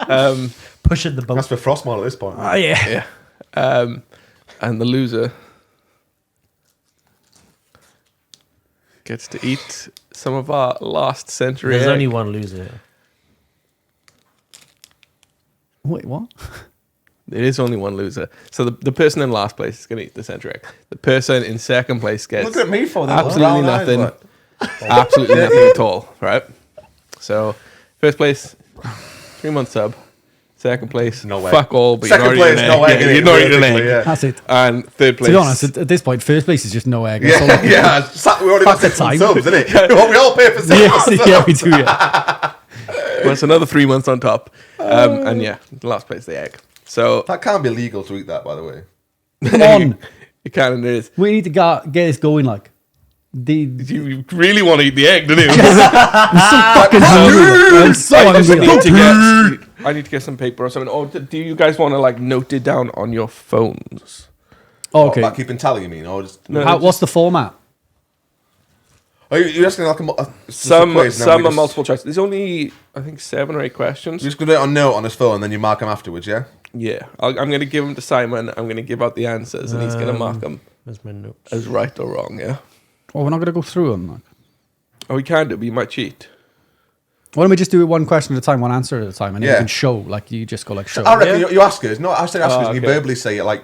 Speaker 1: up.
Speaker 3: Pushing the boat.
Speaker 4: that's for Frostmourne at this point.
Speaker 2: Oh yeah.
Speaker 1: Yeah. And the loser gets to eat some of our last century.
Speaker 3: There's
Speaker 1: egg.
Speaker 3: only one loser.
Speaker 2: Wait, what?
Speaker 1: There is only one loser. So the person in last place is going to eat the century egg. The person in second place gets
Speaker 4: Look at me for that.
Speaker 1: absolutely nothing. Absolutely nothing at all, right? So, first place, 3-month sub. Second place,
Speaker 4: No way.
Speaker 1: fuck all, but
Speaker 4: Second
Speaker 1: you're not
Speaker 4: place,
Speaker 1: eating an
Speaker 4: no
Speaker 1: egg.
Speaker 4: egg.
Speaker 1: Yeah,
Speaker 4: innit?
Speaker 1: you're not eating an egg.
Speaker 4: Realistically, yeah.
Speaker 2: That's it.
Speaker 1: And third place.
Speaker 2: To be honest, at this point, first place is just no egg. That's all I-
Speaker 4: Yeah, we already got
Speaker 2: the
Speaker 4: 6
Speaker 2: time.
Speaker 4: subs, isn't it? We all pay for 6
Speaker 2: Yes, yeah, we do. Yeah.
Speaker 1: That's another 3 months on top. And yeah, last place, the egg. So,
Speaker 4: That can't be legal to eat that, by the way.
Speaker 2: Come on,
Speaker 1: you can and it is.
Speaker 2: we need to get this going. Like,
Speaker 1: You really want to eat the egg, don't you?
Speaker 2: I'm so fucking hungry. I'm so
Speaker 1: I just
Speaker 2: hungry.
Speaker 1: need to get. I need to get some paper or something. Or do you guys want to like note it down on your phones?
Speaker 2: Oh, okay.
Speaker 4: Like keeping tally, you mean? Or just,
Speaker 1: No,
Speaker 2: What's the format?
Speaker 4: are you asking like
Speaker 1: some
Speaker 4: quiz, and then we
Speaker 1: are
Speaker 4: just-
Speaker 1: multiple choice. There's only I think 7 or 8 questions.
Speaker 4: You're just going to do it on note on his phone, and then you mark them afterwards, yeah?
Speaker 1: Yeah, I'm going to give them to Simon. I'm going to give out the answers, and he's going to mark them
Speaker 3: There's my notes.
Speaker 1: as right or wrong. Yeah.
Speaker 2: Oh, we're not going to go through them. Like.
Speaker 1: Oh, we can do, but you might cheat.
Speaker 2: Why don't we just do it one question at a time, one answer at a time, and then
Speaker 4: Yeah.
Speaker 2: you can show. Like, you just go like show.
Speaker 4: I reckon
Speaker 1: Yeah.
Speaker 4: you ask us. No, I said ask us, and you
Speaker 1: okay.
Speaker 4: verbally say it like.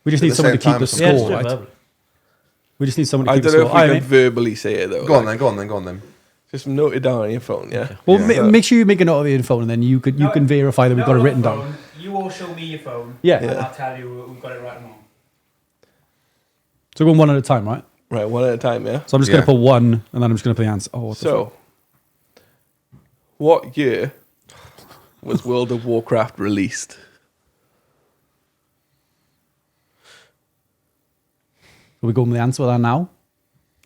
Speaker 2: We just
Speaker 4: at
Speaker 2: need
Speaker 4: the
Speaker 2: someone to
Speaker 4: same
Speaker 2: keep the
Speaker 4: time,
Speaker 3: Yeah, just
Speaker 2: score,
Speaker 3: do it
Speaker 2: right?
Speaker 3: verbally.
Speaker 2: We just need someone to
Speaker 1: I
Speaker 2: keep the
Speaker 1: don't know
Speaker 2: score.
Speaker 1: if we
Speaker 2: Alright,
Speaker 1: can verbally say it though.
Speaker 4: Go on
Speaker 1: like,
Speaker 4: then, go on then, go on then.
Speaker 1: Just note it down on your phone. Yeah.
Speaker 2: well,
Speaker 4: Yeah.
Speaker 2: make sure you make a note of your phone, and then you can verify that we've got it written down.
Speaker 5: You all show me your phone.
Speaker 2: Yeah.
Speaker 5: And
Speaker 2: Yeah.
Speaker 5: I'll tell you we've got it right or wrong.
Speaker 2: So we're going one at a time, right?
Speaker 1: Right, one at a time. Yeah.
Speaker 2: So I'm just
Speaker 4: Yeah.
Speaker 2: going to put one, and then I'm just going to put the answer. Oh, what the fuck?
Speaker 1: So, what year was World of Warcraft released?
Speaker 2: Are we going with the answer with that now?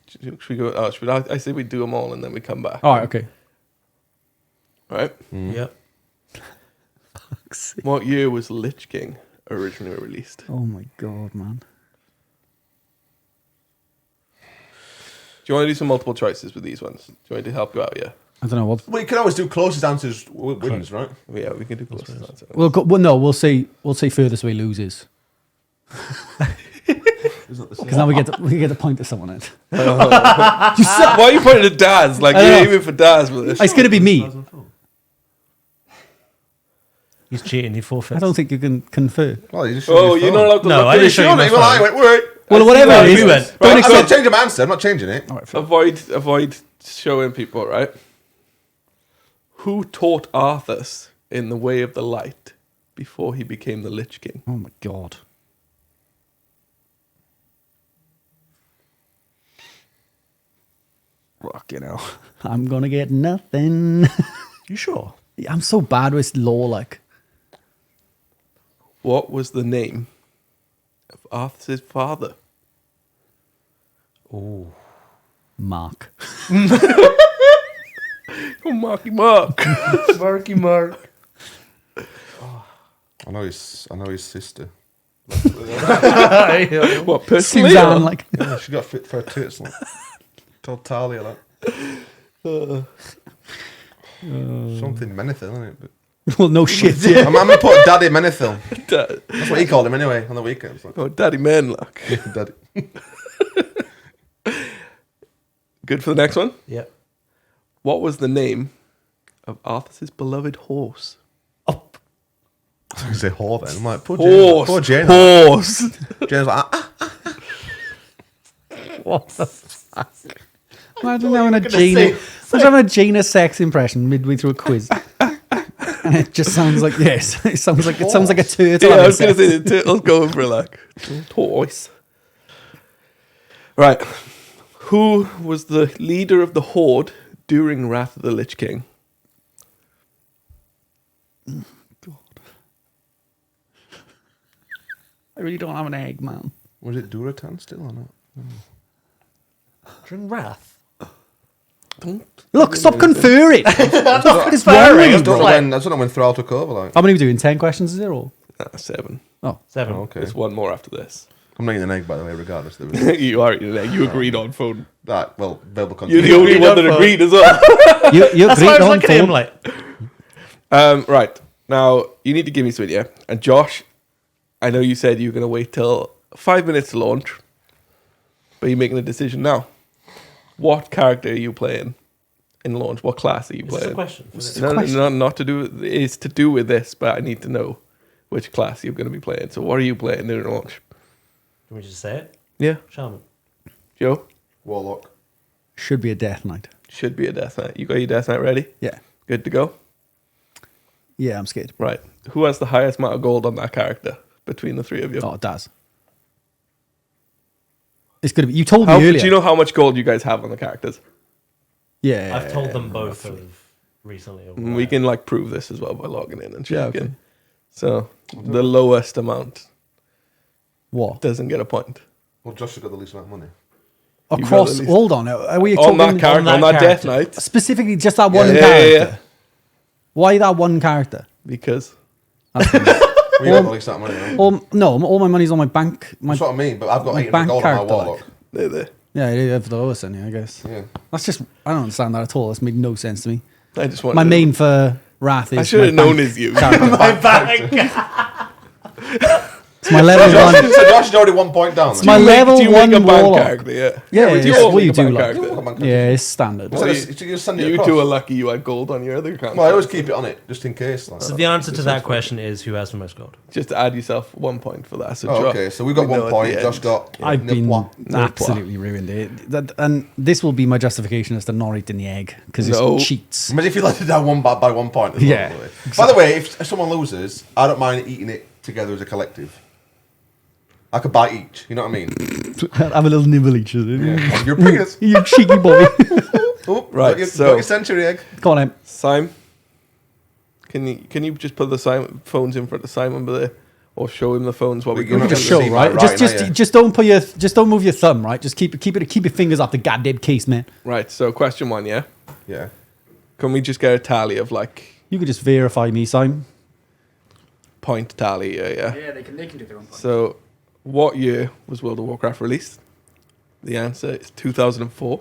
Speaker 1: Should we go? I say we do them all and then we come back.
Speaker 2: All right, okay.
Speaker 1: Right.
Speaker 3: Yep.
Speaker 1: What year was Lich King originally released?
Speaker 2: Oh my god, man.
Speaker 1: Do you want to do some multiple choices with these ones? Do you want me to help you out? Yeah.
Speaker 2: I don't know what.
Speaker 4: Well, you can always do closest answers wins, right?
Speaker 1: Yeah, we can do close. answer.
Speaker 2: We'll go. Well, no, we'll say furthest away loses. Because now we get to point to someone. It.
Speaker 1: Why are you pointing at Daz? Like
Speaker 2: I
Speaker 1: you're
Speaker 2: know.
Speaker 1: aiming for Daz with this.
Speaker 2: It's going to be me.
Speaker 3: He's cheating. He forfeits.
Speaker 2: I don't think you can confer.
Speaker 4: Well, you just
Speaker 1: Oh, you're not allowed to
Speaker 3: No,
Speaker 1: look
Speaker 3: I
Speaker 1: at
Speaker 3: didn't
Speaker 1: it.
Speaker 3: show you my
Speaker 4: Well, I
Speaker 3: phone.
Speaker 4: went, wait.
Speaker 2: Well, whatever
Speaker 3: No,
Speaker 2: it is.
Speaker 3: you went.
Speaker 2: Don't
Speaker 4: I'm
Speaker 2: accept.
Speaker 4: not changing my answer. I'm not changing it.
Speaker 2: All right, fair.
Speaker 1: Avoid showing people, right? Who taught Arthas in the way of the light before he became the Lich King?
Speaker 2: Oh my god. Fucking hell. I'm gonna get nothing.
Speaker 3: You sure?
Speaker 2: I'm so bad with law, like.
Speaker 1: What was the name of Arthas' father?
Speaker 3: Oh.
Speaker 2: Mark.
Speaker 1: Oh, Marky Mark.
Speaker 3: Marky Mark.
Speaker 4: I know his sister.
Speaker 1: What, personally?
Speaker 2: Suzanne, like.
Speaker 4: Yeah, she got fit for her tits. Like, told Talia that. Something menacing, isn't it? But
Speaker 2: Well, no shit. Yeah.
Speaker 4: I'm gonna put Daddy Menethil.
Speaker 1: Da-
Speaker 4: That's what he called him anyway on the weekends. Like,
Speaker 1: oh, Daddy Manlock.
Speaker 4: Daddy.
Speaker 1: Good for the next one.
Speaker 3: Yep.
Speaker 1: What was the name of Arthur's beloved horse?
Speaker 3: Oh,
Speaker 4: I was gonna say whore then. I'm like, poor
Speaker 1: Horse.
Speaker 4: Jane. Poor Jane.
Speaker 1: Horse.
Speaker 4: Jane's like,
Speaker 3: what the fuck?
Speaker 2: Imagine having a Gina sex impression midway through a quiz. And it just sounds like, yes, it sounds like a turtle.
Speaker 1: Yeah, I was going to say the turtle's going for like horse. Right. Who was the leader of the Horde during Wrath of the Lich King?
Speaker 2: I really don't have an egg, man.
Speaker 4: was it Duratan still or not?
Speaker 3: During Wrath.
Speaker 2: Look, stop conferring.
Speaker 3: That's
Speaker 2: not conferring.
Speaker 4: I don't know when Thrall took over. Like,
Speaker 2: How many are we doing? 10 questions, is it all?
Speaker 1: 7.
Speaker 2: Oh,
Speaker 3: 7.
Speaker 4: oh, okay.
Speaker 1: There's one more after this.
Speaker 4: I'm not eating an egg, by the way, regardless. Of the
Speaker 1: You are eating egg. You agreed on phone.
Speaker 4: that well, verbal
Speaker 1: You're
Speaker 4: content.
Speaker 1: the only
Speaker 3: agreed
Speaker 1: one
Speaker 3: on
Speaker 1: that
Speaker 3: phone.
Speaker 1: agreed as well.
Speaker 2: you
Speaker 3: That's why I
Speaker 2: agreed
Speaker 3: was
Speaker 2: on
Speaker 3: looking at him
Speaker 2: phone.
Speaker 3: like,
Speaker 1: Right. Now, you need to give me something, yeah? And Josh, I know you said you were going to wait till 5 minutes to launch, but you're making a decision now. What character are you playing in launch? What class are you
Speaker 3: is this a
Speaker 1: playing?
Speaker 3: question?
Speaker 1: Not to do. It's to do with this, but I need to know which class you're going to be playing. So, what are you playing during launch?
Speaker 3: Can we just say it?
Speaker 1: Yeah,
Speaker 3: Shaman.
Speaker 1: Joe.
Speaker 4: Warlock.
Speaker 2: Should be a death knight.
Speaker 1: Should be a death knight. You got your death knight ready?
Speaker 2: Yeah.
Speaker 1: Good to go.
Speaker 2: Yeah, I'm scared.
Speaker 1: Right. Who has the highest amount of gold on that character between the three of you?
Speaker 2: Oh, it does. It's going to be. You told
Speaker 1: How,
Speaker 2: me earlier.
Speaker 1: do you know how much gold you guys have on the characters?
Speaker 2: Yeah.
Speaker 3: I've told them both of recently. or
Speaker 1: We can like prove this as well by logging in and
Speaker 2: Yeah,
Speaker 1: checking.
Speaker 2: okay.
Speaker 1: So the lowest amount
Speaker 2: What?
Speaker 1: doesn't get a point.
Speaker 4: Well, Josh has got the least amount of money.
Speaker 1: You got
Speaker 2: Across.
Speaker 1: at least-
Speaker 2: Hold on. Are we
Speaker 1: On that
Speaker 2: talking
Speaker 1: character, on that death
Speaker 3: character.
Speaker 1: knight,
Speaker 2: specifically just that one
Speaker 1: Yeah,
Speaker 2: character?
Speaker 1: yeah, yeah.
Speaker 2: Why that one character?
Speaker 1: because
Speaker 4: We got the least amount of money. Right?
Speaker 2: No, all my money's on my bank.
Speaker 4: That's what I mean, but I've got
Speaker 2: my
Speaker 4: 800
Speaker 2: bank
Speaker 4: gold on my
Speaker 2: character,
Speaker 4: Warlock.
Speaker 1: they're there.
Speaker 2: Yeah, it is for the lowest then, yeah, I guess.
Speaker 4: Yeah.
Speaker 2: That's just, I don't understand that at all. That's made no sense to me.
Speaker 1: I just want
Speaker 2: My main for Wrath is
Speaker 1: I should have
Speaker 2: my
Speaker 1: known
Speaker 2: bank
Speaker 1: as you.
Speaker 2: character.
Speaker 3: My back.
Speaker 2: It's my level
Speaker 4: Josh,
Speaker 2: one.
Speaker 4: so Josh is already 1 point down.
Speaker 2: It's my
Speaker 1: Do you
Speaker 2: level
Speaker 1: do you make a
Speaker 2: one
Speaker 1: bank
Speaker 2: warlock.
Speaker 1: character? Yeah.
Speaker 2: Yeah,
Speaker 1: we
Speaker 2: it's
Speaker 1: do
Speaker 2: what
Speaker 1: all
Speaker 2: you
Speaker 1: make a
Speaker 2: do,
Speaker 1: bank
Speaker 2: like.
Speaker 1: character.
Speaker 2: Yeah, it's standard.
Speaker 4: So you just send it
Speaker 1: You
Speaker 4: across.
Speaker 1: two are lucky you had gold on your other account.
Speaker 4: Well, I always keep it on it, just in case. Like.
Speaker 3: So the answer to that question is who has the most gold?
Speaker 1: Just to add yourself 1 point for that. So
Speaker 4: Oh,
Speaker 1: Josh,
Speaker 4: okay, so we've got
Speaker 1: we know
Speaker 4: 1
Speaker 1: at
Speaker 4: point.
Speaker 1: the
Speaker 4: Josh
Speaker 1: end.
Speaker 4: got...
Speaker 2: I've
Speaker 4: nil
Speaker 2: been
Speaker 4: point.
Speaker 2: absolutely ruined it. And this will be my justification as to not eating the egg because
Speaker 1: No.
Speaker 2: it's cheats.
Speaker 4: Imagine if you let it down one by 1 point. As well,
Speaker 2: Yeah,
Speaker 4: by the way. By the way, if someone loses, I don't mind eating it together as a collective. I could bite each, you know what I mean?
Speaker 2: Have a little nibble each other.
Speaker 4: Yeah. Your penis.
Speaker 2: You cheeky boy.
Speaker 4: Oh,
Speaker 1: Right,
Speaker 4: got your,
Speaker 1: so-
Speaker 4: got your century egg.
Speaker 2: Come on, Em.
Speaker 1: Simon, can you just put the phones in front of Simon there, or show him the phones while we
Speaker 4: You're
Speaker 1: go?
Speaker 4: not
Speaker 2: Just
Speaker 4: gonna
Speaker 2: show,
Speaker 4: see
Speaker 2: right?
Speaker 4: my
Speaker 2: Just,
Speaker 4: right now, yeah.
Speaker 2: just don't move your thumb, right? Just keep your fingers off the goddamn case, man.
Speaker 1: Right. So question 1, yeah.
Speaker 4: Yeah.
Speaker 1: Can we just get a tally of like
Speaker 2: You could just verify me, Simon.
Speaker 1: point tally? Yeah.
Speaker 5: Yeah, they can do their own point.
Speaker 1: So, what year was World of Warcraft released? The answer is 2004.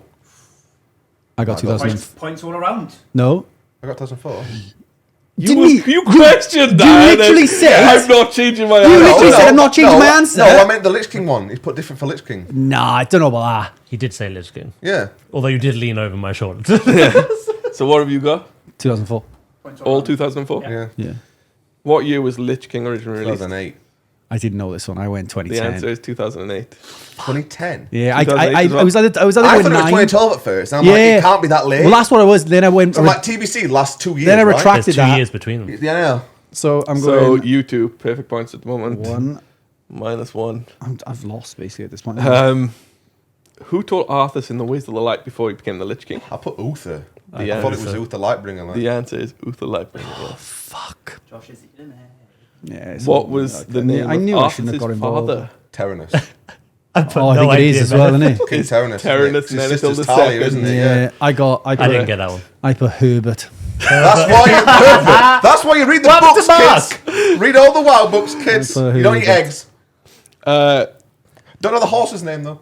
Speaker 2: I got 2000.
Speaker 5: Points all around.
Speaker 2: No,
Speaker 4: I got 2004.
Speaker 1: You questioned that. and
Speaker 2: literally
Speaker 1: then,
Speaker 2: said-
Speaker 1: I'm not changing my
Speaker 2: You
Speaker 1: answer.
Speaker 2: literally said I'm not changing my answer.
Speaker 4: No, I meant the Lich King one. He's put different for Lich King.
Speaker 2: nah, I don't know about that.
Speaker 3: He did say Lich King.
Speaker 4: Yeah.
Speaker 3: Although you did lean over my shoulder.
Speaker 1: So what have you got?
Speaker 2: 2004.
Speaker 5: Points
Speaker 1: All
Speaker 5: around.
Speaker 1: 2004?
Speaker 4: Yeah.
Speaker 2: Yeah,
Speaker 1: What year was Lich King originally released?
Speaker 4: 2008.
Speaker 2: I didn't know this one. I went
Speaker 1: The
Speaker 2: 2010.
Speaker 1: answer is 2008.
Speaker 4: 2010.
Speaker 2: Yeah, I
Speaker 1: 2008 as well.
Speaker 2: was either
Speaker 4: I thought it was
Speaker 2: 9.
Speaker 4: 2012 at first. And I'm like,
Speaker 2: Yeah.
Speaker 4: it can't be that late.
Speaker 2: Well, that's what I was. Then I went.
Speaker 4: so I'm like, TBC last 2 years.
Speaker 2: Then I
Speaker 4: right?
Speaker 2: retracted
Speaker 3: There's 2
Speaker 2: that.
Speaker 3: years between them.
Speaker 4: Yeah, I know.
Speaker 2: So I'm
Speaker 1: So
Speaker 2: going
Speaker 1: you two, perfect points at the moment.
Speaker 2: 1.
Speaker 1: -1.
Speaker 2: I've lost basically at this point.
Speaker 1: Who taught Arthas in the Ways of the Light before he became the Lich King?
Speaker 4: I put Uther.
Speaker 1: The
Speaker 4: I thought it was
Speaker 1: answer-
Speaker 4: Uther Lightbringer. Like.
Speaker 1: The answer is Uther Lightbringer. yeah.
Speaker 2: Fuck.
Speaker 5: Josh is eating it.
Speaker 2: Yeah. it's
Speaker 1: What
Speaker 2: all-
Speaker 1: was
Speaker 2: okay.
Speaker 1: the name
Speaker 2: I knew
Speaker 1: of
Speaker 2: I shouldn't have got
Speaker 1: Arthas'
Speaker 2: involved.
Speaker 1: father?
Speaker 4: Tyrannus.
Speaker 2: Oh, I think it is as well, isn't it?
Speaker 4: King Tyrannus.
Speaker 1: Tyrannus
Speaker 4: isn't it? It's his
Speaker 1: Nenethil
Speaker 4: sister's
Speaker 1: the
Speaker 4: Talia,
Speaker 1: second.
Speaker 4: isn't it?
Speaker 2: Yeah, I
Speaker 3: I didn't get that one.
Speaker 2: I put Herbert.
Speaker 4: That's why you're perfect. That's why you read the
Speaker 3: What
Speaker 4: books,
Speaker 3: the
Speaker 4: kids. Read all the WoW books, kids.
Speaker 2: That's
Speaker 4: You don't eat
Speaker 2: Herbert.
Speaker 4: eggs.
Speaker 1: Uh,
Speaker 4: Don't know the horse's name though.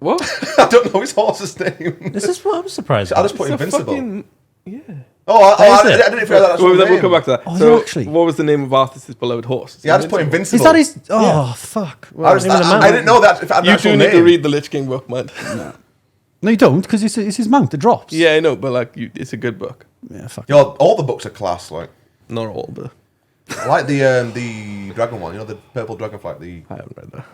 Speaker 1: what?
Speaker 4: I don't know his horse's name.
Speaker 3: This is what I'm surprised.
Speaker 4: I just
Speaker 3: about.
Speaker 4: put
Speaker 1: It's a
Speaker 4: Invincible.
Speaker 1: fucking- yeah.
Speaker 3: Is it?
Speaker 4: I didn't feel that.
Speaker 1: We'll come back to that.
Speaker 2: Oh,
Speaker 1: So,
Speaker 2: actually.
Speaker 1: what was the name of Arthur's beloved horse?
Speaker 4: Yeah, I just put Invincible.
Speaker 2: Is that his? Oh fuck!
Speaker 4: I didn't know that. If it had an
Speaker 1: You
Speaker 4: actual
Speaker 1: do need to
Speaker 4: name.
Speaker 1: read the Lich King book, man.
Speaker 2: No, you don't, because it's his mount. It drops.
Speaker 1: Yeah, I know, but like, it's a good book.
Speaker 2: Yeah, fuck.
Speaker 4: Yo, all the books are class. Like,
Speaker 1: Not all, but
Speaker 4: I like the dragon one. You know, the purple dragonfly. The
Speaker 1: I haven't read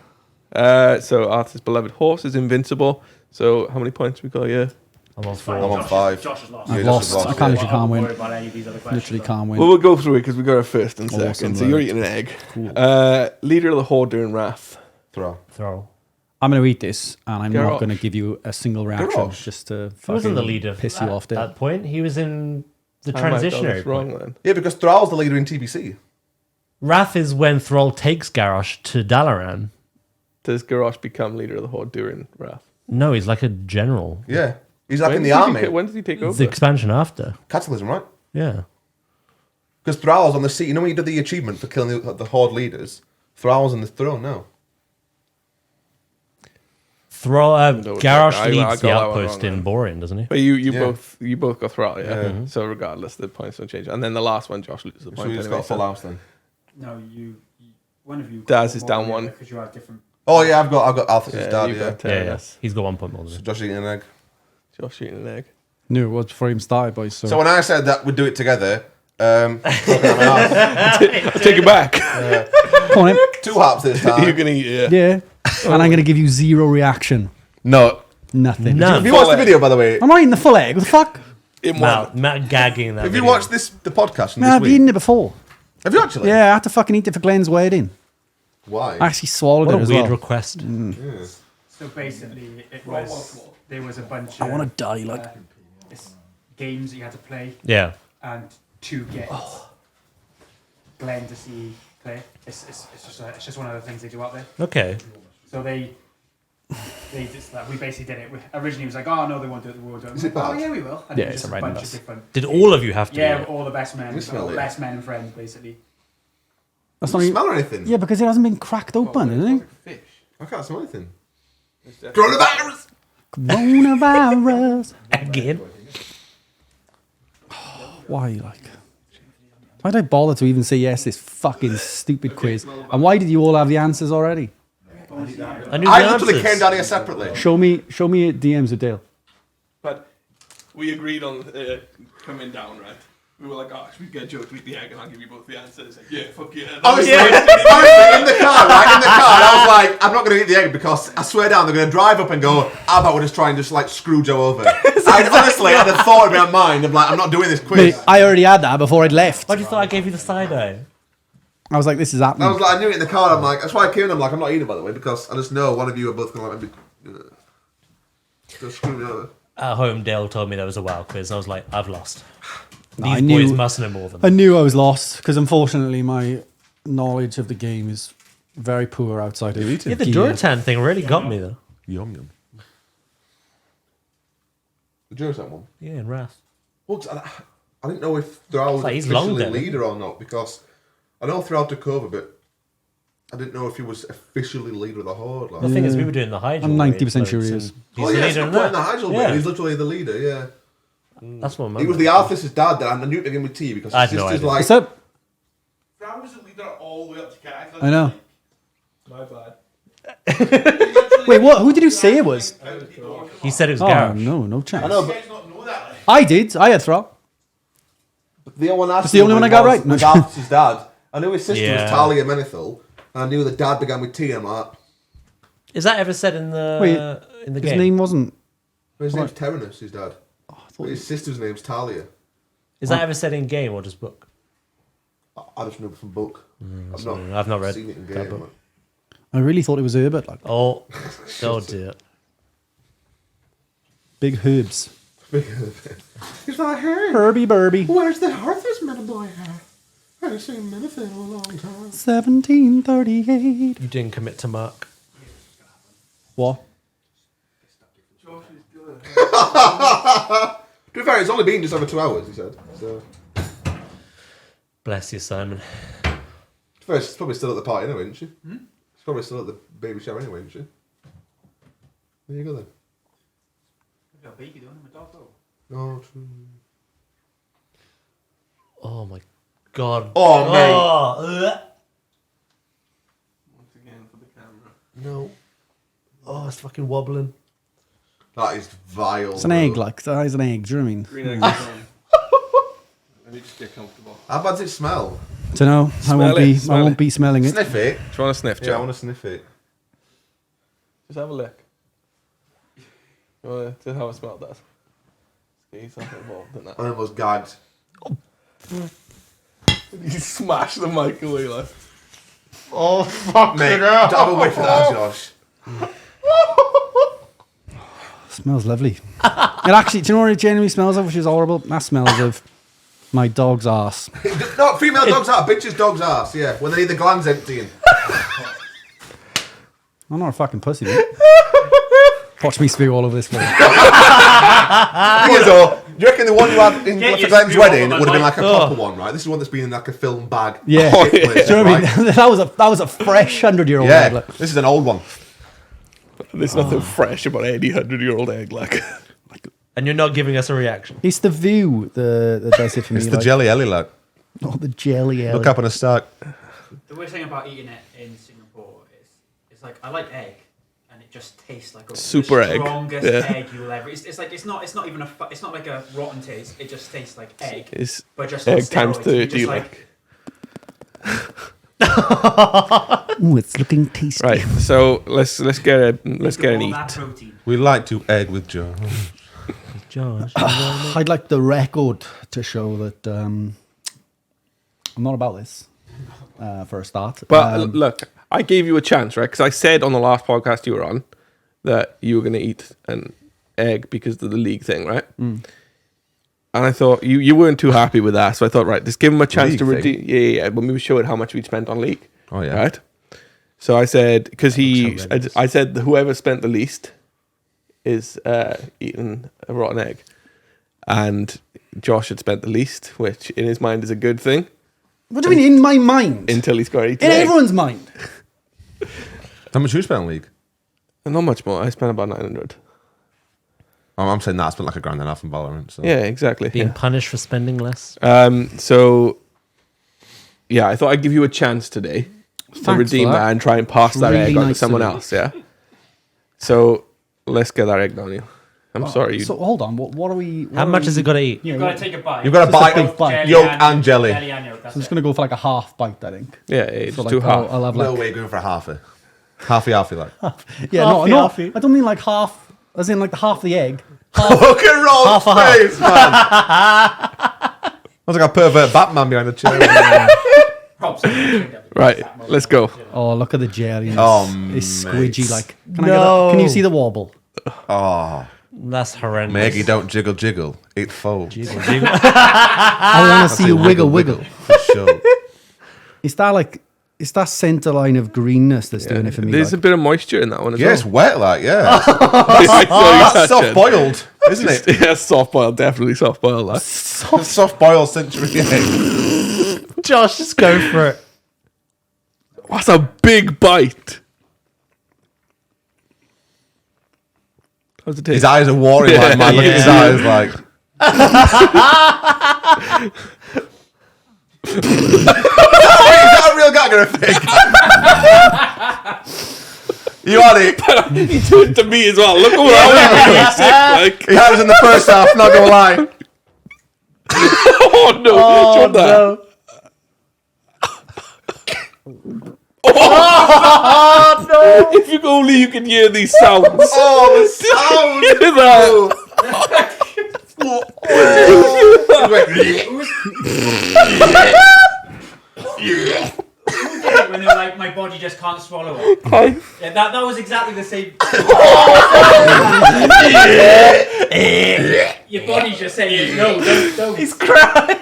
Speaker 1: that. So Arthur's beloved horse is invincible. So how many points we got here?
Speaker 3: I'm on 4.
Speaker 4: I'm on 5.
Speaker 5: Josh has lost.
Speaker 2: I've
Speaker 4: Yeah,
Speaker 2: lost.
Speaker 4: Josh has
Speaker 2: I
Speaker 4: lost,
Speaker 2: can't
Speaker 4: yeah.
Speaker 2: literally can't win.
Speaker 5: Worry about any of these other questions,
Speaker 2: Literally
Speaker 5: though.
Speaker 2: can't win.
Speaker 1: Well, we'll go through it because we got a first and second.
Speaker 2: Awesome,
Speaker 1: So you're
Speaker 2: right.
Speaker 1: eating an egg.
Speaker 2: Cool.
Speaker 1: Leader of the Horde during Wrath.
Speaker 3: Throw.
Speaker 2: I'm going to eat this, and I'm not
Speaker 1: Garrosh.
Speaker 2: going to give you a single reaction
Speaker 4: Garrosh.
Speaker 2: just to
Speaker 3: He wasn't the
Speaker 2: fucking
Speaker 3: leader
Speaker 2: piss you off
Speaker 3: at
Speaker 2: there.
Speaker 3: that point. He was in the
Speaker 1: I might have got
Speaker 3: transitionary
Speaker 1: this wrong
Speaker 3: point.
Speaker 1: then.
Speaker 4: Yeah, because Thrall's the leader in TBC.
Speaker 3: Wrath is when Thrall takes Garrosh to Dalaran.
Speaker 1: Does Garrosh become leader of the Horde during Wrath?
Speaker 3: No, he's like a general.
Speaker 4: Yeah, he's like in the
Speaker 1: does he
Speaker 4: army.
Speaker 1: when does he take
Speaker 3: The
Speaker 1: over?
Speaker 3: expansion after.
Speaker 4: Catalysm, right?
Speaker 3: Yeah.
Speaker 4: Because Thrall's on the seat. You know when you did the achievement for killing the Horde leaders? Thrall's on the throne now.
Speaker 3: Thrall,
Speaker 1: No,
Speaker 3: Garrosh
Speaker 1: I
Speaker 3: leads
Speaker 1: got
Speaker 3: the
Speaker 1: that one
Speaker 3: outpost
Speaker 1: wrong
Speaker 3: in
Speaker 1: then.
Speaker 3: Borean, doesn't he?
Speaker 1: But you
Speaker 4: Yeah.
Speaker 1: both got Thrall, yeah.
Speaker 4: Yeah.
Speaker 1: So regardless, the points don't change. And then the last one, Josh loses the
Speaker 4: So
Speaker 1: point.
Speaker 4: we just
Speaker 1: anyway,
Speaker 4: got full
Speaker 1: so-
Speaker 4: house then.
Speaker 5: No, one of you.
Speaker 1: Daz is down one.
Speaker 5: Because you have different.
Speaker 4: Oh yeah, I've got Althus's
Speaker 1: Yeah,
Speaker 4: dad.
Speaker 1: you've
Speaker 4: Yeah.
Speaker 1: got 10,
Speaker 3: Yeah, yeah.
Speaker 1: yes.
Speaker 3: He's got 1 point more than
Speaker 4: So
Speaker 3: me.
Speaker 4: Josh eating an egg.
Speaker 1: Josh eating an egg.
Speaker 2: No, it was before he even started, boys. So,
Speaker 4: So when I said that we'd do it together, looking at my house,
Speaker 1: Take it back.
Speaker 2: come on, in.
Speaker 4: 2 harps this
Speaker 1: You're
Speaker 4: time.
Speaker 1: gonna eat it.
Speaker 2: Yeah. And I'm going to give you 0 reaction.
Speaker 4: No.
Speaker 2: Nothing.
Speaker 3: None.
Speaker 4: Have you watched the video, by the way?
Speaker 2: I'm not eating the full egg. What the fuck?
Speaker 1: In one.
Speaker 3: Matt gagging that
Speaker 4: Have you
Speaker 3: video.
Speaker 4: watched the podcast from
Speaker 2: Man,
Speaker 4: this
Speaker 2: I've
Speaker 4: week?
Speaker 2: eaten it before.
Speaker 4: Have you actually?
Speaker 2: Yeah, I had to fucking eat it for Glenn's wedding.
Speaker 4: Why?
Speaker 2: I actually swallowed
Speaker 3: What
Speaker 2: it
Speaker 3: a
Speaker 2: as
Speaker 3: weird
Speaker 2: well.
Speaker 3: request.
Speaker 5: So basically, there was a bunch
Speaker 2: I
Speaker 5: of
Speaker 2: want to die like.
Speaker 5: games that you had to play,
Speaker 3: Yeah.
Speaker 5: and to get Glenn to see play. It's just one of the things they do out there.
Speaker 3: Okay.
Speaker 5: So they just like we basically did it. Originally it was like, oh no, they won't do it. We won't do it.
Speaker 4: Is it
Speaker 5: Oh
Speaker 4: bad?
Speaker 5: yeah, we will. And
Speaker 2: Yeah,
Speaker 5: it was
Speaker 2: it's
Speaker 5: just
Speaker 2: a
Speaker 5: a
Speaker 2: random
Speaker 5: bunch of
Speaker 2: bus.
Speaker 5: different.
Speaker 3: Did all of you have to?
Speaker 5: Yeah,
Speaker 3: do it?
Speaker 5: all the best men,
Speaker 4: You smell it.
Speaker 5: best men and friends, basically.
Speaker 2: That's
Speaker 4: Can
Speaker 2: not
Speaker 4: you
Speaker 2: even,
Speaker 4: smell anything?
Speaker 2: yeah, because it hasn't been cracked open, isn't it?
Speaker 4: I can't smell anything. Coronavirus!
Speaker 2: Coronavirus.
Speaker 3: Again.
Speaker 2: Why, like? Why did I bother to even say yes to this fucking stupid quiz? And why did you all have the answers already?
Speaker 3: I knew
Speaker 4: I
Speaker 3: the
Speaker 4: literally
Speaker 3: answers.
Speaker 4: came down here separately.
Speaker 2: Show me DMs with Dale.
Speaker 1: But we agreed on coming down, right? We were like, oh, should we get Joe to eat the egg and I'll give you both the answers? Like, yeah, fuck yeah.
Speaker 4: Honestly, in the car, right? In the car, I was like, I'm not going to eat the egg because I swear down, they're going to drive up and go, how about we just try and just like screw Joe over? I honestly had a thought in my mind of like, I'm not doing this quiz.
Speaker 2: Mate, I already had that before I'd left.
Speaker 3: Why do you thought I gave you the side eye?
Speaker 2: I was like, this is
Speaker 4: I
Speaker 2: happening.
Speaker 4: was like, I knew it in the car. I'm like, that's why I came in. I'm like, I'm not eating, by the way, because I just know one of you are both going to like, just screw me over.
Speaker 3: At home, Dale told me there was a WoW quiz, and I was like, I've lost.
Speaker 2: No,
Speaker 3: These boys must know more than
Speaker 2: I
Speaker 3: me.
Speaker 2: knew I was lost because unfortunately my knowledge of the game is very poor outside of
Speaker 3: Yeah, the
Speaker 2: gear.
Speaker 3: Duratan thing really got me, though.
Speaker 4: Yum yum. The Juratan one.
Speaker 3: Yeah, in Wrath.
Speaker 4: Well, 'cause I didn't know if Thrall was
Speaker 3: Like, he's long
Speaker 4: officially
Speaker 3: then.
Speaker 4: leader or not because I know Thrall took over, but I didn't know if he was officially leader of the Horde. Like.
Speaker 3: The thing is, we were doing the Hydra.
Speaker 2: I'm 90%
Speaker 3: raid
Speaker 2: sure he
Speaker 3: loads,
Speaker 2: is.
Speaker 3: and
Speaker 4: Oh
Speaker 3: He's
Speaker 4: yeah,
Speaker 3: the
Speaker 4: it's
Speaker 3: leader
Speaker 4: not
Speaker 3: in
Speaker 4: put in the
Speaker 3: that.
Speaker 4: Hydra
Speaker 3: Yeah.
Speaker 4: way. He's literally the leader. Yeah,
Speaker 3: That's what I
Speaker 4: he was
Speaker 3: remember.
Speaker 4: the Arthur's dad. That I knew it began with T because
Speaker 3: I
Speaker 4: his
Speaker 3: had no
Speaker 4: sister's
Speaker 3: idea.
Speaker 4: like.
Speaker 2: What's up?
Speaker 1: Fran was the leader all the way up to Cax.
Speaker 2: I know.
Speaker 1: My bad.
Speaker 2: Wait, what? Who did you say it was?
Speaker 3: He said it was
Speaker 2: Oh,
Speaker 3: Garrosh.
Speaker 2: no chance.
Speaker 4: I know,
Speaker 1: You
Speaker 4: but
Speaker 1: guys not know that, like.
Speaker 2: I did. I had Thrall.
Speaker 4: the only one
Speaker 2: That's the only one I got right.
Speaker 4: Was Arthur's dad. I knew his sister
Speaker 3: Yeah.
Speaker 4: was Talia Menethil, and I knew the dad began with T. I'm like,
Speaker 3: Is that ever said in the
Speaker 2: Wait,
Speaker 3: in the
Speaker 2: His
Speaker 3: game?
Speaker 2: name wasn't.
Speaker 4: his name's Terenus, his dad.
Speaker 2: I
Speaker 4: But
Speaker 2: thought
Speaker 4: his sister's name's Talia.
Speaker 3: Is that ever said in game or just book?
Speaker 4: I just know it from book.
Speaker 3: I've not read
Speaker 4: seen it in
Speaker 3: that
Speaker 4: game.
Speaker 3: book.
Speaker 4: man.
Speaker 2: I really thought it was Herbert. Like
Speaker 3: Oh, oh dear.
Speaker 2: big herbs.
Speaker 4: He's like, hey,
Speaker 2: Herbie Burby.
Speaker 4: where's the Arthur's boy at? I haven't seen anything in a long time.
Speaker 2: 1738.
Speaker 3: You didn't commit to Mark.
Speaker 2: What?
Speaker 4: To be fair, it's only been just over 2 hours, he said. So,
Speaker 3: Bless you, Simon.
Speaker 4: to be fair, she's probably still at the party anyway, isn't she? She's probably still at the baby shower anyway, isn't she? There you go then.
Speaker 5: Got a baby, don't we? Dog, though.
Speaker 4: No, true.
Speaker 3: Oh my god.
Speaker 4: Oh, mate.
Speaker 3: Oh,
Speaker 1: Once again for the camera.
Speaker 3: no. Oh, it's fucking wobbling.
Speaker 4: That is vile.
Speaker 2: It's an egg, like the size of an egg. Do you know what I mean?
Speaker 1: Green eggs is on. Let me just get comfortable.
Speaker 4: How bad does it smell?
Speaker 2: Don't know. I won't be smelling it.
Speaker 4: Sniff it.
Speaker 1: Do you want to sniff, Joe?
Speaker 4: Yeah, I want to sniff it.
Speaker 1: Just have a lick. You want to how it smelled that? He's not involved in that.
Speaker 4: I almost gagged.
Speaker 1: You smash the mic away, like.
Speaker 3: Oh, fuck
Speaker 4: Mate, don't have a whiff of that, Josh.
Speaker 2: Smells lovely. It actually, do you know what it genuinely smells of, which is horrible? That smells of my dog's arse.
Speaker 4: No, female dog's ass, bitch's dog's ass, yeah. When they need the glands emptying.
Speaker 2: I'm not a fucking pussy, mate. Watch me spew all over this floor.
Speaker 4: Thing is, though, do you reckon the one you had in
Speaker 5: Get
Speaker 4: what's
Speaker 5: your
Speaker 4: Glenn's
Speaker 5: spew
Speaker 4: wedding
Speaker 5: all
Speaker 4: would have been
Speaker 5: over
Speaker 4: like a proper one, right? This is one that's been in like a film bag.
Speaker 2: Yeah.
Speaker 1: Oh,
Speaker 2: Do you know what I mean? that was a fresh 100-year-old egg.
Speaker 4: Yeah,
Speaker 2: Like.
Speaker 4: this is an old one.
Speaker 1: There's nothing fresh about any 100-year-old egg, like.
Speaker 3: And you're not giving us a reaction.
Speaker 2: It's the view that does it for me.
Speaker 4: It's the
Speaker 2: like.
Speaker 4: jelly ellie, like.
Speaker 2: Oh, the jelly.
Speaker 4: Look up on a stack.
Speaker 5: The weird thing about eating it in Singapore is, it's like I like egg, and it just tastes like a
Speaker 1: Super
Speaker 5: the
Speaker 1: egg.
Speaker 5: strongest
Speaker 1: Yeah.
Speaker 5: egg you will ever. It's like it's not even it's not like a rotten taste. It just tastes like egg,
Speaker 1: It's
Speaker 5: but just on
Speaker 1: egg times
Speaker 5: steroids. You
Speaker 1: 30,
Speaker 5: just
Speaker 1: like.
Speaker 2: Ooh, it's looking tasty.
Speaker 1: Right, so let's get an
Speaker 5: all that
Speaker 1: eat.
Speaker 5: protein.
Speaker 4: We like to egg with Joe.
Speaker 3: Josh.
Speaker 2: I'd like the record to show that I'm not about this for a start.
Speaker 1: But look, I gave you a chance, right? Because I said on the last podcast you were on that you were going to eat an egg because of the league thing, right? And I thought you weren't too happy with that, so I thought, right, just give him a chance
Speaker 4: League
Speaker 1: to
Speaker 4: thing?
Speaker 1: redeem. Yeah. When we showed how much we'd spent on league,
Speaker 4: Oh, yeah.
Speaker 1: right? So I said because
Speaker 2: horrendous.
Speaker 1: I said that whoever spent the least is eating a rotten egg, and Josh had spent the least, which in his mind is a good thing
Speaker 2: what do you mean in my mind?
Speaker 1: until he's got to eat
Speaker 2: In
Speaker 1: an egg.
Speaker 2: everyone's mind.
Speaker 4: How much you spent on league?
Speaker 1: Not much more. I spent about 900.
Speaker 4: I'm saying that I spent like $1.5 grand on Valorant. So.
Speaker 1: Yeah, exactly.
Speaker 3: Being
Speaker 1: Yeah.
Speaker 3: punished for spending less.
Speaker 1: So, yeah, I thought I'd give you a chance today to
Speaker 2: Thanks
Speaker 1: redeem
Speaker 2: for
Speaker 1: that
Speaker 2: that.
Speaker 1: and try and pass that
Speaker 2: Really
Speaker 1: egg on to
Speaker 2: nice
Speaker 1: someone
Speaker 2: of you.
Speaker 1: else. Yeah. So let's get that egg down you. I'm sorry.
Speaker 2: So hold on. What are we?
Speaker 3: How much has it got to eat?
Speaker 5: You've got to take a bite.
Speaker 4: You've got to
Speaker 2: Just a
Speaker 4: bite
Speaker 2: big
Speaker 4: of
Speaker 2: bite.
Speaker 4: yolk and jelly.
Speaker 5: Jelly and yolk. That's
Speaker 2: I'm just
Speaker 5: it.
Speaker 2: going to go for like a half bite, I think.
Speaker 1: Yeah, it's
Speaker 2: So like
Speaker 1: too hard.
Speaker 2: I'll have
Speaker 4: No
Speaker 2: like
Speaker 4: way, going for a halfy. Halfy, like.
Speaker 2: yeah,
Speaker 3: Halfy,
Speaker 2: no,
Speaker 3: halfy.
Speaker 2: I don't mean like half, as in like the half the egg.
Speaker 4: Look at Rob's
Speaker 3: Half a half.
Speaker 4: face, man. I was like a pervert Batman behind the chair.
Speaker 5: Props.
Speaker 1: Right, let's go.
Speaker 2: Oh, look at the jelly.
Speaker 4: Oh,
Speaker 2: It's
Speaker 4: mate.
Speaker 2: squidgy. Like, can
Speaker 3: No.
Speaker 2: can you see the wobble?
Speaker 4: Oh,
Speaker 3: That's horrendous.
Speaker 4: Maggie, don't jiggle, jiggle. It folds.
Speaker 3: Jiggle, jiggle.
Speaker 2: I want to see you wiggle, wiggle.
Speaker 4: For sure.
Speaker 2: It's that center line of greenness that's doing it for me.
Speaker 1: There's a
Speaker 2: like.
Speaker 1: bit of moisture in that one as
Speaker 4: Yeah, it's
Speaker 1: well.
Speaker 4: wet, like, yeah.
Speaker 1: That's
Speaker 4: That's soft boiled, isn't it?
Speaker 1: Yeah, soft boiled, definitely soft boiled. That.
Speaker 4: Soft boiled century egg.
Speaker 3: Josh, just go for it.
Speaker 1: That's a big bite. How's it taste?
Speaker 4: His eyes are watering, like, man. Look at his eyes, like. Is that a real gag or a fake? You had it.
Speaker 1: He do it to me as well. Look at what I was sick, like.
Speaker 4: He had us in the first half, not gonna lie.
Speaker 1: Oh no!
Speaker 3: Oh,
Speaker 1: that.
Speaker 3: no.
Speaker 1: If you only you can hear these sounds.
Speaker 4: Oh, the sound.
Speaker 1: Hear that?
Speaker 5: When they're like, my body just can't swallow it. Yeah, that was exactly the same. Your body's just saying, no, don't.
Speaker 3: He's crying.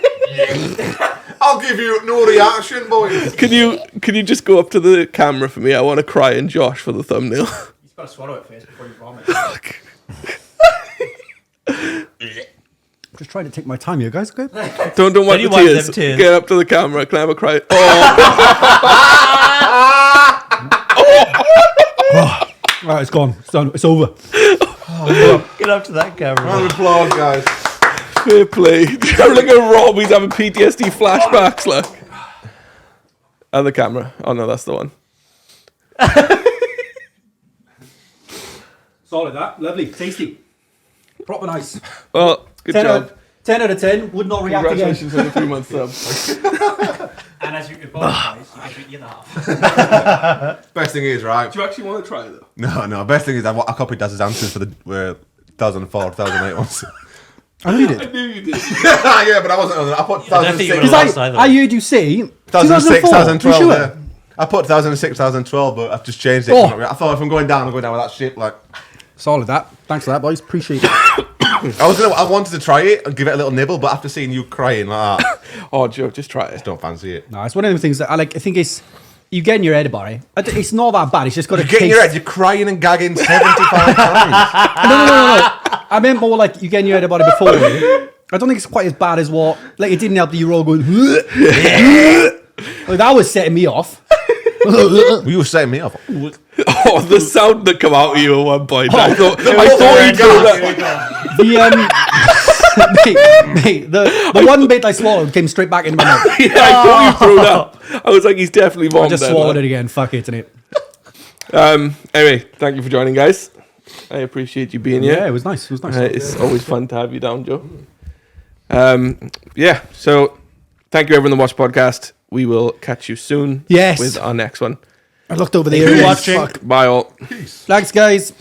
Speaker 4: I'll give you no reaction, boys.
Speaker 1: Can you just go up to the camera for me? I want to cry in Josh for the thumbnail.
Speaker 5: You've got to swallow it first before you vomit.
Speaker 2: Just trying to take my time here, guys. Okay.
Speaker 1: Don't wipe
Speaker 3: you
Speaker 1: the
Speaker 3: wipe
Speaker 1: tears.
Speaker 3: them tears.
Speaker 1: Get up to the camera. Can I have a cry? Oh,
Speaker 2: Right, it's gone. It's done. It's over.
Speaker 3: Get up to that camera.
Speaker 4: Round of applause, guys.
Speaker 1: Fair play. Look at Rob. He's having PTSD flashbacks. Look. And the camera. Oh no, that's the one.
Speaker 2: Solid that. Lovely. Tasty. Proper nice.
Speaker 1: Well, good
Speaker 2: 10
Speaker 1: job.
Speaker 2: 10 out of 10. Would not react again.
Speaker 1: Congratulations on the 3-month sub.
Speaker 5: And as you could both guys, you can drink your half.
Speaker 4: Best thing is, right?
Speaker 1: Do you actually want to try it though?
Speaker 4: No. Best thing is, I copied Daz's answers for the 2004, 2008 ones.
Speaker 2: I read it.
Speaker 1: I knew you did.
Speaker 4: Yeah, but I wasn't on that. I put
Speaker 3: I don't think you
Speaker 4: 2006.
Speaker 3: would've lost either.
Speaker 2: I heard you say
Speaker 4: 2006, 2012.
Speaker 2: Sure?
Speaker 4: Yeah. I put 2006, 2012, but I've just changed it.
Speaker 2: Oh.
Speaker 4: I thought if I'm going down, I'm going down with that shit. Like,
Speaker 2: Solid that. Thanks for that, boys. Appreciate it.
Speaker 4: I wanted to try it and give it a little nibble, but after seeing you crying like that,
Speaker 1: Oh, Joe, just try
Speaker 4: I
Speaker 1: it.
Speaker 4: just don't fancy it.
Speaker 2: No, it's one of them things that I like. I think it's you get in your head about it. It's not that bad. It's just got to
Speaker 4: You get in your head, you're crying and gagging 75 times.
Speaker 2: No. I meant more like you get in your head about it before. I don't think it's quite as bad as what. Like it didn't help that you were all going. Like that was setting me off.
Speaker 4: You were setting me off.
Speaker 1: Oh, the sound that come out of you at one point. I thought you threw that.
Speaker 2: Mate, the one bit I swallowed came straight back into my mouth.
Speaker 1: Yeah, I thought you threw that. I was like, he's definitely
Speaker 2: I
Speaker 1: vomited.
Speaker 2: just swallowed it again. Fuck it, innit?
Speaker 1: Anyway, thank you for joining, guys. I appreciate you being here.
Speaker 2: Yeah, it was nice. It was nice.
Speaker 1: It's always fun to have you down, Joe. Yeah, so thank you, everyone, that watched the podcast. We will catch you soon
Speaker 2: Yes.
Speaker 1: with our next one.
Speaker 2: I looked over there.
Speaker 3: Thank you for watching.
Speaker 2: Fuck.
Speaker 1: Bye, all.
Speaker 2: Thanks, guys.